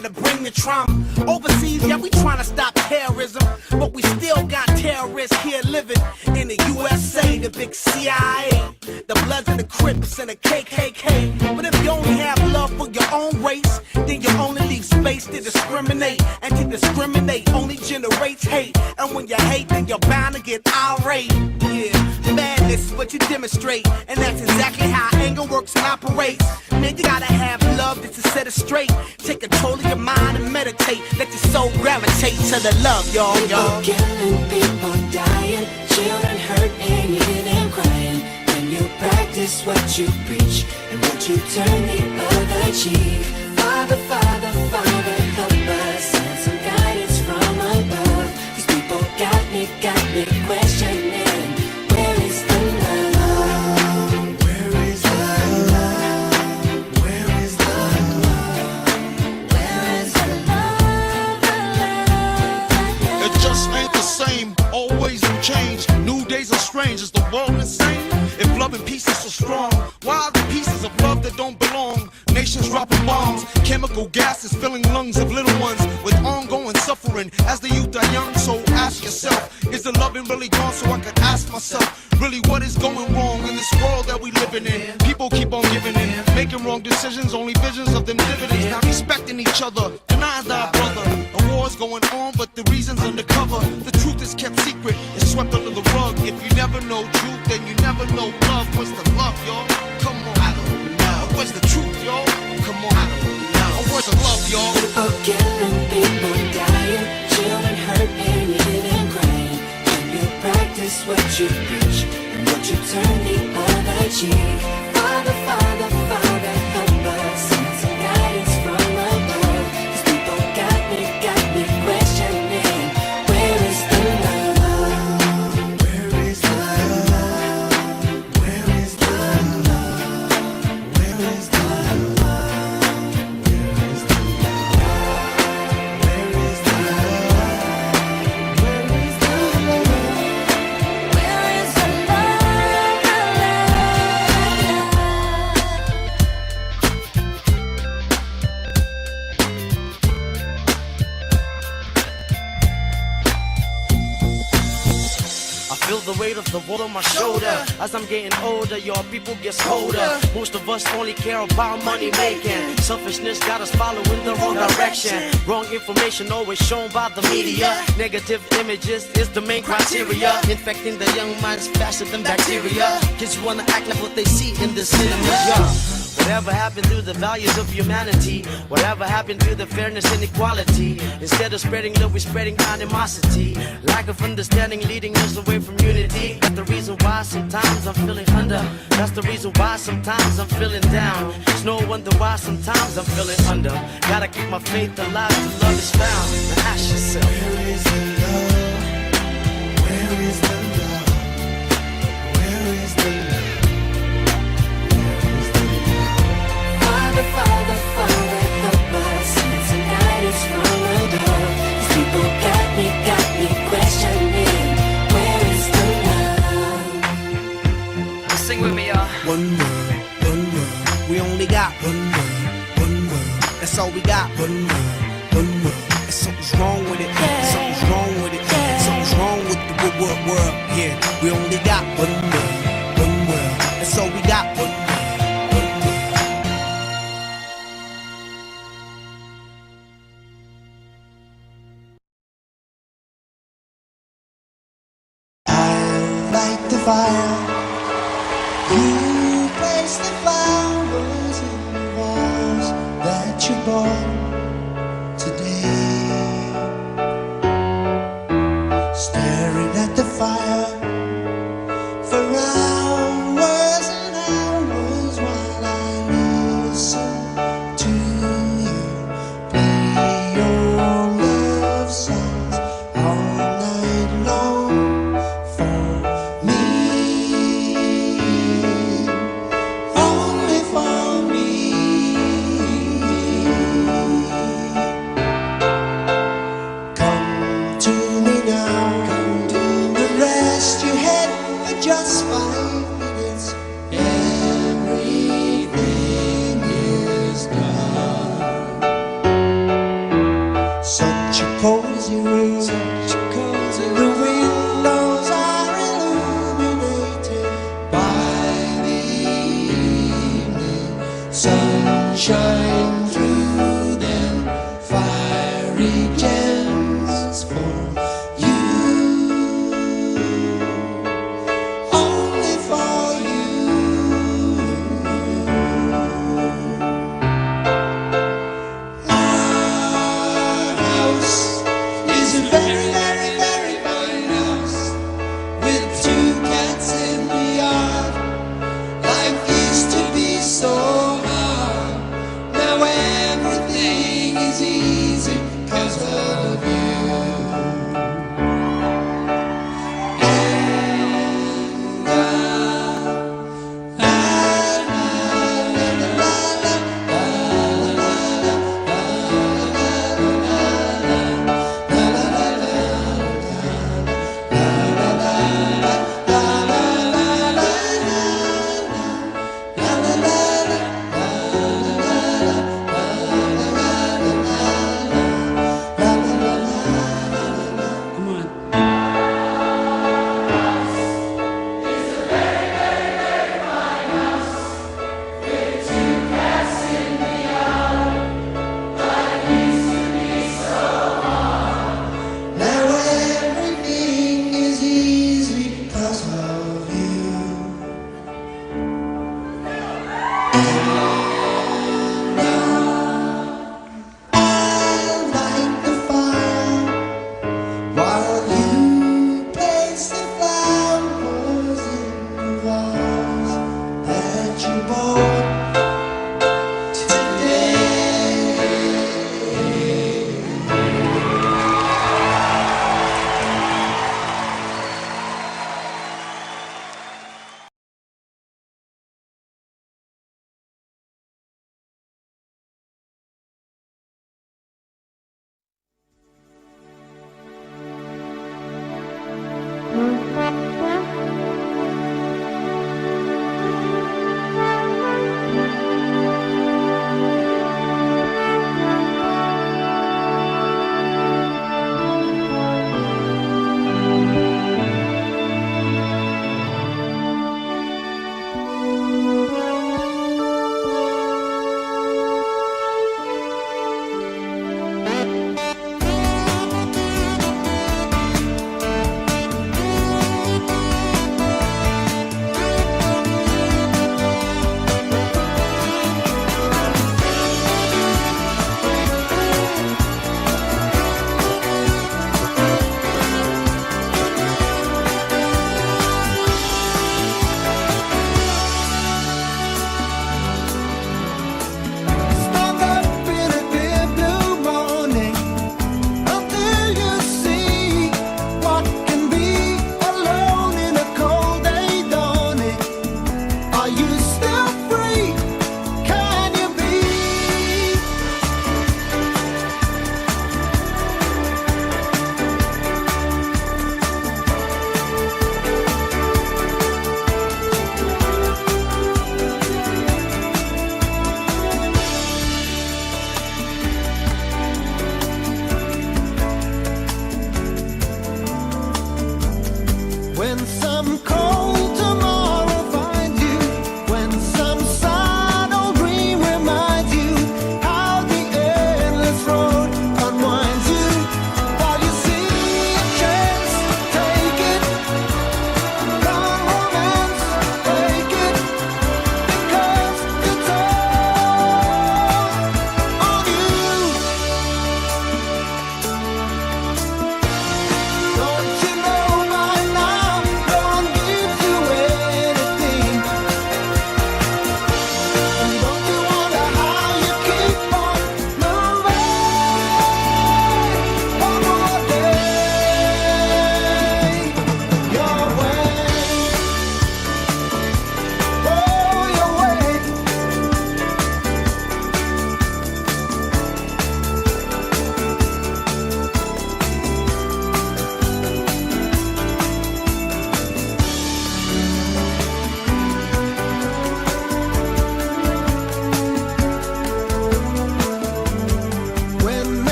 that'll bring the trauma. Overseas, yeah, we trying to stop terrorism, but we still got terrorists here living in the USA, the big CIA, the Bloods and the Crips and the KKK. But if you only have love for your own race, then you only leave space to discriminate, and to discriminate only generates hate. And when you hate, then you're bound to get irate. Yeah, madness is what you demonstrate, and that's exactly how anger works and operates. Man, you gotta have love just to set it straight. Take control of your mind and meditate. Let your soul gravitate to the love, y'all. People killing, people dying, children hurt and you hear them crying. When you practice what you preach and what you turn the other cheek. Father, Father, Father, help us, send some guidance from above. These people got me questioning, where is the love? Where is the love? Where is the love? Where is the love? It just ain't the same, always in change. New days are strange, is the world insane? If love and peace is so strong, why are the pieces of love that don't belong? Nations dropping bombs, chemical gases filling lungs of little ones with ongoing suffering as the youth are young. So ask yourself, is the loving really gone? So I could ask myself, really what is going wrong in this world that we living in? People keep on giving in, making wrong decisions, only visions of them dividends. Not respecting each other, denying thy brother. A war's going on, but the reason's undercover. The truth is kept secret, it's swept under the rug. If you never know truth, then you never know love. What's the love, y'all? Come on, I don't know. Where's the truth, y'all? Come on, I don't know. Where's the love, y'all? People killing, people dying, children hurt and you hear them crying. When you practice what you preach and what you turn the other cheek. Father, Father, Father, help us, send some guidance from above. These people got me questioning, where is the love? Where is the love? Where is the love? Where is the love? Where is the love? Where is the love? Where is the love? Where is the I feel the weight of the world on my shoulder. As I'm getting older, your people get colder. Most of us only care about money making. Selfishness got us following the wrong direction. Wrong information always shown by the media. Negative images is the main criteria. Infecting the young minds faster than bacteria. Kids wanna act like what they see in the cinema. Yeah. Whatever happened to the values of humanity? Whatever happened to the fairness and equality? Instead of spreading love, we're spreading animosity. Lack of understanding leading us away from unity. That's the reason why sometimes I'm feeling under. That's the reason why sometimes I'm feeling down. It's no wonder why sometimes I'm feeling under. Gotta keep my faith alive till love is found. Now ask yourself, where is the love? Where is the love? Where is the love? Father, Father, help us, send some guidance from above. These people got me questioning, where is the love? Sing with me, y'all. One world, we only got one world, that's all we got. One world, and something's wrong with it, something's wrong with it, something's wrong with the world, yeah. We only got one world, that's all we got. One world. Light the fire. You place the flowers in the vase that you bought today. Staring at the fire for hours and hours while I listen to you play your love songs all night long.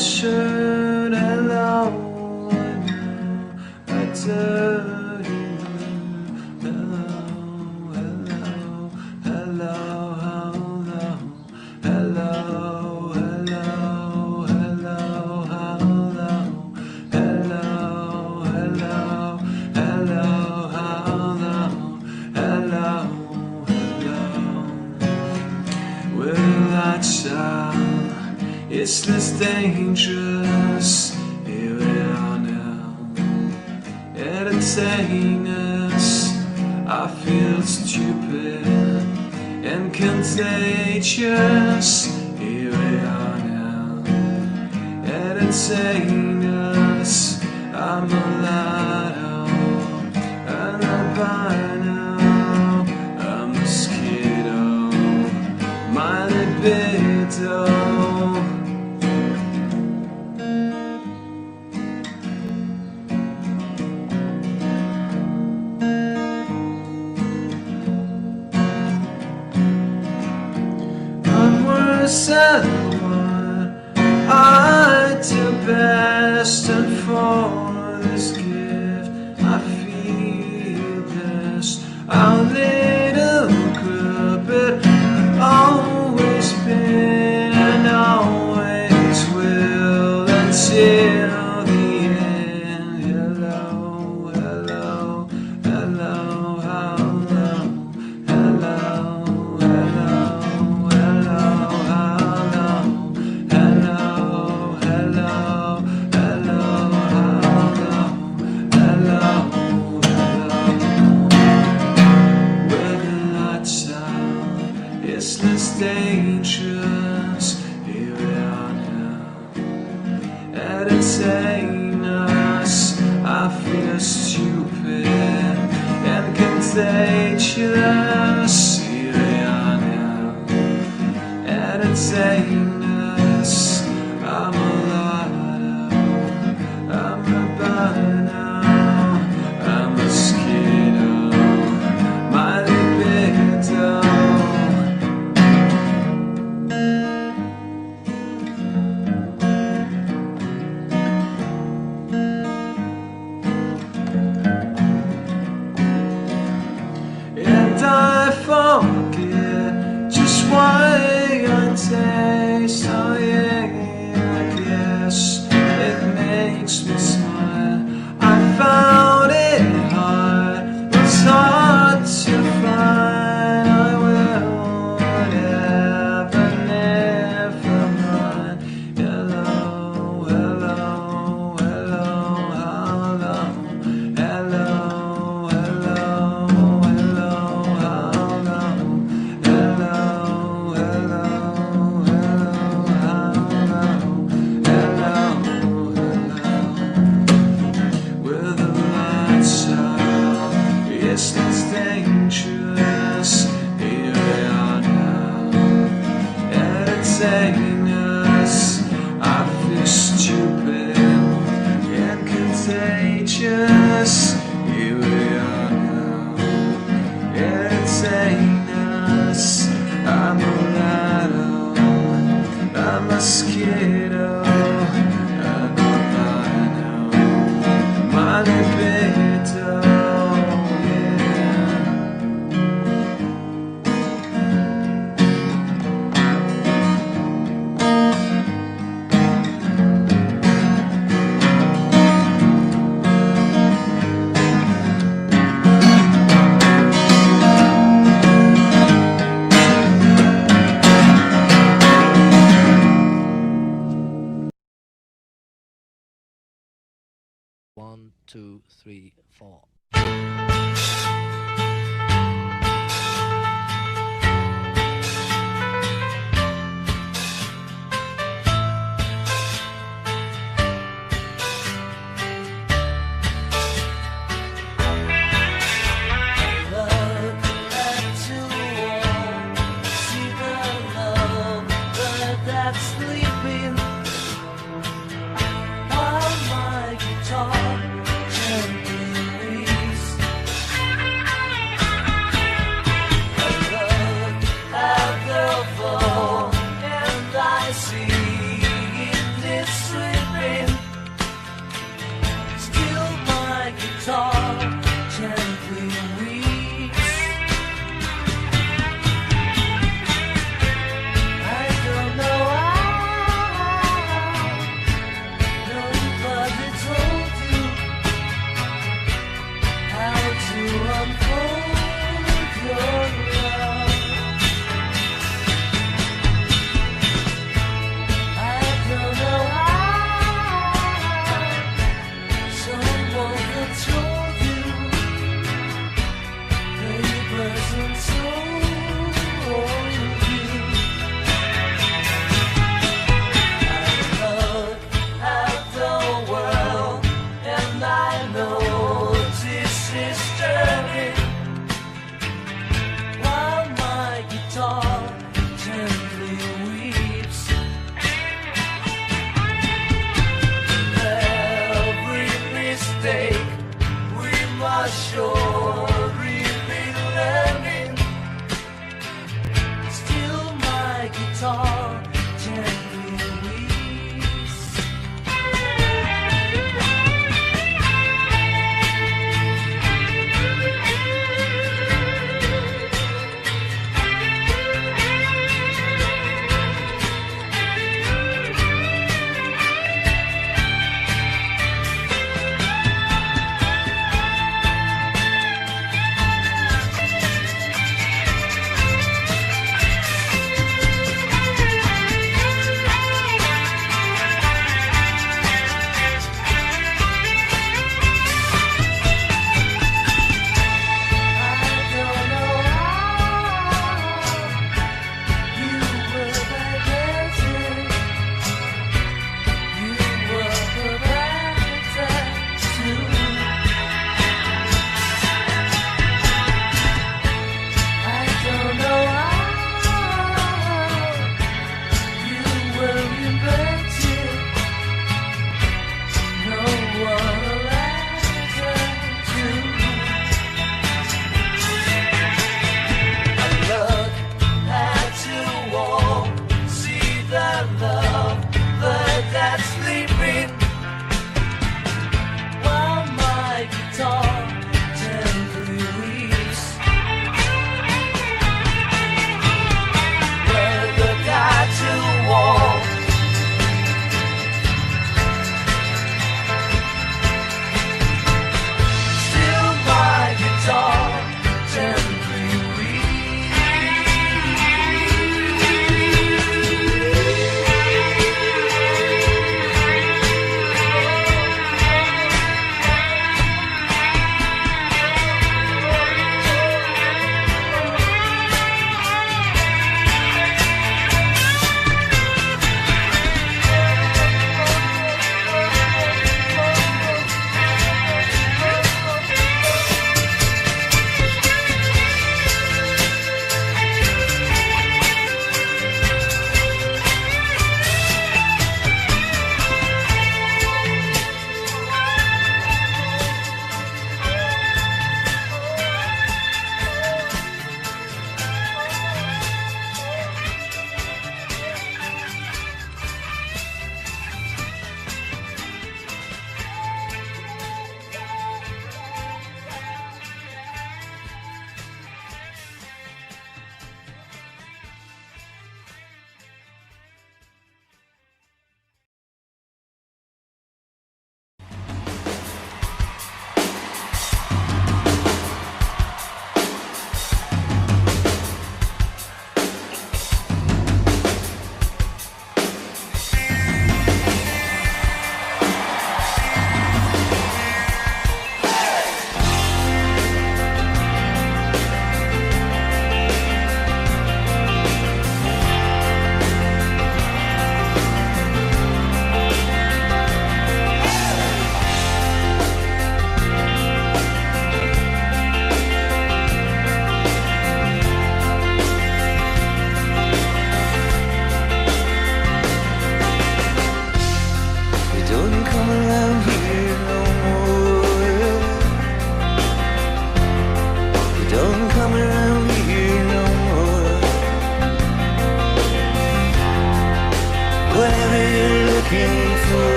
shirt. Hello, a dirty mood. Hello, hello, hello, hello, hello, hello, hello, hello, hello, hello, hello, hello. With that child, it's less dangerous. Here we are now, entertain us. I feel stupid and contagious. Here we are now, entertain us. I'm alive. And albino, a mosquito, my libido. I'm worse than what I do best, and for this gift I feel blessed. Our little group, it always been and always will until the end. Hello, hello, hello, hello, hello, hello, hello, hello, it's less dangerous. Here we are now, entertain us. I feel stupid and contagious. Here we are now, entertain us. I'm alive, I'm albino, I'm a mosquito, my libido. And I forget just why I taste. Oh yeah, I guess it makes me smile. I found it hard, it's hard to find. I will whatever, never mind. Hello, hello, hello, hello, hello, hello. It's less dangerous. Here we are now, entertain us. I feel stupid and contagious. Here we are now, entertain us. I'm a mulatto, I'm a mosquito, I'm albino, my libido. One, two, three, four. Sleeping while my guitar gently guitar gently weeps.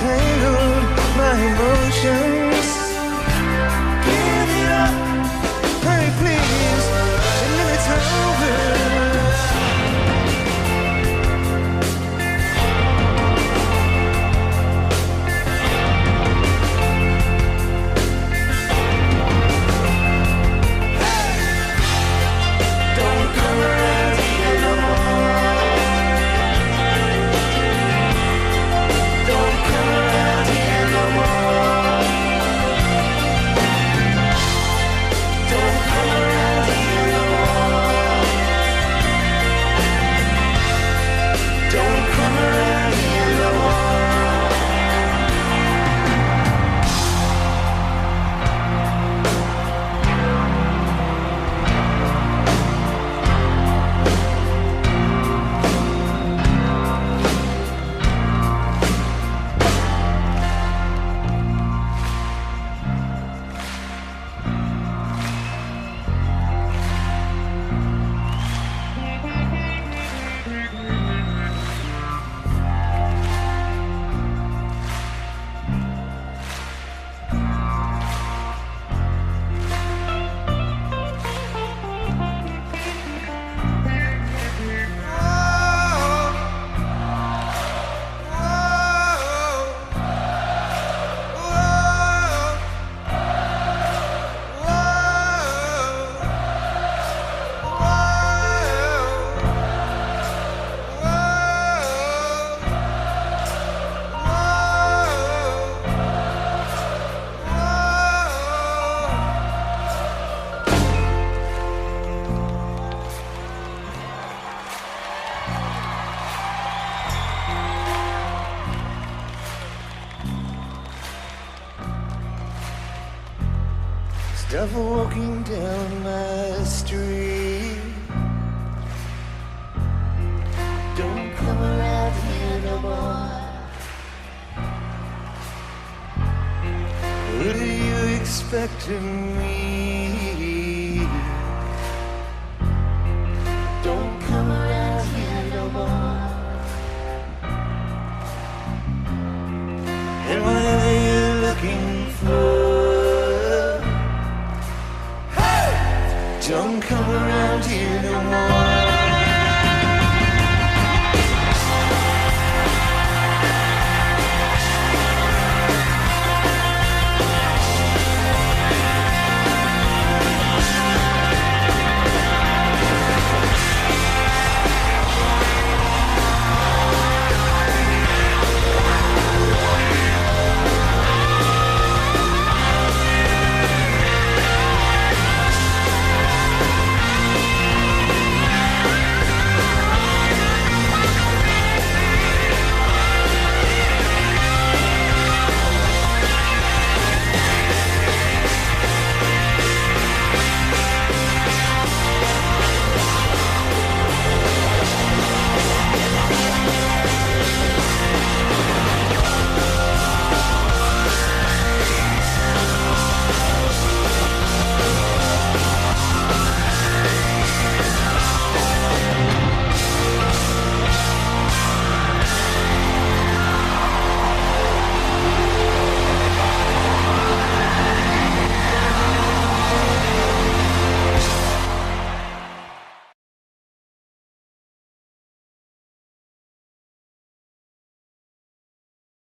tangled my emotions. Give it up, honey, please. And then it's over. Stuff walking down my street. Don't come around here no more. What are you expecting me? Don't come around here no more. And whatever you're looking for, don't come around here no more.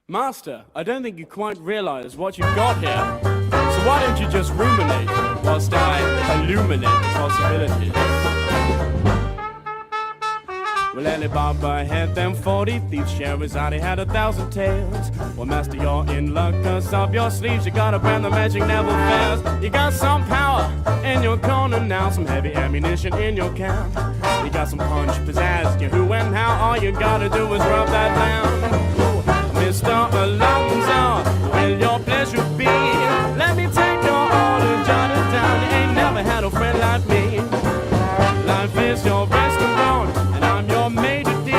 Master, I don't think you quite realize what you've got here. So why don't you just ruminate whilst I illuminate the possibilities? Well, Alibaba had them 40 thieves, Scheherazade had 1,000 tales. Well, Master, you're in luck, 'cause up your sleeves you got a brand the magic never fails. You got some power in your corner now, some heavy ammunition in your camp. You got some punch, pizzazz, you who and how, all you gotta do is rub that down. Mr. Alonzo, will your pleasure be? Let me take your order, jot it down. You ain't never had a friend like me. Life is your restaurant, and I'm your maitre d'.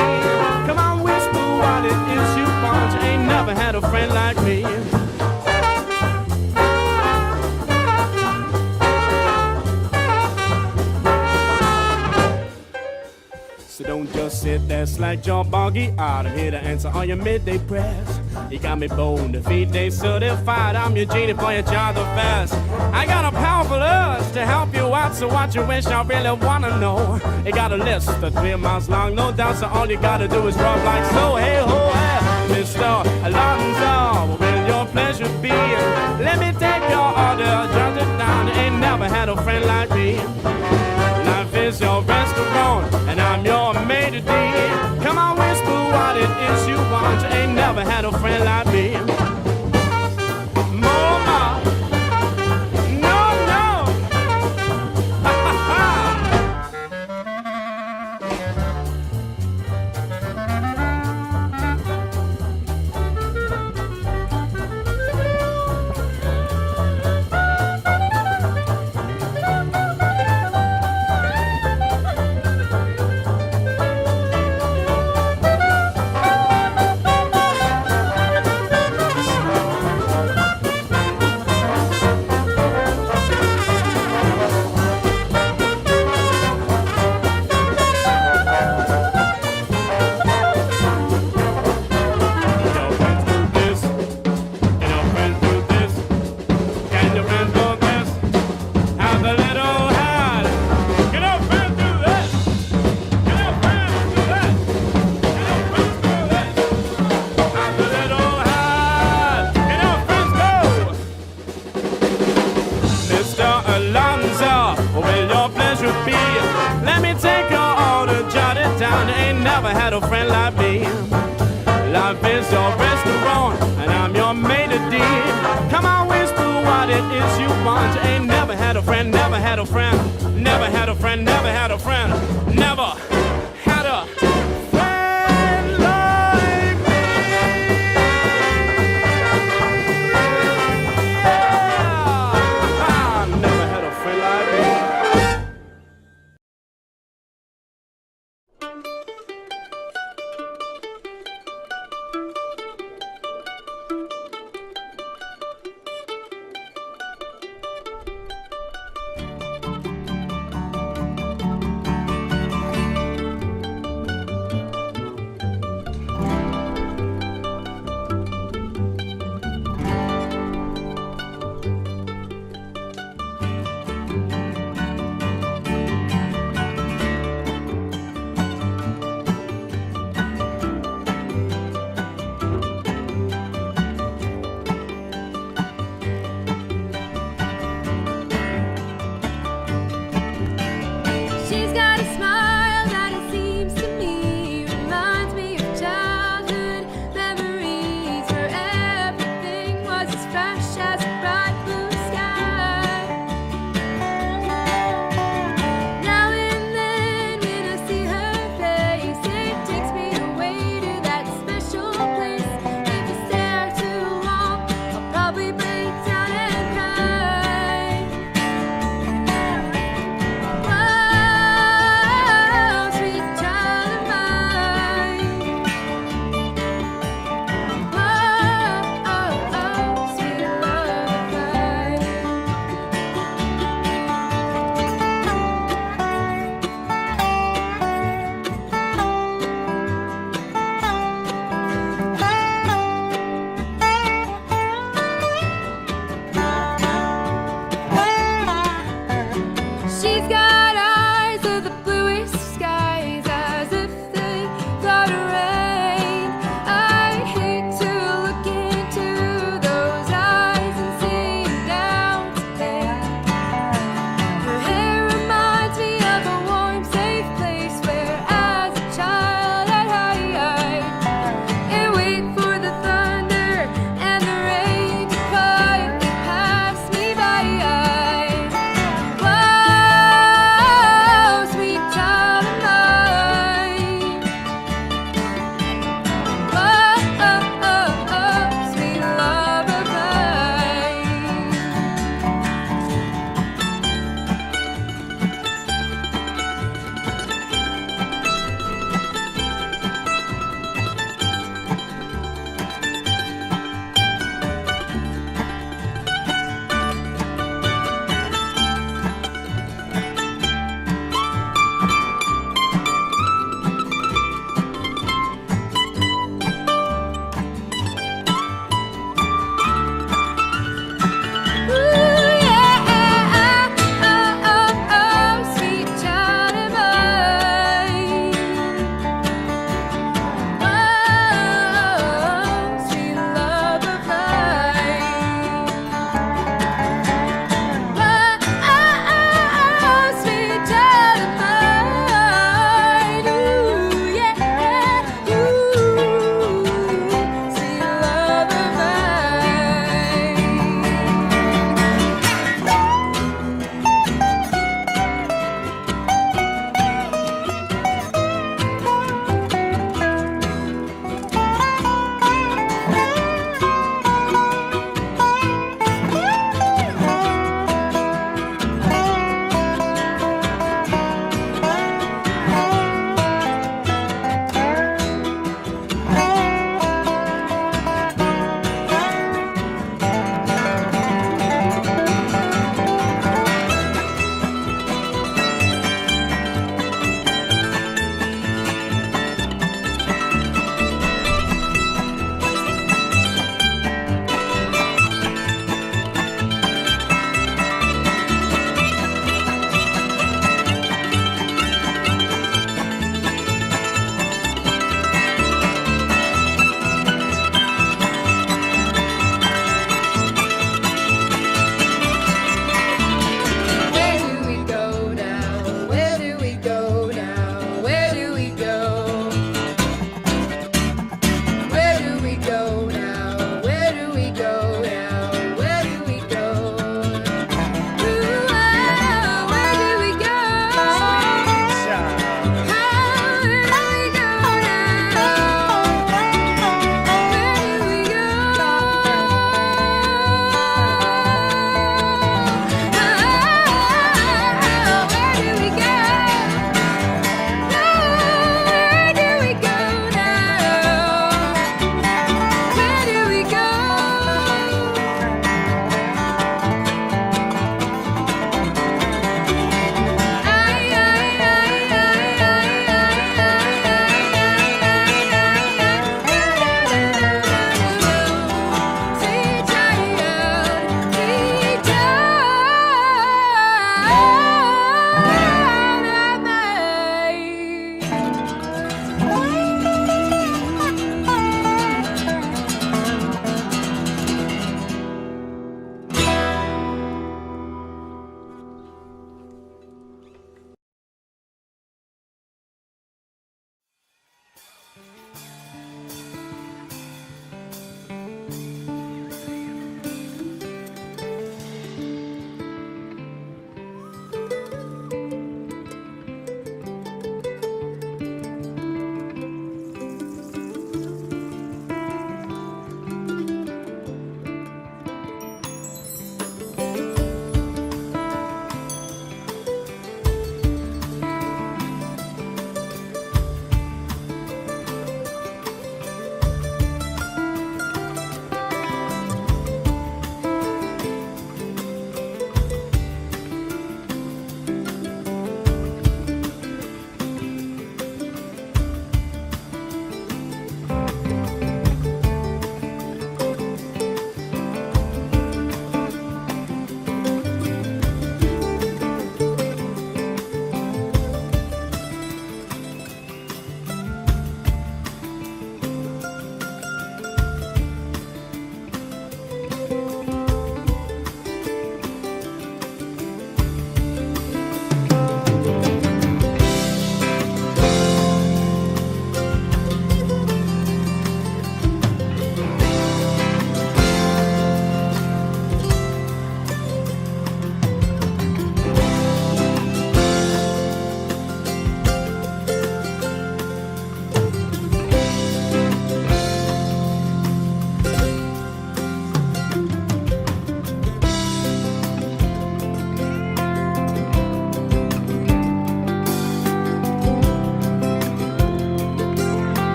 Come on, whisper what it is you want. You ain't never had a friend like me. So don't don't just sit there slack jaw boggy out. I'm here to answer all your midday prayers. You got me bone to feed, they certified. I'm your genie for your job the best. I got a powerful urge to help you out, so what you wish I really wanna know. You got a list of 3 miles long, no doubt, so all you gotta do is rub like so. Hey ho, hey, Mr. Alonzo, what will your pleasure be? Let me take your order, jot it down. You ain't never had a friend like me. Life is your restaurant, and I'm your maitre d'. Come on, whisper what it is you want. You ain't never had a friend like me. Mama, no, no. Ha, ha, ha. Had a friend like me. Life is your restaurant, and I'm your maitre d'. Come on, whisper what it is you want. You ain't never had a friend, never had a friend, never had a friend, never had a friend, never had a friend like me. I never had a friend like me.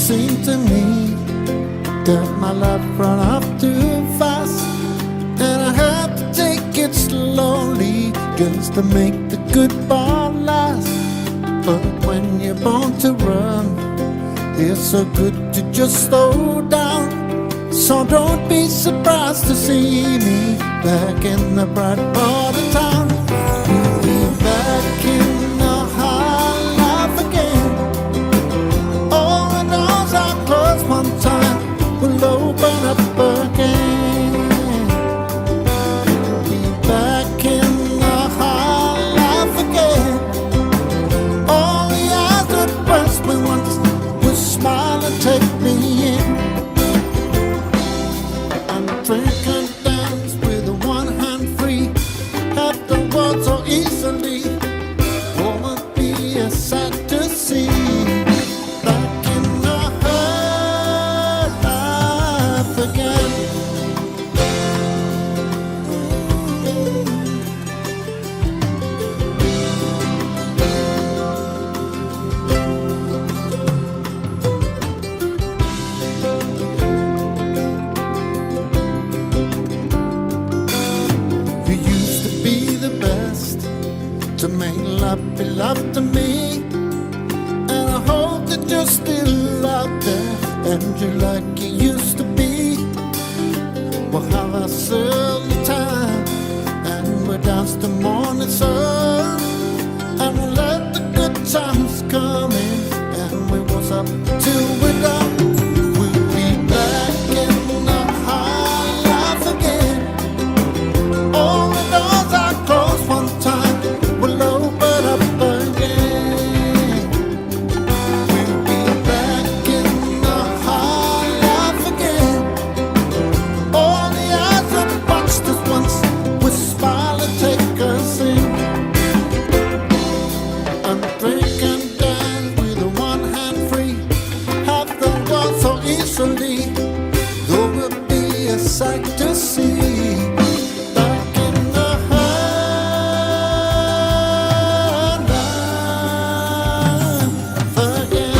seemed to me that my life ran off too fast, and I had to take it slowly just to make the goodbye last. But when you're born to run, it's so good to just slow down. So don't be surprised to see me back in the bright part of town. We'll be back in the high life again. All the doors are closed one time, we'll open up again. We'll be back in the high life again. All the eyes that burst me once will smile and take me in. Drink and dance with one hand free, have the world so easily. What would be a sight to see? Back in the high life again. To make love be love to me, and I hope that you're still out there and you're like you used to be. We'll have a certain time and we'll dance the morning sun, and we'll let the good times come in, and we won't stop till we're done. We'll be back in the high life again. All the doors are closed one time, we'll open up again. We'll be back in the high life again. All the eyes that watched us once will smile and take us in. And drink and dance with one hand free, have the world so easily. There will be a sight to see. Back in the high life again.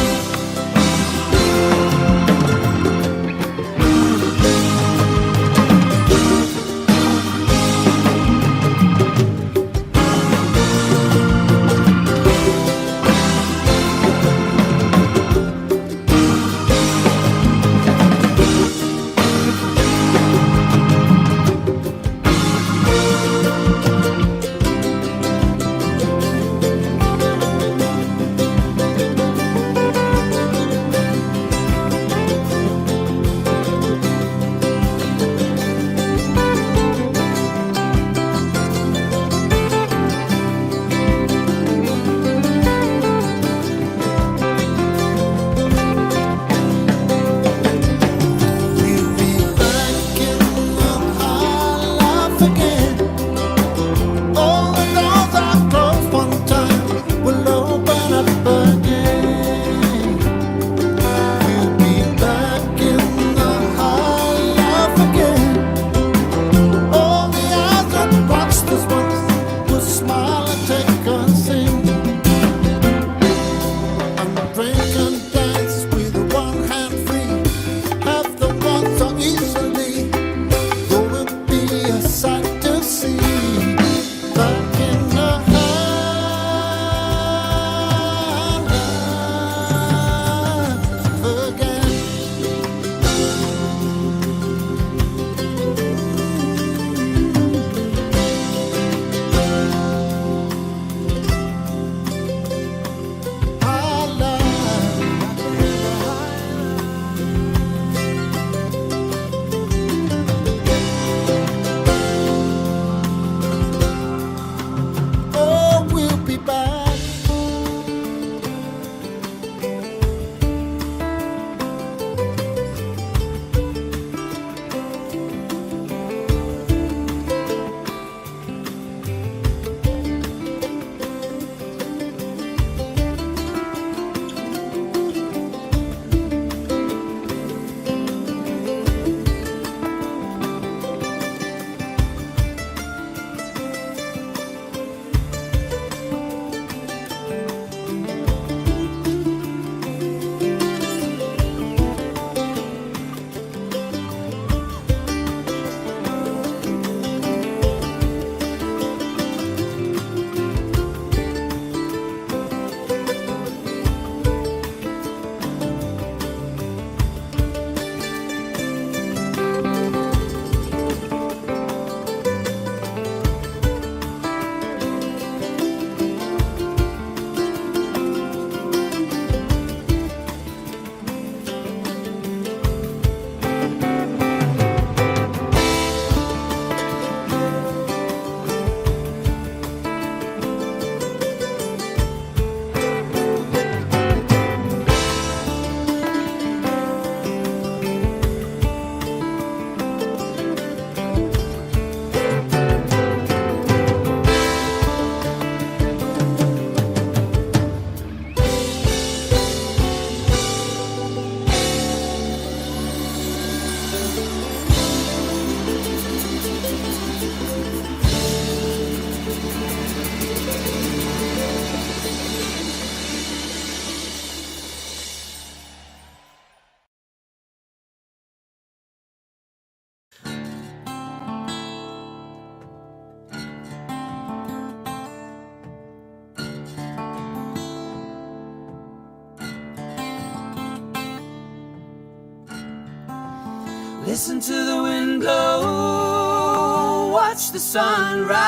Listen to the wind blow, watch the sun rise.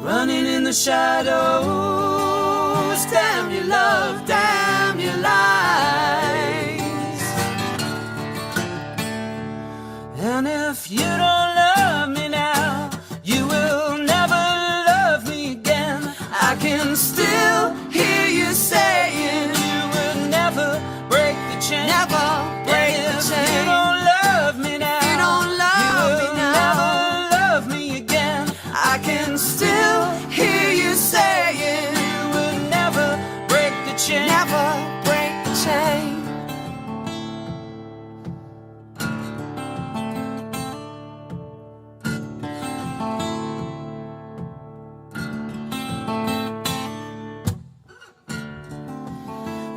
Running in the shadows, damn your love, damn your lies. And if you don't love me now, you will never love me again. I can still hear you saying you would never break the chain. Never break the chain. If you don't love me now, you don't love me now, never love me again. I can still hear you saying you would never break the chain. Never break the chain.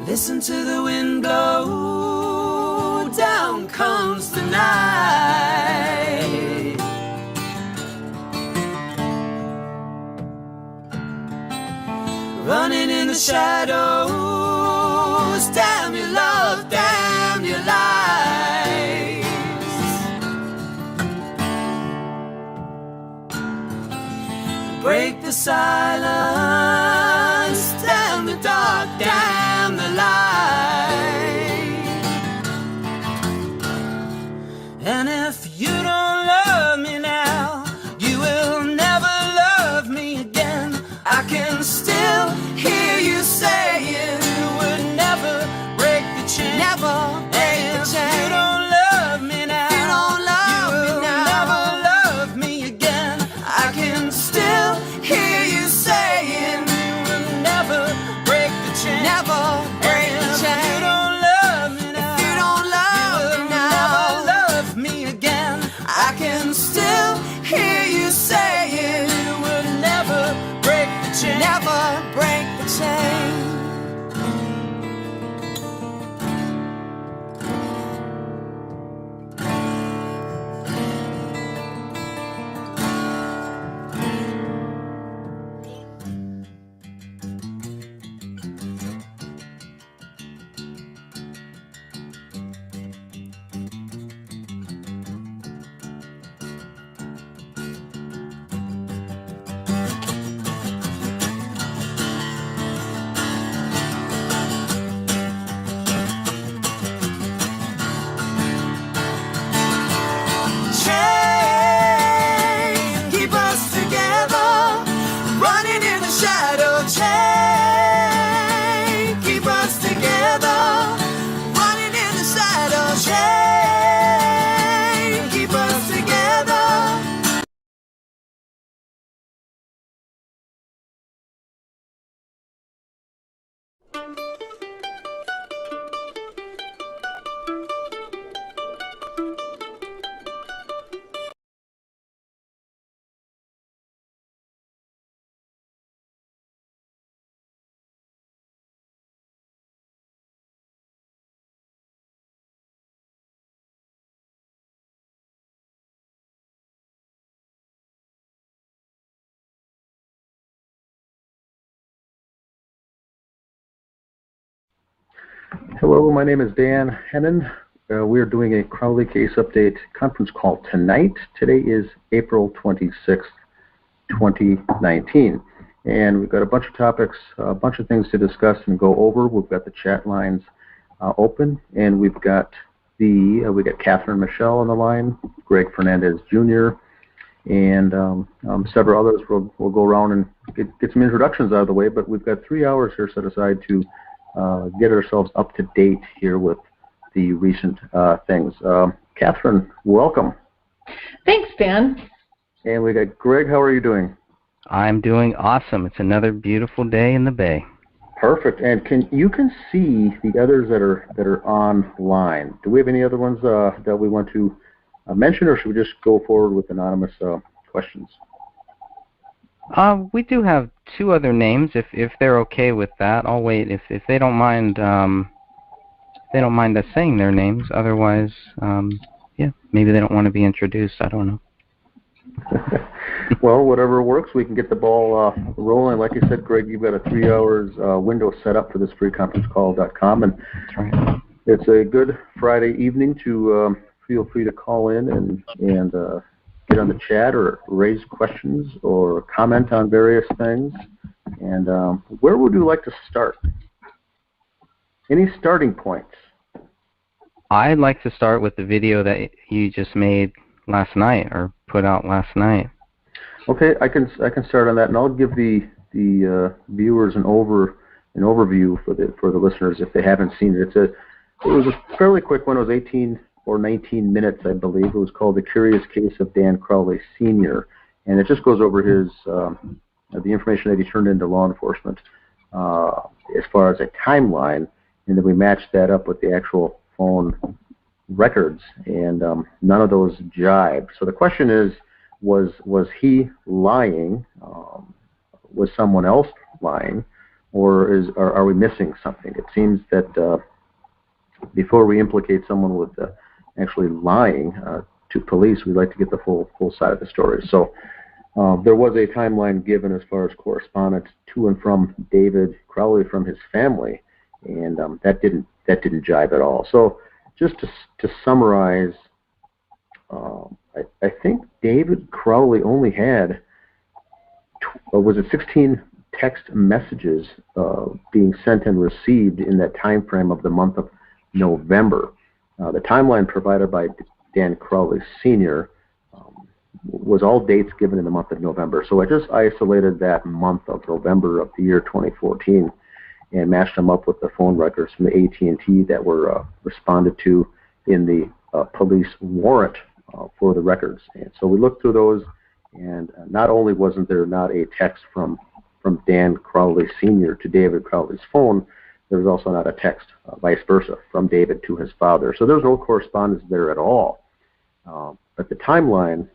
Listen to the wind blow, down comes the night. Running in the shadows, damn your love, damn your lies. Break the silence, damn the dark, damn the light. And if you don't love me now, you will never love me again. I can still hear you saying you would never break the chain. Never break the chain. You don't love me now. You don't love me now. Never love me again. I can still hear you saying you would never break the chain. Never break the chain. You don't love me now. You don't love me now. Never love me again. I can still hear you saying you would never break the chain. Never break the chain. Chain, keep us together, running in the shadow. Chain, keep us together, running in the shadow. Chain, keep us together. Hello, my name is Dan Hennon. We are doing a Crowley Case Update conference call tonight. Today is April 26th, 2019. And we've got a bunch of topics, a bunch of things to discuss and go over. We've got the chat lines open, and we've got we got Catherine Michelle on the line, Greg Fernandez Jr., and several others. We'll go around and get some introductions out of the way, but we've got 3 hours here set aside to get ourselves up to date here with the recent things. Catherine, welcome. Thanks, Dan. And we got Greg. How are you doing? I'm doing awesome. It's another beautiful day in the Bay. Perfect. And you can see the others that are online. Do we have any other ones that we want to mention, or should we just go forward with anonymous questions? We do have two other names. If they're okay with that, I'll wait. If they don't mind, us saying their names. Otherwise, yeah, maybe they don't want to be introduced. I don't know. Well, whatever works, we can get the ball rolling. Like you said, Greg, you've got a 3 hours window set up for this freeconferencecall.com, and That's right. it's a good Friday evening to feel free to call in and get on the chat or raise questions or comment on various things. And where would you like to start? Any starting points? I'd like to start with the video that you just made last night or put out last night. Okay, I can start on that, and I'll give the viewers an overview for the listeners if they haven't seen it. It was a fairly quick one. It was 18 or 19 minutes, I believe. It was called "The Curious Case of Dan Crowley Sr." and it just goes over his the information that he turned into law enforcement as far as a timeline, and then we matched that up with the actual phone records, and none of those jibe. So the question is, was he lying? Was someone else lying? Or are we missing something? It seems that before we implicate someone with actually lying to police, we like to get the full side of the story. So there was a timeline given as far as correspondence to and from David Crowley from his family, and that didn't jibe at all. So just to summarize, I think David Crowley only had, was it 16 text messages being sent and received in that time frame of the month of November. The timeline provided by Dan Crowley Sr. Was all dates given in the month of November. So I just isolated that month of November of the year 2014 and matched them up with the phone records from the AT&T that were responded to in the police warrant for the records. And so we looked through those, and not only wasn't there not a text from Dan Crowley Sr. to David Crowley's phone, there was also not a text, vice versa, from David to his father. So there was no correspondence there at all. But the timeline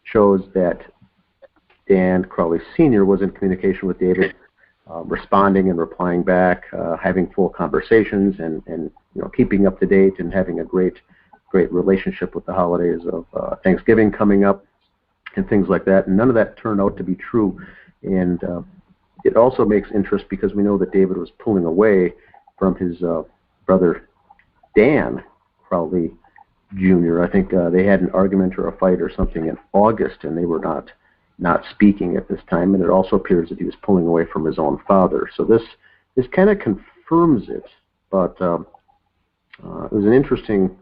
shows that Dan Crowley Sr. was in communication with David, responding and replying back, having full conversations, and keeping up to date and having a great relationship with the holidays of Thanksgiving coming up and things like that. And none of that turned out to be true. And it also makes interest because we know that David was pulling away from his brother Dan Crowley Jr. I think they had an argument or a fight or something in August, and they were not speaking at this time. And it also appears that he was pulling away from his own father. So this kind of confirms it, but it was an interesting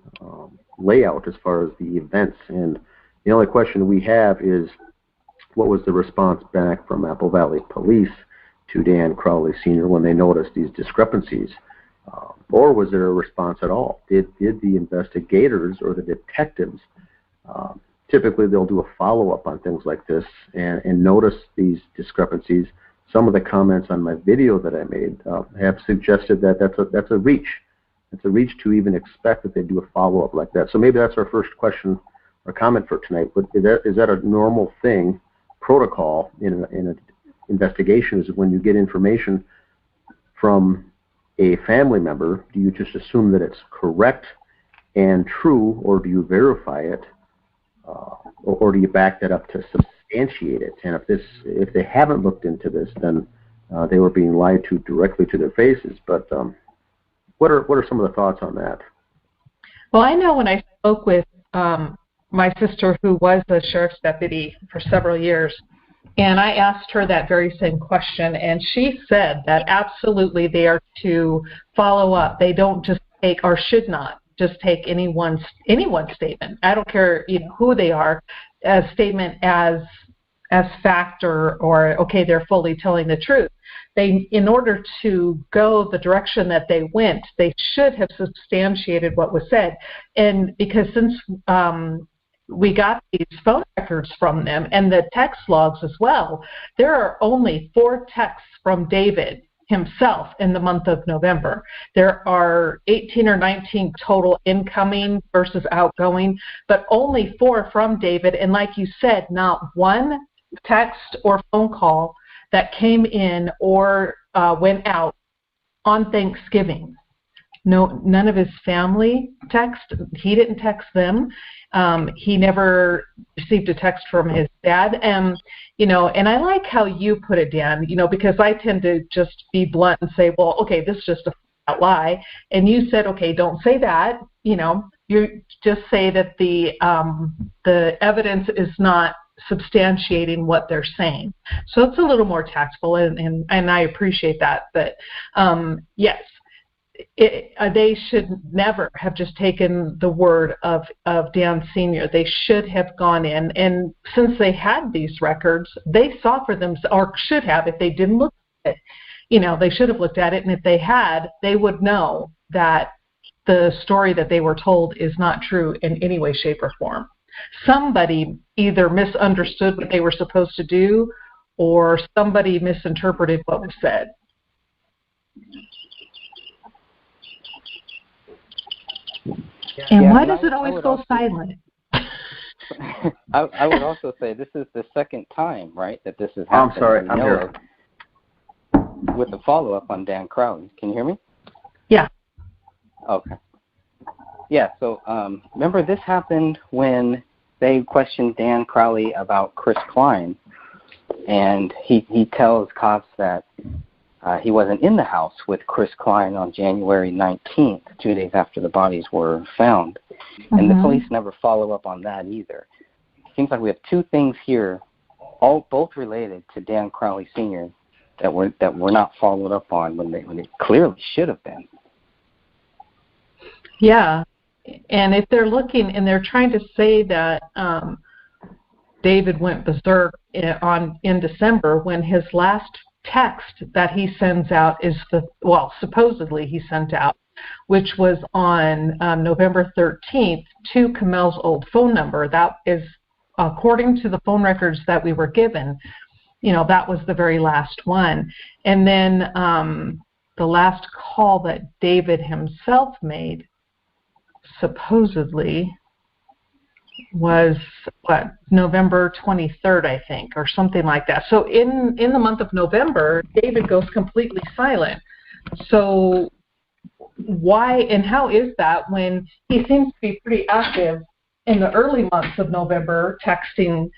layout as far as the events. And the only question we have is, what was the response back from Apple Valley Police to Dan Crowley Sr. when they noticed these discrepancies? Or was there a response at all? Did the investigators or the detectives, typically they'll do a follow-up on things like this and notice these discrepancies. Some of the comments on my video that I made have suggested that that's a reach. It's a reach to even expect that they do a follow-up like that. So maybe that's our first question or comment for tonight. But is that a normal thing, protocol in an investigation? Is when you get information from a family member, do you just assume that it's correct and true, or do you verify it, or do you back that up to substantiate it? And if they haven't looked into this, then they were being lied to directly to their faces. But what are some of the thoughts on that? Well, I know when I spoke with my sister, who was the sheriff's deputy for several years, and I asked her that very same question, and she said that absolutely they are to follow up. They don't just take, or should not just take anyone's statement. I don't care who they are, a statement as fact or okay, they're fully telling the truth. They, in order to go the direction that they went, they should have substantiated what was said. And because since we got these phone records from them and the text logs as well, there are only 4 texts from David himself in the month of November. There are 18 or 19 total incoming versus outgoing, but only 4 from David. And like you said, not one text or phone call that came in or went out on Thanksgiving. none of his family text. He didn't text them. He never received a text from his dad. And I like how you put it, Dan, because I tend to just be blunt and say, well, okay, this is just a lie. And you said, okay, don't say that. You just say that the evidence is not substantiating what they're saying. So it's a little more tactful, and I appreciate that. But yes, they should never have just taken the word of Dan Sr. They should have gone in, and since they had these records, they saw for them, or should have, if they didn't look at it, they should have looked at it, and if they had, they would know that the story that they were told is not true in any way, shape, or form. Somebody either misunderstood what they were supposed to do, or somebody misinterpreted what was said. And why does it always go silent? I would also say this is the second time, right, that this has happened. I'm sorry, I'm here. With the follow-up on Dan Crowley. Can you hear me? Yeah. Okay. Yeah, so remember this happened when they questioned Dan Crowley about Chris Klein, and he tells cops that he wasn't in the house with Chris Klein on January 19th, 2 days after the bodies were found. And the police never follow up on that either. It seems like we have two things here, both related to Dan Crowley Sr., that were not followed up on when they clearly should have been. Yeah, and if they're looking and they're trying to say that David went berserk in December when his last text that he sends out is supposedly he sent out, which was on November 13th to Kamel's old phone number. That is, according to the phone records that we were given, that was the very last one. And then the last call that David himself made supposedly was November 23rd, I think, or something like that. So in the month of November, David goes completely silent. So why and how is that when he seems to be pretty active in the early months of November, texting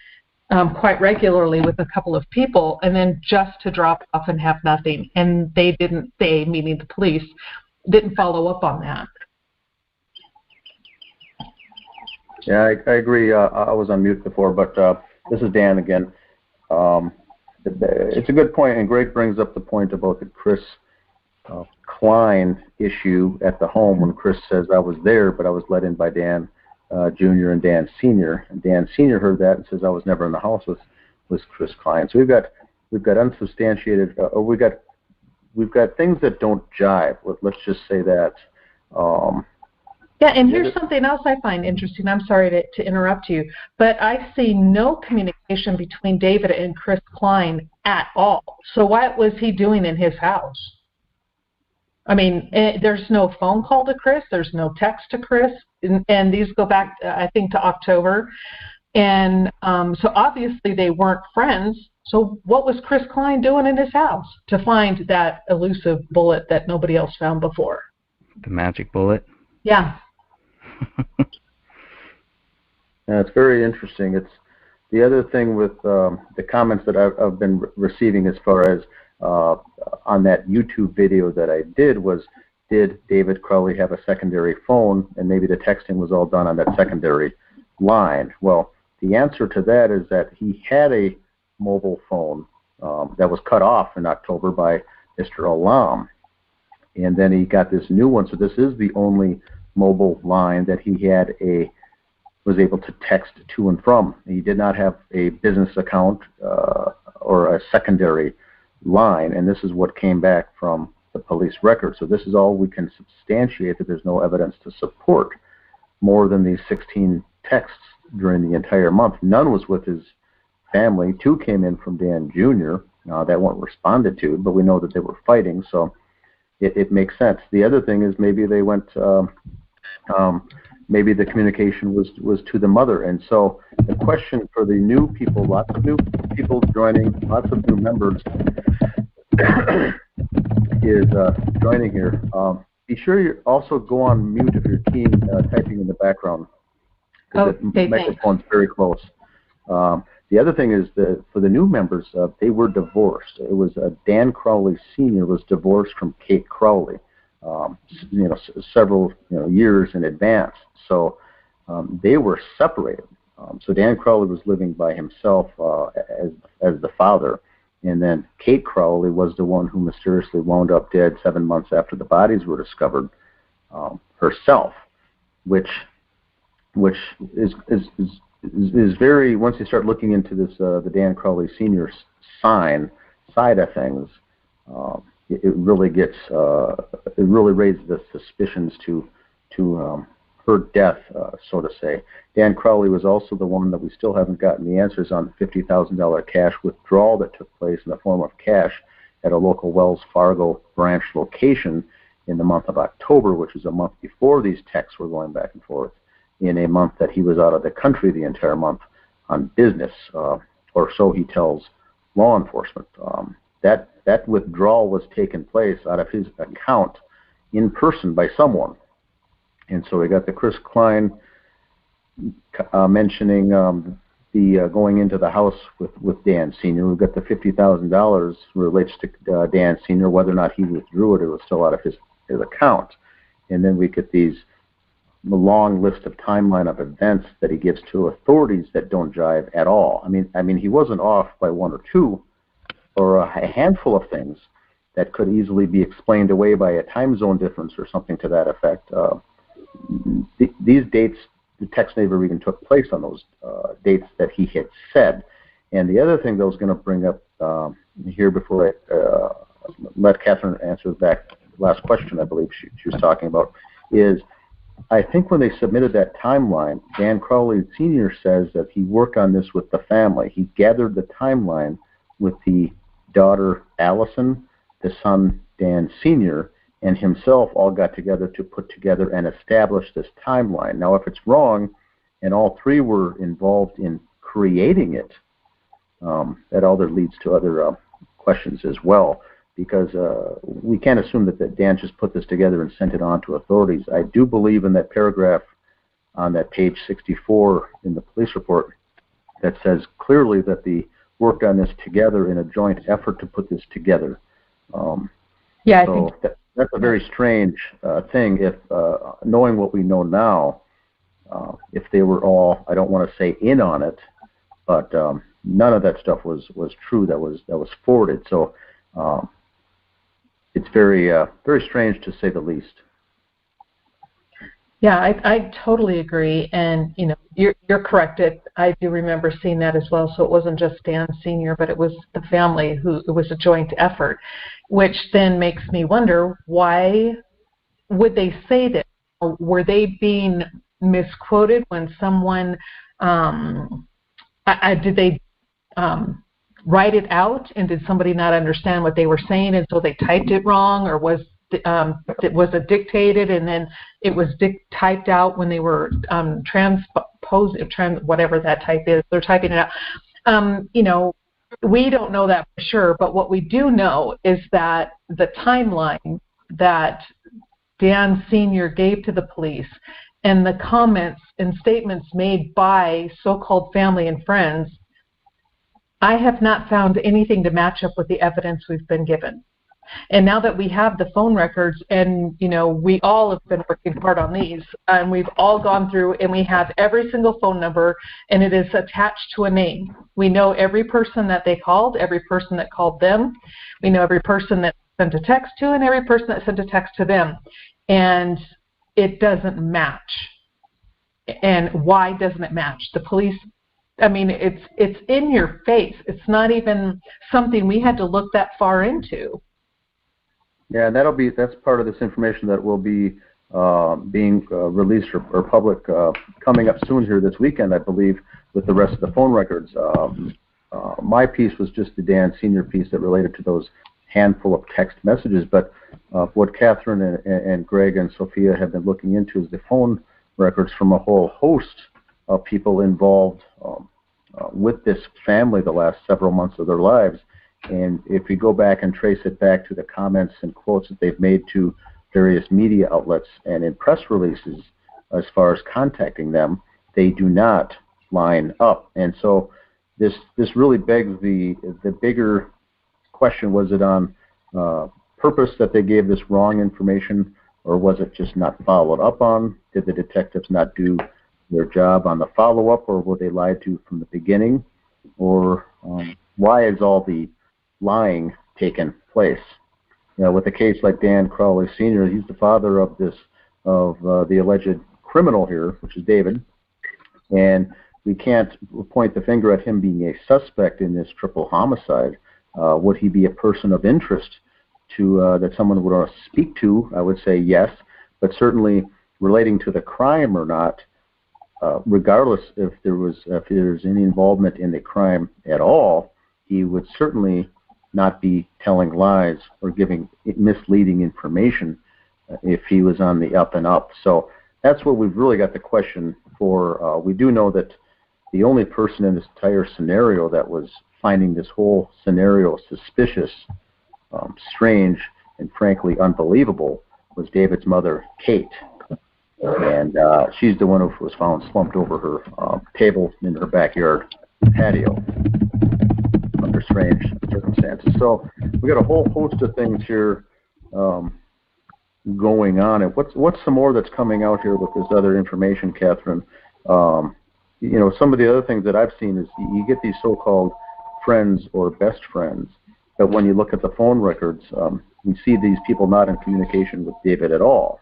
quite regularly with a couple of people, and then just to drop off and have nothing? And they meaning the police, didn't follow up on that. Yeah, I agree. I was on mute before, but this is Dan again. It's a good point, and Greg brings up the point about the Chris Klein issue at the home when Chris says, I was there, but I was let in by Dan Jr. and Dan Sr. And Dan Sr. heard that and says, I was never in the house with Chris Klein. So we've got unsubstantiated, or we've got things that don't jive. Let's just say that. Yeah, and here's something else I find interesting. I'm sorry to interrupt you, but I see no communication between David and Chris Klein at all. So what was he doing in his house? I mean, there's no phone call to Chris. There's no text to Chris. And these go back, I think, to October. And so obviously they weren't friends. So what was Chris Klein doing in his house to find that elusive bullet that nobody else found before? The magic bullet? Yeah. Yeah, it's very interesting. It's the other thing with the comments that I've been receiving as far as on that YouTube video that I did David Crowley have a secondary phone, and maybe the texting was all done on that secondary line? Well, the answer to that is that he had a mobile phone that was cut off in October by Mr. Alam, and then he got this new one. So this is the only mobile line that he was able to text to and from. He did not have a business account or a secondary line, and this is what came back from the police record. So this is all we can substantiate, that there's no evidence to support more than these 16 texts during the entire month. None was with his family. 2 came in from Dan Jr. That weren't responded to, but we know that they were fighting, so it makes sense. The other thing is maybe they went maybe the communication was to the mother. And so the question for the new people, lots of new people joining, lots of new members is joining here. be sure you also go on mute if you're typing in the background. The microphone's very close. The other thing is that for the new members, they were divorced. It was Dan Crowley Sr. was divorced from Kate Crowley, several years in advance. So they were separated. So Dan Crowley was living by himself as the father, and then Kate Crowley was the one who mysteriously wound up dead 7 months after the bodies were discovered herself, which is very, once you start looking into this, the Dan Crowley Sr. side of things, it really gets, it really raises the suspicions to her death, so to say. Dan Crowley was also the one that we still haven't gotten the answers on the $50,000 cash withdrawal that took place in the form of cash at a local Wells Fargo branch location in the month of October, which was a month before these texts were going back and forth, in a month that he was out of the country the entire month on business, or so he tells law enforcement. That withdrawal was taking place out of his account in person by someone. And so we got the Chris Klein mentioning the going into the house with Dan Sr. We've got the $50,000 relates to Dan Sr. Whether or not he withdrew it, it was still out of his account. And then we get these long list of timeline of events that he gives to authorities that don't jive at all. I mean, he wasn't off by one or two, or a handful of things that could easily be explained away by a time zone difference or something to that effect. These dates, the text never even took place on those dates that he had said. And the other thing that I was going to bring up here before I let Catherine answer that last question I believe she was talking about is, I think when they submitted that timeline, Dan Crowley Sr. says that he worked on this with the family. He gathered the timeline with the daughter Allison, the son Dan Sr., and himself all got together to put together and establish this timeline. Now, if it's wrong, and all three were involved in creating it, that all leads to other questions as well, because we can't assume that Dan just put this together and sent it on to authorities. I do believe in that paragraph on that page 64 in the police report that says clearly that they worked on this together in a joint effort to put this together. I think that's a very strange thing. If knowing what we know now, if they were all, I don't want to say in on it, but none of that stuff was true that was forwarded. So it's very very strange to say the least. Yeah, I totally agree, and you're correct. I do remember seeing that as well. So it wasn't just Dan Sr., but it was the family it was a joint effort, which then makes me wonder, why would they say that? Were they being misquoted when someone did they write it out, and did somebody not understand what they were saying, and so they typed it wrong, or was it dictated and then it was typed out when they were whatever that type is, they're typing it out. We don't know that for sure, but what we do know is that the timeline that Dan Sr. gave to the police and the comments and statements made by so-called family and friends, I have not found anything to match up with the evidence we've been given. And now that we have the phone records, and we all have been working hard on these, and we've all gone through, and we have every single phone number, and it is attached to a name. We know every person that they called, every person that called them. We know every person that sent a text to, and every person that sent a text to them. And it doesn't match. And why doesn't it match? The police, it's in your face. It's not even something we had to look that far into. Yeah, and that's part of this information that will be being released or public coming up soon here this weekend, I believe, with the rest of the phone records. My piece was just the Dan Sr. piece that related to those handful of text messages, but what Catherine and Greg and Sophia have been looking into is the phone records from a whole host of people involved with this family the last several months of their lives. And if we go back and trace it back to the comments and quotes that they've made to various media outlets and in press releases as far as contacting them, they do not line up. And so this really begs the bigger question: was it on purpose that they gave this wrong information, or was it just not followed up on? Did the detectives not do their job on the follow-up, or were they lied to from the beginning? Or why is all the lying taken place? You know, with a case like Dan Crowley Sr., he's the father of the alleged criminal here, which is David, and we can't point the finger at him being a suspect in this triple homicide. Would he be a person of interest to that someone would want to speak to? I would say yes, but certainly relating to the crime or not, regardless if there's any involvement in the crime at all, he would certainly not be telling lies or giving misleading information if he was on the up and up. So that's what we've really got the question for. We do know that the only person in this entire scenario that was finding this whole scenario suspicious, strange, and frankly unbelievable was David's mother, Kate. And she's the one who was found slumped over her table in her backyard patio under strange circumstances. So we got a whole host of things here going on. And what's some more that's coming out here with this other information, Catherine? You know, some of the other things that I've seen is you get these so-called friends or best friends, but when you look at the phone records, we see these people not in communication with David at all.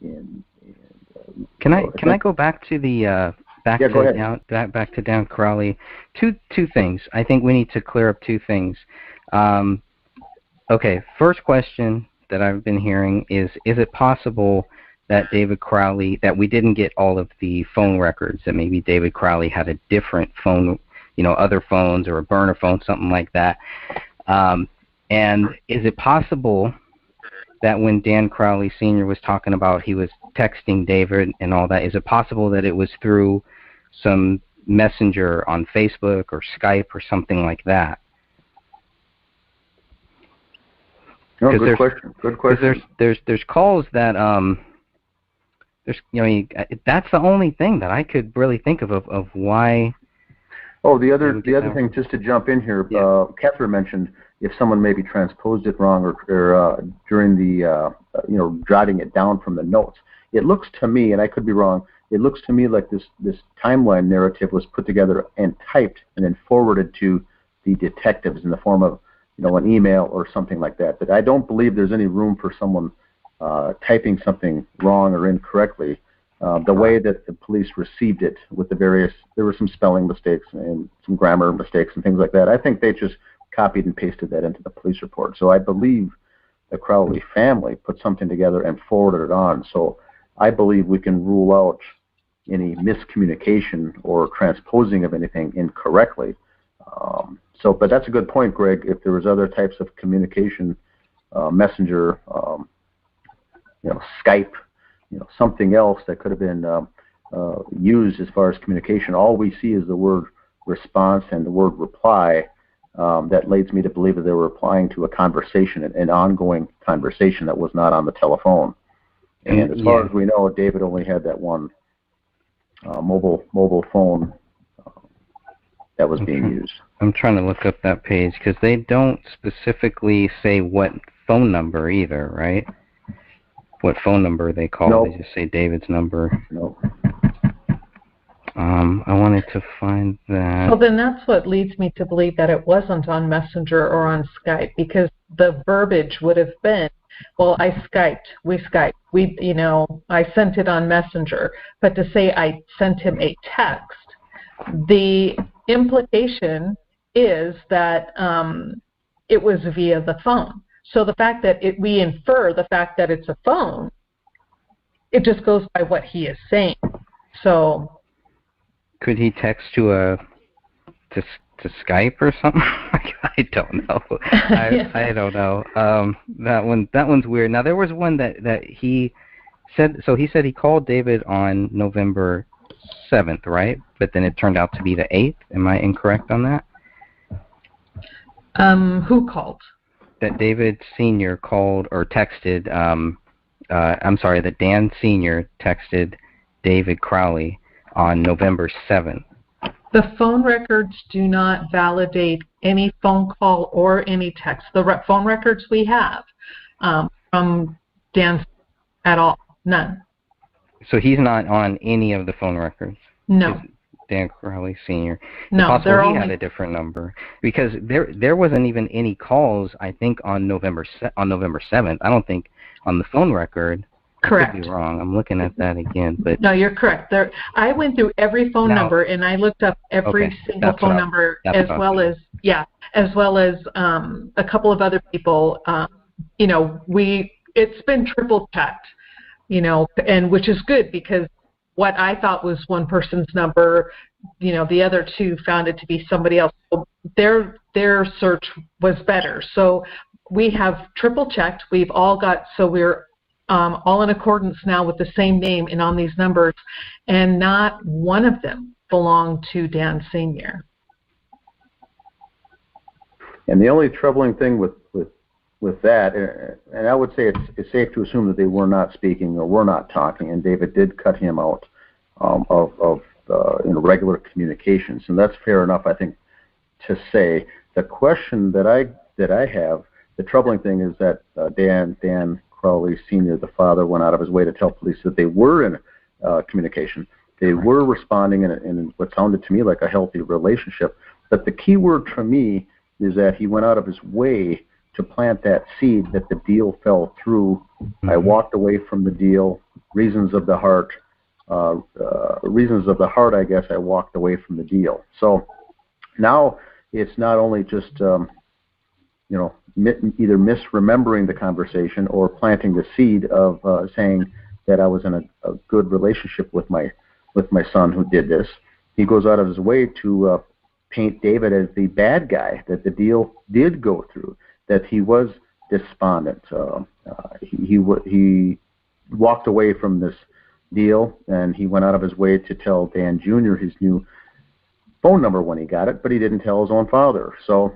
Can I go back to the back to Dan Crowley? Two things. I think we need to clear up two things. Okay, first question that I've been hearing is it possible that David Crowley, that we didn't get all of the phone records, that maybe David Crowley had a different phone, you know, other phones or a burner phone, something like that? And is it possible that when Dan Crowley Sr. was talking about he was texting David and all that, is it possible that it was through some messenger on Facebook or Skype or something like that? No, good question. Good question. There's calls that there's, you know, that's the only thing that I could really think of why. Oh, the other thing, just to jump in here, Catherine mentioned if someone maybe transposed it wrong or during the you know, jotting it down from the notes. It looks to me, and I could be wrong, it looks to me like this timeline narrative was put together and typed and then forwarded to the detectives in the form of, you know, an email or something like that. But I don't believe there's any room for someone typing something wrong or incorrectly. The way that the police received it with there were some spelling mistakes and some grammar mistakes and things like that. I think they just copied and pasted that into the police report. So I believe the Crowley family put something together and forwarded it on. So I believe we can rule out any miscommunication or transposing of anything incorrectly. But that's a good point, Greg. If there was other types of communication, messenger, you know, Skype, you know, something else that could have been used as far as communication, all we see is the word response and the word reply. That leads me to believe that they were replying to a conversation, an ongoing conversation that was not on the telephone. And as far as we know, David only had that one mobile phone that was being used. I'm trying to look up that page because they don't specifically say what phone number either, right? What phone number they call? Nope. They just say David's number. No. I wanted to find that. Well, then that's what leads me to believe that it wasn't on Messenger or on Skype, because the verbiage would have been, well, we Skyped, you know, I sent it on Messenger. But to say I sent him a text, the implication is that it was via the phone. So the fact that we infer the fact that it's a phone, it just goes by what he is saying. So could he text to Skype or something? I don't know. I don't know. That one's weird. Now there was one that he said. So he said he called David on November 7th, right? But then it turned out to be the 8th. Am I incorrect on that? Who called? That David Sr. called or texted that Dan Sr. texted David Crowley on November 7th. The phone records do not validate any phone call or any text. The phone records we have from Dan at all, none. So he's not on any of the phone records? No. Dan Crowley Sr. No, it's possible they're he only... had a different number, because there wasn't even any calls, I think, on November 7th. I don't think on the phone record. Correct. I could be wrong. I'm looking at that again, but no, you're correct. I went through every phone number and I looked up every single phone number, as well as a couple of other people. It's been triple checked, and which is good, because what I thought was one person's number, the other two found it to be somebody else. So their search was better. So we have triple checked. We've all got, so we're all in accordance now with the same name and on these numbers, and not one of them belonged to Dan Sr. And the only troubling thing with that, and I would say it's safe to assume that they were not speaking or were not talking, and David did cut him out of regular communications, and that's fair enough, I think, to say. The question that I have, the troubling thing is that Dan Crowley Sr., the father, went out of his way to tell police that they were in communication. They were responding in what sounded to me like a healthy relationship. But the key word for me is that he went out of his way to plant that seed that the deal fell through. Mm-hmm. I walked away from the deal. Reasons of the heart, I guess, I walked away from the deal. So now it's not only just, either misremembering the conversation or planting the seed of saying that I was in a good relationship with my son who did this. He goes out of his way to paint David as the bad guy, that the deal did go through, that he was despondent. He walked away from this deal, and he went out of his way to tell Dan Jr. his new phone number when he got it, but he didn't tell his own father. So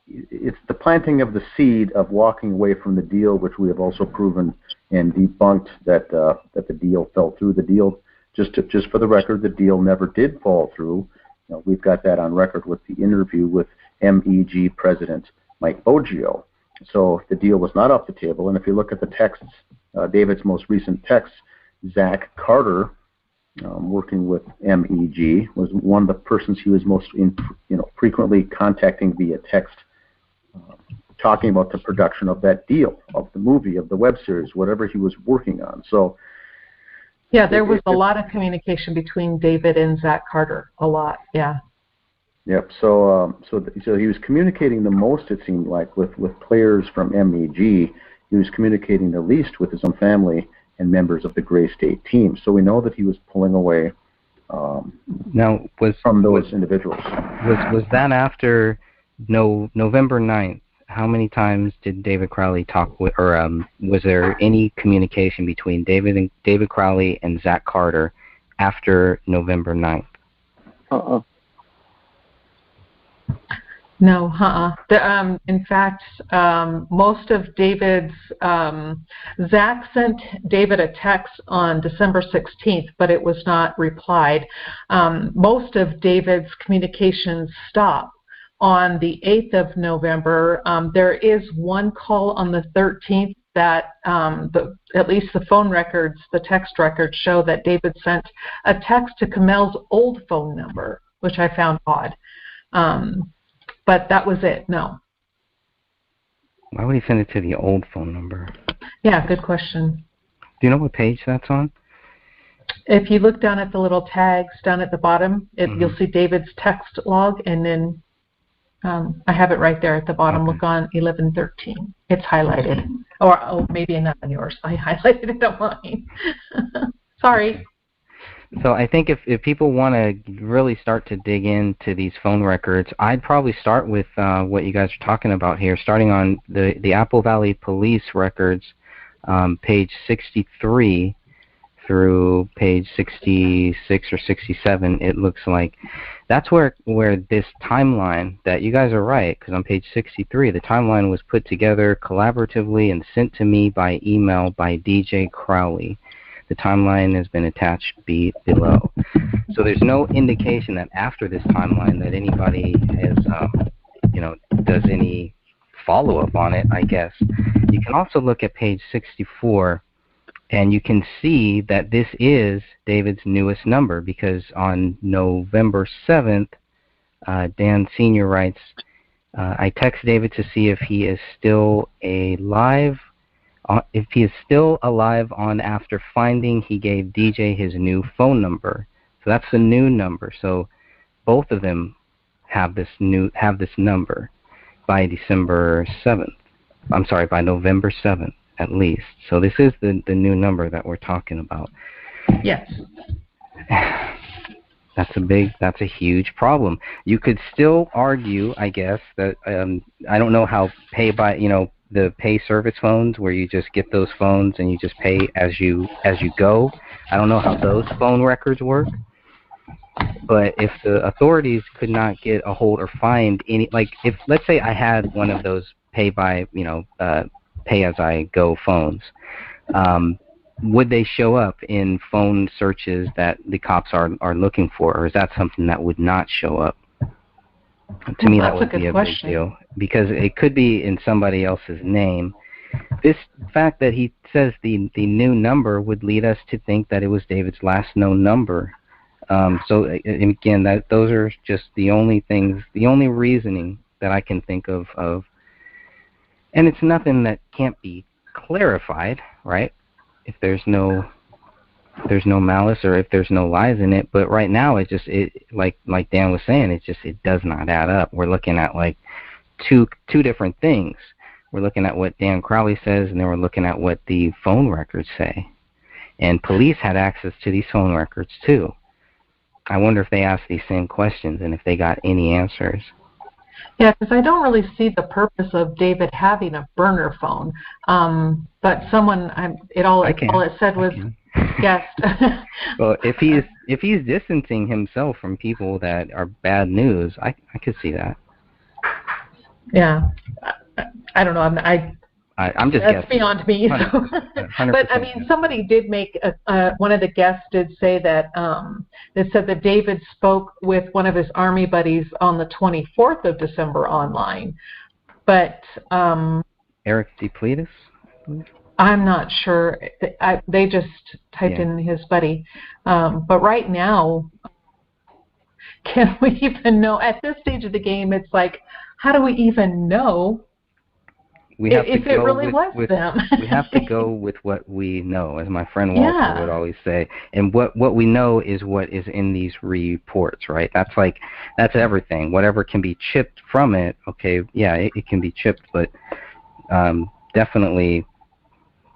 it's the planting of the seed of walking away from the deal, which we have also proven and debunked that the deal fell through. The deal, just for the record, the deal never did fall through. We've got that on record with the interview with MEG President Mike Boggio. So the deal was not off the table. And if you look at the texts, David's most recent texts, Zach Carter, working with MEG, was one of the persons he was most frequently contacting via text, talking about the production of that deal, of the movie, of the web series, whatever he was working on. So yeah, there was a lot of communication between David and Zach Carter. A lot, yeah. Yep. So he was communicating the most, it seemed like, with players from MEG. He was communicating the least with his own family and members of the Gray State team. So we know that he was pulling away from those individuals. Was that after November 9th? How many times did David Crowley talk with, or was there any communication between David Crowley and Zach Carter after November 9th? No, in fact, most of David's, Zach sent David a text on December 16th, but it was not replied. Most of David's communications stopped on the 8th of November. There is one call on the 13th that at least the phone records, the text records, show that David sent a text to Kamel's old phone number, which I found odd. But that was it, no. Why would he send it to the old phone number? Yeah, good question. Do you know what page that's on? If you look down at the little tags down at the bottom, you'll see David's text log, and then I have it right there at the bottom. Okay. Look on 1113. It's highlighted. Or maybe not on yours. I highlighted it on mine. Sorry. So I think if people want to really start to dig into these phone records, I'd probably start with what you guys are talking about here, starting on the Apple Valley Police records, page 63 through page 66 or 67, it looks like that's where this timeline that you guys are right, because on page 63, the timeline was put together collaboratively and sent to me by email by DJ Crowley. The timeline has been attached below. So there's no indication that after this timeline that anybody has, does any follow-up on it, I guess. You can also look at page 64, and you can see that this is David's newest number, because on November 7th, Dan Sr. writes, I text David to see if he is still alive. If he is still alive on after finding he gave DJ his new phone number. So that's the new number. So both of them have this number by December 7th. I'm sorry, by November 7th at least. So this is the new number that we're talking about. Yes. That's a huge problem. You could still argue, I guess, that I don't know how the pay service phones where you just get those phones and you just pay as you go. I don't know how those phone records work. But if the authorities could not get a hold or find any, like if let's say I had one of those pay as I go phones, would they show up in phone searches that the cops are looking for, or is that something that would not show up? To me, that would be a big deal, because it could be in somebody else's name. This fact that he says the new number would lead us to think that it was David's last known number. So again, those are just the only reasoning that I can think of, and it's nothing that can't be clarified, right? If there's no malice or if there's no lies in it. But right now, it like Dan was saying, it does not add up. We're looking at like two different things. We're looking at what Dan Crowley says, and then we're looking at what the phone records say. And police had access to these phone records too. I wonder if they asked these same questions and if they got any answers. Yeah, because I don't really see the purpose of David having a burner phone. But all it said was guest. Well, if he's distancing himself from people that are bad news, I could see that. Yeah, I don't know. I'm just that's guessing. Beyond me. So. But I mean, somebody did make one of the guests did say that they said that David spoke with one of his Army buddies on the 24th of December online, but Eric Depletus? I'm not sure. They just typed in his buddy, but right now, can we even know at this stage of the game? It's like, how do we even know? If it really was them. We have to go with what we know, as my friend Walter would always say. And what we know is what is in these reports, right? That's everything. Whatever can be chipped from it, okay, yeah, it can be chipped, but definitely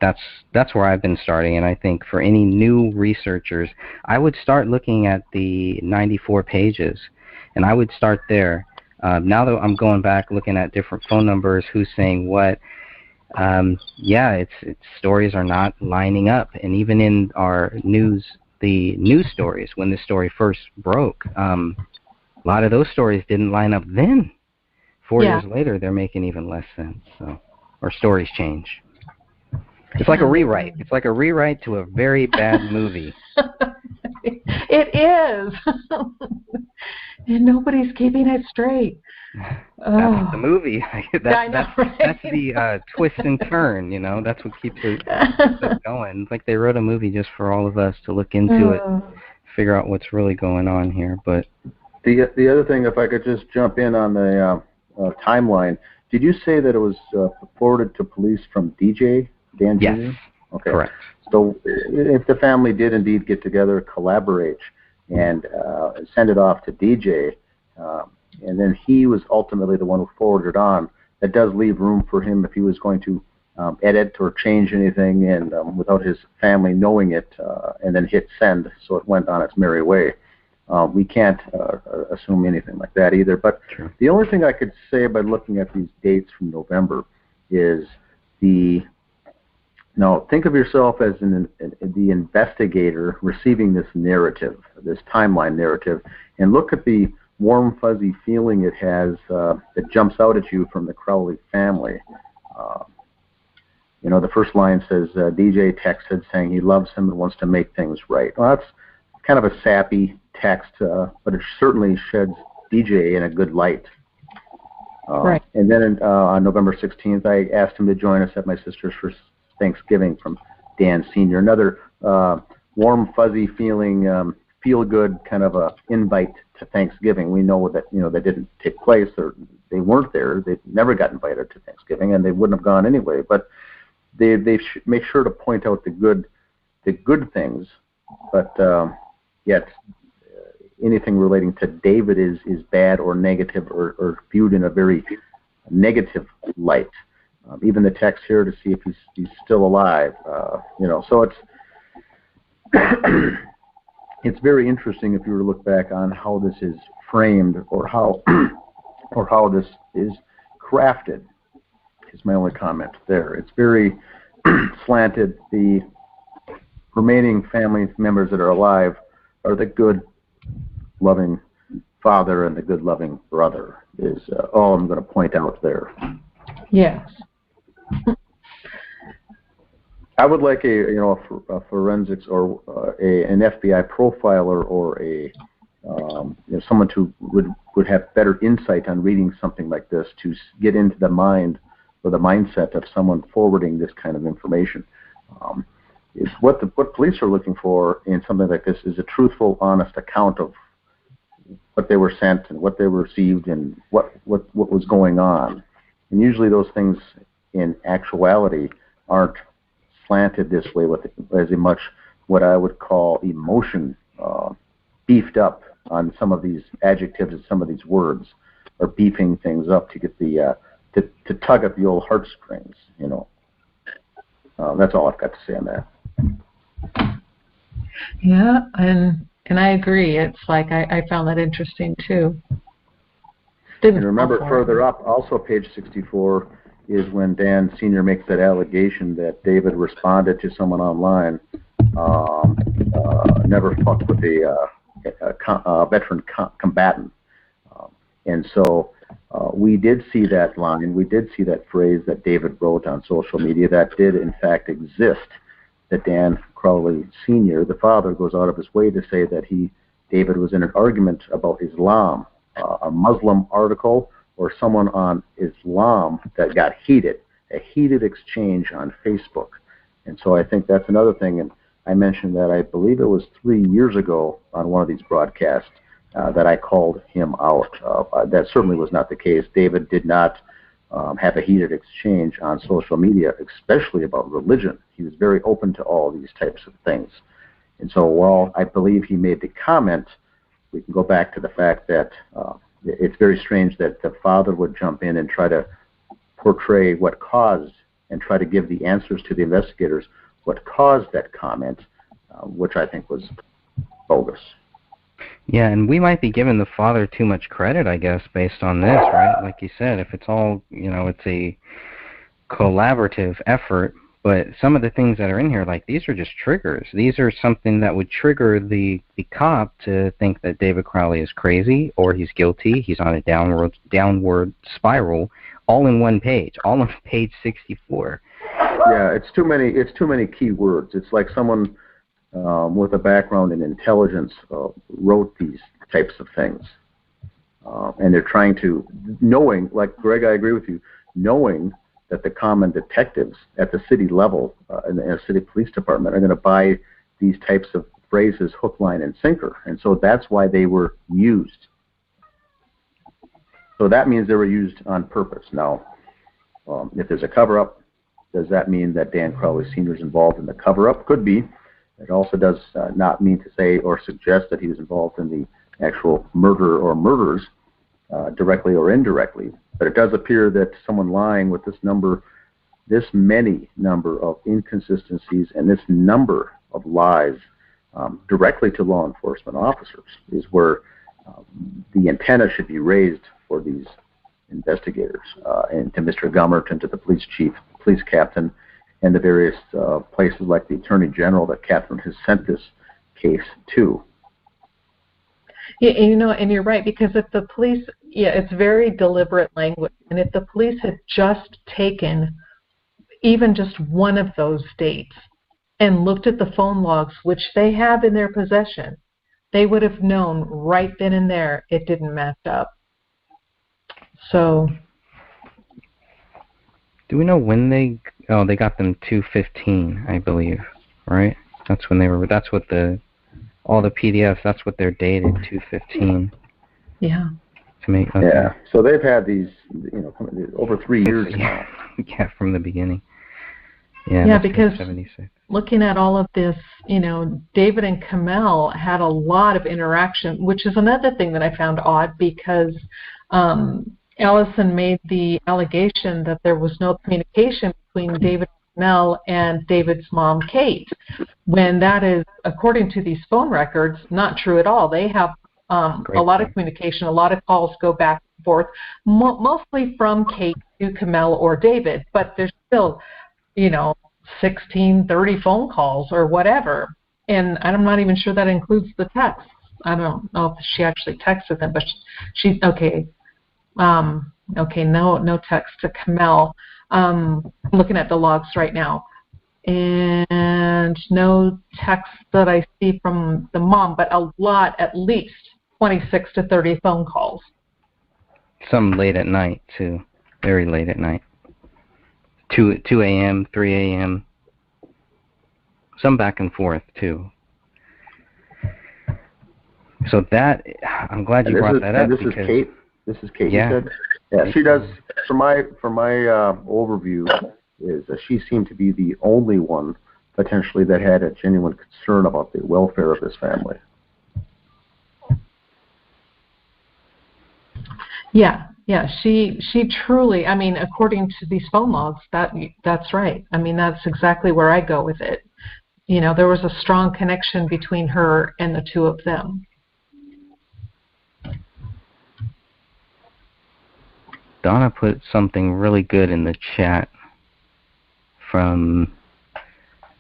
that's where I've been starting. And I think for any new researchers, I would start looking at the 94 pages, and I would start there. Now that I'm going back looking at different phone numbers, who's saying what, it's stories are not lining up. And even in our the news stories, when the story first broke, a lot of those stories didn't line up then. 4 years later, they're making even less sense. So, or stories change. It's like a rewrite. It's like a rewrite to a very bad movie. It is. And nobody's keeping it straight. That's the movie. I know, right? That's the twist and turn, That's what keeps it going. It's like they wrote a movie just for all of us to look into it, figure out what's really going on here. But the other thing, if I could just jump in on the timeline, did you say that it was forwarded to police from DJ Dan Jr.? Yes. Okay. Correct. So if the family did indeed get together, collaborate, and send it off to DJ, and then he was ultimately the one who forwarded it on, that does leave room for him if he was going to edit or change anything and without his family knowing it, and then hit send so it went on its merry way. We can't assume anything like that either. But the only thing I could say by looking at these dates from November is Now, think of yourself as the investigator receiving this narrative, this timeline narrative, and look at the warm, fuzzy feeling it has that jumps out at you from the Crowley family. You know, the first line says, DJ texted saying he loves him and wants to make things right. Well, that's kind of a sappy text, but it certainly sheds DJ in a good light. Right. And then on November 16th, I asked him to join us at my sister's for Thanksgiving from Dan Sr. Another warm, fuzzy feeling, feel-good kind of a invite to Thanksgiving. We know that, you know, that didn't take place, or they weren't there. They never got invited to Thanksgiving, and they wouldn't have gone anyway. But they make sure to point out the good things, but yet anything relating to David is bad or negative or viewed in a very negative light. Even the text here to see if he's still alive, you know. So it's very interesting if you were to look back on how this is framed or how this is crafted. Is my only comment there. It's very slanted. The remaining family members that are alive are the good, loving father and the good, loving brother. Is all I'm going to point out there. Yes. I would like a forensics or an FBI profiler or someone who would have better insight on reading something like this to get into the mind or the mindset of someone forwarding this kind of information. Is what police are looking for in something like this is a truthful, honest account of what they were sent and what they received and what was going on. And usually those things in actuality aren't slanted this way with as much what I would call emotion beefed up on some of these adjectives and some of these words, or beefing things up to get the to tug at the old heartstrings, you know. That's all I've got to say on that. Yeah, and I agree. It's like I found that interesting too. And remember, further up, also page 64, is when Dan Sr. makes that allegation that David responded to someone online, never fucked with a veteran combatant. And so we did see that line, we did see that phrase that David wrote on social media that did in fact exist, that Dan Crowley Sr., the father, goes out of his way to say that David was in an argument about Islam, a Muslim article or someone on Islam that got heated, a heated exchange on Facebook. And so I think that's another thing, and I mentioned that I believe it was 3 years ago on one of these broadcasts that I called him out. That certainly was not the case. David did not have a heated exchange on social media, especially about religion. He was very open to all these types of things. And so while I believe he made the comment, we can go back to the fact that it's very strange that the father would jump in and try to portray what caused and try to give the answers to the investigators what caused that comment, which I think was bogus. Yeah, and we might be giving the father too much credit, I guess, based on this, right? Like you said, if it's all, it's a collaborative effort, but some of the things that are in here, like, these are just triggers. These are something that would trigger the cop to think that David Crowley is crazy or he's guilty, he's on a downward spiral, all in one page, all on page 64. Yeah, it's too many key words. It's like someone with a background in intelligence wrote these types of things. And they're trying to, knowing, like Greg, I agree with you, knowing that the common detectives at the city level in the city police department are going to buy these types of phrases hook, line, and sinker. And so that's why they were used. So that means they were used on purpose. Now, if there's a cover-up, does that mean that Dan Crowley Sr. is involved in the cover-up? Could be. It also does not mean to say or suggest that he was involved in the actual murder or murders directly or indirectly. But it does appear that someone lying with this many number of inconsistencies and this number of lies directly to law enforcement officers is where the antenna should be raised for these investigators and to Mr. Gummert and to the police chief, police captain, and the various places like the Attorney General that Catherine has sent this case to. Yeah, and you're right, because if the police, it's very deliberate language, and if the police had just taken even just one of those dates and looked at the phone logs, which they have in their possession, they would have known right then and there it didn't match up. So, do we know when they got them 2/15, I believe, right? That's when they were. That's what all the PDFs. That's what they're dated 2/15. Yeah. To make. Okay. Yeah. So they've had these, over 3 years now. Yeah, from the beginning. Yeah. Yeah, because 76. Looking at all of this, David and Kamel had a lot of interaction, which is another thing that I found odd, because Allison made the allegation that there was no communication between David and Kamel and David's mom, Kate, when that is, according to these phone records, not true at all. They have a lot of communication, a lot of calls go back and forth, mostly from Kate to Kamel or David, but there's still, 16, 30 phone calls or whatever. And I'm not even sure that includes the texts. I don't know if she actually texted them, but she's okay. No text to Kamel. Looking at the logs right now. And no text that I see from the mom, but a lot, at least 26 to 30 phone calls. Some late at night, too. Very late at night. 2 a.m., 3 a.m. Some back and forth, too. So that, I'm glad you brought that up. This is Kate? This is Kate, yeah. you said? Yeah, she does, for my overview, is that she seemed to be the only one, potentially, that had a genuine concern about the welfare of this family. Yeah, she truly, according to these phone logs, that's right. That's exactly where I go with it. There was a strong connection between her and the two of them. Donna put something really good in the chat from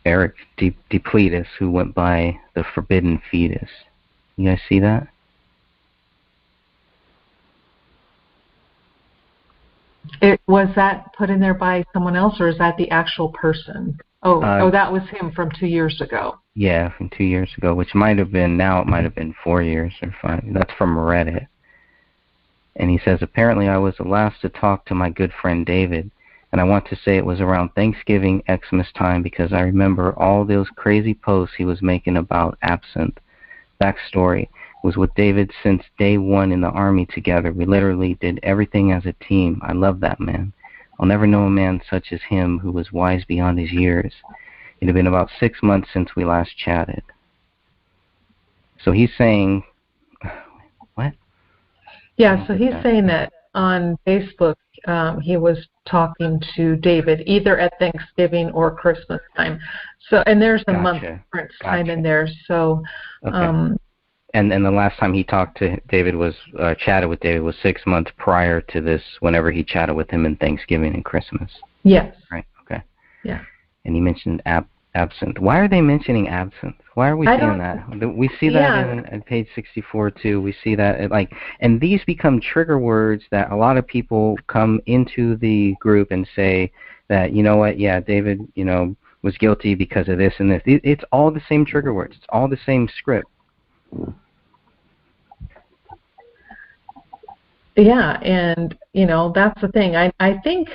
Eric Depletus, who went by the Forbidden Fetus. You guys see that? Was that put in there by someone else, or is that the actual person? That was him from 2 years ago. Yeah, from 2 years ago, which might have been, now it might have been 4 years or 5. That's from Reddit. And he says, apparently I was the last to talk to my good friend David, and I want to say it was around Thanksgiving, Xmas time, because I remember all those crazy posts he was making about absinthe. Backstory was with David since day one in the Army together. We literally did everything as a team. I love that man. I'll never know a man such as him who was wise beyond his years. It had been about 6 months since we last chatted. So he's saying, what? Yeah, so he's saying that on Facebook he was talking to David either at Thanksgiving or Christmas time. So, and there's a month difference time in there. So, okay. And the last time he talked to David was, chatted with David was 6 months prior to this, whenever he chatted with him in Thanksgiving and Christmas. Yes. Right, okay. Yeah. And he mentioned absinthe. Why are they mentioning absinthe? Why are we seeing that? We see that in page 64 too. We see that, and these become trigger words that a lot of people come into the group and say that, you know what, yeah, David, was guilty because of this and this. It's all the same trigger words. It's all the same script. Yeah, and, that's the thing. I think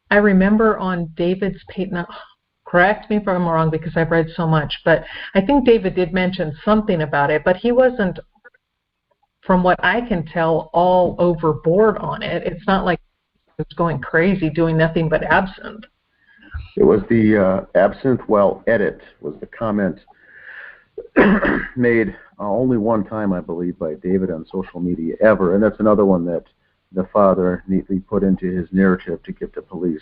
I remember on David's page, now, correct me if I'm wrong because I've read so much, but I think David did mention something about it, but he wasn't, from what I can tell, all overboard on it. It's not like he was going crazy doing nothing but absinthe. It was the absinthe while edit was the comment made only one time, I believe, by David on social media ever, and that's another one that the father neatly put into his narrative to give to police.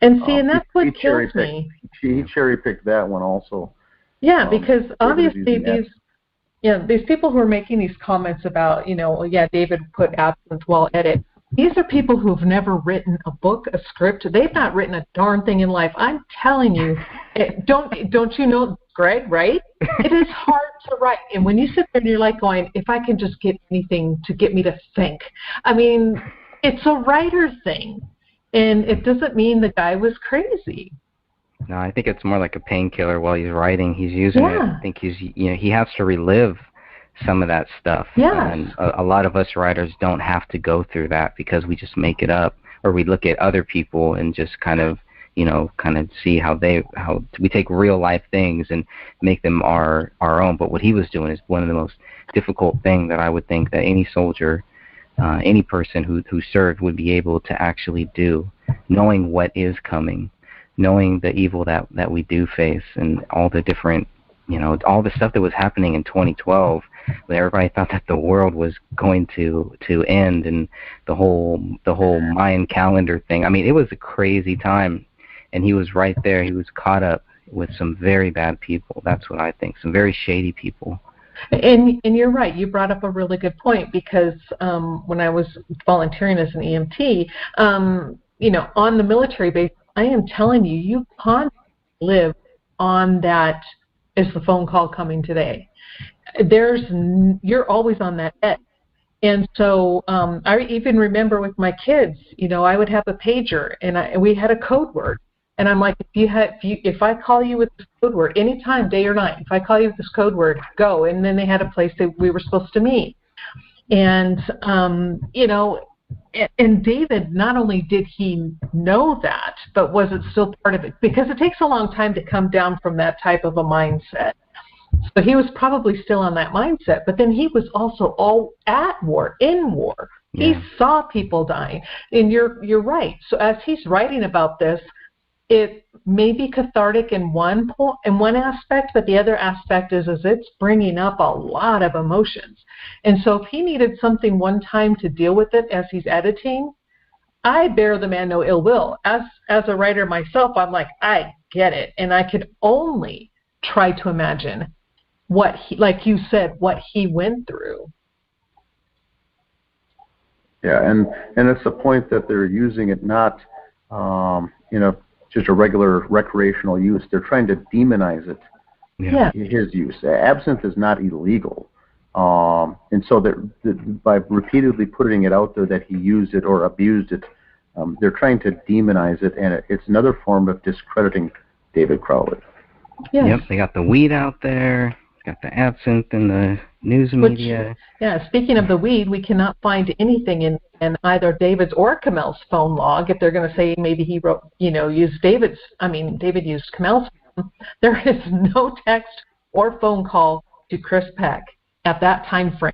And see, and that's what kills me. He cherry-picked that one also. Yeah, because obviously these people who are making these comments about, David put absinthe while edit, these are people who've never written a book, a script. They've not written a darn thing in life. I'm telling you, Don't you know, Greg, right? It is hard to write. And when you sit there and you're like going, if I can just get anything to get me to think. I mean, it's a writer thing. And it doesn't mean the guy was crazy. No, I think it's more like a painkiller while he's writing. He's using it. I think he has to relive some of that stuff. Yeah. And a lot of us writers don't have to go through that because we just make it up, or we look at other people and just kind of see how we take real life things and make them our own. But what he was doing is one of the most difficult things that I would think that any soldier, any person who served would be able to actually do, knowing what is coming, knowing the evil that we do face, and all the different, all the stuff that was happening in 2012, when everybody thought that the world was going to end, and the whole Mayan calendar thing. I mean, it was a crazy time, and he was right there. He was caught up with some very bad people. That's what I think. Some very shady people. And you're right. You brought up a really good point, because when I was volunteering as an EMT, on the military base, I am telling you, you can't live on that. Is the phone call coming today? You're always on that edge. And so I even remember with my kids, I would have a pager, and we had a code word. And I'm like, if I call you with this code word, anytime, day or night, if I call you with this code word, go. And then they had a place that we were supposed to meet. And, and David, not only did he know that, but was it still part of it? Because it takes a long time to come down from that type of a mindset. So he was probably still on that mindset, but then he was also all at war, in war. Yeah. He saw people dying. And you're right. So as he's writing about this, it may be cathartic in one aspect, but the other aspect is it's bringing up a lot of emotions. And so if he needed something one time to deal with it as he's editing, I bear the man no ill will. As a writer myself, I'm like, I get it. And I could only try to imagine what he, like you said, what he went through. Yeah, and it's the point that they're using it not, just a regular recreational use. They're trying to demonize it. Yeah. His use. Absinthe is not illegal. And so by repeatedly putting it out there that he used it or abused it, they're trying to demonize it, and it's another form of discrediting David Crowley. Yes. Yep, they got the weed out there, got the absinthe in the news media. Yeah, speaking of the weed, we cannot find anything in either David's or Kamel's phone log. If they're going to say maybe he wrote, used David used Kamel's phone, there is no text or phone call to Chris Peck at that time frame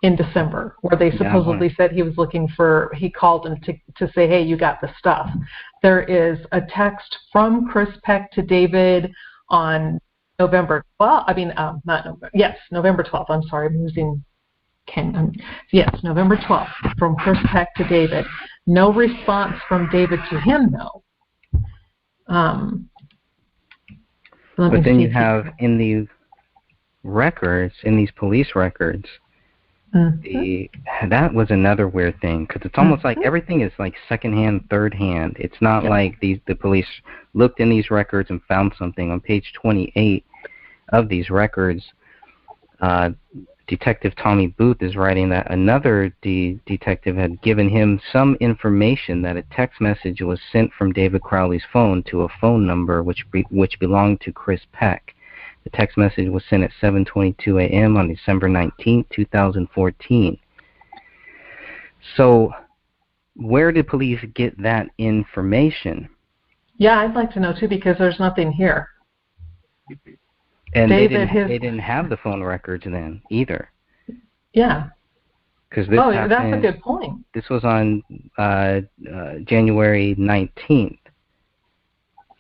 in December, where they supposedly said he called him to say, hey, you got the stuff. There is a text from Chris Peck to David on November 12th. November 12th. I'm sorry, I'm losing. Yes, November 12th from Chris Peck to David. No response from David to him, though. But then you have in the records, in these police records, that was another weird thing, because it's almost like everything is like secondhand, third hand. It's not like the police looked in these records and found something. On page 28 of these records, Detective Tommy Booth is writing that another detective had given him some information that a text message was sent from David Crowley's phone to a phone number which belonged to Chris Peck. The text message was sent at 7:22 a.m. on December 19, 2014. So where did police get that information? Yeah, I'd like to know, too, because there's nothing here. And they didn't have the phone records then either. Yeah. That's a good point. This was on January 19th.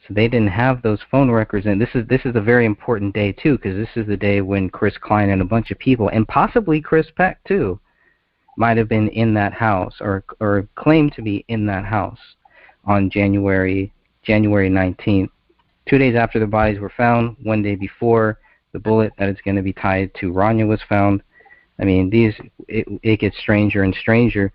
So they didn't have those phone records, and this is a very important day too, because this is the day when Chris Klein and a bunch of people, and possibly Chris Peck too, might have been in that house or claimed to be in that house on January 19th. 2 days after the bodies were found, 1 day before the bullet that is going to be tied to Rania was found. I mean, it gets stranger and stranger.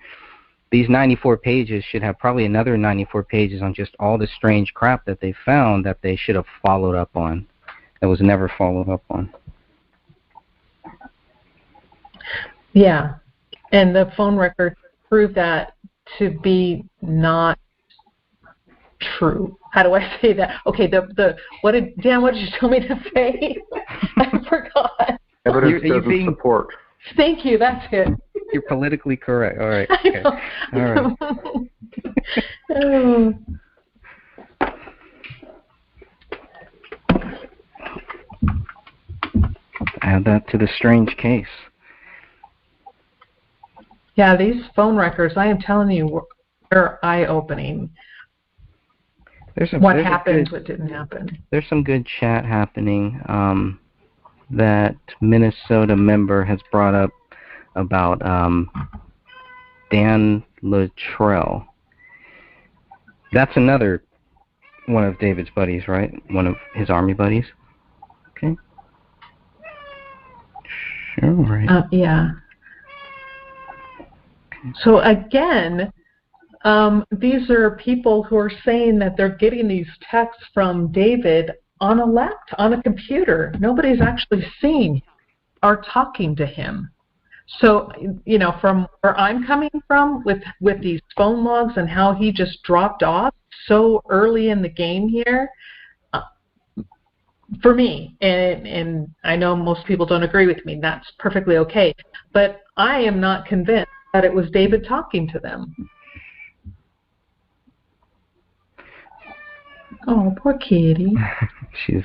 these 94 pages should have probably another 94 pages on just all the strange crap that they found that they should have followed up on. That was never followed up on. Yeah, and the phone records prove that to be not true. How do I say that? Okay, what did you tell me to say? I forgot. Evidence doesn't support. Thank you. That's it. You're politically correct. All right. Okay. All right. Add that to the strange case. Yeah, these phone records, I am telling you, they're eye-opening. What happened, what didn't happen. There's some good chat happening that Minnesota member has brought up about Dan Luttrell. That's another one of David's buddies, right? One of his army buddies. Okay. Sure, right. Yeah. So again, these are people who are saying that they're getting these texts from David on a laptop, on a computer. Nobody's actually seen or talking to him. So, you know, from where I'm coming from with these phone logs and how he just dropped off so early in the game here, for me, and I know most people don't agree with me, that's perfectly okay, but I am not convinced that it was David talking to them. Oh, poor kitty. She's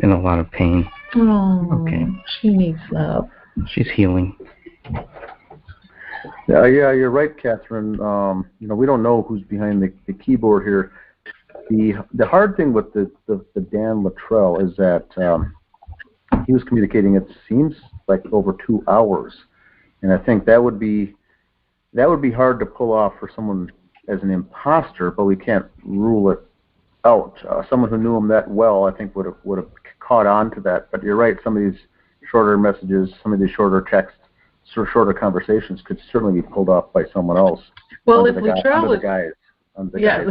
in a lot of pain. Oh, okay. She needs love. She's healing. Yeah, you're right, Catherine. You know, we don't know who's behind the keyboard here. The hard thing with the Dan Luttrell is that he was communicating, it seems like, over 2 hours, and I think that would be hard to pull off for someone as an imposter, but we can't rule it out. Someone who knew him that well, I think, would have caught on to that. But you're right, some of these shorter messages, some of these shorter texts, shorter conversations could certainly be pulled off by someone else. Well, if Luttrell was... Yeah,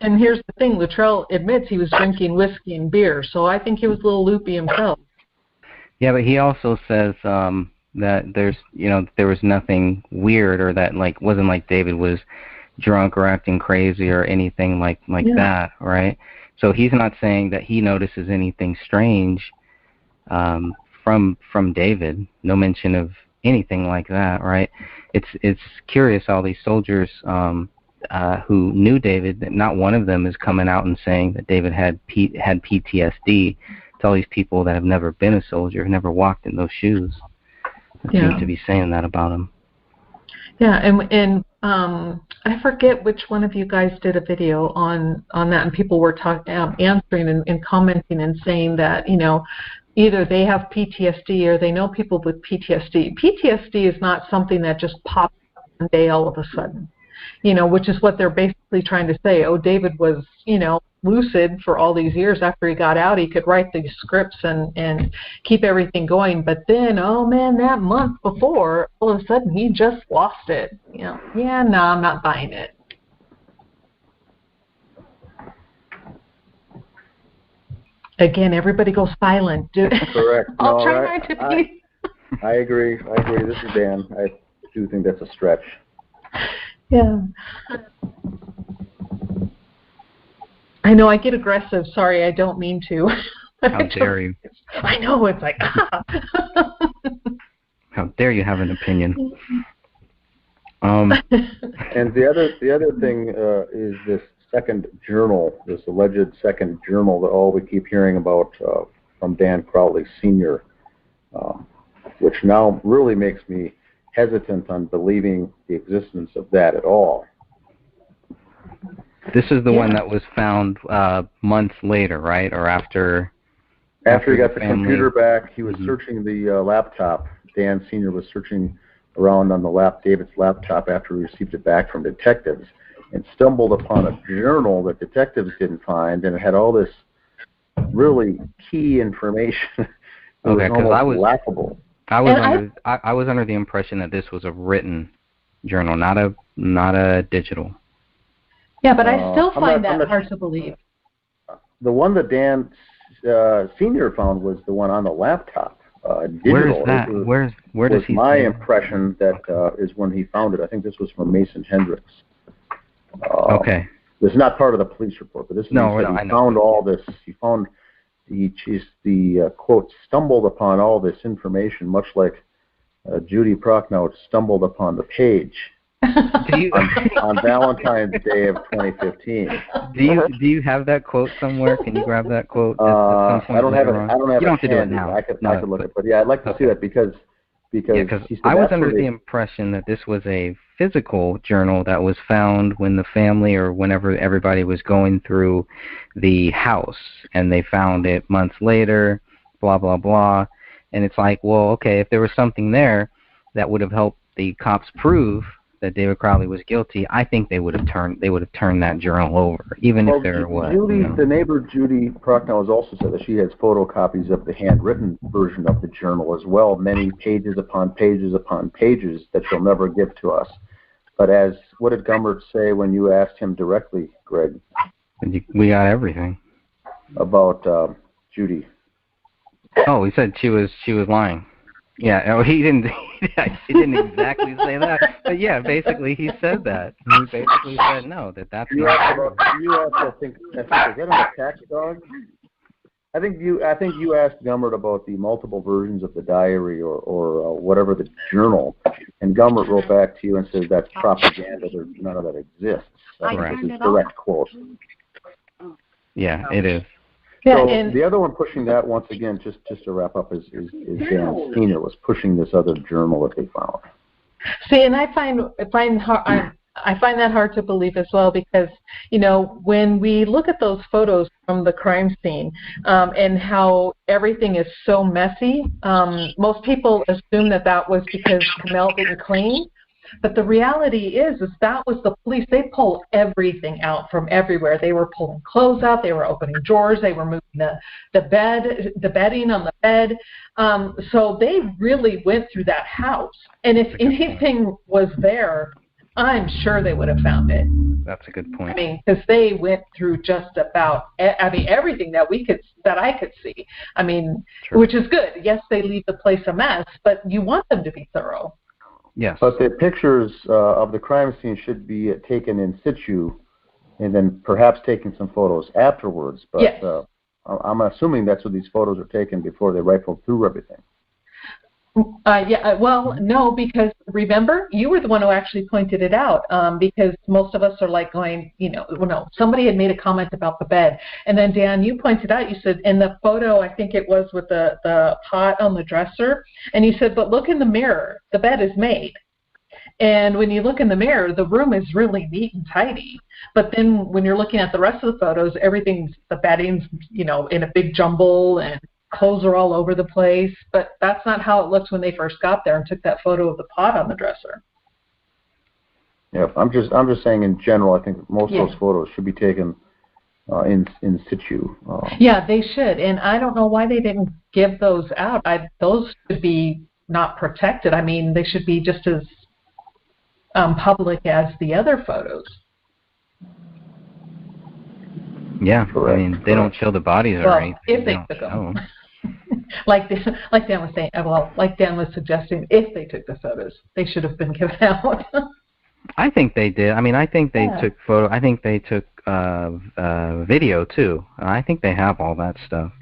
and here's the thing, Luttrell admits he was drinking whiskey and beer, so I think he was a little loopy himself. Yeah, but he also says that there was nothing weird, or that wasn't like David was drunk or acting crazy or anything like that, right? So he's not saying that he notices anything strange from David. No mention of anything like that, right? It's curious, all these soldiers who knew David, that not one of them is coming out and saying that David had PTSD. It's all these people that have never been a soldier, never walked in those shoes, that seem to be saying that about him. Yeah, and I forget which one of you guys did a video on that, and people were answering and commenting and saying that, you know, either they have PTSD or they know people with PTSD. PTSD is not something that just pops one day all of a sudden, you know, which is what they're basically trying to say. Oh, David was, you know, lucid for all these years. After he got out, he could write these scripts and keep everything going. But then, oh man, that month before, all of a sudden he just lost it. You know, yeah, no, I'm not buying it. Again, everybody goes silent. Correct. I'll try not to be. I agree. This is Dan. I do think that's a stretch. Yeah. I know I get aggressive. Sorry, I don't mean to. How dare you? I know, it's like, How dare you have an opinion? And the other thing is this second journal, this alleged second journal that all we keep hearing about from Dan Crowley Sr., which now really makes me hesitant on believing the existence of that at all. This is the one that was found months later, right? Or after he got the computer back, he was searching the laptop. Dan Sr. was searching around on David's laptop after he received it back from detectives, and stumbled upon a journal that detectives didn't find, and it had all this really key information. It was almost laughable. I was under the impression that this was a written journal, not a not a digital. Yeah, but I still I'm find not- that hard to believe. The one that Dan Senior found was the one on the laptop. Digital. Where is that? Where does was he my say? impression that is when he found it. I think this was from Mason Hendricks. Okay. This is not part of the police report, but this is No, he I know. found all this. He found the quote stumbled upon all this information, much like Judy Prochnow stumbled upon the page on Valentine's Day of 2015. Do you have that quote somewhere? Can you grab that quote? At some point I don't have it. later on? I don't have You don't it have to do it handy. now. I could look at it, but yeah, I'd like to see that because he said I was that's under where the they- impression that this was a physical journal that was found when the family or whenever everybody was going through the house, and they found it months later, blah, blah, blah. And it's like, well, okay, if there was something there that would have helped the cops prove that David Crowley was guilty, I think they would have turned that journal over, even if there was. Judy, the neighbor Judy Prochnow has also said that she has photocopies of the handwritten version of the journal as well, many pages upon pages upon pages that she'll never give to us. But what did Gummert say when you asked him directly, Greg? We got everything about Judy. Oh, he said she was lying. Yeah, no, he didn't. He didn't exactly say that, but yeah, basically he said that. He basically said no, that's You not asked true. about, you also think is that an attack dog? I think you asked Gummert about the multiple versions of the diary or whatever the journal, and Gummert wrote back to you and said that's propaganda. None of that exists. I think this is a direct quote. Yeah, it is. So the other one pushing that once again, just to wrap up, is Dan Senior was pushing this other journal that they found. See, and I find that hard to believe as well because, when we look at those photos from the crime scene and how everything is so messy, most people assume that was because Kamel didn't clean. But the reality is that was the police. They pulled everything out from everywhere. They were pulling clothes out. They were opening drawers. They were moving the bedding on the bed. So they really went through that house. And if anything was there, I'm sure they would have found it. That's a good point. I mean, because they went through just about, everything that I could see. I mean, which is good. Yes, they leave the place a mess, but you want them to be thorough. Yes. But the pictures of the crime scene should be taken in situ, and then perhaps taking some photos afterwards. But yes. I'm assuming that's what these photos are taken before they rifled through everything. Well, no, because remember, you were the one who actually pointed it out, because most of us are like going, somebody had made a comment about the bed, and then Dan, you pointed out, you said, in the photo, I think it was with the pot on the dresser, and you said, but look in the mirror, the bed is made. And when you look in the mirror, the room is really neat and tidy. But then when you're looking at the rest of the photos, the bedding's, in a big jumble, and clothes are all over the place, but that's not how it looked when they first got there and took that photo of the pot on the dresser. Yeah, I'm just saying in general, I think most of those photos should be taken in situ. Yeah, they should, and I don't know why they didn't give those out. Those should be not protected. I mean, they should be just as public as the other photos. Yeah, I mean, they don't show the bodies or anything. If they took them. like Dan was saying, like Dan was suggesting, if they took the photos, they should have been given out. I think they did. I mean, I think they took photo. I think they took video too. I think they have all that stuff.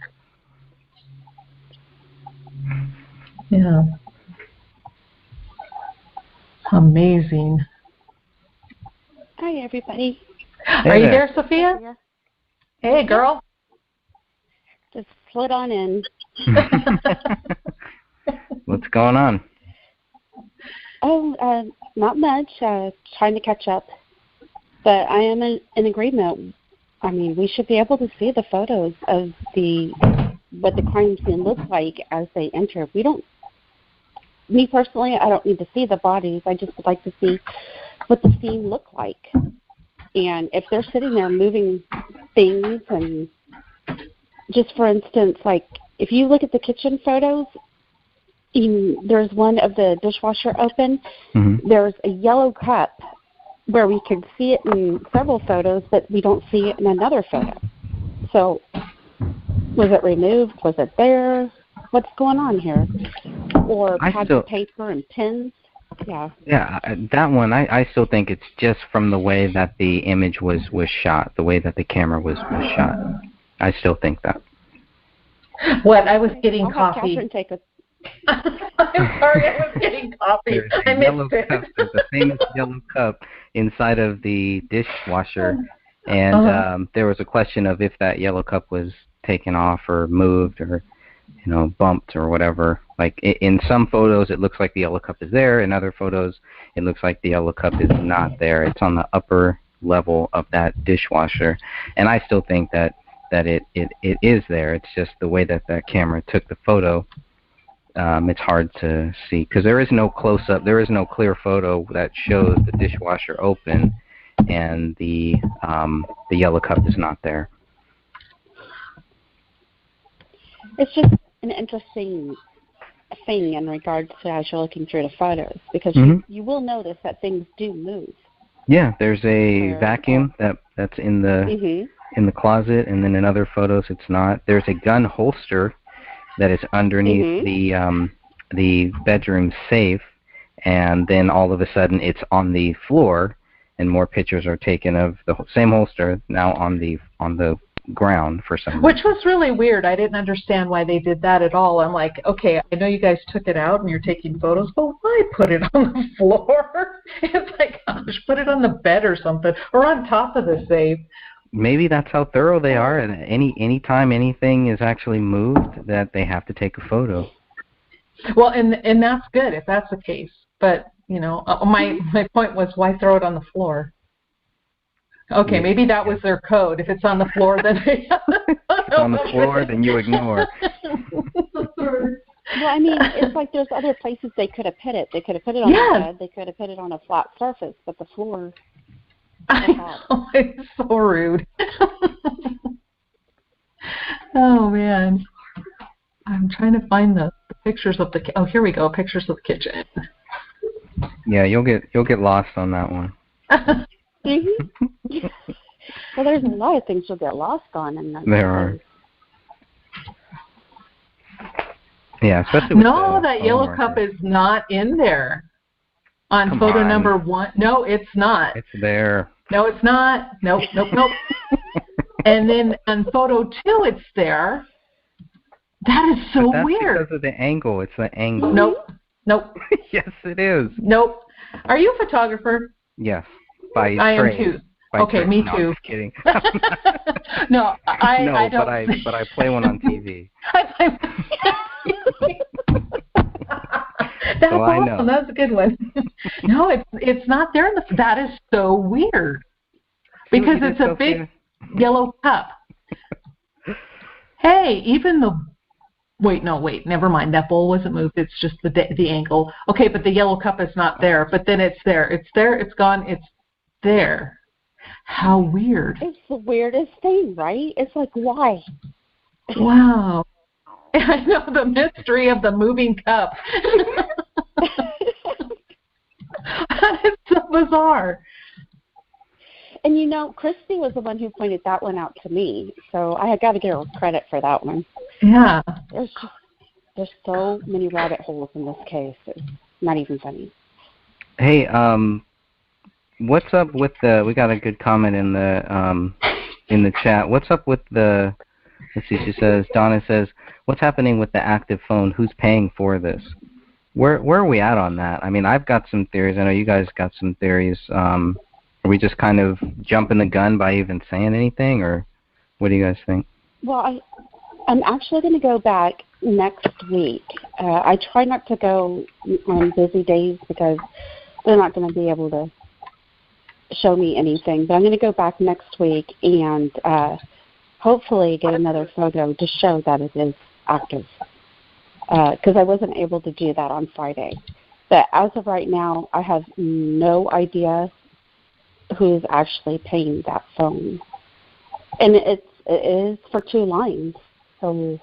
Yeah. Amazing. Hi, everybody. Are you there, Sophia? Hey, girl. Just slid on in. What's going on? Oh, not much. Trying to catch up. But I am in agreement. I mean, we should be able to see the photos of what the crime scene looks like as they enter. Me personally, I don't need to see the bodies. I just would like to see what the scene looked like. And if they're sitting there moving things, and just for instance, like if you look at the kitchen photos, there's one of the dishwasher open. Mm-hmm. There's a yellow cup where we could see it in several photos, but we don't see it in another photo. So, was it removed? Was it there? What's going on here? Or pads of paper and pens? Yeah. Yeah, that one, I still think it's just from the way that the image was shot, the way that the camera was shot. I still think that. What? I was getting I'll have coffee. Catherine take a... I'm sorry, I was getting coffee. I missed it. There's a famous yellow cup inside of the dishwasher, and there was a question of if that yellow cup was taken off or moved or, bumped or whatever. Like in some photos, it looks like the yellow cup is there. In other photos, it looks like the yellow cup is not there. It's on the upper level of that dishwasher, and I still think that it is there. It's just the way that camera took the photo. It's hard to see because there is no close-up. There is no clear photo that shows the dishwasher open and the yellow cup is not there. It's just an interesting thing in regards to as you're looking through the photos, because you will notice that things do move. Yeah, there's a vacuum that's in the closet, and then in other photos it's not. There's a gun holster that is underneath the bedroom safe, and then all of a sudden it's on the floor, and more pictures are taken of the same holster now on the ground for some reason. Which was really weird. I didn't understand why they did that at all. I'm like, okay, I know you guys took it out and you're taking photos, but why put it on the floor? It's like, gosh, put it on the bed or something, or on top of the safe. Maybe that's how thorough they are, and any time anything is actually moved, that they have to take a photo. Well, and that's good if that's the case. But my point was, why throw it on the floor? Okay, maybe that was their code. If it's on the floor, then if it's on the floor, then you ignore. Well, I mean, it's like there's other places they could have put it. They could have put it on the bed. They could have put it on a flat surface, but the floor. I know, it's so rude. Oh man, I'm trying to find the pictures of the. Oh, here we go. Pictures of the kitchen. Yeah, you'll get lost on that one. Well, there's a lot of things you'll get lost on, and there are. Yeah, especially with that yellow cup is not in there. On photo number 1. No, it's not. It's there. No, it's not. Nope. And then on photo 2, it's there. That is so weird. Because of the angle. It's the angle. Nope. Yes, it is. Nope. Are you a photographer? Yes. By I trade. am too. By okay, trade. me no, too. I'm just kidding. No, I don't. But I play one on TV. That's so awesome. I know. That's a good one. No, it's not there in the. That is so weird. Because it's a big yellow cup. Hey, even the. Wait, never mind. That bowl wasn't moved. It's just the angle. Okay, but the yellow cup is not there. But then it's there. It's there. It's gone. It's there. How weird. It's the weirdest thing, right? It's like, why? Wow. I know, the mystery of the moving cup. That is so bizarre. And Christy was the one who pointed that one out to me, so I got to give her credit for that one. Yeah. There's so many rabbit holes in this case. It's not even funny. Hey, what's up with we got a good comment in the chat. What's up with the, let's see, Donna says, what's happening with the active phone? Who's paying for this? Where are we at on that? I mean, I've got some theories. I know you guys got some theories. Are we just kind of jumping the gun by even saying anything, or what do you guys think? Well, I'm actually going to go back next week. I try not to go on busy days because they're not going to be able to show me anything. But I'm going to go back next week and hopefully get another photo to show that it is active. Because I wasn't able to do that on Friday. But as of right now, I have no idea who's actually paying that phone. And it is for 2 lines. So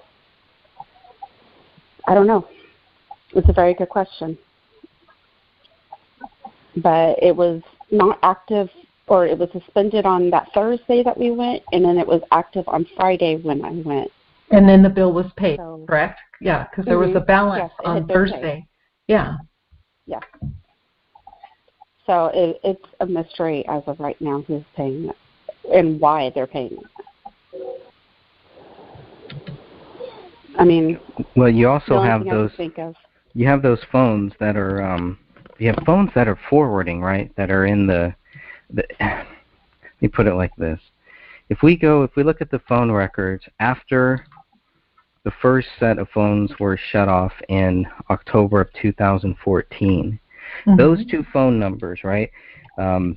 I don't know. It's a very good question. But it was not active, or it was suspended on that Thursday that we went, and then it was active on Friday when I went. And then the bill was paid, correct? Yeah, because there was a balance Yes, it on had been Thursday. paid. Yeah. Yeah. So it's a mystery as of right now who's paying it and why they're paying it. I mean, well, you the also only have thing I can those. think of. You have those phones that are. You have phones that are forwarding, right? That are in the. Let me put it like this: if we look at the phone records after the first set of phones were shut off in October of 2014. Those two phone numbers, right?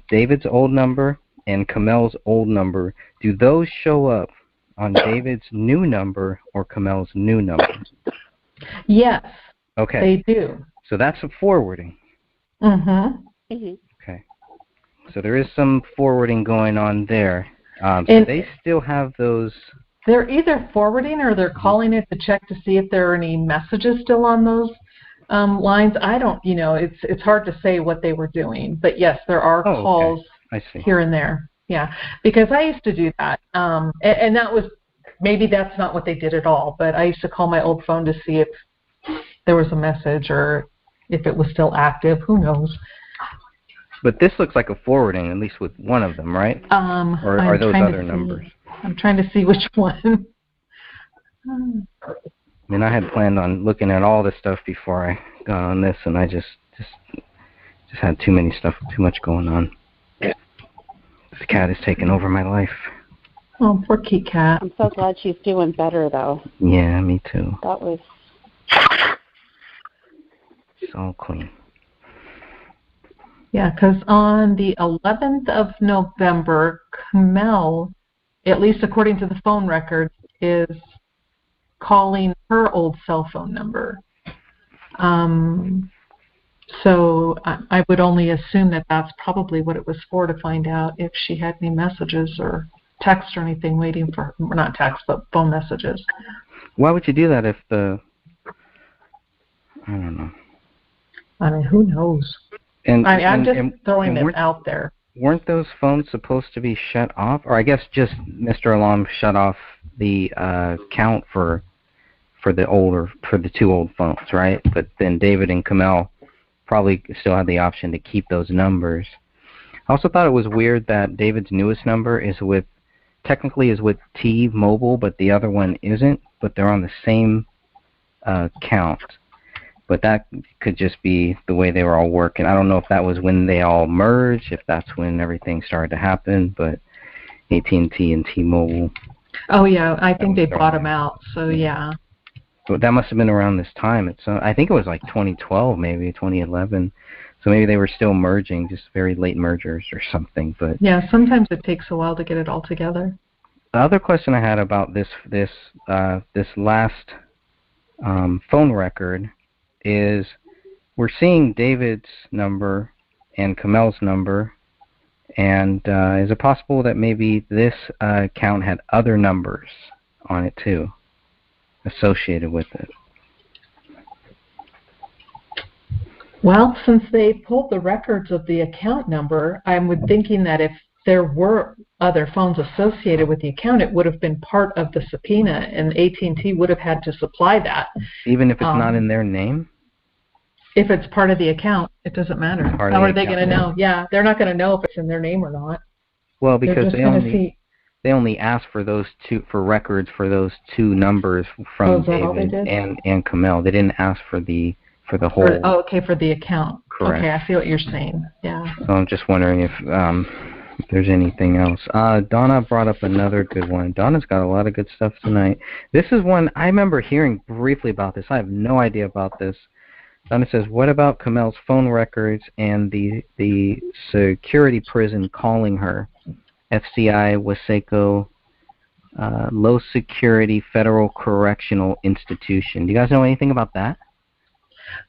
David's old number and Kamel's old number, do those show up on David's new number or Kamel's new number? Yes. Okay. They do. So that's a forwarding. Mm-hmm. Okay. So there is some forwarding going on there. So And- they still have those. They're either forwarding or they're calling it to check to see if there are any messages still on those lines. I don't, it's hard to say what they were doing. But yes, there are calls I see. here and there. Yeah, because I used to do that. And that was, maybe that's not what they did at all, but I used to call my old phone to see if there was a message or if it was still active. Who knows? But this looks like a forwarding, at least with one of them, right? Or are I'm those trying to other see. numbers? I'm trying to see which one. I mean, I had planned on looking at all this stuff before I got on this, and I just had too much going on. This cat has taken over my life. Oh, poor Kit Kat. I'm so glad she's doing better, though. Yeah, me too. That was. It's all clean. Yeah, because on the 11th of November, Kamel, at least according to the phone records, is calling her old cell phone number. So I would only assume that that's probably what it was for, to find out if she had any messages or text or anything waiting for her. Not text, but phone messages. Why would you do that if I don't know. I mean, who knows? I'm just throwing them out there. Weren't those phones supposed to be shut off? Or I guess just Mr. Alam shut off the count for the two old phones, right? But then David and Kamel probably still had the option to keep those numbers. I also thought it was weird that David's newest number is with T-Mobile, but the other one isn't, but they're on the same count. But that could just be the way they were all working. I don't know if that was when they all merged, if that's when everything started to happen, but AT&T and T-Mobile. Oh, yeah, I think they bought them out, so yeah. But that must have been around this time. I think it was like 2012, maybe 2011. So maybe they were still merging, just very late mergers or something. But yeah, sometimes it takes a while to get it all together. The other question I had about this last phone record is we're seeing David's number and Kamel's number, and is it possible that maybe this account had other numbers on it too, associated with it? Well, since they pulled the records of the account number, I'm thinking that if there were other phones associated with the account, it would have been part of the subpoena, and AT&T would have had to supply that. Even if it's not in their name? If it's part of the account, it doesn't matter. How are they going to know? Yeah, they're not going to know if it's in their name or not. Well, because they only asked for those for records for those two numbers from David and Kamel. They didn't ask for the whole. For the account. Correct. Okay, I see what you're saying. Yeah. So I'm just wondering if there's anything else. Donna brought up another good one. Donna's got a lot of good stuff tonight. This is one I remember hearing briefly about this. I have no idea about this. Donna says, what about Kamel's phone records and the security prison calling her FCI Waseco Low Security Federal Correctional Institution? Do you guys know anything about that?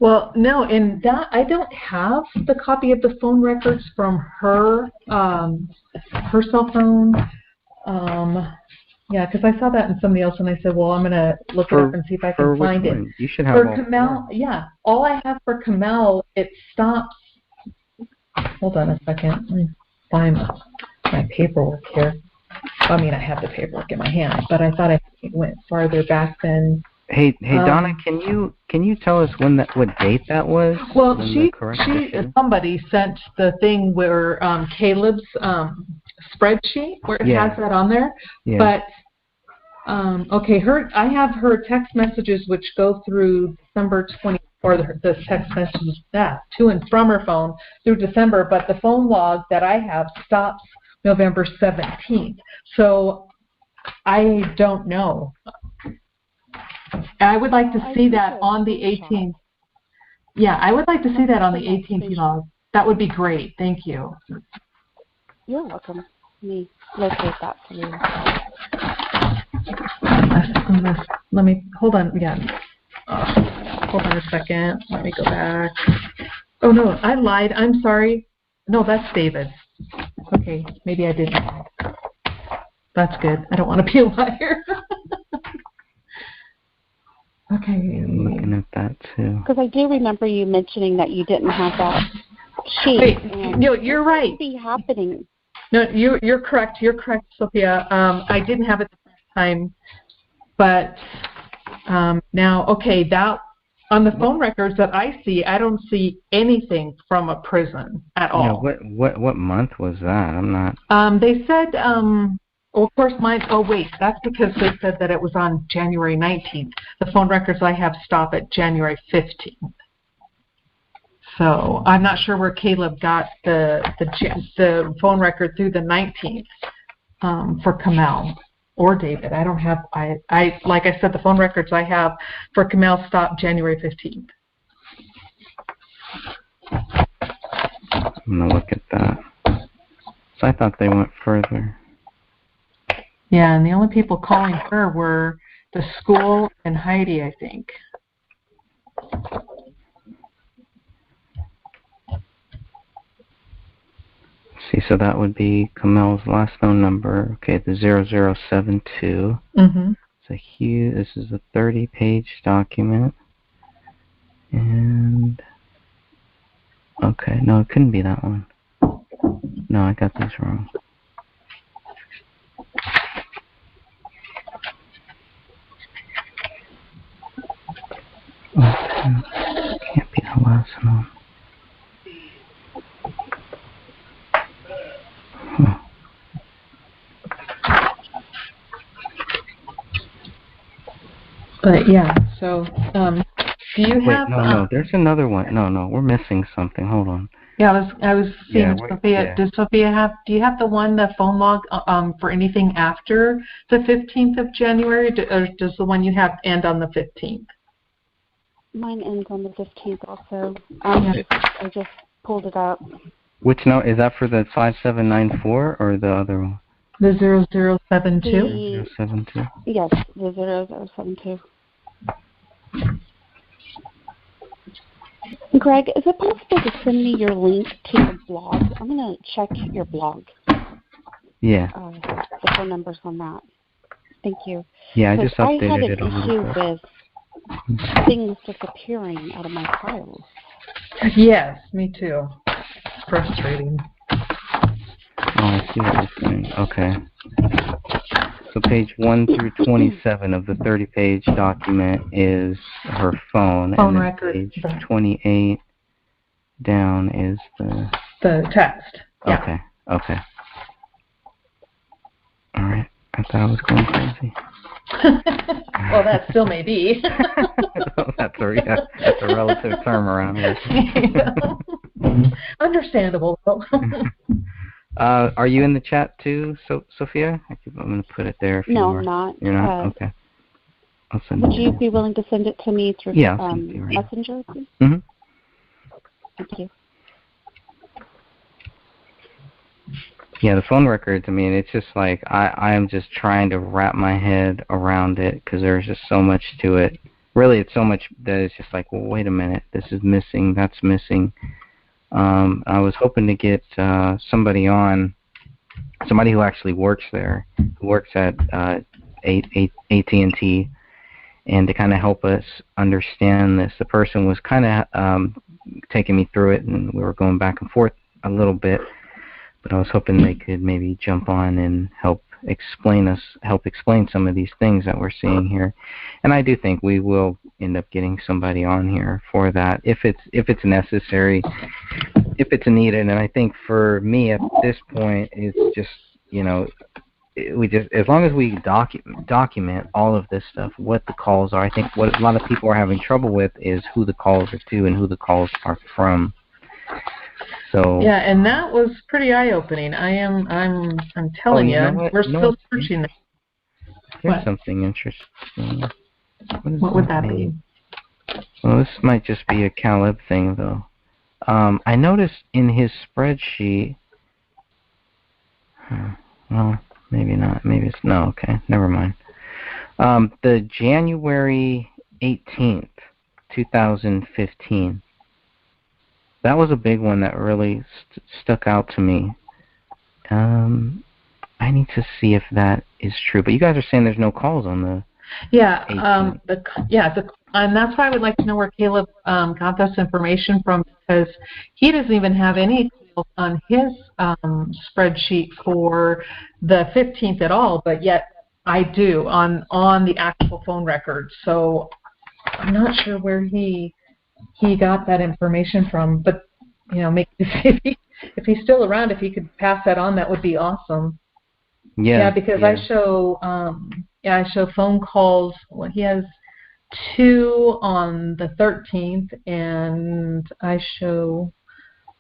Well, no, and that I don't have the copy of the phone records from her cell phone. Yeah, because I saw that in somebody else, and I said, well, I'm going to look it up and see if I can find it. You should have for Kamel, yeah. All I have for Kamel, it stops hold on a second. Let me find my paperwork here. I mean, I have the paperwork in my hand, but I thought I went farther back than. Hey, Donna, can you tell us what date that was? Well, somebody sent the thing where Caleb's spreadsheet where it has that on there. Yeah. But okay, I have her text messages which go through December 20, or the text messages to and from her phone through December, but the phone log that I have stops November 17th. So I don't know. I would like to see that on the 18th. Yeah, I would like to see that on the 18th log. That would be great. Thank you. You're welcome. Let me locate that for you. Let me, hold on again. Hold on a second. Let me go back. Oh, no, I lied. I'm sorry. No, that's David. Okay, maybe I didn't. That's good. I don't want to be a liar. Okay. I'm looking at that too. Because I do remember you mentioning that you didn't have that sheet. Wait, no, you're right. What be happening? No, you're correct. You're correct, Sophia. I didn't have it the first time, but now, okay, that on the phone records that I see, I don't see anything from a prison at all. Yeah, what month was that? I'm not. They said. Well, of course, mine. Oh, wait. That's because they said that it was on January 19th. The phone records I have stop at January 15th. So I'm not sure where Caleb got the phone record through the 19th for Kamel or David. I don't have. I like I said, the phone records I have for Kamel stop January 15th. I'm gonna look at that. So I thought they went further. Yeah, and the only people calling her were the school and Heidi, I think. See, so that would be Kamel's last phone number. Okay, the 0072. Mm-hmm. It's a huge. This is a 30-page document, and okay, no, it couldn't be that one. No, I got this wrong. Can't be the last one. Huh. But yeah, so do you have? No, there's another one. No, we're missing something. Hold on. Yeah, I was seeing Sophia. Yeah. Does Sophia have? Do you have the phone log for anything after the 15th of January, or does the one you have end on the 15th? Mine ends on the 15th also. I just pulled it up. Which note is that for the 5794 or the other one? The 0072. 072. Yes, the 0072. Greg, is it possible to send me your link to your blog? I'm going to check your blog. Yeah. The phone numbers on that. Thank you. Yeah, I just updated it. I had an issue with things disappearing out of my files. Yes, me too. Frustrating. Oh, I see what you're saying. Okay. So page 1 through 27 of the 30-page document is her phone. Phone and record. Page 28 down is the text. Yeah. Okay. All right. I thought I was going crazy. Well, that still may be. That's a relative term around here. Understandable, though. Are you in the chat too, Sophia? I'm going to put it there. No, I'm not. You're not? Okay. I'll send Would it. you be willing to send it to me through Messenger? Mm-hmm. Thank you. Yeah, the phone records, I mean, it's just like I am just trying to wrap my head around it because there's just so much to it. Really, it's so much that it's just like, well, wait a minute, this is missing, that's missing. I was hoping to get somebody who actually works there, who works at AT&T, and to kind of help us understand this. The person was kind of taking me through it, and we were going back and forth a little bit, but I was hoping they could maybe jump on and help explain some of these things that we're seeing here. And I do think we will end up getting somebody on here for that if it's necessary, if it's needed. And I think for me at this point, it's just, you know, we just, as long as we document all of this stuff, what the calls are. I think what a lot of people are having trouble with is who the calls are to and who the calls are from. So yeah, and that was pretty eye-opening. I'm telling you, we're still searching that. Here's something interesting. What would that be? Well, this might just be a Caleb thing, though. I noticed in his spreadsheet. Well, maybe not. Maybe it's no. Okay, never mind. The January 18th, 2015. That was a big one that really stuck out to me. I need to see if that is true. But you guys are saying there's no calls on the 18th. And that's why I would like to know where Caleb got this information from, because he doesn't even have any calls on his spreadsheet for the 15th at all, but yet I do on the actual phone records. So I'm not sure where he got that information from, but you know, if he's still around, if he could pass that on, that would be awesome. Because I show phone calls. Well, he has 2 on the 13th, and I show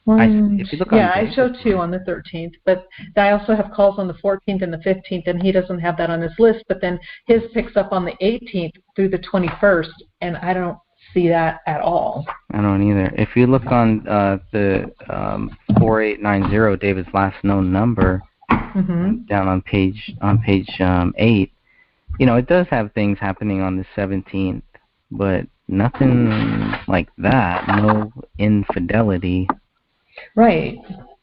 one. I show 2 on the 13th, but I also have calls on the 14th and the 15th, and he doesn't have that on his list. But then his picks up on the 18th through the 21st, and I don't see that at all. I don't either. If you look on the 4890, David's last known number, down on page 8, you know, it does have things happening on the 17th, but nothing like that. No infidelity. Right.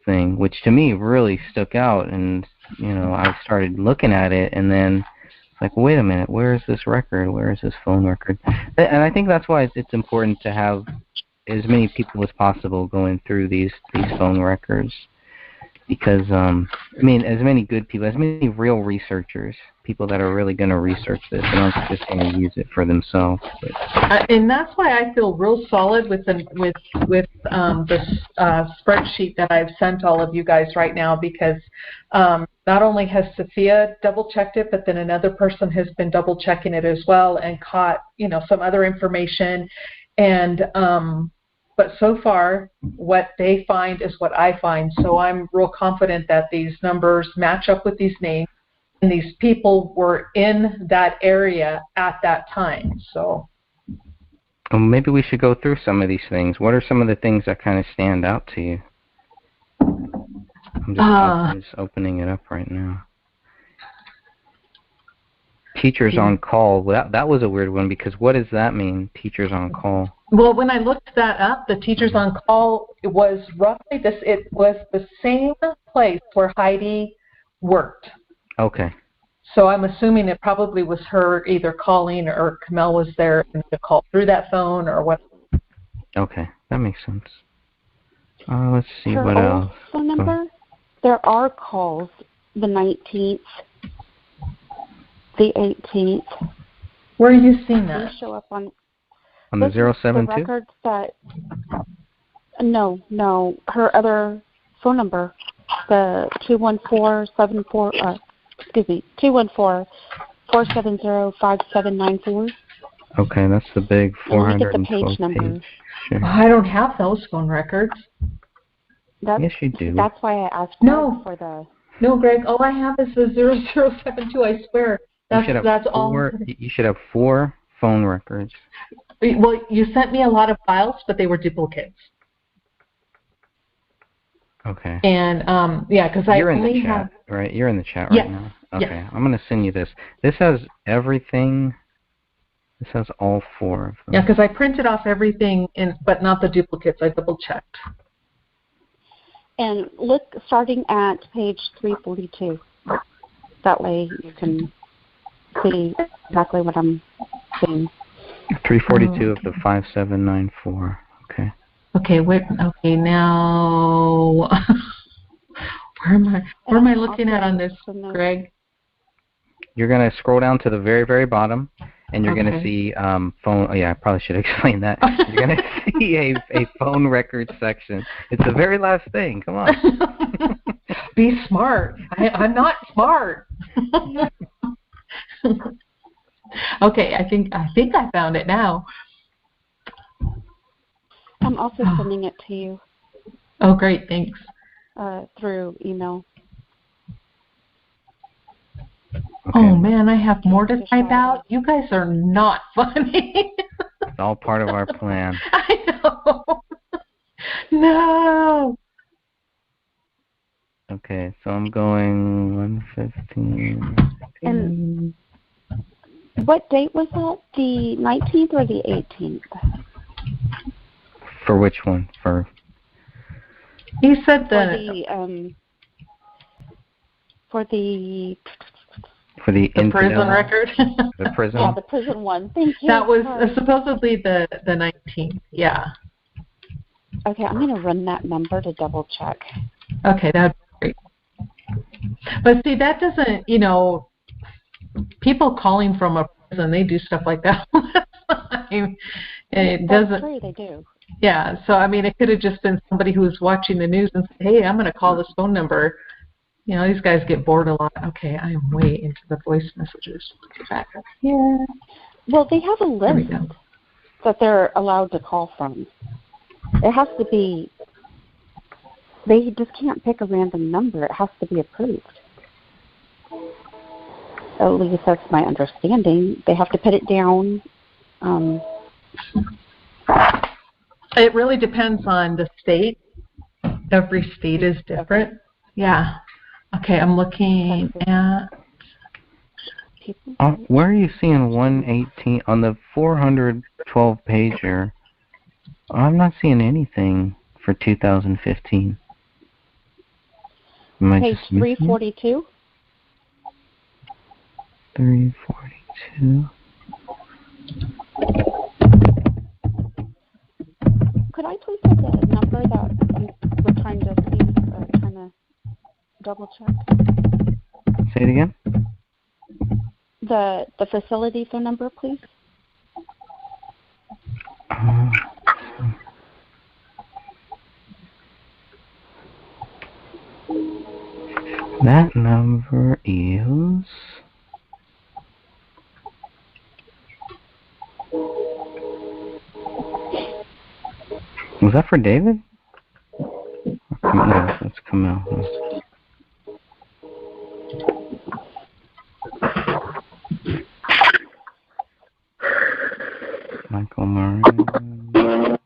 Thing, which to me really stuck out, and you know, I started looking at it, and then like, wait a minute, where is this record? Where is this phone record? And I think that's why it's important to have as many people as possible going through these phone records, because I mean, as many good people, as many real researchers, people that are really going to research this and aren't just going to use it for themselves. And that's why I feel real solid with the spreadsheet that I've sent all of you guys right now, because not only has Sophia double-checked it, but then another person has been double-checking it as well and caught, you know, some other information. And but so far, what they find is what I find. So I'm real confident that these numbers match up with these names, and these people were in that area at that time. So well, maybe we should go through some of these things. What are some of the things that kind of stand out to you? I'm just opening it up right now. Teachers on call. That was a weird one, because what does that mean, teachers on call? Well, when I looked that up, the teachers on call was roughly this. It was the same place where Heidi worked. Okay. So I'm assuming it probably was her either calling or Kamel was there to call through that phone or what. Okay, that makes sense. Let's see her what else. Phone number? There are calls the 19th, the 18th. Where are you seeing that? They show up on the 072? The records that, no, her other phone number, the 214-470-5794. Okay, that's the big 412 page numbers. Sure. I don't have those phone records. Yes, you do. That's why I asked for the... No, Greg, all I have is the 0072, I swear. That's all. You should have 4 phone records. Well, you sent me a lot of files, but they were duplicates. Okay. And, because I only have... Right? You're in the chat right now? Okay. Yes. I'm going to send you this. This has everything. This has all 4 of them. Yeah, because I printed off everything, but not the duplicates. I double-checked. And look, starting at page 342. That way you can see exactly what I'm seeing. 342 of the 5794. Okay. Okay, wait. Okay, now where am I looking at on this, Greg? You're going to scroll down to the very, very bottom, and you're going to Okay. see phone. Oh, yeah, I probably should explain that. You're going to see a phone record section. It's the very last thing. Come on. Be smart. I'm not smart. Okay, I think I found it now. I'm also sending it to you Oh, great, thanks. through email. Oh man, I have more to type out. You guys are not funny. It's all part of our plan. I know. No. Okay, so I'm going 115. And what date was that? The 19th or the 18th? For which one? For You said for the prison record. The prison. Yeah, the prison one. Thank you. That was Sorry. supposedly the 19th. Yeah. Okay, I'm going to run that number to double check. Okay, that'd be great. But see, that doesn't, people calling from a prison, they do stuff like that all the time. It doesn't. That's true, they do. Yeah, so I mean, it could have just been somebody who was watching the news and said, "Hey, I'm going to call this phone number." These guys get bored a lot. Okay, I am way into the voice messages. Let's get back up here. Well, they have a list that they're allowed to call from. It has to be. They just can't pick a random number. It has to be approved. At least that's my understanding. They have to put it down. It really depends on the state. Every state is different. Okay. Yeah. Okay, I'm looking at... Where are you seeing 118 on the 412 pager? I'm not seeing anything for 2015. Page 342. 342. Could I please have the number that we're trying to see, trying to double check? Say it again. The facility phone number, please. That number is... Was that for David? No, that's Camille. Michael Murray. I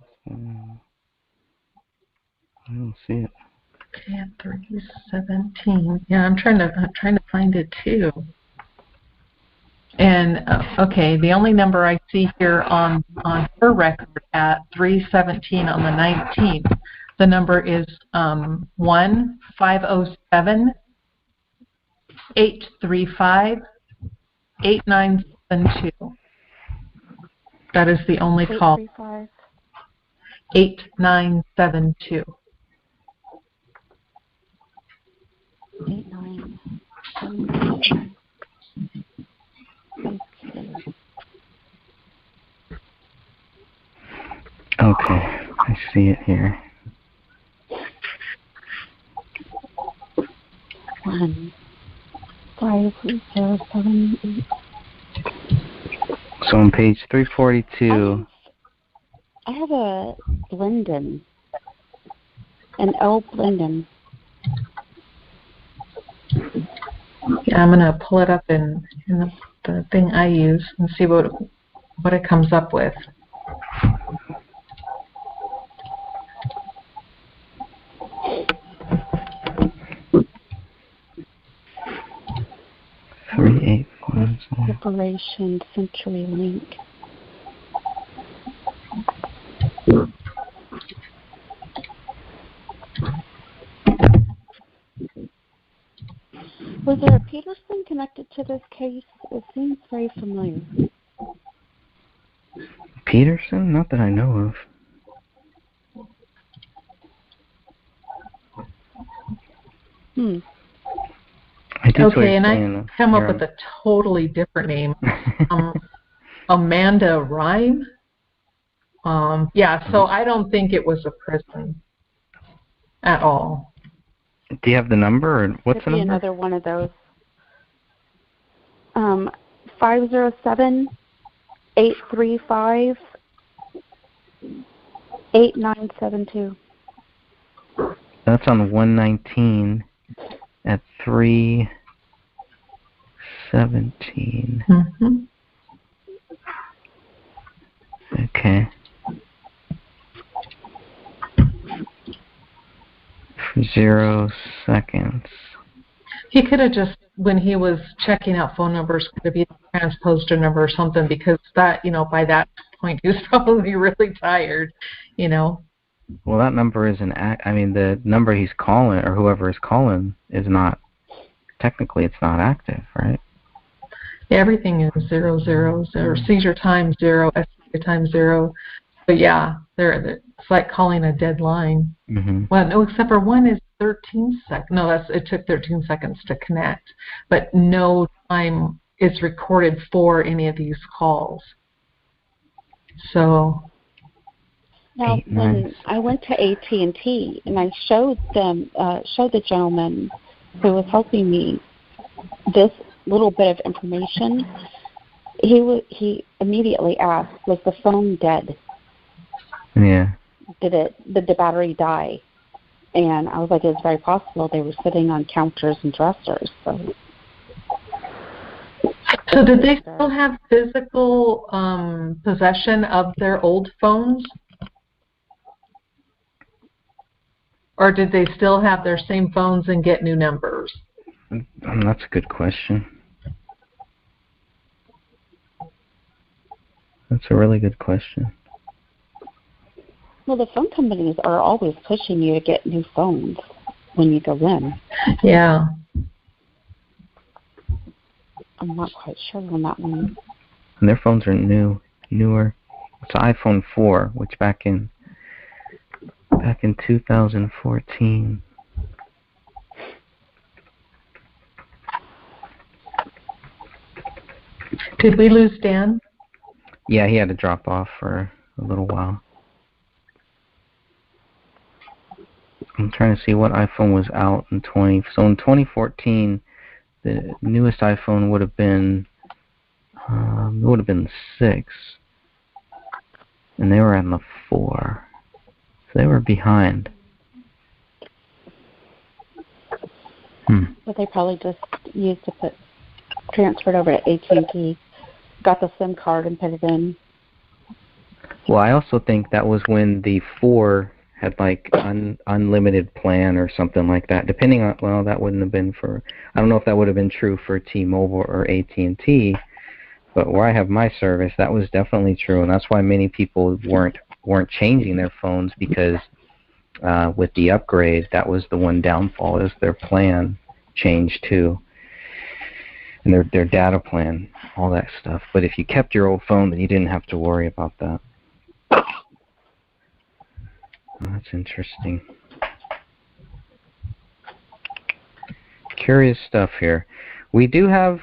don't see it. Okay, 317. Yeah, I'm trying to find it too. And okay, the only number I see here on her record at 317 on the 19th, the number is 1-507-835-8972. That is the only call. 8972. 8972. Okay, I see it here. 1-5-0-7-8. So on page 342. I have a Blendon. An L Blendon. Yeah, I'm gonna pull it up in the thing I use and see what it comes up with. Corporation CenturyLink. Was there a Peterson connected to this case? It seems very familiar. Peterson? Not that I know of. I did Okay, and I come up with a totally different name. Amanda Rhyme. Yeah, so I don't think it was a prison at all. Do you have the number, or what's the Could be number? another one of those. 507-835-8972. That's on 119 at 317. Mm-hmm. Okay. For 0 seconds. He could have just, when he was checking out phone numbers, could have either transposed a number or something, because that, by that point he was probably really tired, Well, that number isn't. The number he's calling, or whoever is calling, is not. Technically, it's not active, right? Everything is 0, 0, 0. Seizure time 0, SCA time 0. But yeah, it's like calling a dead line. Mm-hmm. Well, no, except for one is 13 seconds. No, it took 13 seconds to connect, but no time is recorded for any of these calls. So. Now, when I went to AT&T and I showed the gentleman who was helping me this little bit of information, he immediately asked, "Was the phone dead? Yeah. Did the battery die?" And I was like, "It's very possible. They were sitting on counters and dressers." So did they still have physical possession of their old phones? Or did they still have their same phones and get new numbers? That's a good question. That's a really good question. Well, the phone companies are always pushing you to get new phones when you go in. Yeah. I'm not quite sure on that one. And their phones are newer. It's an iPhone 4, which back in 2014. Did we lose Dan? Yeah, he had to drop off for a little while. I'm trying to see what iPhone was out in 2014, the newest iPhone would have been 6, and they were on the 4, so they were behind. But they probably just transferred over to AT&T, got the SIM card and put it in. Well, I also think that was when the 4 had like unlimited plan or something like that. Depending on, well, that wouldn't have been for, I don't know if that would have been true for T-Mobile or AT&T, but where I have my service, that was definitely true, and that's why many people weren't changing their phones, because with the upgrade, that was the one downfall, is their plan changed too, and their data plan, all that stuff. But if you kept your old phone, then you didn't have to worry about that. That's interesting. Curious stuff here. We do have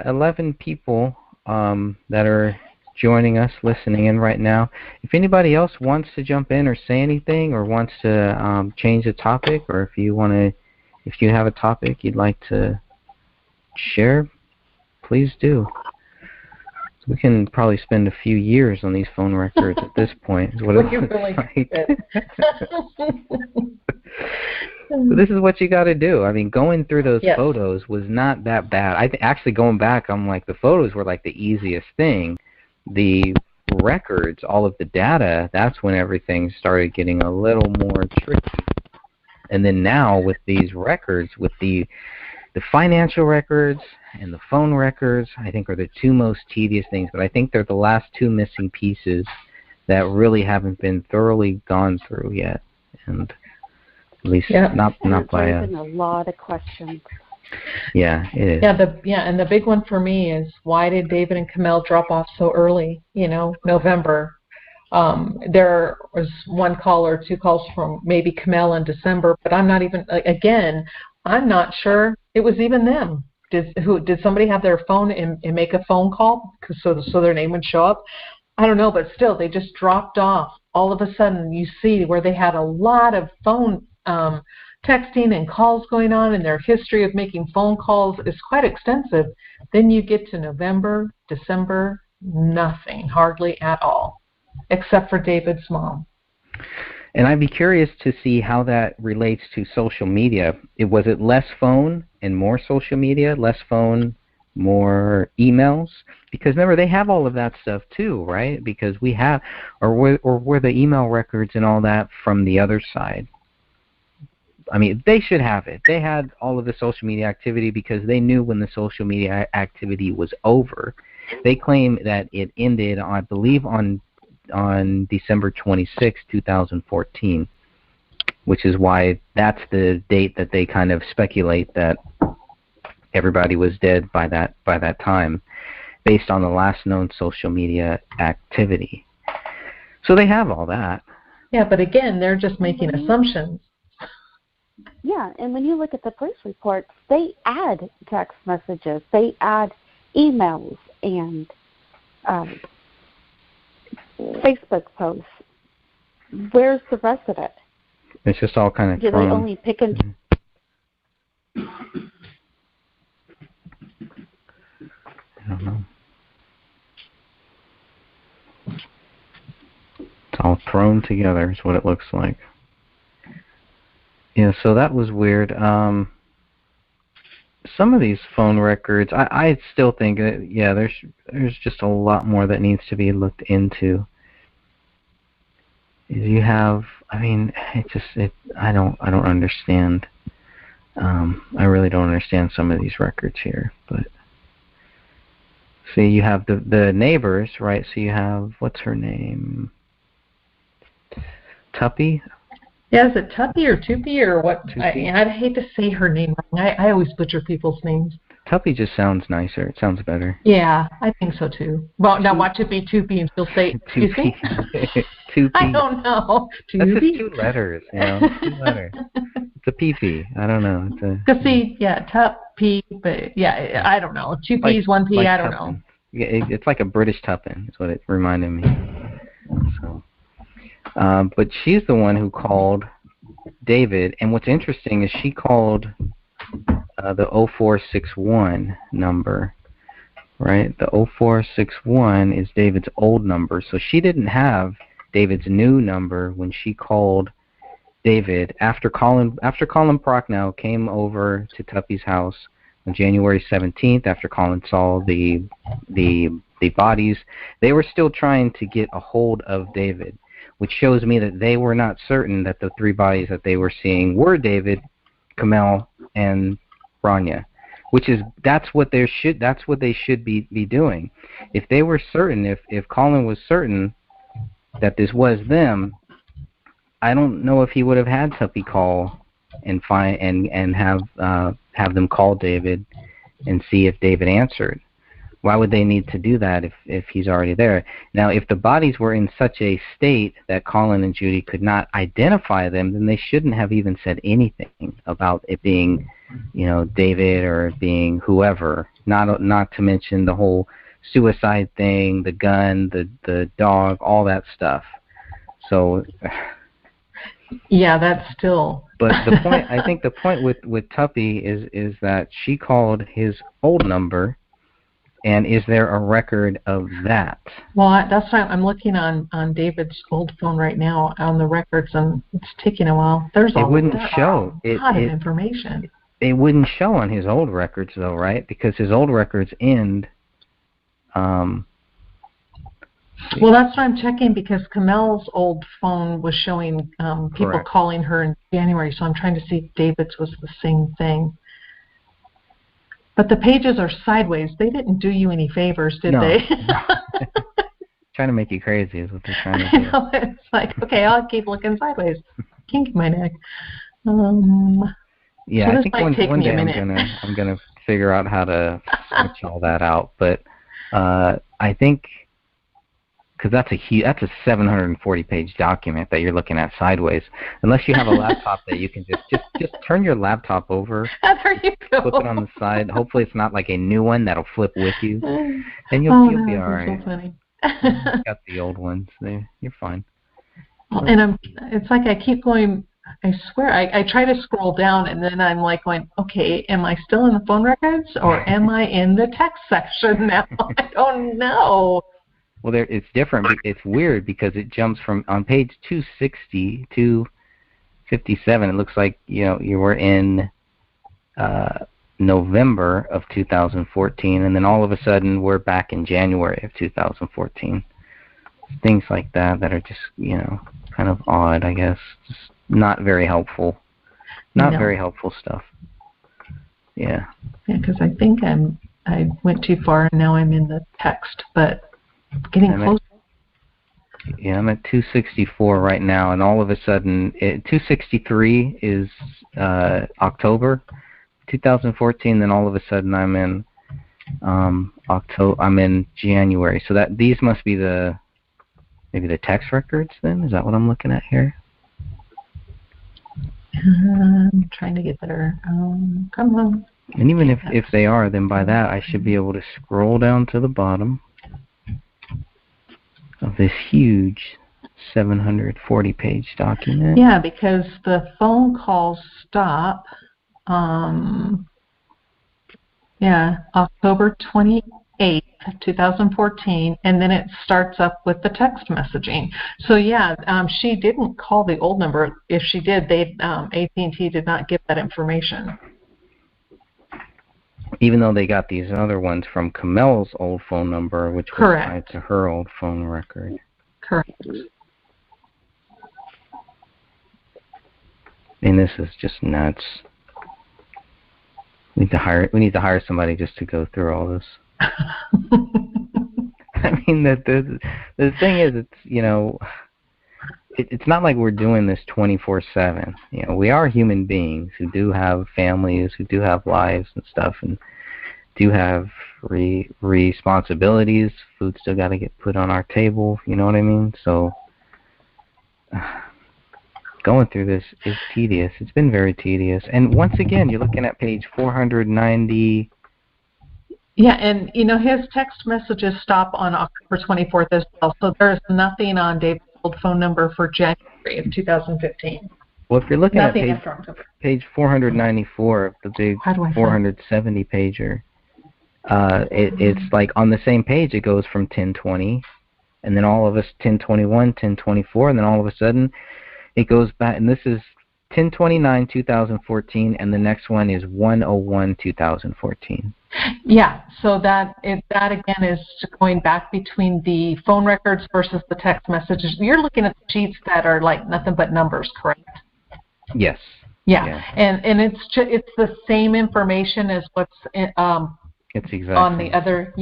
11 people that are joining us, listening in right now. If anybody else wants to jump in or say anything, or wants to change the topic, or if you have a topic you'd like to share, please do. We can probably spend a few years on these phone records at this point. Is what it looks like. But this is what you got to do. I mean, going through those photos was not that bad. Actually, going back, I'm like, the photos were like the easiest thing. The records, all of the data, that's when everything started getting a little more tricky. And then now with these records, with the financial records and the phone records, I think, are the two most tedious things, but I think they're the last two missing pieces that really haven't been thoroughly gone through yet, and at least not by us. A lot of questions. Yeah, it is. And the big one for me is, why did David and Kamel drop off so early? November. There was one call or two calls from maybe Kamel in December, but I'm not even, again, I'm not sure it was even them. Did somebody have their phone and make a phone call so their name would show up? I don't know, but still, they just dropped off. All of a sudden, you see where they had a lot of phone texting and calls going on, and their history of making phone calls is quite extensive. Then you get to November, December, nothing, hardly at all, except for David's mom. And I'd be curious to see how that relates to social media. Was it less phone and more social media? Less phone, more emails? Because remember, they have all of that stuff too, right? Because we have, or were the email records and all that from the other side? I mean, they should have it. They had all of the social media activity because they knew when the social media activity was over. They claim that it ended, I believe, on December 26, 2014, which is why that's the date that they kind of speculate that everybody was dead by that time, based on the last known social media activity. So they have all that. Yeah, but again, they're just making assumptions. Yeah, and when you look at the police reports, they add text messages, they add emails and Facebook posts. Where's the rest of it? It's just all kind of Do thrown. they only pick and I don't know. It's all thrown together is what it looks like. Yeah, so that was weird. Some of these phone records, I still think that, yeah, there's just a lot more that needs to be looked into. You have, I mean, I don't understand. I really don't understand some of these records here, but see, you have the neighbors, right? So you have, what's her name? Tuppy? Yeah, is it Tuppy or Tuppy or what? I'd hate to say her name wrong. I always butcher people's names. Tuppy just sounds nicer. It sounds better. Yeah, I think so too. Well, now watch it be Tuppy and she'll say, excuse me? Tuppy. I don't know. That's just 2 letters, you know, 2 letters. It's a PP. I don't know. Because see, yeah, Tuppy, but yeah, I don't know. 2 P's, 1 P, I don't know. Yeah, it's like a British Tuppence is what it reminded me. So. But she's the one who called David, and what's interesting is she called the 0461 number, right? The 0461 is David's old number, so she didn't have David's new number when she called David after Colin Prochnow came over to Tuppy's house on January 17th. After Colin saw the bodies, they were still trying to get a hold of David, which shows me that they were not certain that the 3 bodies that they were seeing were David, Kamel, and Rania, that's what they should be doing. If they were certain, if Colin was certain that this was them, I don't know if he would have had Tuppy call and find and have them call David and see if David answered. Why would they need to do that if he's already there? Now, if the bodies were in such a state that Colin and Judy could not identify them, then they shouldn't have even said anything about it being, David or being whoever. Not to mention the whole suicide thing, the gun, the dog, all that stuff. So. Yeah, that's still. But the point, I think the point with Tuppy is that she called his old number. And is there a record of that? Well, that's why I'm looking on David's old phone right now on the records, and it's taking a while. There's a lot of information. It wouldn't show on his old records, though, right? Because his old records end. Well, that's why I'm checking, because Kamel's old phone was showing people Correct. calling her in January, so I'm trying to see if David's was the same thing. But the pages are sideways. They didn't do you any favors, did they? Trying to make you crazy is what they're trying to do. I know, it's like, okay, I'll keep looking sideways. Kink my neck. Yeah, so I think one day I'm gonna figure out how to switch all that out. But I think because that's a 740-page document that you're looking at sideways. Unless you have a laptop that you can just turn your laptop over, There you go. flip it on the side. Hopefully it's not like a new one that'll flip with you, and you'll be all right. So funny. You got the old ones there. You're fine. And it's like I keep going. I swear, I try to scroll down, and then I'm like going, okay, am I still in the phone records, or am I in the text section now? I don't know. Well, it's different. It's weird because it jumps from on page 260 to 57. It looks like you were in November of 2014, and then all of a sudden we're back in January of 2014. Things like that are just kind of odd, I guess. Just not very helpful. Not very helpful stuff. Yeah. Yeah, because I think I went too far, and now I'm in the text, but getting close. I'm at 264 right now, and all of a sudden, 263 is October 2014. Then all of a sudden, I'm in October. I'm in January. So that these must be maybe the text records. Then is that what I'm looking at here? I'm trying to get there. Come on. And even if they are, then by that I should be able to scroll down to the bottom of this huge 740-page document. Yeah, because the phone calls stop. October 28th, 2014, and then it starts up with the text messaging. So she didn't call the old number. If she did, AT&T did not give that information. Even though they got these other ones from Kamel's old phone number, which was tied to her old phone record. Correct. And this is just nuts. We need to hire somebody just to go through all this. I mean, the thing is, it's not like we're doing this 24/7. We are human beings who do have families, who do have lives and stuff, and do have responsibilities. Food still got to get put on our table. You know what I mean? So going through this is tedious. It's been very tedious. And once again, you're looking at page 490. Yeah, and his text messages stop on October 24th as well. So there's nothing on David's old phone number for January of 2015. Well, if you're looking Nothing at after October. page 494 of the big 470 pager, it's like on the same page it goes from 1020, and then all of us 1021, 1024, and then all of a sudden it goes back, and this is 1029 2014, and the next one is 101 2014. Yeah, so that again is going back between the phone records versus the text messages. You're looking at the sheets that are like nothing but numbers, correct? Yes. Yeah. And it's the same information as what's it's exactly on the other,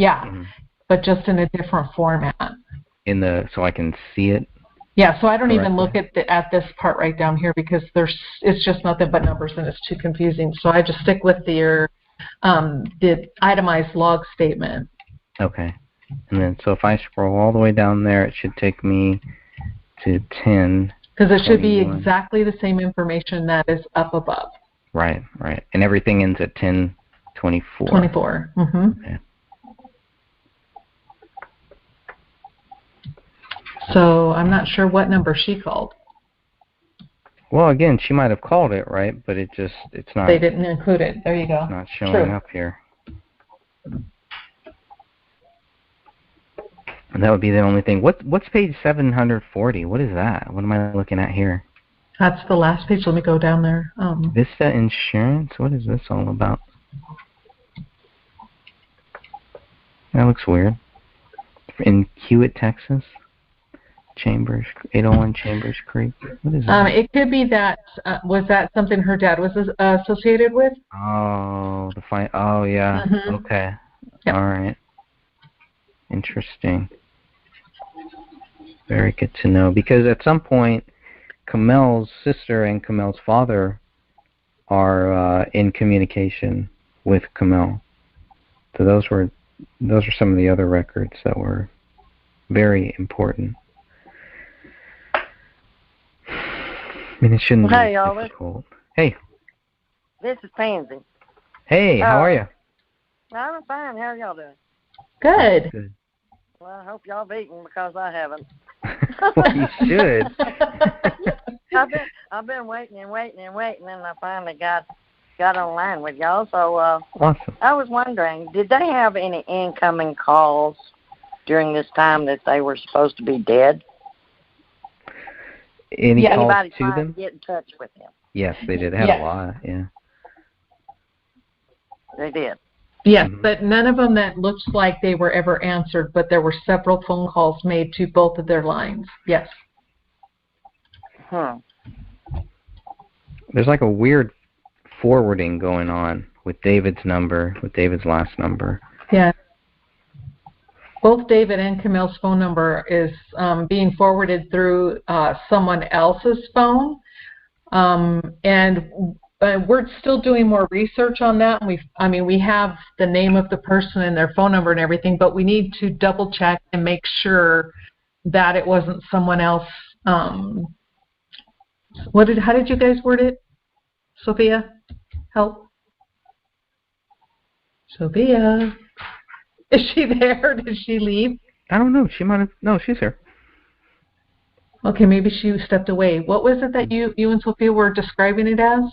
but just in a different format. So I can see it. Yeah, so I don't even look at this part right down here because it's just nothing but numbers and it's too confusing. So I just stick with the itemized log statement. Okay. And then so if I scroll all the way down there, it should take me to 10. Because it should be exactly the same information that is up above. Right. And everything ends at 1024. 24. Mm-hmm. Okay. So I'm not sure what number she called. Well, again, she might have called it, right? But it's not. They didn't include it. There you go. Not showing up here. And that would be the only thing. What's page 740? What is that? What am I looking at here? That's the last page. Let me go down there. Vista Insurance? What is this all about? That looks weird. In Hewitt, Texas? 801 Chambers Creek. What is that? It could be that, was that something her dad was associated with? Oh, yeah. Mm-hmm. Okay. Yep. All right. Interesting. Very good to know. Because at some point, Kamel's sister and Kamel's father are in communication with Kamel. So those are some of the other records that were Very important. I mean, it shouldn't be Hey, y'all. difficult. Hey. This is Pansy. Hey, how are you? I'm fine. How are y'all doing? Good. Good. Well, I hope y'all have eaten because I haven't. Well, you should. I've been waiting and I finally got online with y'all. So awesome. I was wondering, did they have any incoming calls during this time that they were supposed to be dead? Any calls Anybody to trying them? to get in touch with them? Yes, they did. They had a lot, yeah. They did. Yes, but none of them that looked like they were ever answered, but there were several phone calls made to both of their lines. Yes. There's like a weird forwarding going on with David's number, with David's last number. Yeah. Both David and Camille's phone number is being forwarded through someone else's phone. And we're still doing more research on that. And we have the name of the person and their phone number and everything, but we need to double check and make sure that it wasn't someone else. How did you guys word it? Sophia, help. Sophia, is she there? Did she leave? I don't know. She might have. No, she's here. Okay, maybe she stepped away. What was it that you and Sophia were describing it as?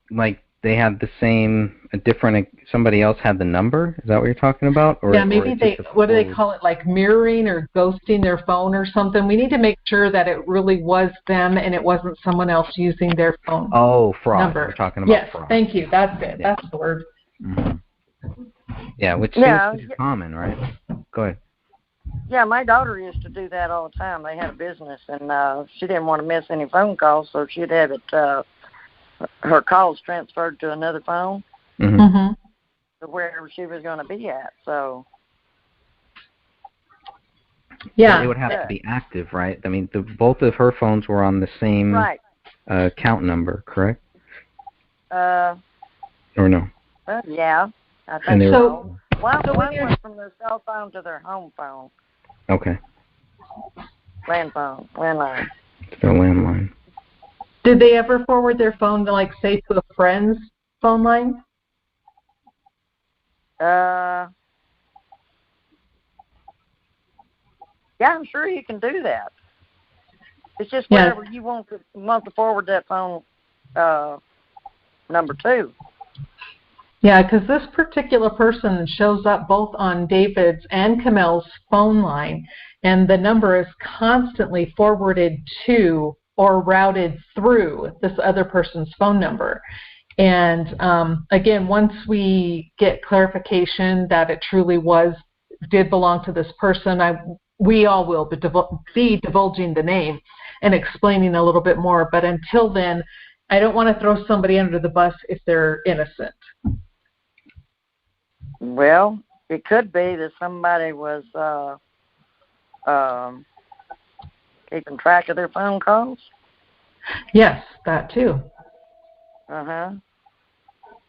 Like they had the same, somebody else had the number? Is that what you're talking about? Or, yeah, maybe what do they call it, like mirroring or ghosting their phone or something? We need to make sure that it really was them and it wasn't someone else using their phone. Oh, fraud. Number. We're talking about fraud. Yes, thank you. That's it. Yeah. That's the word. Mm-hmm. Yeah, which seems to be common, right? Go ahead. Yeah, my daughter used to do that all the time. They had a business, and she didn't want to miss any phone calls, so she'd have it, her calls transferred to another phone to wherever she was going to be at. So, yeah, they would have to be active, right? I mean, both of her phones were on the same account number, correct? Or no? Yeah, I think so. One went from their cell phone to their home phone. Okay. Landline. It's their landline. Did they ever forward their phone to, like, say, to a friend's phone line? Yeah, I'm sure you can do that. It's just whatever you want to forward that phone number to. Yeah, because this particular person shows up both on David's and Camille's phone line, and the number is constantly forwarded to or routed through this other person's phone number. And again, once we get clarification that it truly did belong to this person, we all will be divulging the name and explaining a little bit more. But until then, I don't want to throw somebody under the bus if they're innocent. Well, it could be that somebody was keeping track of their phone calls. Yes, that too.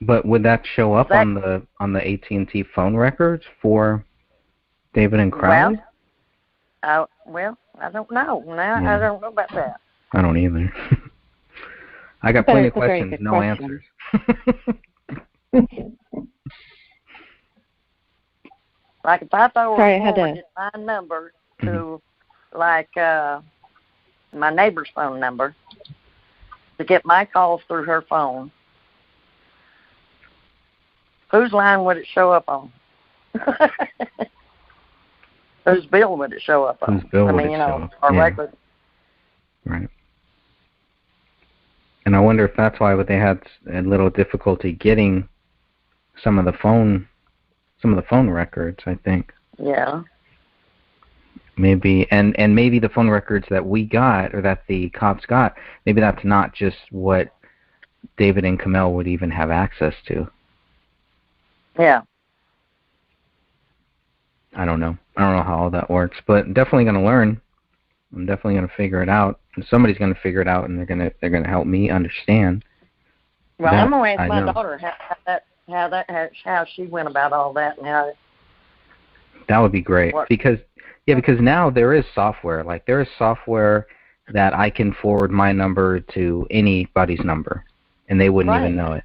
But would that show up on the AT&T phone records for David and Crowley? Well, I don't know. Now I don't know about that. I don't either. I got plenty of questions, no answers. Like if I forwarded my number to like my neighbor's phone number to get my calls through her phone, whose line would it show up on? Whose bill would it show up on? Whose bill would it show up? Our regular. Right. And I wonder if that's why they had a little difficulty getting some of the phone records, I think. Yeah. Maybe, and maybe the phone records that we got or that the cops got, maybe that's not just what David and Camille would even have access to. Yeah. I don't know how all that works, but definitely going to learn. I'm definitely going to figure it out. And somebody's going to figure it out, and they're going to help me understand. Well, I'm going to ask my daughter how she went about all that and how. That would be great. What? Because now there is software. Like, there is software that I can forward my number to anybody's number, and they wouldn't even know it.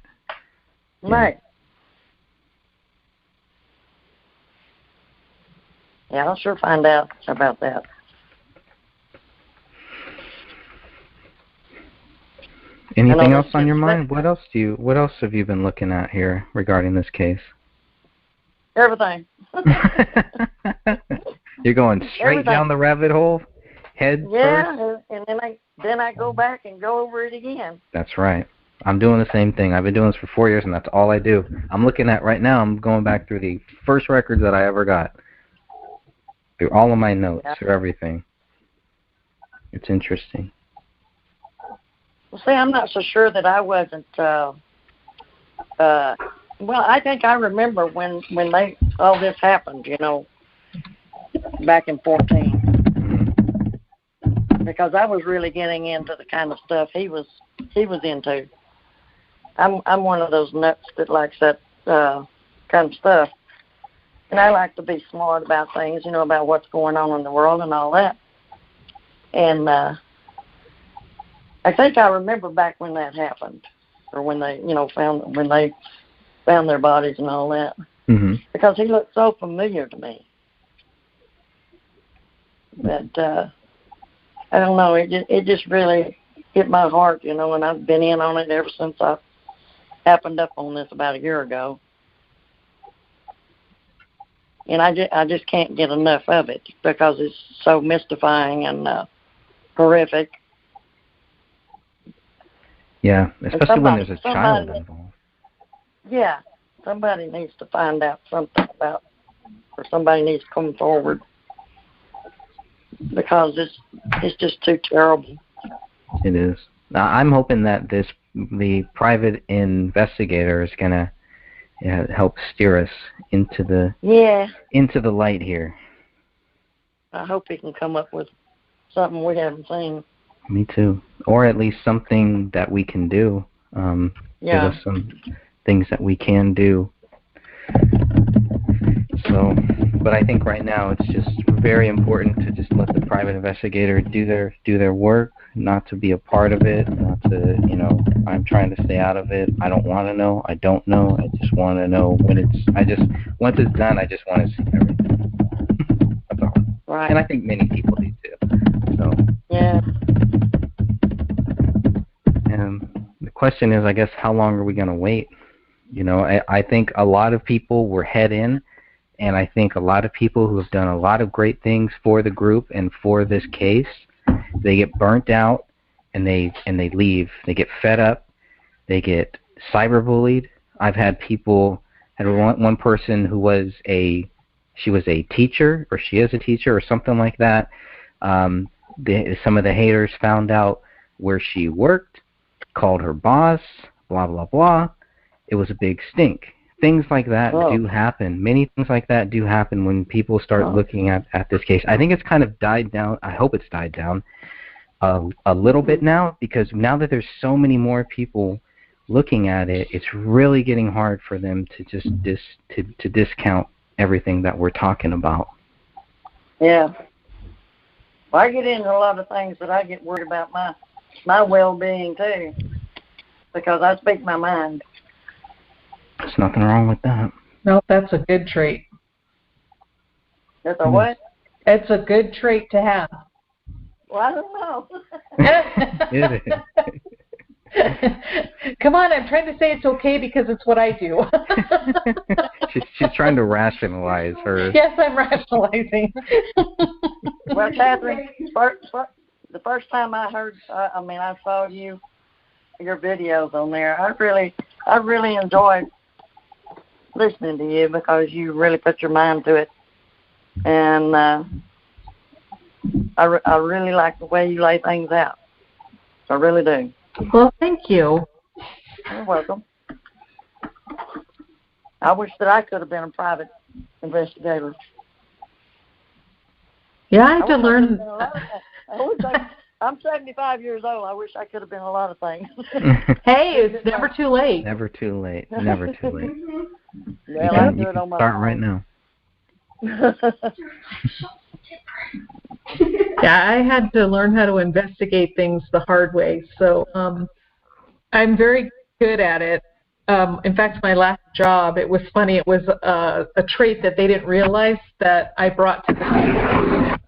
Right. Yeah, I'll sure find out about that. Anything else on your mind? What else have you been looking at here regarding this case? Everything. You're going straight down the rabbit hole, head first? Yeah, and then I go back and go over it again. That's right. I'm doing the same thing. I've been doing this for 4 years, and that's all I do. I'm looking at right now, I'm going back through the first records that I ever got, through all of my notes, through everything. It's interesting. Well, see, I'm not so sure that I wasn't. Well, I think I remember when all this happened. You know, back in 14, because I was really getting into the kind of stuff he was into. I'm one of those nuts that likes that kind of stuff, and I like to be smart about things. You know, about what's going on in the world and all that. And I think I remember back when that happened, or when they, found their bodies and all that, because he looked so familiar to me. But I don't know, it just really hit my heart, and I've been in on it ever since I happened up on this about a year ago. And I just can't get enough of it because it's so mystifying and horrific. Yeah, especially when there's a child involved. Yeah, somebody needs to find out something about, or somebody needs to come forward, because it's just too terrible. It is. Now, I'm hoping that the private investigator is gonna help steer us into the light here. I hope he can come up with something we haven't seen. Me too. Or at least something that we can do. Give us some things that we can do. So, but I think right now it's just very important to just let the private investigator do their work, not to be a part of it, not to, I'm trying to stay out of it. I don't want to know. I don't know. I just want to know once it's done, I just want to see everything. That's all. Right. And I think many people do too. So. Yeah. And the question is, I guess, how long are we going to wait? I think a lot of people were head in, and I think a lot of people who have done a lot of great things for the group and for this case, they get burnt out and they leave. They get fed up. They get cyberbullied. I've had one person who was she was a teacher, or she is a teacher, or something like that. Some of the haters found out where she worked, called her boss, blah, blah, blah. It was a big stink. Things like that do happen. Many things like that do happen when people start looking at this case. I think it's kind of died down. I hope it's died down a little bit now, because now that there's so many more people looking at it, it's really getting hard for them to just to discount everything that we're talking about. Yeah. Well, I get into a lot of things that I get worried about my well-being too, because I speak my mind. There's nothing wrong with that. No, that's a good trait. That's a what? It's a good trait to have. Well, I don't know. It is. Come on, I'm trying to say it's okay because it's what I do. She's trying to rationalize her. Yes, I'm rationalizing. Well, Catherine, the first time I heard, I saw your videos on there. I really enjoyed listening to you, because you really put your mind to it, and I really like the way you lay things out. I really do. Well, thank you. You're welcome. I wish that I could have been a private investigator. Yeah, I had to learn. I'm 75 years old. I wish I could have been a lot of things. Hey, it's never too late. Never too late. Never too late. Well, I'll do it on my start own. right now. Yeah, I had to learn how to investigate things the hard way. So I'm very good at it. In fact, my last job, it was funny. It was a trait that they didn't realize that I brought to the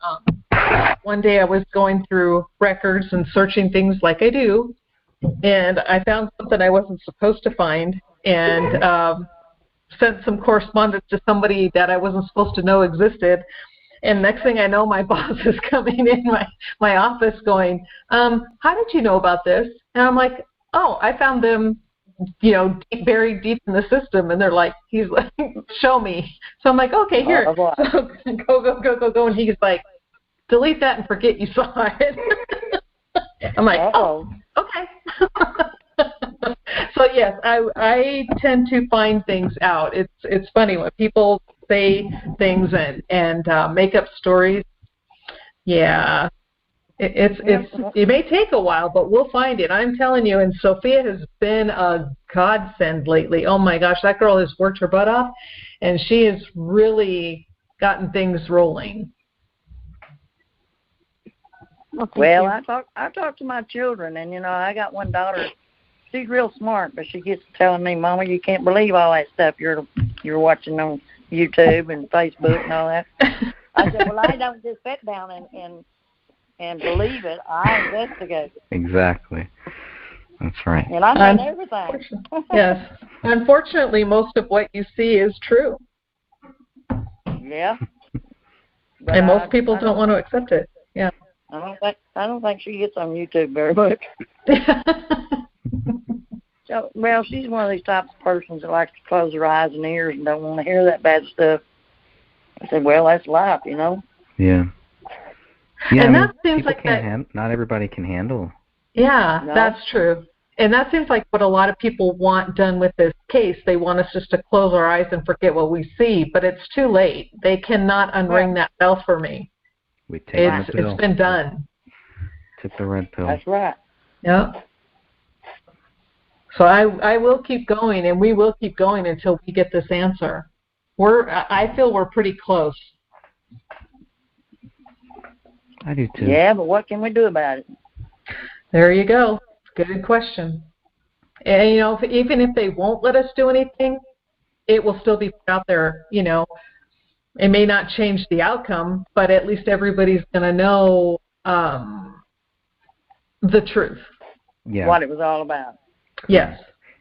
one day I was going through records and searching things like I do, and I found something I wasn't supposed to find, and sent some correspondence to somebody that I wasn't supposed to know existed. And next thing I know, my boss is coming in my office going, how did you know about this? And I'm like, oh, I found them, buried deep in the system. And they're like, he's like, show me. So I'm like, okay, here. So go. And he's like, delete that and forget you saw it. I'm like, oh, okay. So yes, I tend to find things out. It's funny when people say things and make up stories. Yeah, it may take a while, but we'll find it. I'm telling you. And Sophia has been a godsend lately. Oh my gosh, that girl has worked her butt off, and she has really gotten things rolling. Well, I talk to my children, and I got one daughter. She's real smart, but she gets telling me, "Mama, you can't believe all that stuff you're watching on YouTube and Facebook and all that." I said, "Well, I don't just sit down and believe it. I investigate it." Exactly. That's right. And I mean everything. Yes. Unfortunately, most of what you see is true. Yeah. And most people don't want to accept it. Yeah. I don't think she gets on YouTube very much. So, well, she's one of these types of persons that likes to close her eyes and ears and don't want to hear that bad stuff. I said, well, that's life, Yeah. And that seems like not everybody can handle. Yeah, that's true. And that seems like what a lot of people want done with this case. They want us just to close our eyes and forget what we see, but it's too late. They cannot unring that bell for me. We take the pill. It's been done. Took the red pill. That's right. Yep. So I will keep going, and we will keep going until we get this answer. I feel we're pretty close. I do too. Yeah, but what can we do about it? There you go. Good question. And even if they won't let us do anything, it will still be put out there. It may not change the outcome, but at least everybody's going to know the truth. Yeah. What it was all about. Yes.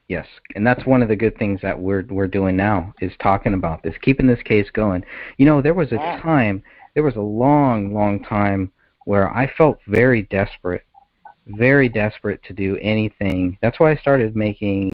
Yes, and that's one of the good things that we're doing now is talking about this, keeping this case going. There was a long time where I felt very desperate to do anything. That's why I started making